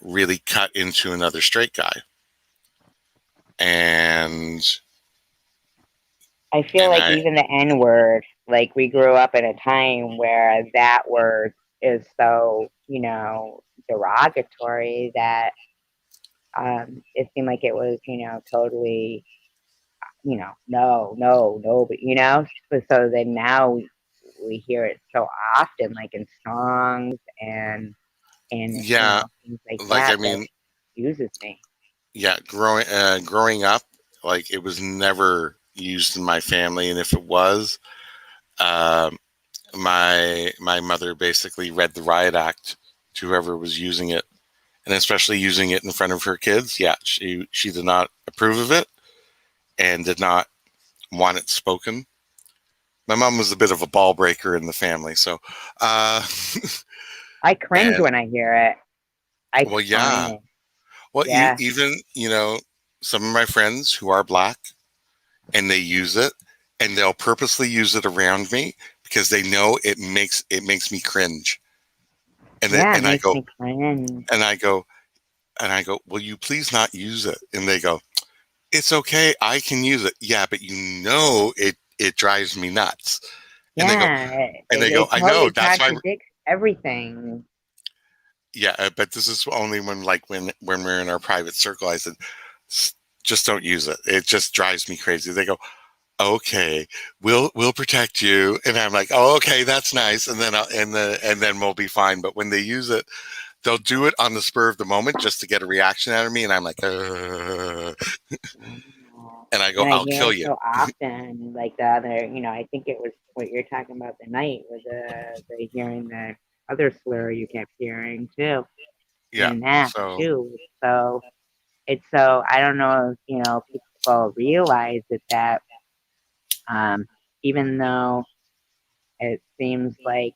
really cut into another straight guy. And I feel and like I even the N word, like we grew up in a time where that word is so, derogatory that it seemed like it was, totally, no, no, no, but so then now we hear it so often, like in songs and yeah, things like like I that mean, uses me. yeah, growing up, like it was never used in my family, and if it was, um, my mother basically read the riot act to whoever was using it, and especially using it in front of her kids. Yeah, she did not approve of it and did not want it spoken. My mom was a bit of a ball breaker in the family, so uh, I cringe and when I hear it. I well, yeah, cringe. well, Yeah, even some of my friends who are black and they use it, and they'll purposely use it around me because they know it makes me cringe, and yeah, it and I makes go me cringe. and I go and I go, will you please not use it? And they go, it's okay, I can use it. Yeah, but it drives me nuts. And they go, Yeah, and they go, it I know totally that's why. contradicts everything. Yeah, but this is only when like when we're in our private circle. I said, just don't use it. It just drives me crazy. They go, okay, we'll protect you, and I'm like, oh, okay, that's nice, and then and then we'll be fine. But when they use it, they'll do it on the spur of the moment just to get a reaction out of me, and I'm like, and I go, And I I'll hear kill it you. so often, like the other, I think it was what you're talking about the night with the hearing the other slur you kept hearing too, Yeah. and that So too. So it's so I don't know if people realize that um, even though it seems like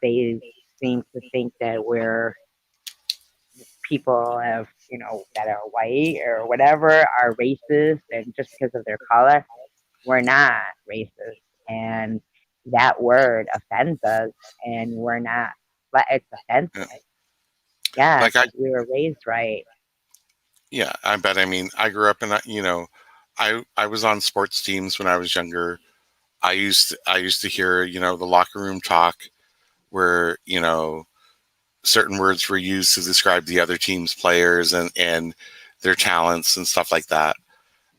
they seem to think that we're people of that are white or whatever are racist, and just because of their color, we're not racist, and that word offends us, and we're not. But it's Yeah. offensive, yeah, Like I, because we were raised right. yeah, I bet. I mean, I grew up in, I was on sports teams when I was younger. I used to hear, the locker room talk where, certain words were used to describe the other team's players and their talents and stuff like that.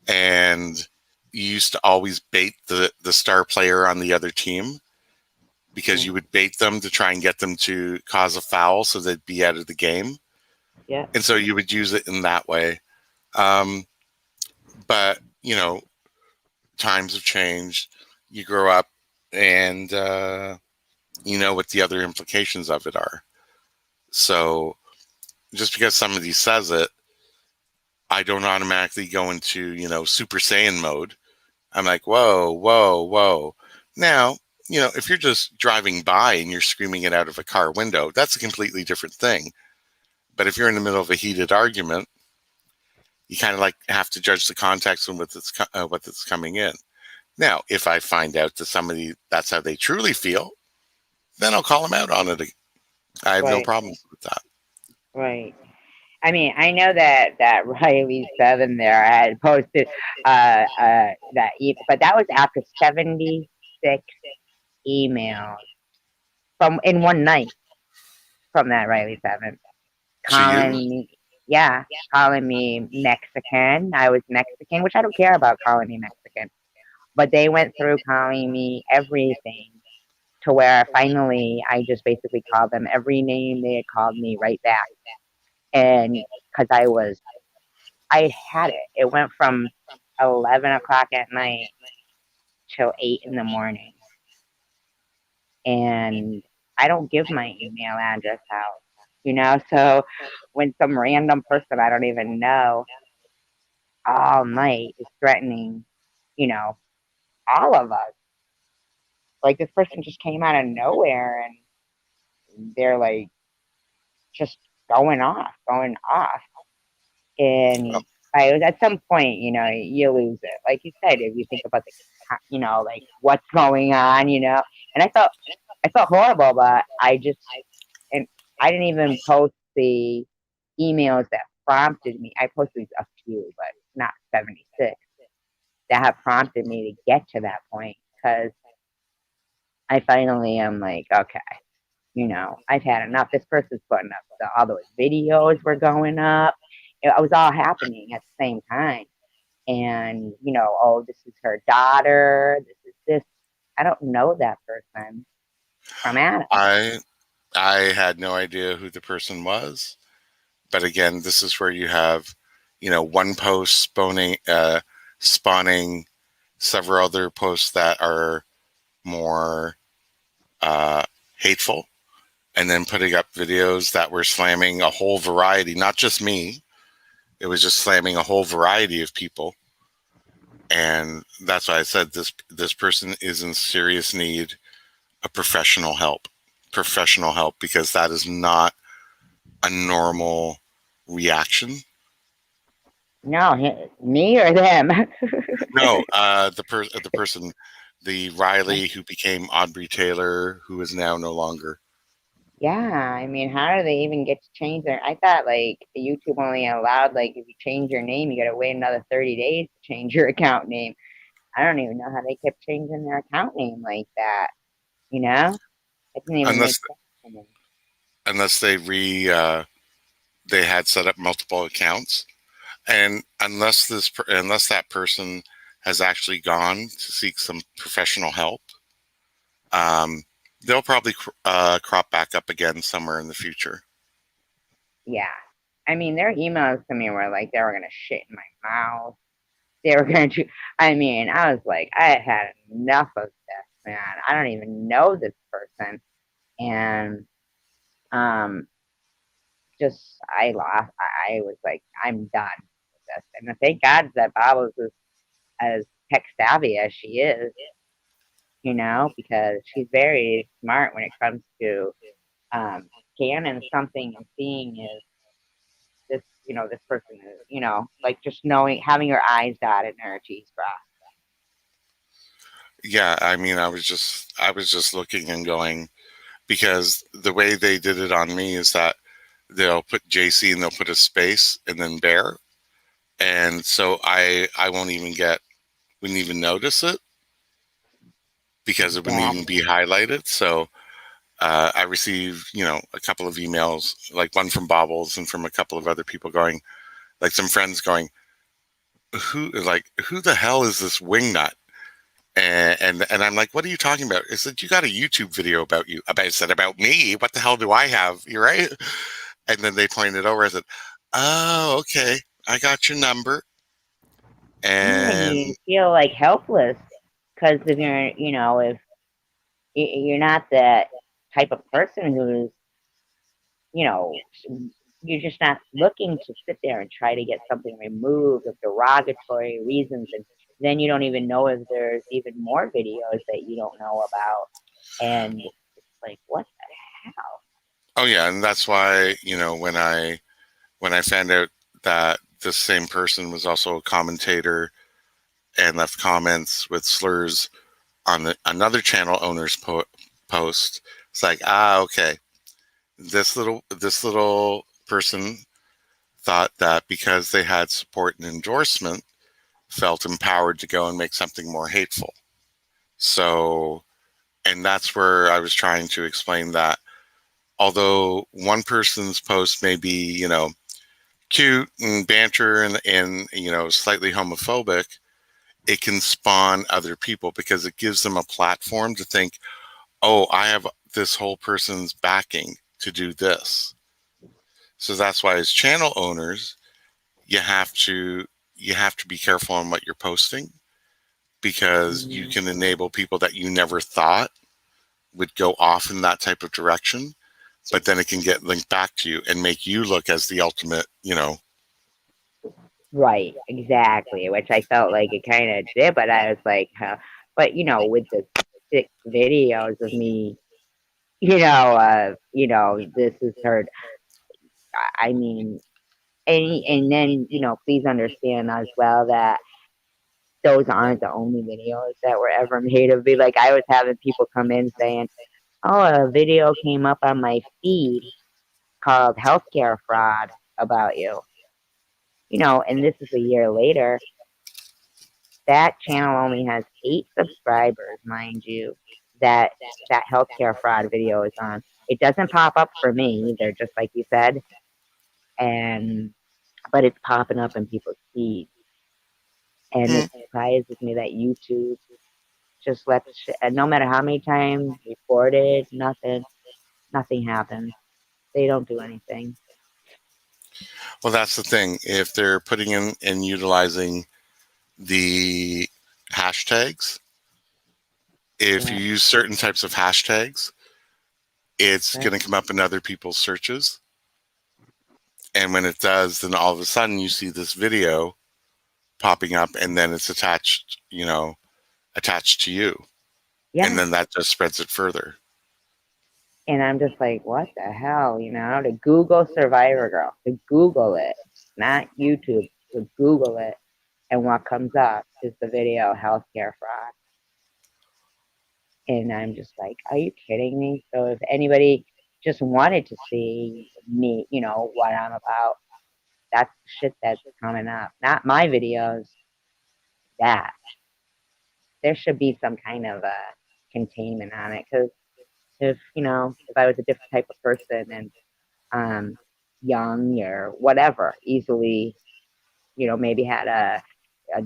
And you used to always bait the star player on the other team because Mm, you would bait them to try and get them to cause a foul so they'd be out of the game. yeah, And so you would use it in that way. Um, but, times have changed. You grow up and you know what the other implications of it are. So just because somebody says it, I don't automatically go into, Super Saiyan mode. I'm like, whoa, whoa, whoa. Now, if you're just driving by and you're screaming it out of a car window, that's a completely different thing. But if you're in the middle of a heated argument, you kind of like have to judge the context and what's coming in. Now, if I find out that somebody that's how they truly feel, then I'll call them out on it. I have no right, problems with that. right. I mean, I know that Riley Seven there had posted but that was after 76 emails from in one night from that Riley Seven To you, calling me, yeah, calling me Mexican. I was Mexican, which I don't care about calling me Mexican, but they went through calling me everything to where finally I just basically called them every name they had called me right back, and because I had it. It went from 11 o'clock at night till 8 in the morning, and I don't give my email address out. So when some random person I don't even know all night is threatening, you know, all of us, like this person just came out of nowhere and they're like just going off, well, and at some point, you lose it. Like you said, if you think about like what's going on, and I felt horrible, but and I didn't even post the emails that prompted me. I posted a few, but not 76 that have prompted me to get to that point, because I finally am like, okay, I've had enough. This person's putting up all those videos were going up. It was all happening at the same time. And, oh, this is her daughter. This is this. I don't know that person from Adam. I I had no idea who the person was. But again, this is where you have, one post spawning several other posts that are more uh, hateful, and then putting up videos that were slamming a whole variety, not just me. It was just slamming a whole variety of people, and that's why I said this person is in serious need of professional help, because that is not a normal reaction. No, me or them. No, the person, the Riley who became Aubrey Taylor, who is now no longer. Yeah, I mean, how do they even get to change their? I thought like YouTube only allowed like if you change your name, you got to wait another 30 days to change your account name. I don't even know how they kept changing their account name like that. You know, it didn't even make unless sense to me. unless they had set up multiple accounts, and unless that person has actually gone to seek some professional help, um, they'll probably crop back up again somewhere in the future. Yeah, I mean, their emails to me were like they were gonna shit in my mouth. They were gonna do. I mean, I was like, I had enough of this, man. I don't even know this person, and um, just I lost. I was like, I'm done with this. And thank God that Bob was as tech savvy as she is, because she's very smart when it comes to scanning something and seeing is this, this person is, like just knowing, having her I's dotted and her T's crossed. Yeah, I mean, I was just looking and going, because the way they did it on me is that they'll put JC and they'll put a space and then bear, and so I wouldn't even notice it because it wouldn't even be Exactly. highlighted. So I received, a couple of emails, like one from Bobbles and from a couple of other people going, like some friends going, who the hell is this wingnut? And I'm like, what are you talking about? I said, you got a YouTube video about you. I said, about me? What the hell do I have? You're right. And then they pointed over. I said, oh, okay. I got your number. Yeah, and And you feel like helpless because if if you're not that type of person who's, you know, you're just not looking to sit there and try to get something removed of derogatory reasons. And then you don't even know if there's even more videos that you don't know about. And it's like, what the hell? oh yeah, and that's why, when I found out that this same person was also a commentator and left comments with slurs on another channel owner's post, it's like, okay, this little person thought that because they had support and endorsement, felt empowered to go and make something more hateful. So, and that's where I was trying to explain that although one person's post may be, cute and banter and slightly homophobic, it can spawn other people because it gives them a platform to think, oh, I have this whole person's backing to do this. So that's why as channel owners, you have to you have to be careful on what you're posting, because you Mm, can enable people that you never thought would go off in that type of direction, but then it can get linked back to you and make you look as the ultimate. right, exactly. Which I felt like it kind of did, but I was like, huh. But with the 6 videos of me, this is heard. I mean, and then please understand as well that those aren't the only videos that were ever made of me. Like I was having people come in saying, "Oh, a video came up on my feed called healthcare fraud about you." And this is a year later. That channel only has 8 subscribers, mind you. That that healthcare fraud video is on. It doesn't pop up for me either, just like you said, and but it's popping up in people's feeds. And Hmm. it surprises me that YouTube just lets, and no matter how many times reported, nothing happens. They don't do anything. Well, that's the thing. If they're putting in and utilizing the hashtags, if you Yeah. use certain types of hashtags, it's Right. going to come up in other people's searches. And when it does, then all of a sudden you see this video popping up, and then it's attached to you. And Yeah. then that just spreads it further. And I'm just like, what the hell, to Google Survivor Girl, to Google it, not YouTube, to Google it. And what comes up is the video healthcare fraud. And I'm just like, are you kidding me? So if anybody just wanted to see me, what I'm about, that's the shit that's coming up. Not my videos, that. There should be some kind of a containment on it. Because if I was a different type of person and um, young or whatever, easily, maybe had a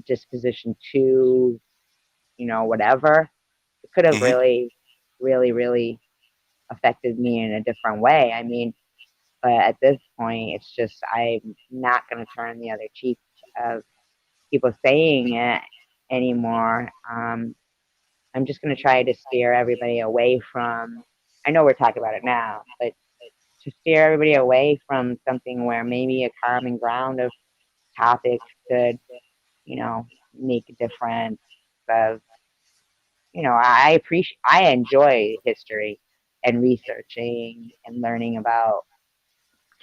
disposition to, whatever, it could have Hmm. really, really, really affected me in a different way. I mean, but at this point, it's just I'm not going to turn the other cheek of people saying it anymore. I'm just going to try to steer everybody away from. I know we're talking about it now, but to steer everybody away from something where maybe a common ground of topics could, make a difference. Of, I enjoy history and researching and learning about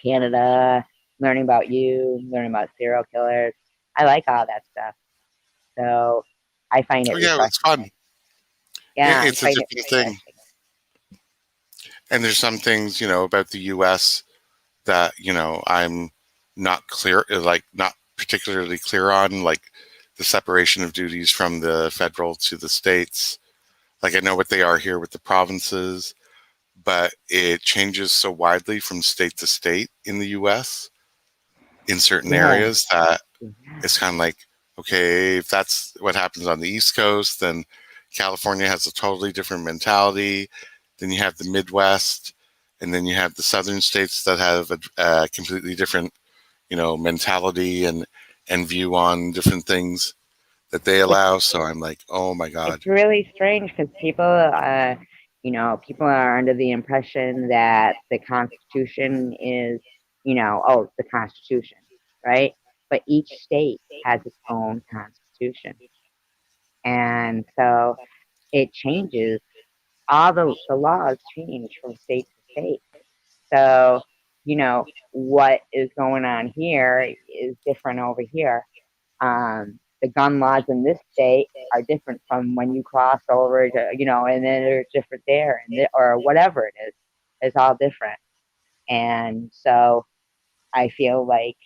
Canada, learning about you, learning about serial killers. I like all that stuff. So I find Oh it yeah, it's fun. refreshing. Yeah, I It's a find it different thing. refreshing. And there's some things, about the US that, I'm not clear, like not particularly clear on, like the separation of duties from the federal to the states. Like I know what they are here with the provinces, but it changes so widely from state to state in the US in certain Yeah, areas that yeah. it's kind of like, okay, if that's what happens on the East Coast, then California has a totally different mentality. Then you have the Midwest, and then you have the southern states that have a completely different, mentality and view on different things that they It's allow. So I'm like, oh my God. it's really strange because people are under the impression that the Constitution is, the Constitution, right? But each state has its own Constitution, and so it changes. All the laws change from state to state. So, what is going on here is different over here. The gun laws in this state are different from when you cross over to, and then they're different there, or whatever it is. It's all different. And so I feel like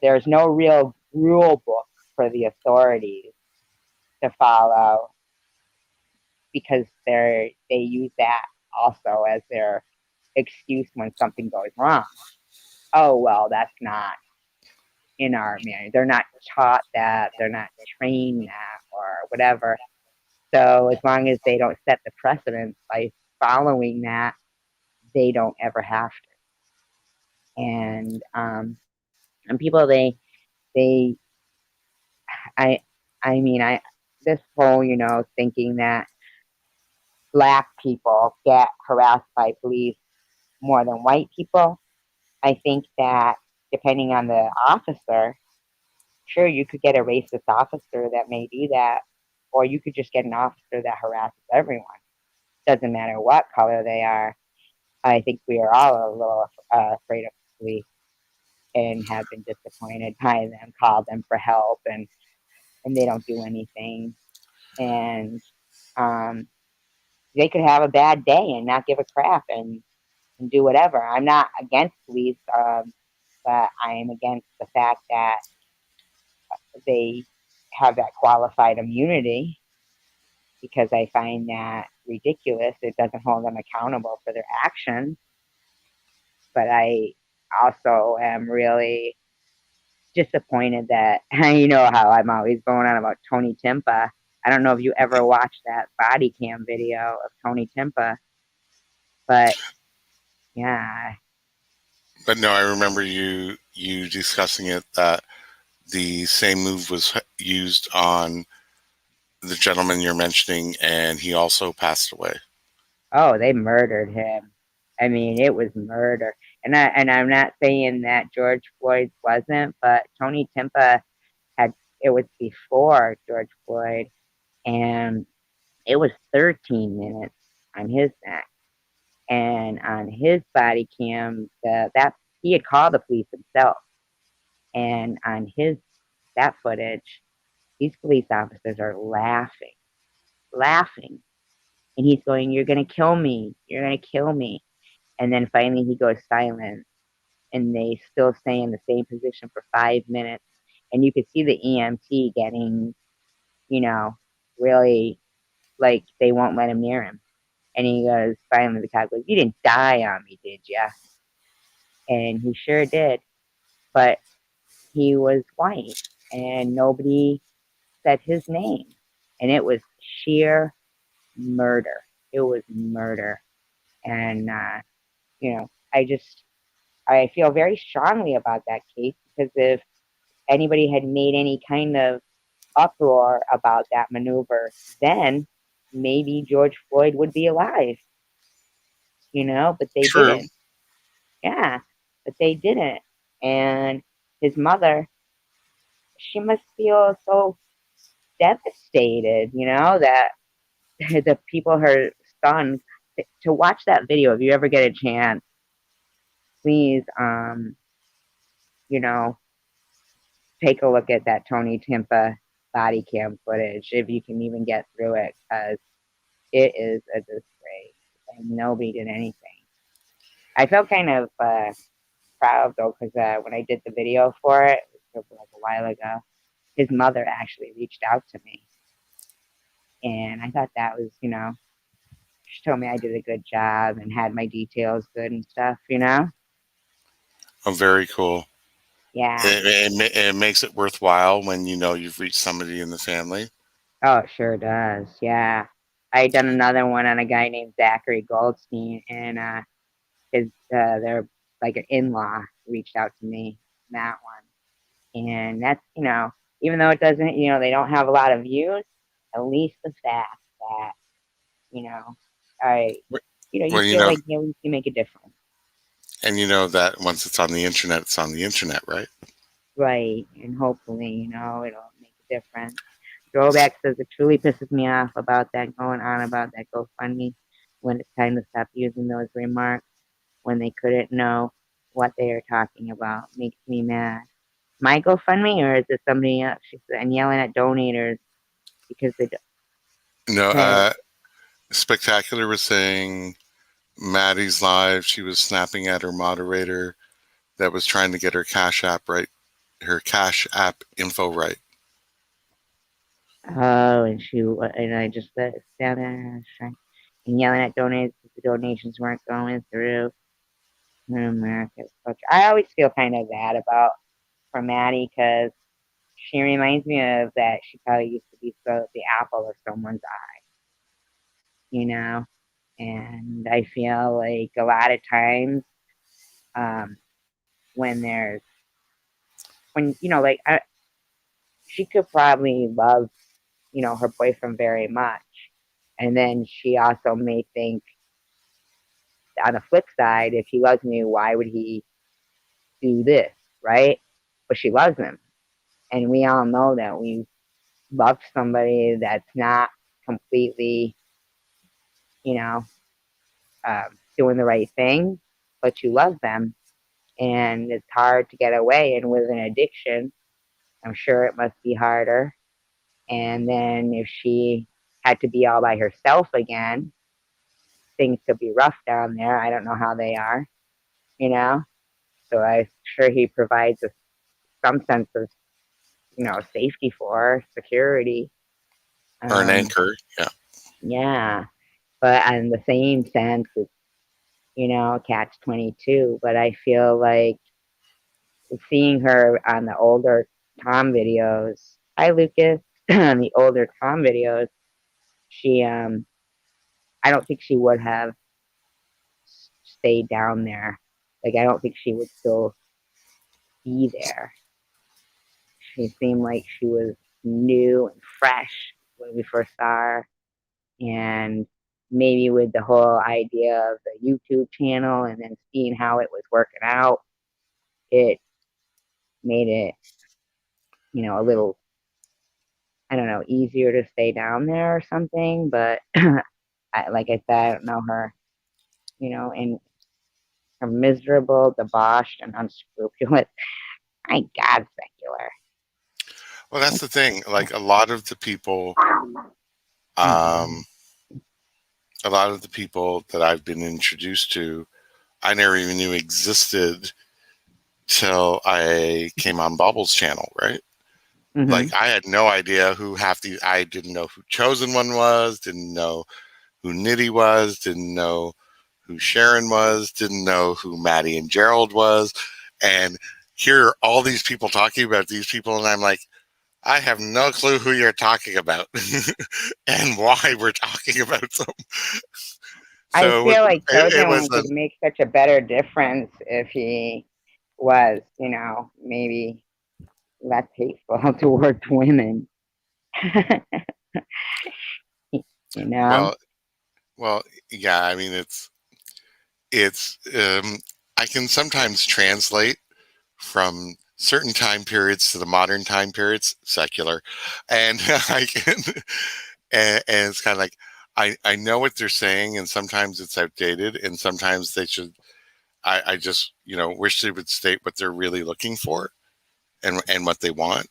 there's no real rule book for the authorities to follow, because they use that also as their excuse when something goes wrong. Oh, well, that's not in our manual. They're not taught that, they're not trained that, or whatever. So as long as they don't set the precedence by following that, they don't ever have to. And people, they I I mean I this whole, thinking that black people get harassed by police more than white people. I think that depending on the officer, sure, you could get a racist officer that may do that, or you could just get an officer that harasses everyone. Doesn't matter what color they are. I think we are all a little afraid of police and have been disappointed by them, called them for help, and they don't do anything. And um, they could have a bad day and not give a crap, and do whatever. I'm not against police, but I am against the fact that they have that qualified immunity, because I find that ridiculous. It doesn't hold them accountable for their actions. But I also am really disappointed that, you know how I'm always going on about Tony Timpa. I don't know if you ever watched that body cam video of Tony Timpa, but yeah. But no, I remember you discussing it that the same move was used on the gentleman you're mentioning, and he also passed away. Oh, they murdered him. I mean, it was murder. And I'm not saying that George Floyd wasn't, but Tony Timpa had, it was before George Floyd, and it was 13 minutes on his neck. And on his body cam, that he had called the police himself. And on his that footage, these police officers are laughing, laughing. And he's going, "You're gonna kill me. You're gonna kill me." And then finally he goes silent, and they still stay in the same position for 5 minutes. And you could see the EMT getting, you know, really, like, they won't let him near him. And he goes, finally, the cop goes, "You didn't die on me, did ya?" And he sure did. But he was white, and nobody said his name. And it was sheer murder. It was murder. And, I feel very strongly about that case, because if anybody had made any kind of uproar about that maneuver, then maybe George Floyd would be alive. but they True. didn't. Yeah, but they didn't. And his mother, she must feel so devastated, that the people, her son, to watch that video, if you ever get a chance, please, you know, take a look at that Tony Timpa body cam footage if you can even get through it, because it is a disgrace and nobody did anything. I felt kind of proud though, because when I did the video for it, like a while ago, his mother actually reached out to me, and I thought that was, she told me I did a good job and had my details good and stuff. Oh, very cool. Yeah. It makes it worthwhile when you know you've reached somebody in the family. Oh, it sure does. Yeah. I done another one on a guy named Zachary Goldstein, and his their like an in-law reached out to me that one, and that's, even though it doesn't, they don't have a lot of views, at least the fact that, you know I you Well, feel like you make a difference. and you know that once it's on the internet, it's on the internet, right? Right. And hopefully, it'll make a difference. Throwback says it truly pisses me off about that going on about that GoFundMe when it's time to stop using those remarks when they couldn't know what they are talking about. Makes me mad. My GoFundMe, or is it somebody else? She said, and yelling at donators because they No, said, Spectacular was saying Maddie's live. She was snapping at her moderator that was trying to get her Cash App right, her Cash App info right. oh, and I just let it stand there and yelling at donators because the donations weren't going through. America's culture. I always feel kind of bad about for Maddie, because she reminds me of that she probably used to be the apple of someone's eye, you know. And I feel like a lot of times, um, when there's when like she could probably love her boyfriend very much, and then she also may think on the flip side, if he loves me, why would he do this, right? But she loves him, and we all know that we love somebody that's not completely, you know, doing the right thing, but you love them, and it's hard to get away. And with an addiction, I'm sure it must be harder. And then if she had to be all by herself again, things could be rough down there. I don't know how they are, you know. So I'm sure he provides some sense of, safety for her, security. Or an Um, anchor. Yeah. yeah, but in the same sense, it's, catch 22. But I feel like seeing her on the older Tom videos, hi Lucas, on the older Tom videos, she, I don't think she would have stayed down there. Like, I don't think she would still be there. She seemed like she was new and fresh when we first saw her. And maybe with the whole idea of the YouTube channel and then seeing how it was working out, it made it, a little, I don't know, easier to stay down there or something. But like I said, I don't know her, and her miserable, debauched, and unscrupulous. My God, secular. Well, that's the thing. Like Mm-mm. um, a lot of the people that I've been introduced to, I never even knew existed till I came on Bubble's channel, right? Mm-hmm. Like I had no idea I didn't know who Chosen One was, didn't know who Nitty was, didn't know who Sharon was, didn't know who Maddie and Gerald was. And here are all these people talking about these people, and I'm like, I have no clue who you're talking about and why we're talking about them. I So feel like it Chosen was One could make such a better difference if he was, maybe less hateful towards women. you know? well, well, yeah. I mean, it's I can sometimes translate from certain time periods to the modern time periods, secular, and I can, and it's kind of like I know what they're saying, and sometimes it's outdated, and sometimes they should. I just wish they would state what they're really looking for and what they want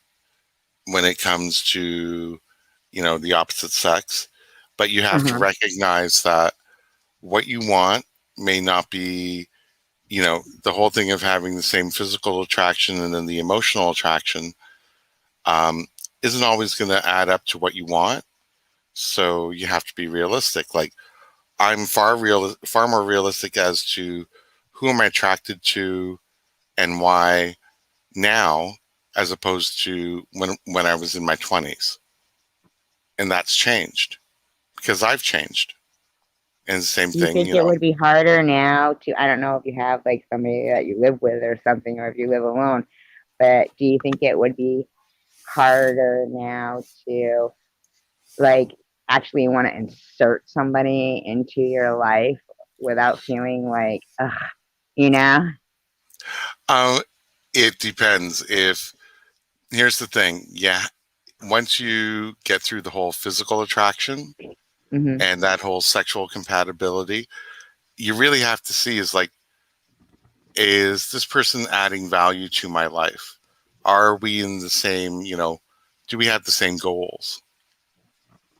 when it comes to the opposite sex, but you have to Uh-huh. recognize that what you want may not be the whole thing of having the same physical attraction and then the emotional attraction um, isn't always going to add up to what you want. So you have to be realistic. Like I'm far more realistic as to who am I attracted to and why now, as opposed to when I was in my 20s. And that's changed because I've changed. And the same Do you thing, think it would be harder now to, I don't know if you have like somebody that you live with or something, or if you live alone, but do you think it would be harder now to like actually want to insert somebody into your life without feeling like, ugh, you know? uh, it depends. If here's the thing, yeah, once you get through the whole physical attraction Hmm. and that whole sexual compatibility, you really have to see is this person adding value to my life? Are we in the same, do we have the same goals?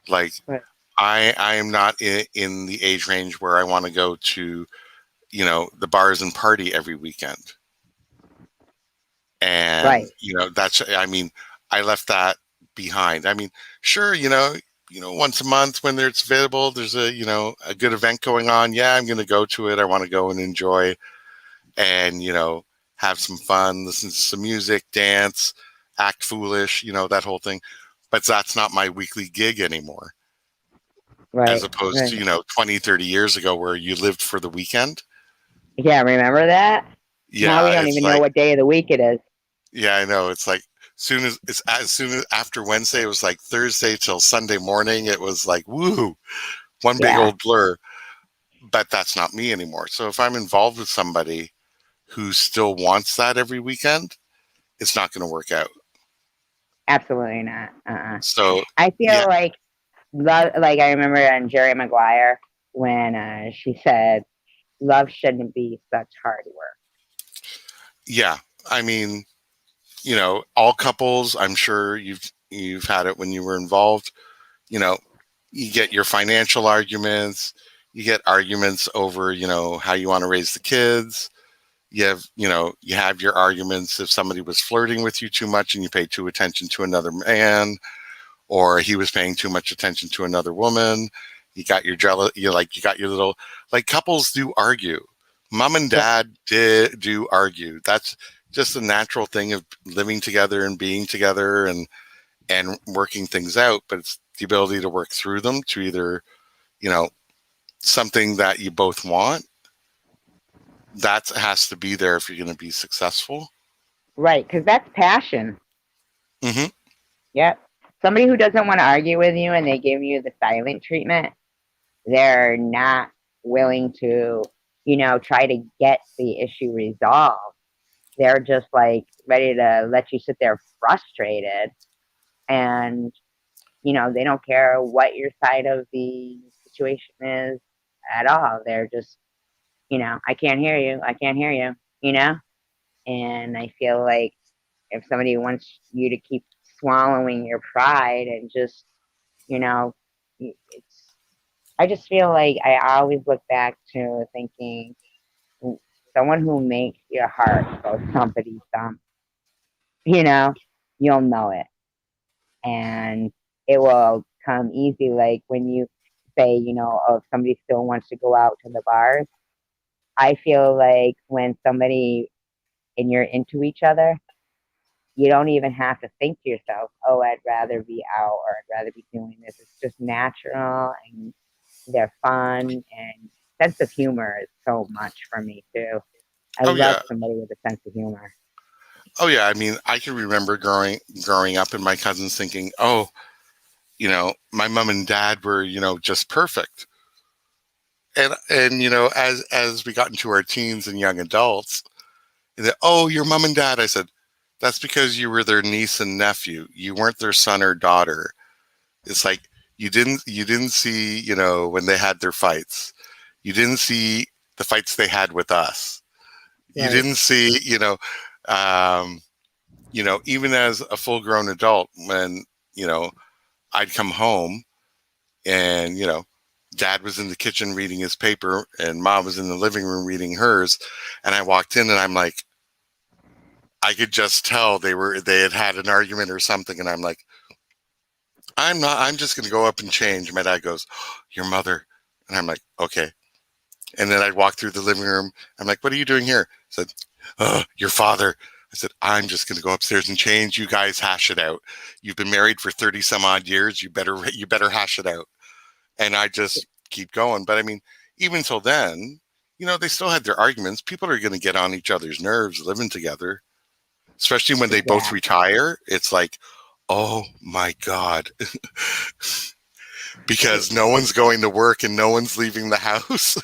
Like Right. I am not in the age range where I want to go to, the bars and party every weekend. And, Right. that's, I mean, I left that behind. I mean, sure, once a month when it's available, there's a good event going on. Yeah, I'm going to go to it. I want to go and enjoy and, have some fun, listen to some music, dance, act foolish, that whole thing. But that's not my weekly gig anymore, as Right. opposed to, Right. 20, 30 years ago where you lived for the weekend. Yeah, remember that? Now we Yeah, don't it's even know like, what day of the week it is. yeah, I know. It's like as soon as after Wednesday, it was like Thursday till Sunday morning. It was like, woo, one big Yeah, old blur. But that's not me anymore. So if I'm involved with somebody who still wants that every weekend, it's not going to work out. absolutely not. So I feel yeah, like love, like I remember on Jerry Maguire when she said, love shouldn't be such hard work. yeah. I mean, all couples. I'm sure you've had it when you were involved. You know, you get your financial arguments. You get arguments over how you want to raise the kids. You have your arguments if somebody was flirting with you too much and you pay too attention to another man, or he was paying too much attention to another woman. You got your jealous. You got your little, like, couples do argue. Mom and Yeah, dad do argue. That's just a natural thing of living together and being together and working things out. But it's the ability to work through them to either you know something that you both want. That has to be there if you're going to be successful. right, because that's passion. Hmm. Yep. Somebody who doesn't want to argue with you and they give you the silent treatment, they're not willing to, try to get the issue resolved. They're just like ready to let you sit there frustrated, and they don't care what your side of the situation is at all. They're just, I can't hear you. I can't hear you, you know? And I feel like if somebody wants you to keep swallowing your pride and just, you know, it's, I just feel like I always look back to thinking someone who makes your heart go thumpity thump, you know, you'll know it. And it will come easy. Like when you say, oh, if somebody still wants to go out to the bars, I feel like when somebody and you're into each other, you don't even have to think to yourself, oh, I'd rather be out or I'd rather be doing this. It's just natural and they're fun, and sense of humor is so much for me too. I Oh love yeah, somebody with a sense of humor. oh yeah. I mean, I can remember growing up and my cousins thinking, oh, my mom and dad were just perfect. and as we got into our teens and young adults, oh, your mom and dad. I said, that's because you were their niece and nephew. You weren't their son or daughter. It's like you didn't see, when they had their fights. You didn't see the fights they had with us. You Right. didn't see, um, even as a full grown adult, when, you know, I'd come home and, dad was in the kitchen reading his paper and mom was in the living room reading hers. And I walked in and I'm like, I could just tell they had had an argument or something. And I'm like, I'm just going to go up and change. My dad goes, oh, your mother. And I'm like, okay. And then I'd walk through the living room. I'm like, what are you doing here? I said, oh, your father. I said, I'm just going to go upstairs and change. You guys hash it out. You've been married for 30 some odd years. You better hash it out. And I just keep going. But I mean, even till then, they still had their arguments. People are going to get on each other's nerves living together, especially when they both Exactly. retire. It's like, oh my God, because no one's going to work and no one's leaving the house.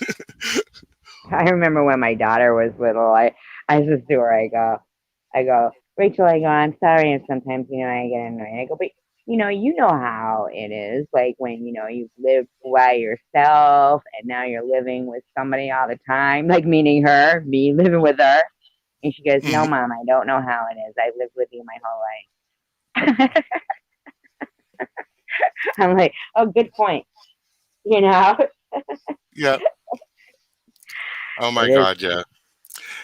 I remember when my daughter was little, I just do her, I go, Rachel, I go, I'm sorry if sometimes, I get annoyed. I go, but you know how it is. Like when, you've lived by yourself and now you're living with somebody all the time, like meaning her, me living with her. And she goes, no, Mhm. mom, I don't know how it is. I've lived with you my whole life. I'm like, oh, good point. You know, Yeah. Oh it my is, God. Yeah.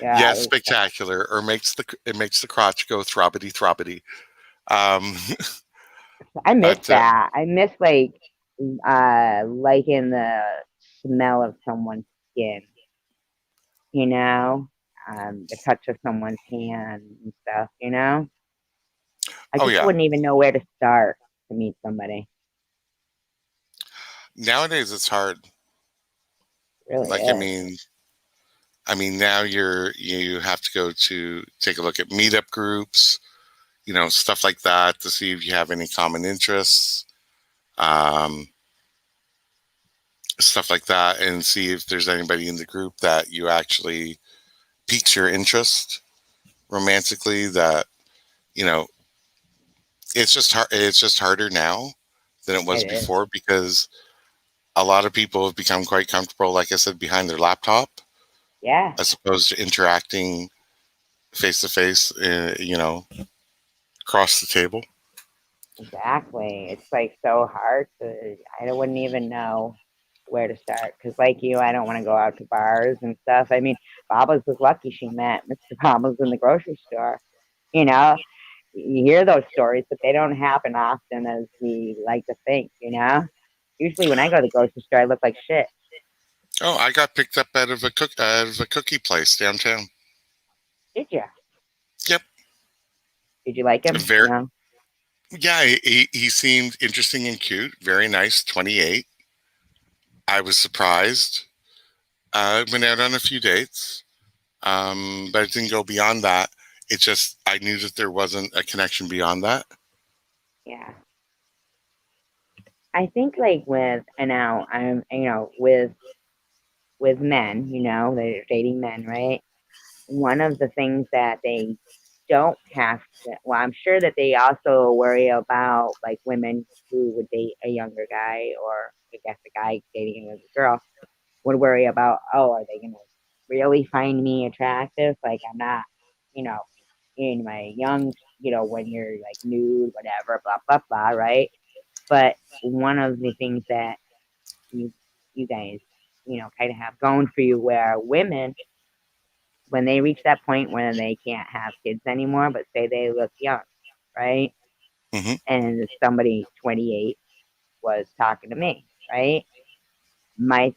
yeah, Yes. Spectacular. Or it makes the crotch go throbbity throbbity. Um, I miss but that. I miss liking the smell of someone's skin, the touch of someone's hand and stuff. I oh just yeah. wouldn't even know where to start to meet somebody. Nowadays it's hard. It really Like, I is. mean, now you have to go to take a look at meetup groups, stuff like that to see if you have any common interests, um, stuff like that, and see if there's anybody in the group that you actually piques your interest romantically. That you know, it's just hard. It's just harder now than it It was is. before because a lot of people have become quite comfortable, like I said, behind their laptop Yeah, as opposed to interacting face to face. Across the table. exactly. It's like so hard to, I wouldn't even know where to start. Because, like you, I don't want to go out to bars and stuff. I mean, Baba's was lucky she met Mr. Baba's in the grocery store. You know, you hear those stories, but they don't happen often as we like to think. Usually when I go to the grocery store, I look like shit. Oh, I got picked up out of a cookie place downtown. Did you? Yep. Did you like him? Very. No. Yeah, he seemed interesting and cute. Very nice. 28. I was surprised. Went out on a few dates, but it didn't go beyond that. It just I knew that there wasn't a connection beyond that. Yeah. I think like with, and now I'm, with men, they're dating men, right? One of the things that they don't have to, well, I'm sure that they also worry about like women who would date a younger guy, or I guess a guy dating a younger girl would worry about, oh, are they going to really find me attractive? Like, I'm not, you know, in my young, when you're like nude, whatever, blah, blah, blah, right? But one of the things that you, you guys, kind of have going for you, where women, when they reach that point when they can't have kids anymore, but say they look young, right? Hmm. And somebody 28 was talking to me, right? My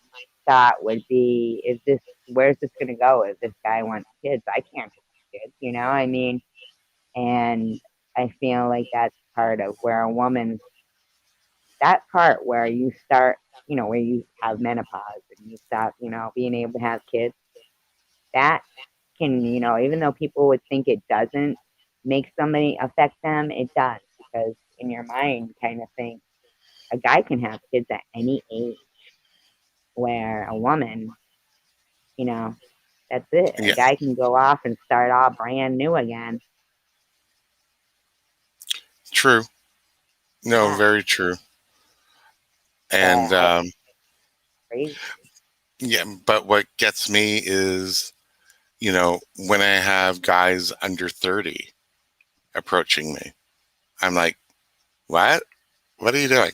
thought would be, where's this going to go if this guy wants kids? I can't have kids, I mean, and I feel like that's part of where a woman's, that part where you start, where you have menopause and you stop, being able to have kids, that can, even though people would think it doesn't make somebody affect them, it does, because in your mind, you kind of think a guy can have kids at any age. where a woman, you know, that's it. A Yeah, guy can go off and start all brand new again. true. No, Yeah, very true. but And I crazy. yeah, but what gets me is, when I have guys under 30 approaching me, I'm like, what? What are you doing?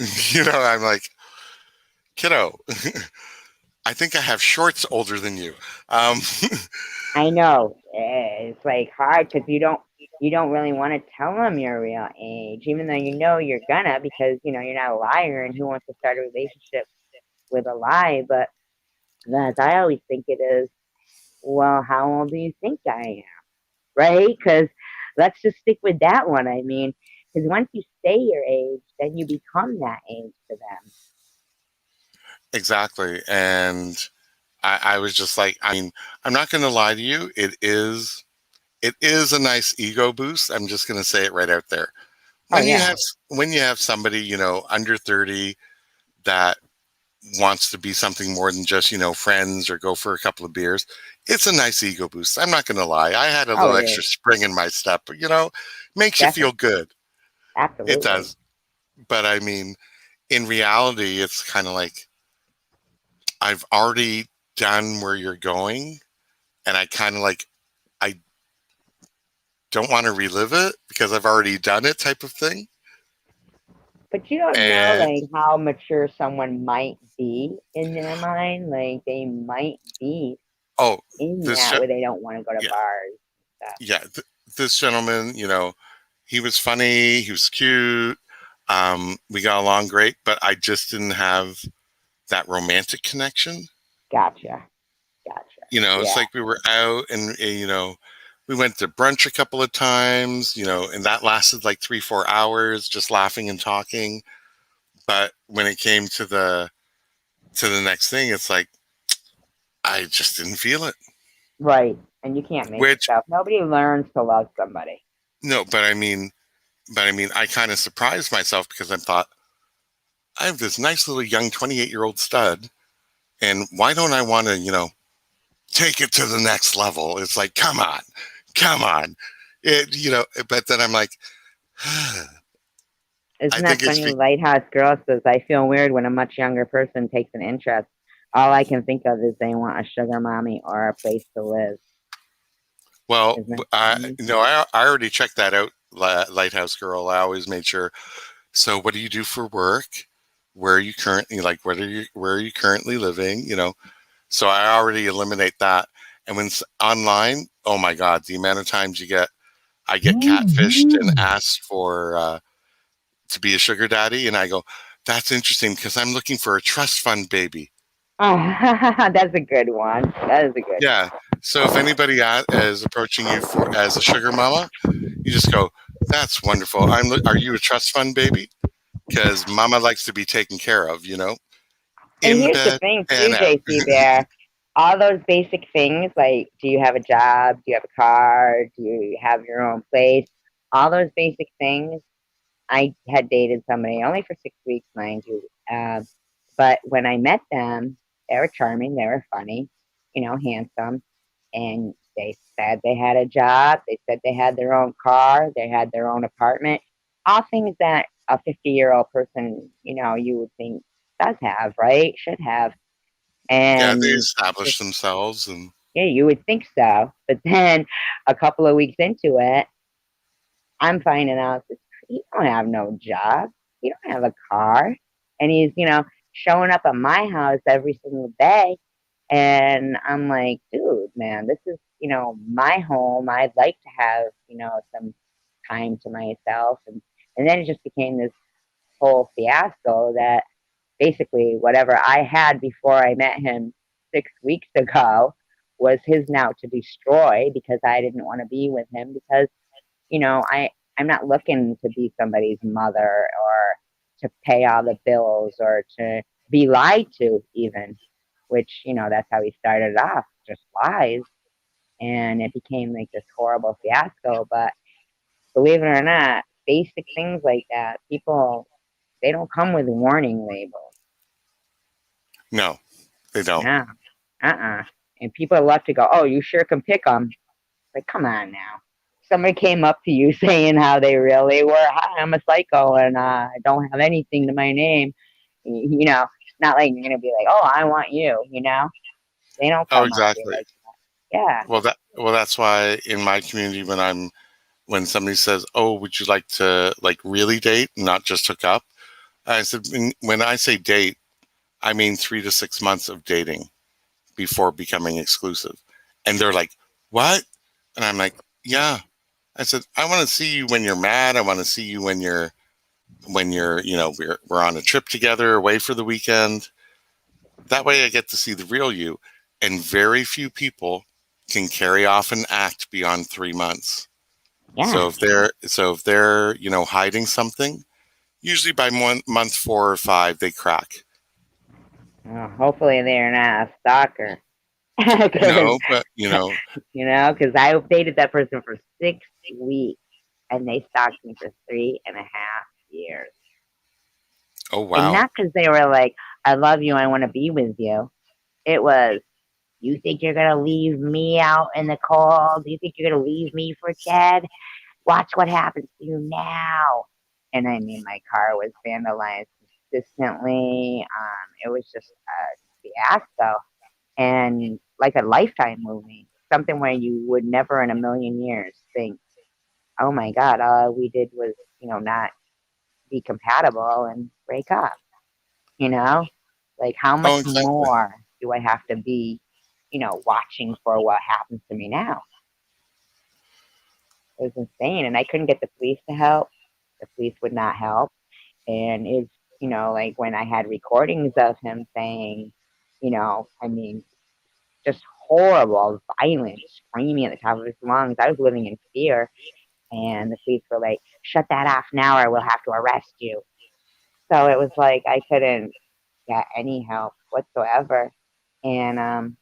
I'm like, kiddo, I think I have shorts older than you. Um, I know it's like hard because you don't really want to tell them your real age, even though you know you're gonna because you're not a liar and who wants to start a relationship with a lie. But as I always think it is, well, how old do you think I am? Right? Because let's just stick with that one. I mean, because once you say your age, then you become that age to them. exactly. And I was just like, I mean, I'm not going to lie to you. It is a nice ego boost. I'm just going to say it right out there. Oh When you yeah, have when you have somebody, under 30 that wants to be something more than just, friends or go for a couple of beers, it's a nice ego boost. I'm not going to lie. I had a oh little it extra is spring in my step, makes you feel definitely, good. It absolutely. does. But I mean, in reality, it's kind of like I've already done where you're going, and I kind of like I don't want to relive it because I've already done it type of thing. But you don't know And like how mature someone might be in their mind. Like they might be oh, in this that where they don't want to go to yeah, bars and stuff. yeah, this gentleman, he was funny, he was cute, we got along great, but I just didn't have that romantic connection. Gotcha, gotcha. It's Yeah, like we were out and we went to brunch a couple of times, and that lasted like 3 4 hours, just laughing and talking. But when it came to the next thing, it's like I just didn't feel it. right. And you can't make Which yourself. Nobody learns to love somebody. no, but I mean, I kind of surprised myself because I thought I have this nice little young 28-year-old stud, and why don't I want to, take it to the next level? It's like, come on, But then I'm like, I Isn't think that it's funny? Lighthouse Girl says, I feel weird when a much younger person takes an interest. All I can think of is they want a sugar mommy or a place to live. well, Isn't that I funny? I already checked that out, Lighthouse Girl. I always made sure. So, what do you do for work? Where are you currently like? Where are you currently living? So I already eliminate that. And when it's online, oh my God, the amount of times I get catfished and asked for to be a sugar daddy, and I go, that's interesting because I'm looking for a trust fund baby. Oh, that's a good one. That is a good Yeah. So if anybody is approaching you for as a sugar mama, you just go, that's wonderful. Are you a trust fund baby? Because mama likes to be taken care of, And in here's the bed thing and too, out. JC Bear. All those basic things like do you have a job? Do you have a car? Do you have your own place? All those basic things. I had dated somebody only for 6 weeks, mind you. But when I met them, they were charming, they were funny, handsome, and they said they had a job. They said they had their own car. They had their own apartment. All things that a 50-year-old person, you would think does have, right? Should have. Yeah, they And establish just, themselves and yeah, you would think so. But then a couple of weeks into it, I'm finding out that you don't have no job. You don't have a car. And he's, showing up at my house every single day. And I'm like, dude, man, this is, my home. I'd like to have, some time to myself. And then it just became this whole fiasco that basically whatever I had before I met him 6 weeks ago was his now to destroy because I didn't want to be with him because I'm not looking to be somebody's mother or to pay all the bills or to be lied to even, which, that's how he started off, just lies. And it became like this horrible fiasco. But believe it or not, basic things like that, people, they don't come with warning labels. No, they don't. No, and people love to go, oh, you sure can pick them. Like, come on now. Somebody came up to you saying how they really were. Hi, I'm a psycho and I don't have anything to my name. You know, it's not like you're gonna be like, oh, I want you. You know, they don't Oh, come up to you exactly. like that. Yeah, Well, that's why in my community, when somebody says, "Oh, would you like to like really date, not just hook up?" I said, when I say date, I mean 3 to 6 months of dating before becoming exclusive. And they're like, "What?" And I'm like, "Yeah." I said, "I want to see you when you're mad. I want to see you when you're, we're on a trip together, away for the weekend. That way I get to see the real you." And very few people can carry off an act beyond 3 months. So yeah. if they're hiding something, usually by month 4 or 5 they crack. Well, hopefully they're not a stalker, because No, but because I dated that person for 6 weeks, and they stalked me for 3.5 years. oh And wow. not because they were like, I love you, I want to be with you. It was, you think you're going to leave me out in the cold? You think you're going to leave me for dead? Watch what happens to you now. And I mean, my car was vandalized consistently. It was just a fiasco, and like a Lifetime movie, something where you would never in a million years think, oh my God, all we did was, not be compatible and break up, you know? Like, how Oh, much exactly. more do I have to be, watching for what happens to me now? It was insane. And I couldn't get the police to help. The police would not help. And it's, like when I had recordings of him saying, I mean, just horrible, violent, screaming at the top of his lungs. I was living in fear. And the police were like, shut that off now or we'll have to arrest you. So it was like I couldn't get any help whatsoever. And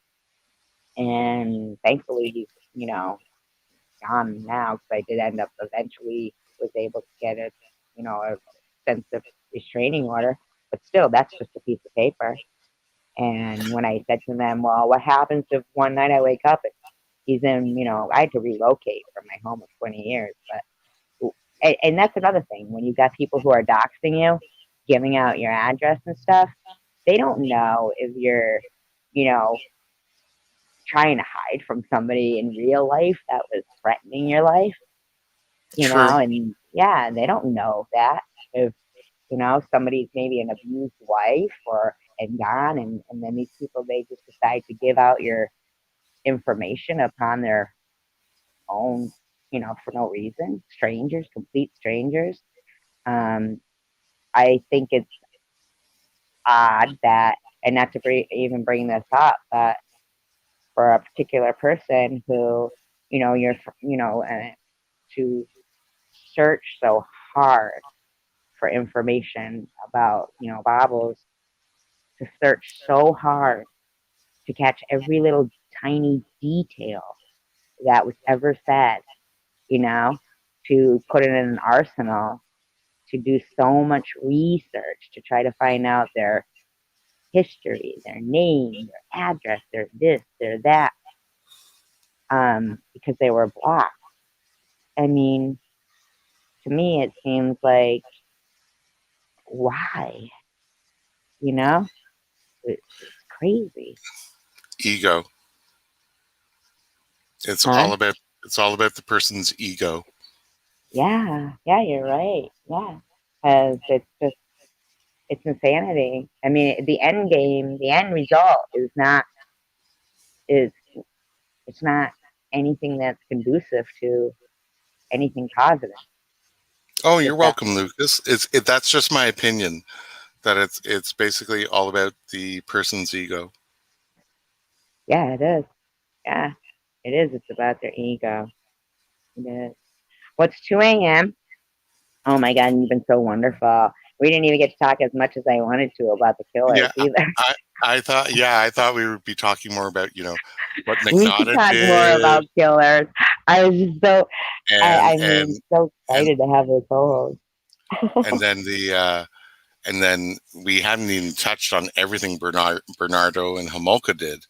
thankfully he's, gone now, because I did end up eventually was able to get a sense of restraining order. But still, that's just a piece of paper. And when I said to them, well, what happens if one night I wake up and he's in, I had to relocate from my home of 20 years. But, and that's another thing. When you've got people who are doxing you, giving out your address and stuff, they don't know if you're, you know, trying to hide from somebody in real life that was threatening your life, True. and yeah, they don't know that. If, somebody's maybe an abused wife or and gone, and then these people, they just decide to give out your information upon their own, for no reason. Strangers, complete strangers. Um, I think it's odd that, and not to even bring this up, but for a particular person who, to search so hard for information about, Bibles, to search so hard to catch every little tiny detail that was ever said, you know, to put it in an arsenal, to do so much research to try to find out their history, their name, their address, their this, their that, because they were blocked. I mean, to me, it seems like, why? You know, it's crazy, Ego. It's huh? all about it's all about the person's ego. Yeah, yeah, you're right. Yeah, because it's insanity. I mean, the end game, the end result is it's not anything that's conducive to anything positive. Oh, you're It's that, welcome, Lucas. That's just my opinion that it's basically all about the person's ego. yeah, it is. Yeah, it is. It's about their ego. It is. Well, it's 2 a.m. Oh my God, and you've been so wonderful. We didn't even get to talk as much as I wanted to about the killers Yeah, either. I I thought we would be talking more about what We could McNaughton talk more did about killers. I was just so, and I mean, and so and excited to have a co-host. and then And then we haven't even touched on everything Bernardo and Homolka did.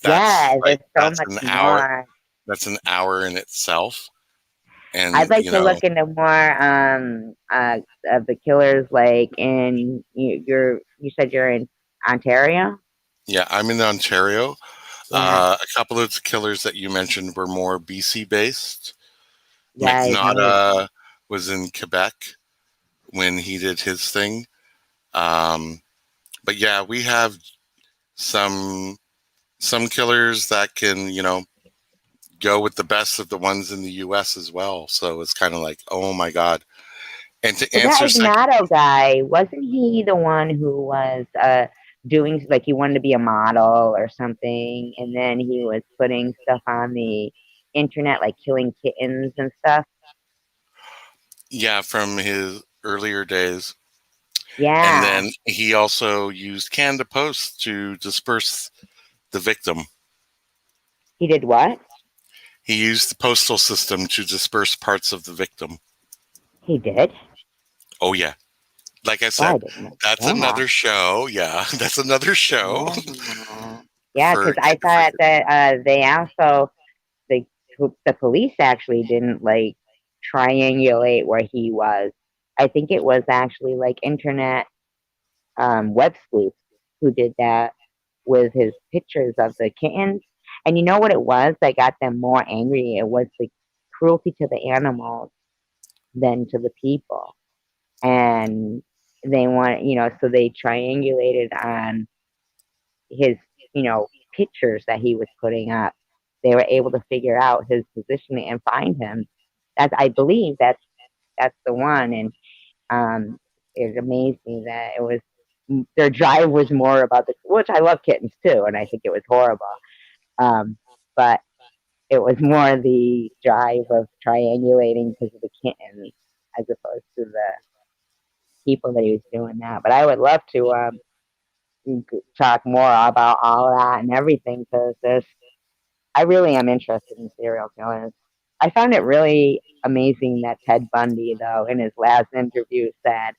Yeah, there's so That's much an hour. more. That's an hour in itself. I'd And like to look into more of the killers, like you said you're in Ontario. yeah, I'm in Ontario. Yeah, A couple of the killers that you mentioned were more BC based. yeah, I know. McNaughta was in Quebec when he did his thing. Um, but yeah, we have some some killers that can, go with the best of the ones in the US as well. So it's kind of like, oh my God. And to Well, that answer Ignato guy, wasn't he the one who was doing, like, he wanted to be a model or something, and then he was putting stuff on the internet, like killing kittens and stuff? yeah, from his earlier days. And Yeah, then he also used Canada Post to disperse the victim. he did what? He used the postal system to disperse parts of the victim. He did? Oh, yeah. Like I Well, I said, didn't know that's that. another show. Yeah, that's another show Oh. Yeah, because for, I for thought that they also the the police actually didn't like triangulate where he was. I think it was actually like internet web sleuths who did that with his pictures of the kittens. And you know what it was that got them more angry? It was the cruelty to the animals than to the people. And they want, so they triangulated on his, pictures that he was putting up. They were able to figure out his positioning and find him. I believe that's the one. And it amazed me that it was their drive was more about which I love kittens too, and I think it was horrible. But it was more the drive of triangulating because of the kittens as opposed to the people that he was doing that. But I would love to talk more about all of that and everything because I really am interested in serial killers. I found it really amazing that Ted Bundy, though, in his last interview said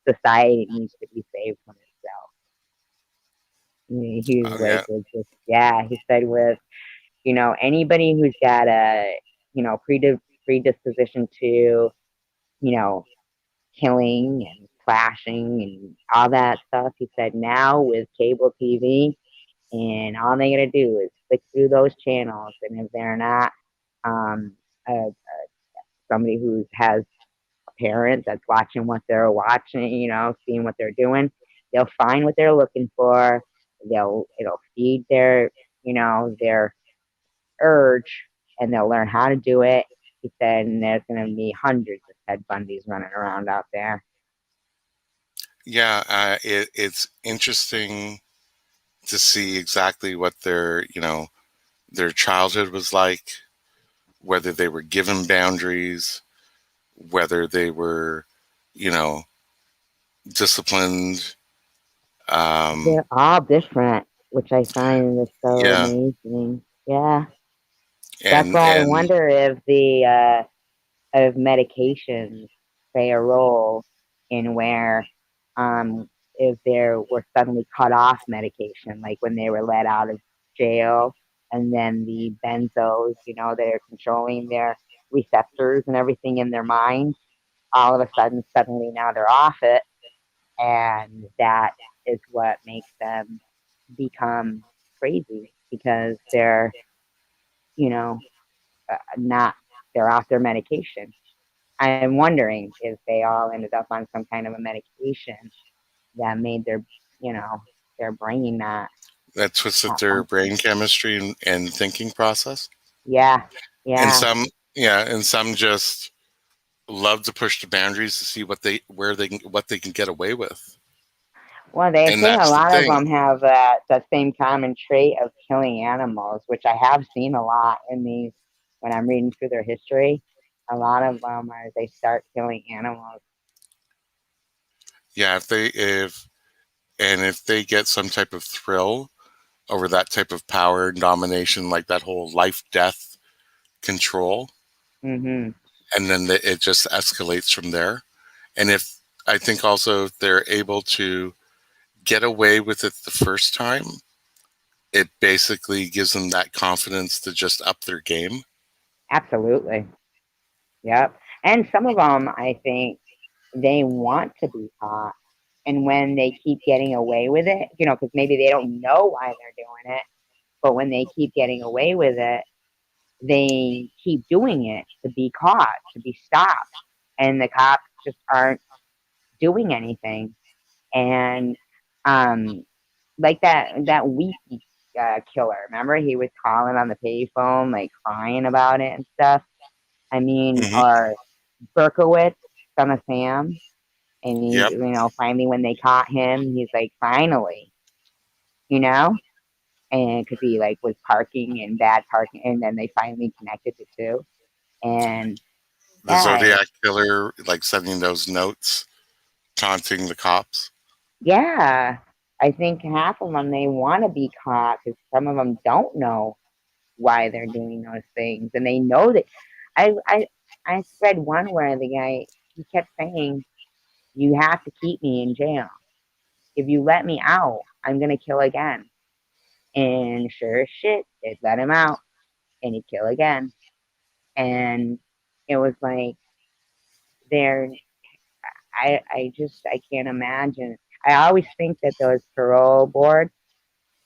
society needs to be saved from itself. He was oh, like, yeah. yeah, he said with, anybody who's got a, predisposition to, killing and clashing and all that stuff. He said now with cable TV, and all they gotta do is click through those channels, and if they're not um, uh, somebody who has a parent that's watching what they're watching, seeing what they're doing, they'll find what they're looking for. It'll feed their urge, and they'll learn how to do it. He said, and there's going to be hundreds of Ted Bundys running around out there. Yeah, it's interesting to see exactly what their childhood was like, whether they were given boundaries, whether they were, you know, disciplined. Um, They're all different, which I find is so yeah, amazing. Yeah, that's and why I and wonder if the of medications play a role in where if they were suddenly cut off medication, like when they were let out of jail, and then the benzos, they're controlling their receptors and everything in their mind, all of a sudden, suddenly now they're off it, and that is what makes them become crazy because they're, you know, not, they're off their medication. I'm wondering if they all ended up on some kind of a medication that made their brain that twisted not their function. brain chemistry and thinking process. Yeah, And yeah. some, yeah, and some just love to push the boundaries to see what they can get away with. Well, they And say a that's the lot of thing. them have that same common trait of killing animals, which I have seen a lot in these when I'm reading through their history. A lot of them are they start killing animals. Yeah, if they get some type of thrill over that type of power and domination, like that whole life death control, Hmm. and then it just escalates from there. And if I think also if they're able to get away with it the first time, it basically gives them that confidence to just up their game. Absolutely. Yep. And some of them, I think, they want to be caught. And when they keep getting away with it, because maybe they don't know why they're doing it, but when they keep getting away with it, they keep doing it to be caught, to be stopped. And the cops just aren't doing anything. And um, like that Wiki killer, remember he was calling on the payphone, like crying about it and stuff. I mean, Hmm. or Berkowitz, son of Sam, and he's, Yep. finally when they caught him, he's like, finally, you know, and because he like was parking and bad parking, and then they finally connected the two, and The yeah, Zodiac killer, like sending those notes, taunting the cops. yeah, I think half of them they want to be caught because some of them don't know why they're doing those things, and they know that. I I I read one where the guy he kept saying, "You have to keep me in jail. If you let me out, I'm gonna kill again." And sure as shit, they'd let him out, and he'd kill again. And it was like they're I can't imagine. I always think that those parole boards,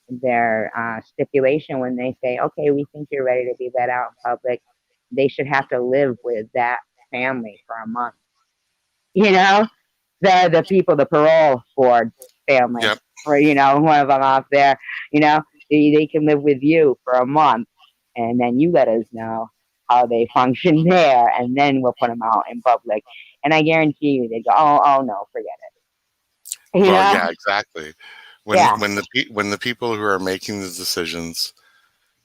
their stipulation when they say, okay, we think you're ready to be let out in public, they should have to live with that family for a month. You know, the people, the parole board family, Yep. or one of them off there. They can live with you for a month, and then you let us know how they function there, and then we'll put them out in public. And I guarantee you, they go, oh no, forget it. Well, yeah, exactly. When Yeah. when when the people who are making the decisions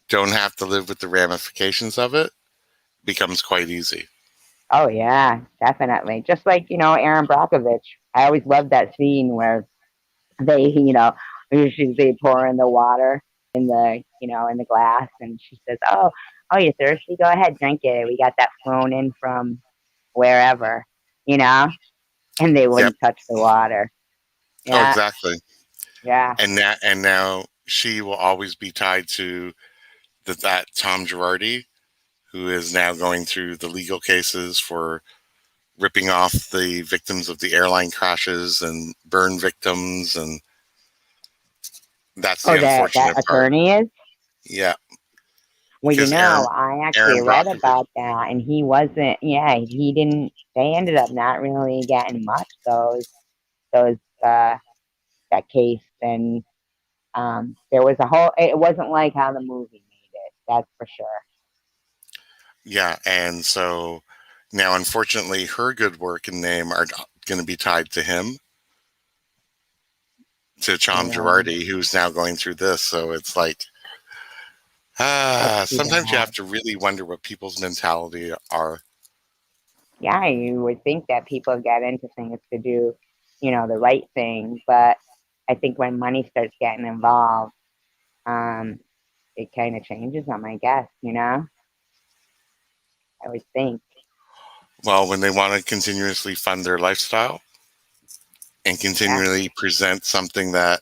don't have to live with the ramifications of it, becomes quite easy. Oh yeah, definitely. Just like Aaron Brockovich. I always loved that scene where they, usually they pour in the water in the glass, and she says, "Oh, you thirsty? Go ahead, drink it. We got that flown in from wherever, you know." And they Yep. wouldn't touch the water. Oh, Yeah, exactly. yeah. And now she will always be tied to that Tom Girardi, who is now going through the legal cases for ripping off the victims of the airline crashes and burn victims, and that's the Oh, that unfortunate part. attorney is. Yeah, Well, because I actually Aaron read Brockovich. about that, and he wasn't. Yeah, he didn't. They ended up not really getting much those that case, and there was a whole. It wasn't like how the movie made it. That's for sure. Yeah, and so now, unfortunately, her good work and name are going to be tied to him, to Tom Yeah, Girardi, who's now going through this. So it's like, that's too sometimes you bad. have to really wonder what people's mentality are. Yeah, you would think that people get into things to do, the right thing, but I think when money starts getting involved, um, it kind of changes them. I guess I would think. Well, when they want to continuously fund their lifestyle and Yeah, continually present something that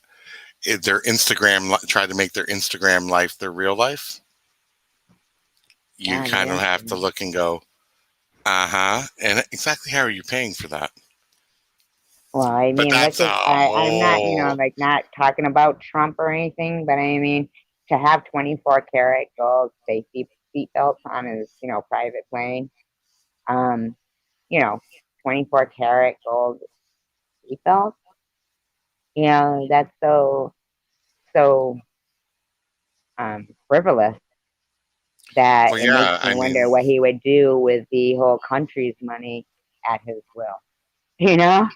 their try to make their Instagram life their real life, you yeah, kind of yeah. have to look and go, uh huh. And exactly how are you paying for that? Well, I But mean, look that's a at I'm not, whole, like not talking about Trump or anything, but I mean, to have 24 karat gold safety seat belts on his, private plane, um, you know, 24 karat gold seat belts, that's so frivolous that well, it makes yeah, me I wonder mean, what he would do with the whole country's money at his will. You know?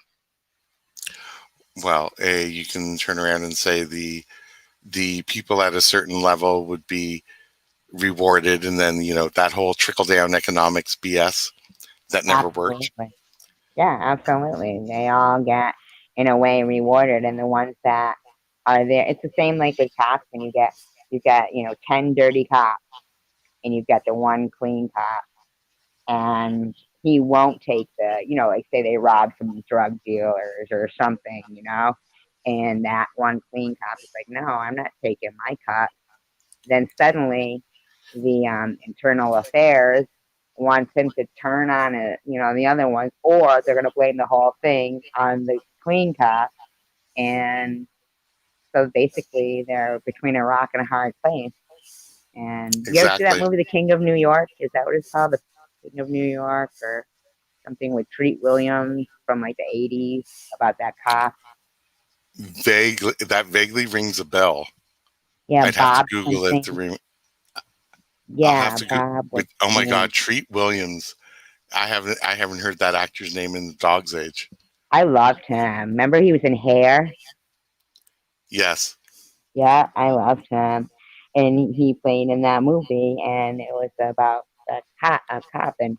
well, you can turn around and say the people at a certain level would be rewarded, and then that whole trickle down economics BS that never worked. Absolutely. Yeah, absolutely. They all get, in a way, rewarded, and the ones that are there, it's the same like with cops. When you get 10 dirty cops, and you've got the one clean cop, and he won't take the, like say they rob some drug dealers or something, and that one clean cop is like, no, I'm not taking my cut. Then suddenly the internal affairs wants him to turn on it, the other ones, or they're going to blame the whole thing on the clean cop. And so basically they're between a rock and a hard place. And you ever see that Exactly. movie, The King of New York? Is that what it's called? The King of New York, or something with Treat Williams from like the 80s about that cop? Vaguely, that vaguely rings a bell. Yeah, I'd have to Bob Google it. something. I'll have Yeah, to go Bob with. what's Oh his my name? God, Treat Williams. I haven't heard that actor's name in the dog's age. I loved him. Remember he was in Hair? Yes. Yeah, I loved him. And he played in that movie, and it was about a cop. And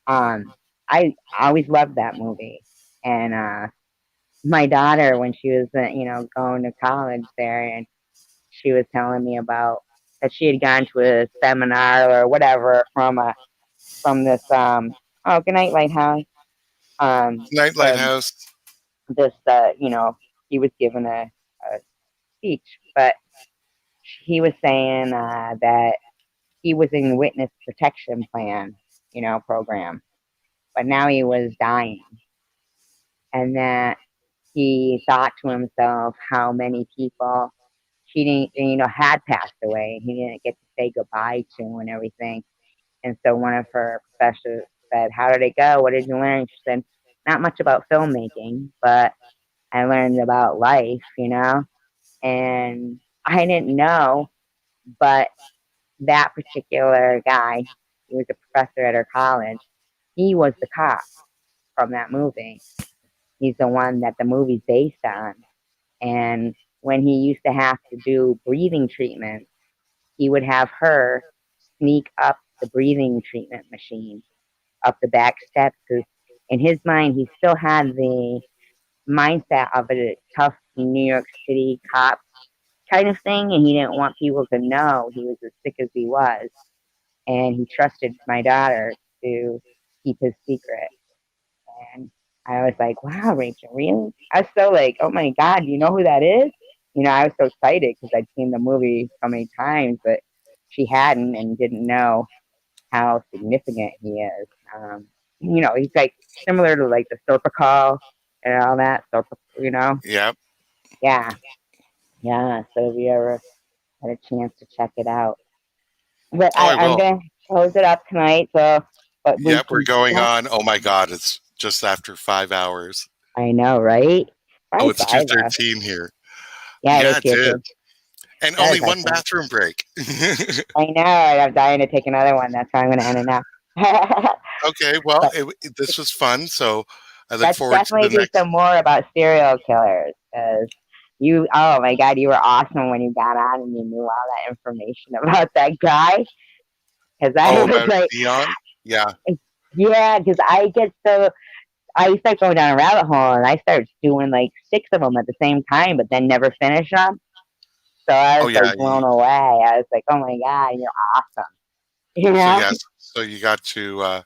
I always loved that movie. And my daughter, when she was, going to college there, and she was telling me about that she had gone to a seminar or whatever from this good night lighthouse, Night the Lighthouse. this he was given a speech, but he was saying that he was in witness protection plan, program, but now he was dying, and that he thought to himself how many people he didn't, had passed away. He didn't get to say goodbye to and everything. And so one of her professors said, "How did it go? What did you learn?" She said, "Not much about filmmaking, but I learned about life. And I didn't know, but that particular guy, he was a professor at her college, he was the cop from that movie. He's the one that the movie's based on. And when he used to have to do breathing treatments, he would have her sneak up the breathing treatment machine up the back steps because in his mind, he still had the mindset of a tough New York City cop kind of thing. And he didn't want people to know he was as sick as he was. And he trusted my daughter to keep his secret. And I was like, wow, Rachel, really? I was so like, oh my God, you know who that is? I was so excited because I'd seen the movie so many times, but she hadn't and didn't know how significant he is. He's like similar to like the Serpico and all that. Serpico. Yep. Yeah, yeah. So if you ever had a chance to check it out, but Oh, I I'm will. gonna close it up tonight. So, but we Yep. We're can going chat. on. Oh my God, it's just after 5 hours. I know, right? Oh, Probably it's two five hours. thirteen here. Yeah, it is Yeah, it here did, too. and That is only one actually. bathroom break. I know. I'm dying to take another one. That's why I'm gonna end it now. Okay, well, But this was fun. So I look let's forward to definitely the do next. some more about serial killers because oh my God, you were awesome when you got on and you knew all that information about that guy. Because I Oh, was about like, Dion. Yeah. yeah, because I start going down a rabbit hole and I start doing like six of them at the same time, but then never finish them. So I Oh, was yeah. like blown away. I was like, oh my God, you're awesome. You So know? yes. So you got to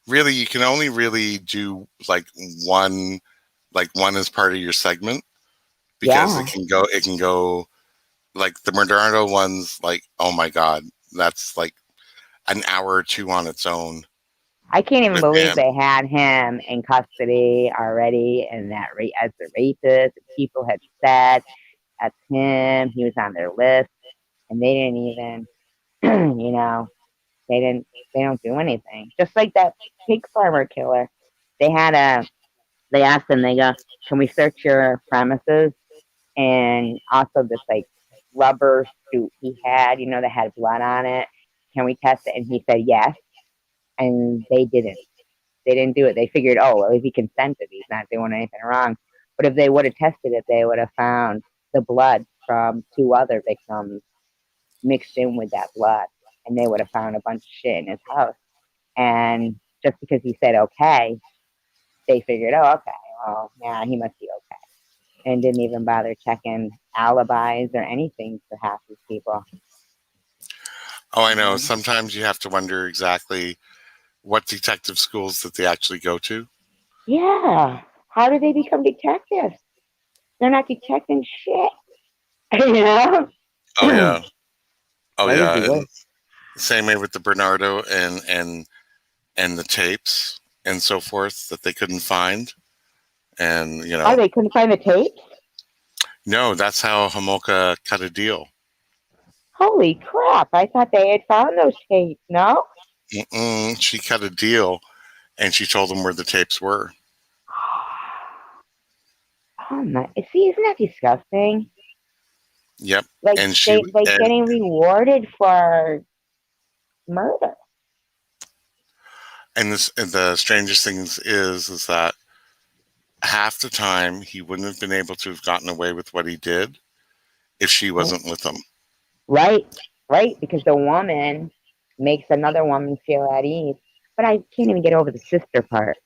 really. You can only really do one, like one as part of your segment because Yeah. it can go like the Moderno ones. Like, oh my God, that's like an hour or two on its own I can't even with believe him. they had him in custody already and that as the rapist. People had said that's him. He was on their list and they didn't even, you know, they didn't, they don't do anything. Just like that pig farmer killer. They had they asked him, they go, can we search your premises? And also this like rubber suit he had, that had blood on it. Can we test it? And he said yes. And they didn't. They didn't do it. They figured, oh, well, if he consented, he's not doing anything wrong. But if they would have tested it, they would have found the blood from two other victims mixed in with that blood. And they would have found a bunch of shit in his house. And just because he said okay, they figured, oh, okay, well, yeah, he must be okay. And didn't even bother checking alibis or anything for half these people. Oh, I know. You Sometimes you have to wonder exactly what detective schools that they actually go to. Yeah. How do they become detectives? They're not detecting shit. You know? Oh yeah, oh yeah, Crazy. and same way with the Bernardo and the tapes and so forth that they couldn't find. And Oh, they couldn't find the tapes? no, that's how Homolka cut a deal. Holy crap. I thought they had found those tapes, no? She cut a deal, and she told them where the tapes were. Oh my, see, isn't that disgusting? Yep, Like and she they like and getting rewarded for murder. and the strangest thing is that half the time he wouldn't have been able to have gotten away with what he did if she wasn't with him. Right, right, because the woman makes another woman feel at ease. But I can't even get over the sister part.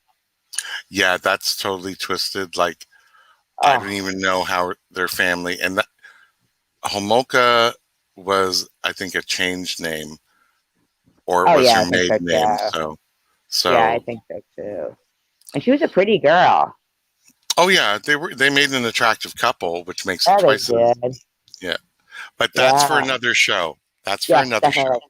Yeah, that's totally twisted. Like I don't Oh, even know how their family and that Homolka was, I think, a changed name, or it oh was yeah, her I think maiden so name. too. Yeah, I So think so too. And she was a pretty girl. oh yeah, they made an attractive couple, which makes it Oh, they twice as did. yeah. But that's for Yeah, another show. That's for yes, another show. definitely.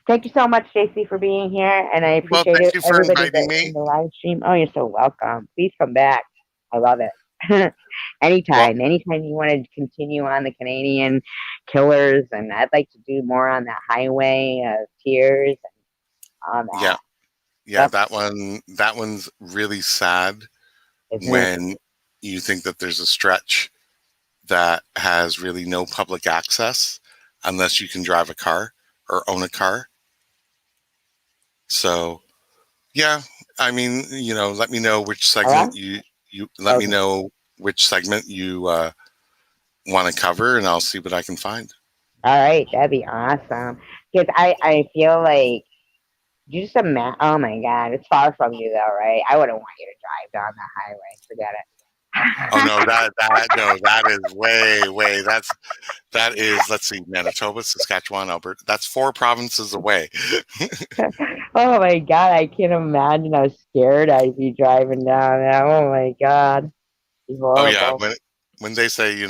Thank you so much, JC, for being here, and I Well, appreciate thank it. you for Everybody inviting that me. in the live stream. Oh, you're so welcome. Please come back. I love it. Well, Anytime you want to continue on the Canadian killers, and I'd like to do more on that highway of tears and all yeah, that. yeah, Yep, that one's really sad isn't it? when you think that there's a stretch that has really no public access unless you can drive a car or own a car. So yeah, I mean, let me know which segment Hello? you let me Okay. know which segment you want to cover, and I'll see what I can find. All right, that'd be awesome. Because I feel like you just imagine. Oh my God, it's far from you though, right? I wouldn't want you to drive down the highway. Oh Forget no, it. that no, that is way. That is, let's see, Manitoba, Saskatchewan, Alberta. That's 4 provinces away. Oh my God, I can't imagine how scared I'd be driving down there. Oh my God, it's Oh yeah, horrible. when they say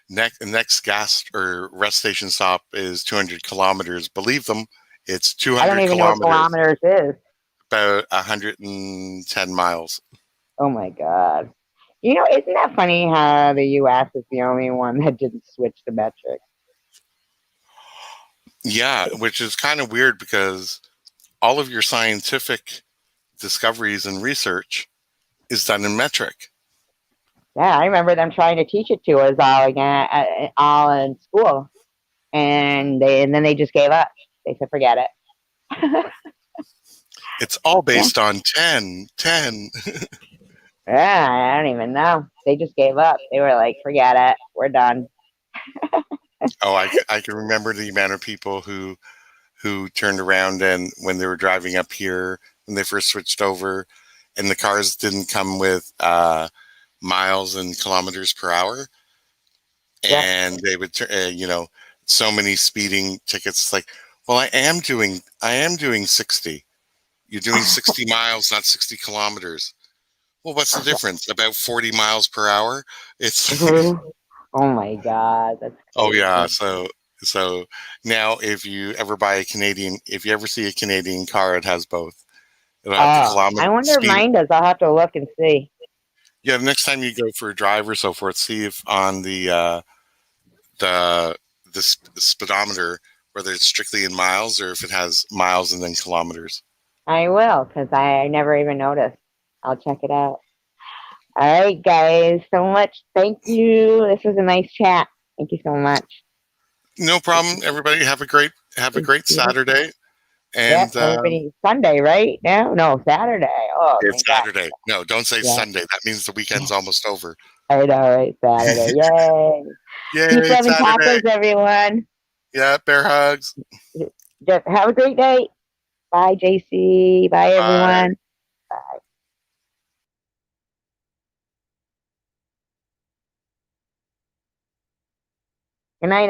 next gas or rest station stop is 200 kilometers, believe them, it's I don't 200 even know what kilometers, kilometers is. about 110 miles. Oh my God. Isn't that funny how the US is the only one that didn't switch to metric? Yeah, which is kind of weird because all of your scientific discoveries and research is done in metric. Yeah, I remember them trying to teach it to us all again, all in school, and then they just gave up. They said, "Forget it." It's all Yeah, based on 10, 10. yeah, I don't even know. They just gave up. They were like, "Forget it. We're done." Oh, I can remember the amount of people who turned around and when they were driving up here when they first switched over, and the cars didn't come with miles and kilometers per hour, Yeah. and they would so many speeding tickets. Like, well, I am doing 60. You're doing 60 miles, not 60 kilometers. Well, what's the difference? About 40 miles per hour. It's Oh my God, that's oh yeah. crazy. So now if you ever see a Canadian car, it has both. It'll have the Oh, kilometer I wonder if speed. mine does. I'll have to look and see. Yeah, the next time you go for a drive or so forth, see if on the speedometer whether it's strictly in miles or if it has miles and then kilometers. I will, because I never even noticed. I'll check it out. All right, guys, so much. Thank you. This was a nice chat. Thank you so much. No problem. Everybody have a great Yep, Saturday, yep, and everybody. Sunday, right? No, Saturday. Oh, it's thank God. Saturday. No, don't say Yeah, Sunday. That means the weekend's almost over. I know, right? Saturday. Yay. Yay, Keep it's having Saturday. tacos, everyone. Yeah, bear hugs. Just have a great day. Bye, JC. Bye, Bye. everyone. Bye. Good night,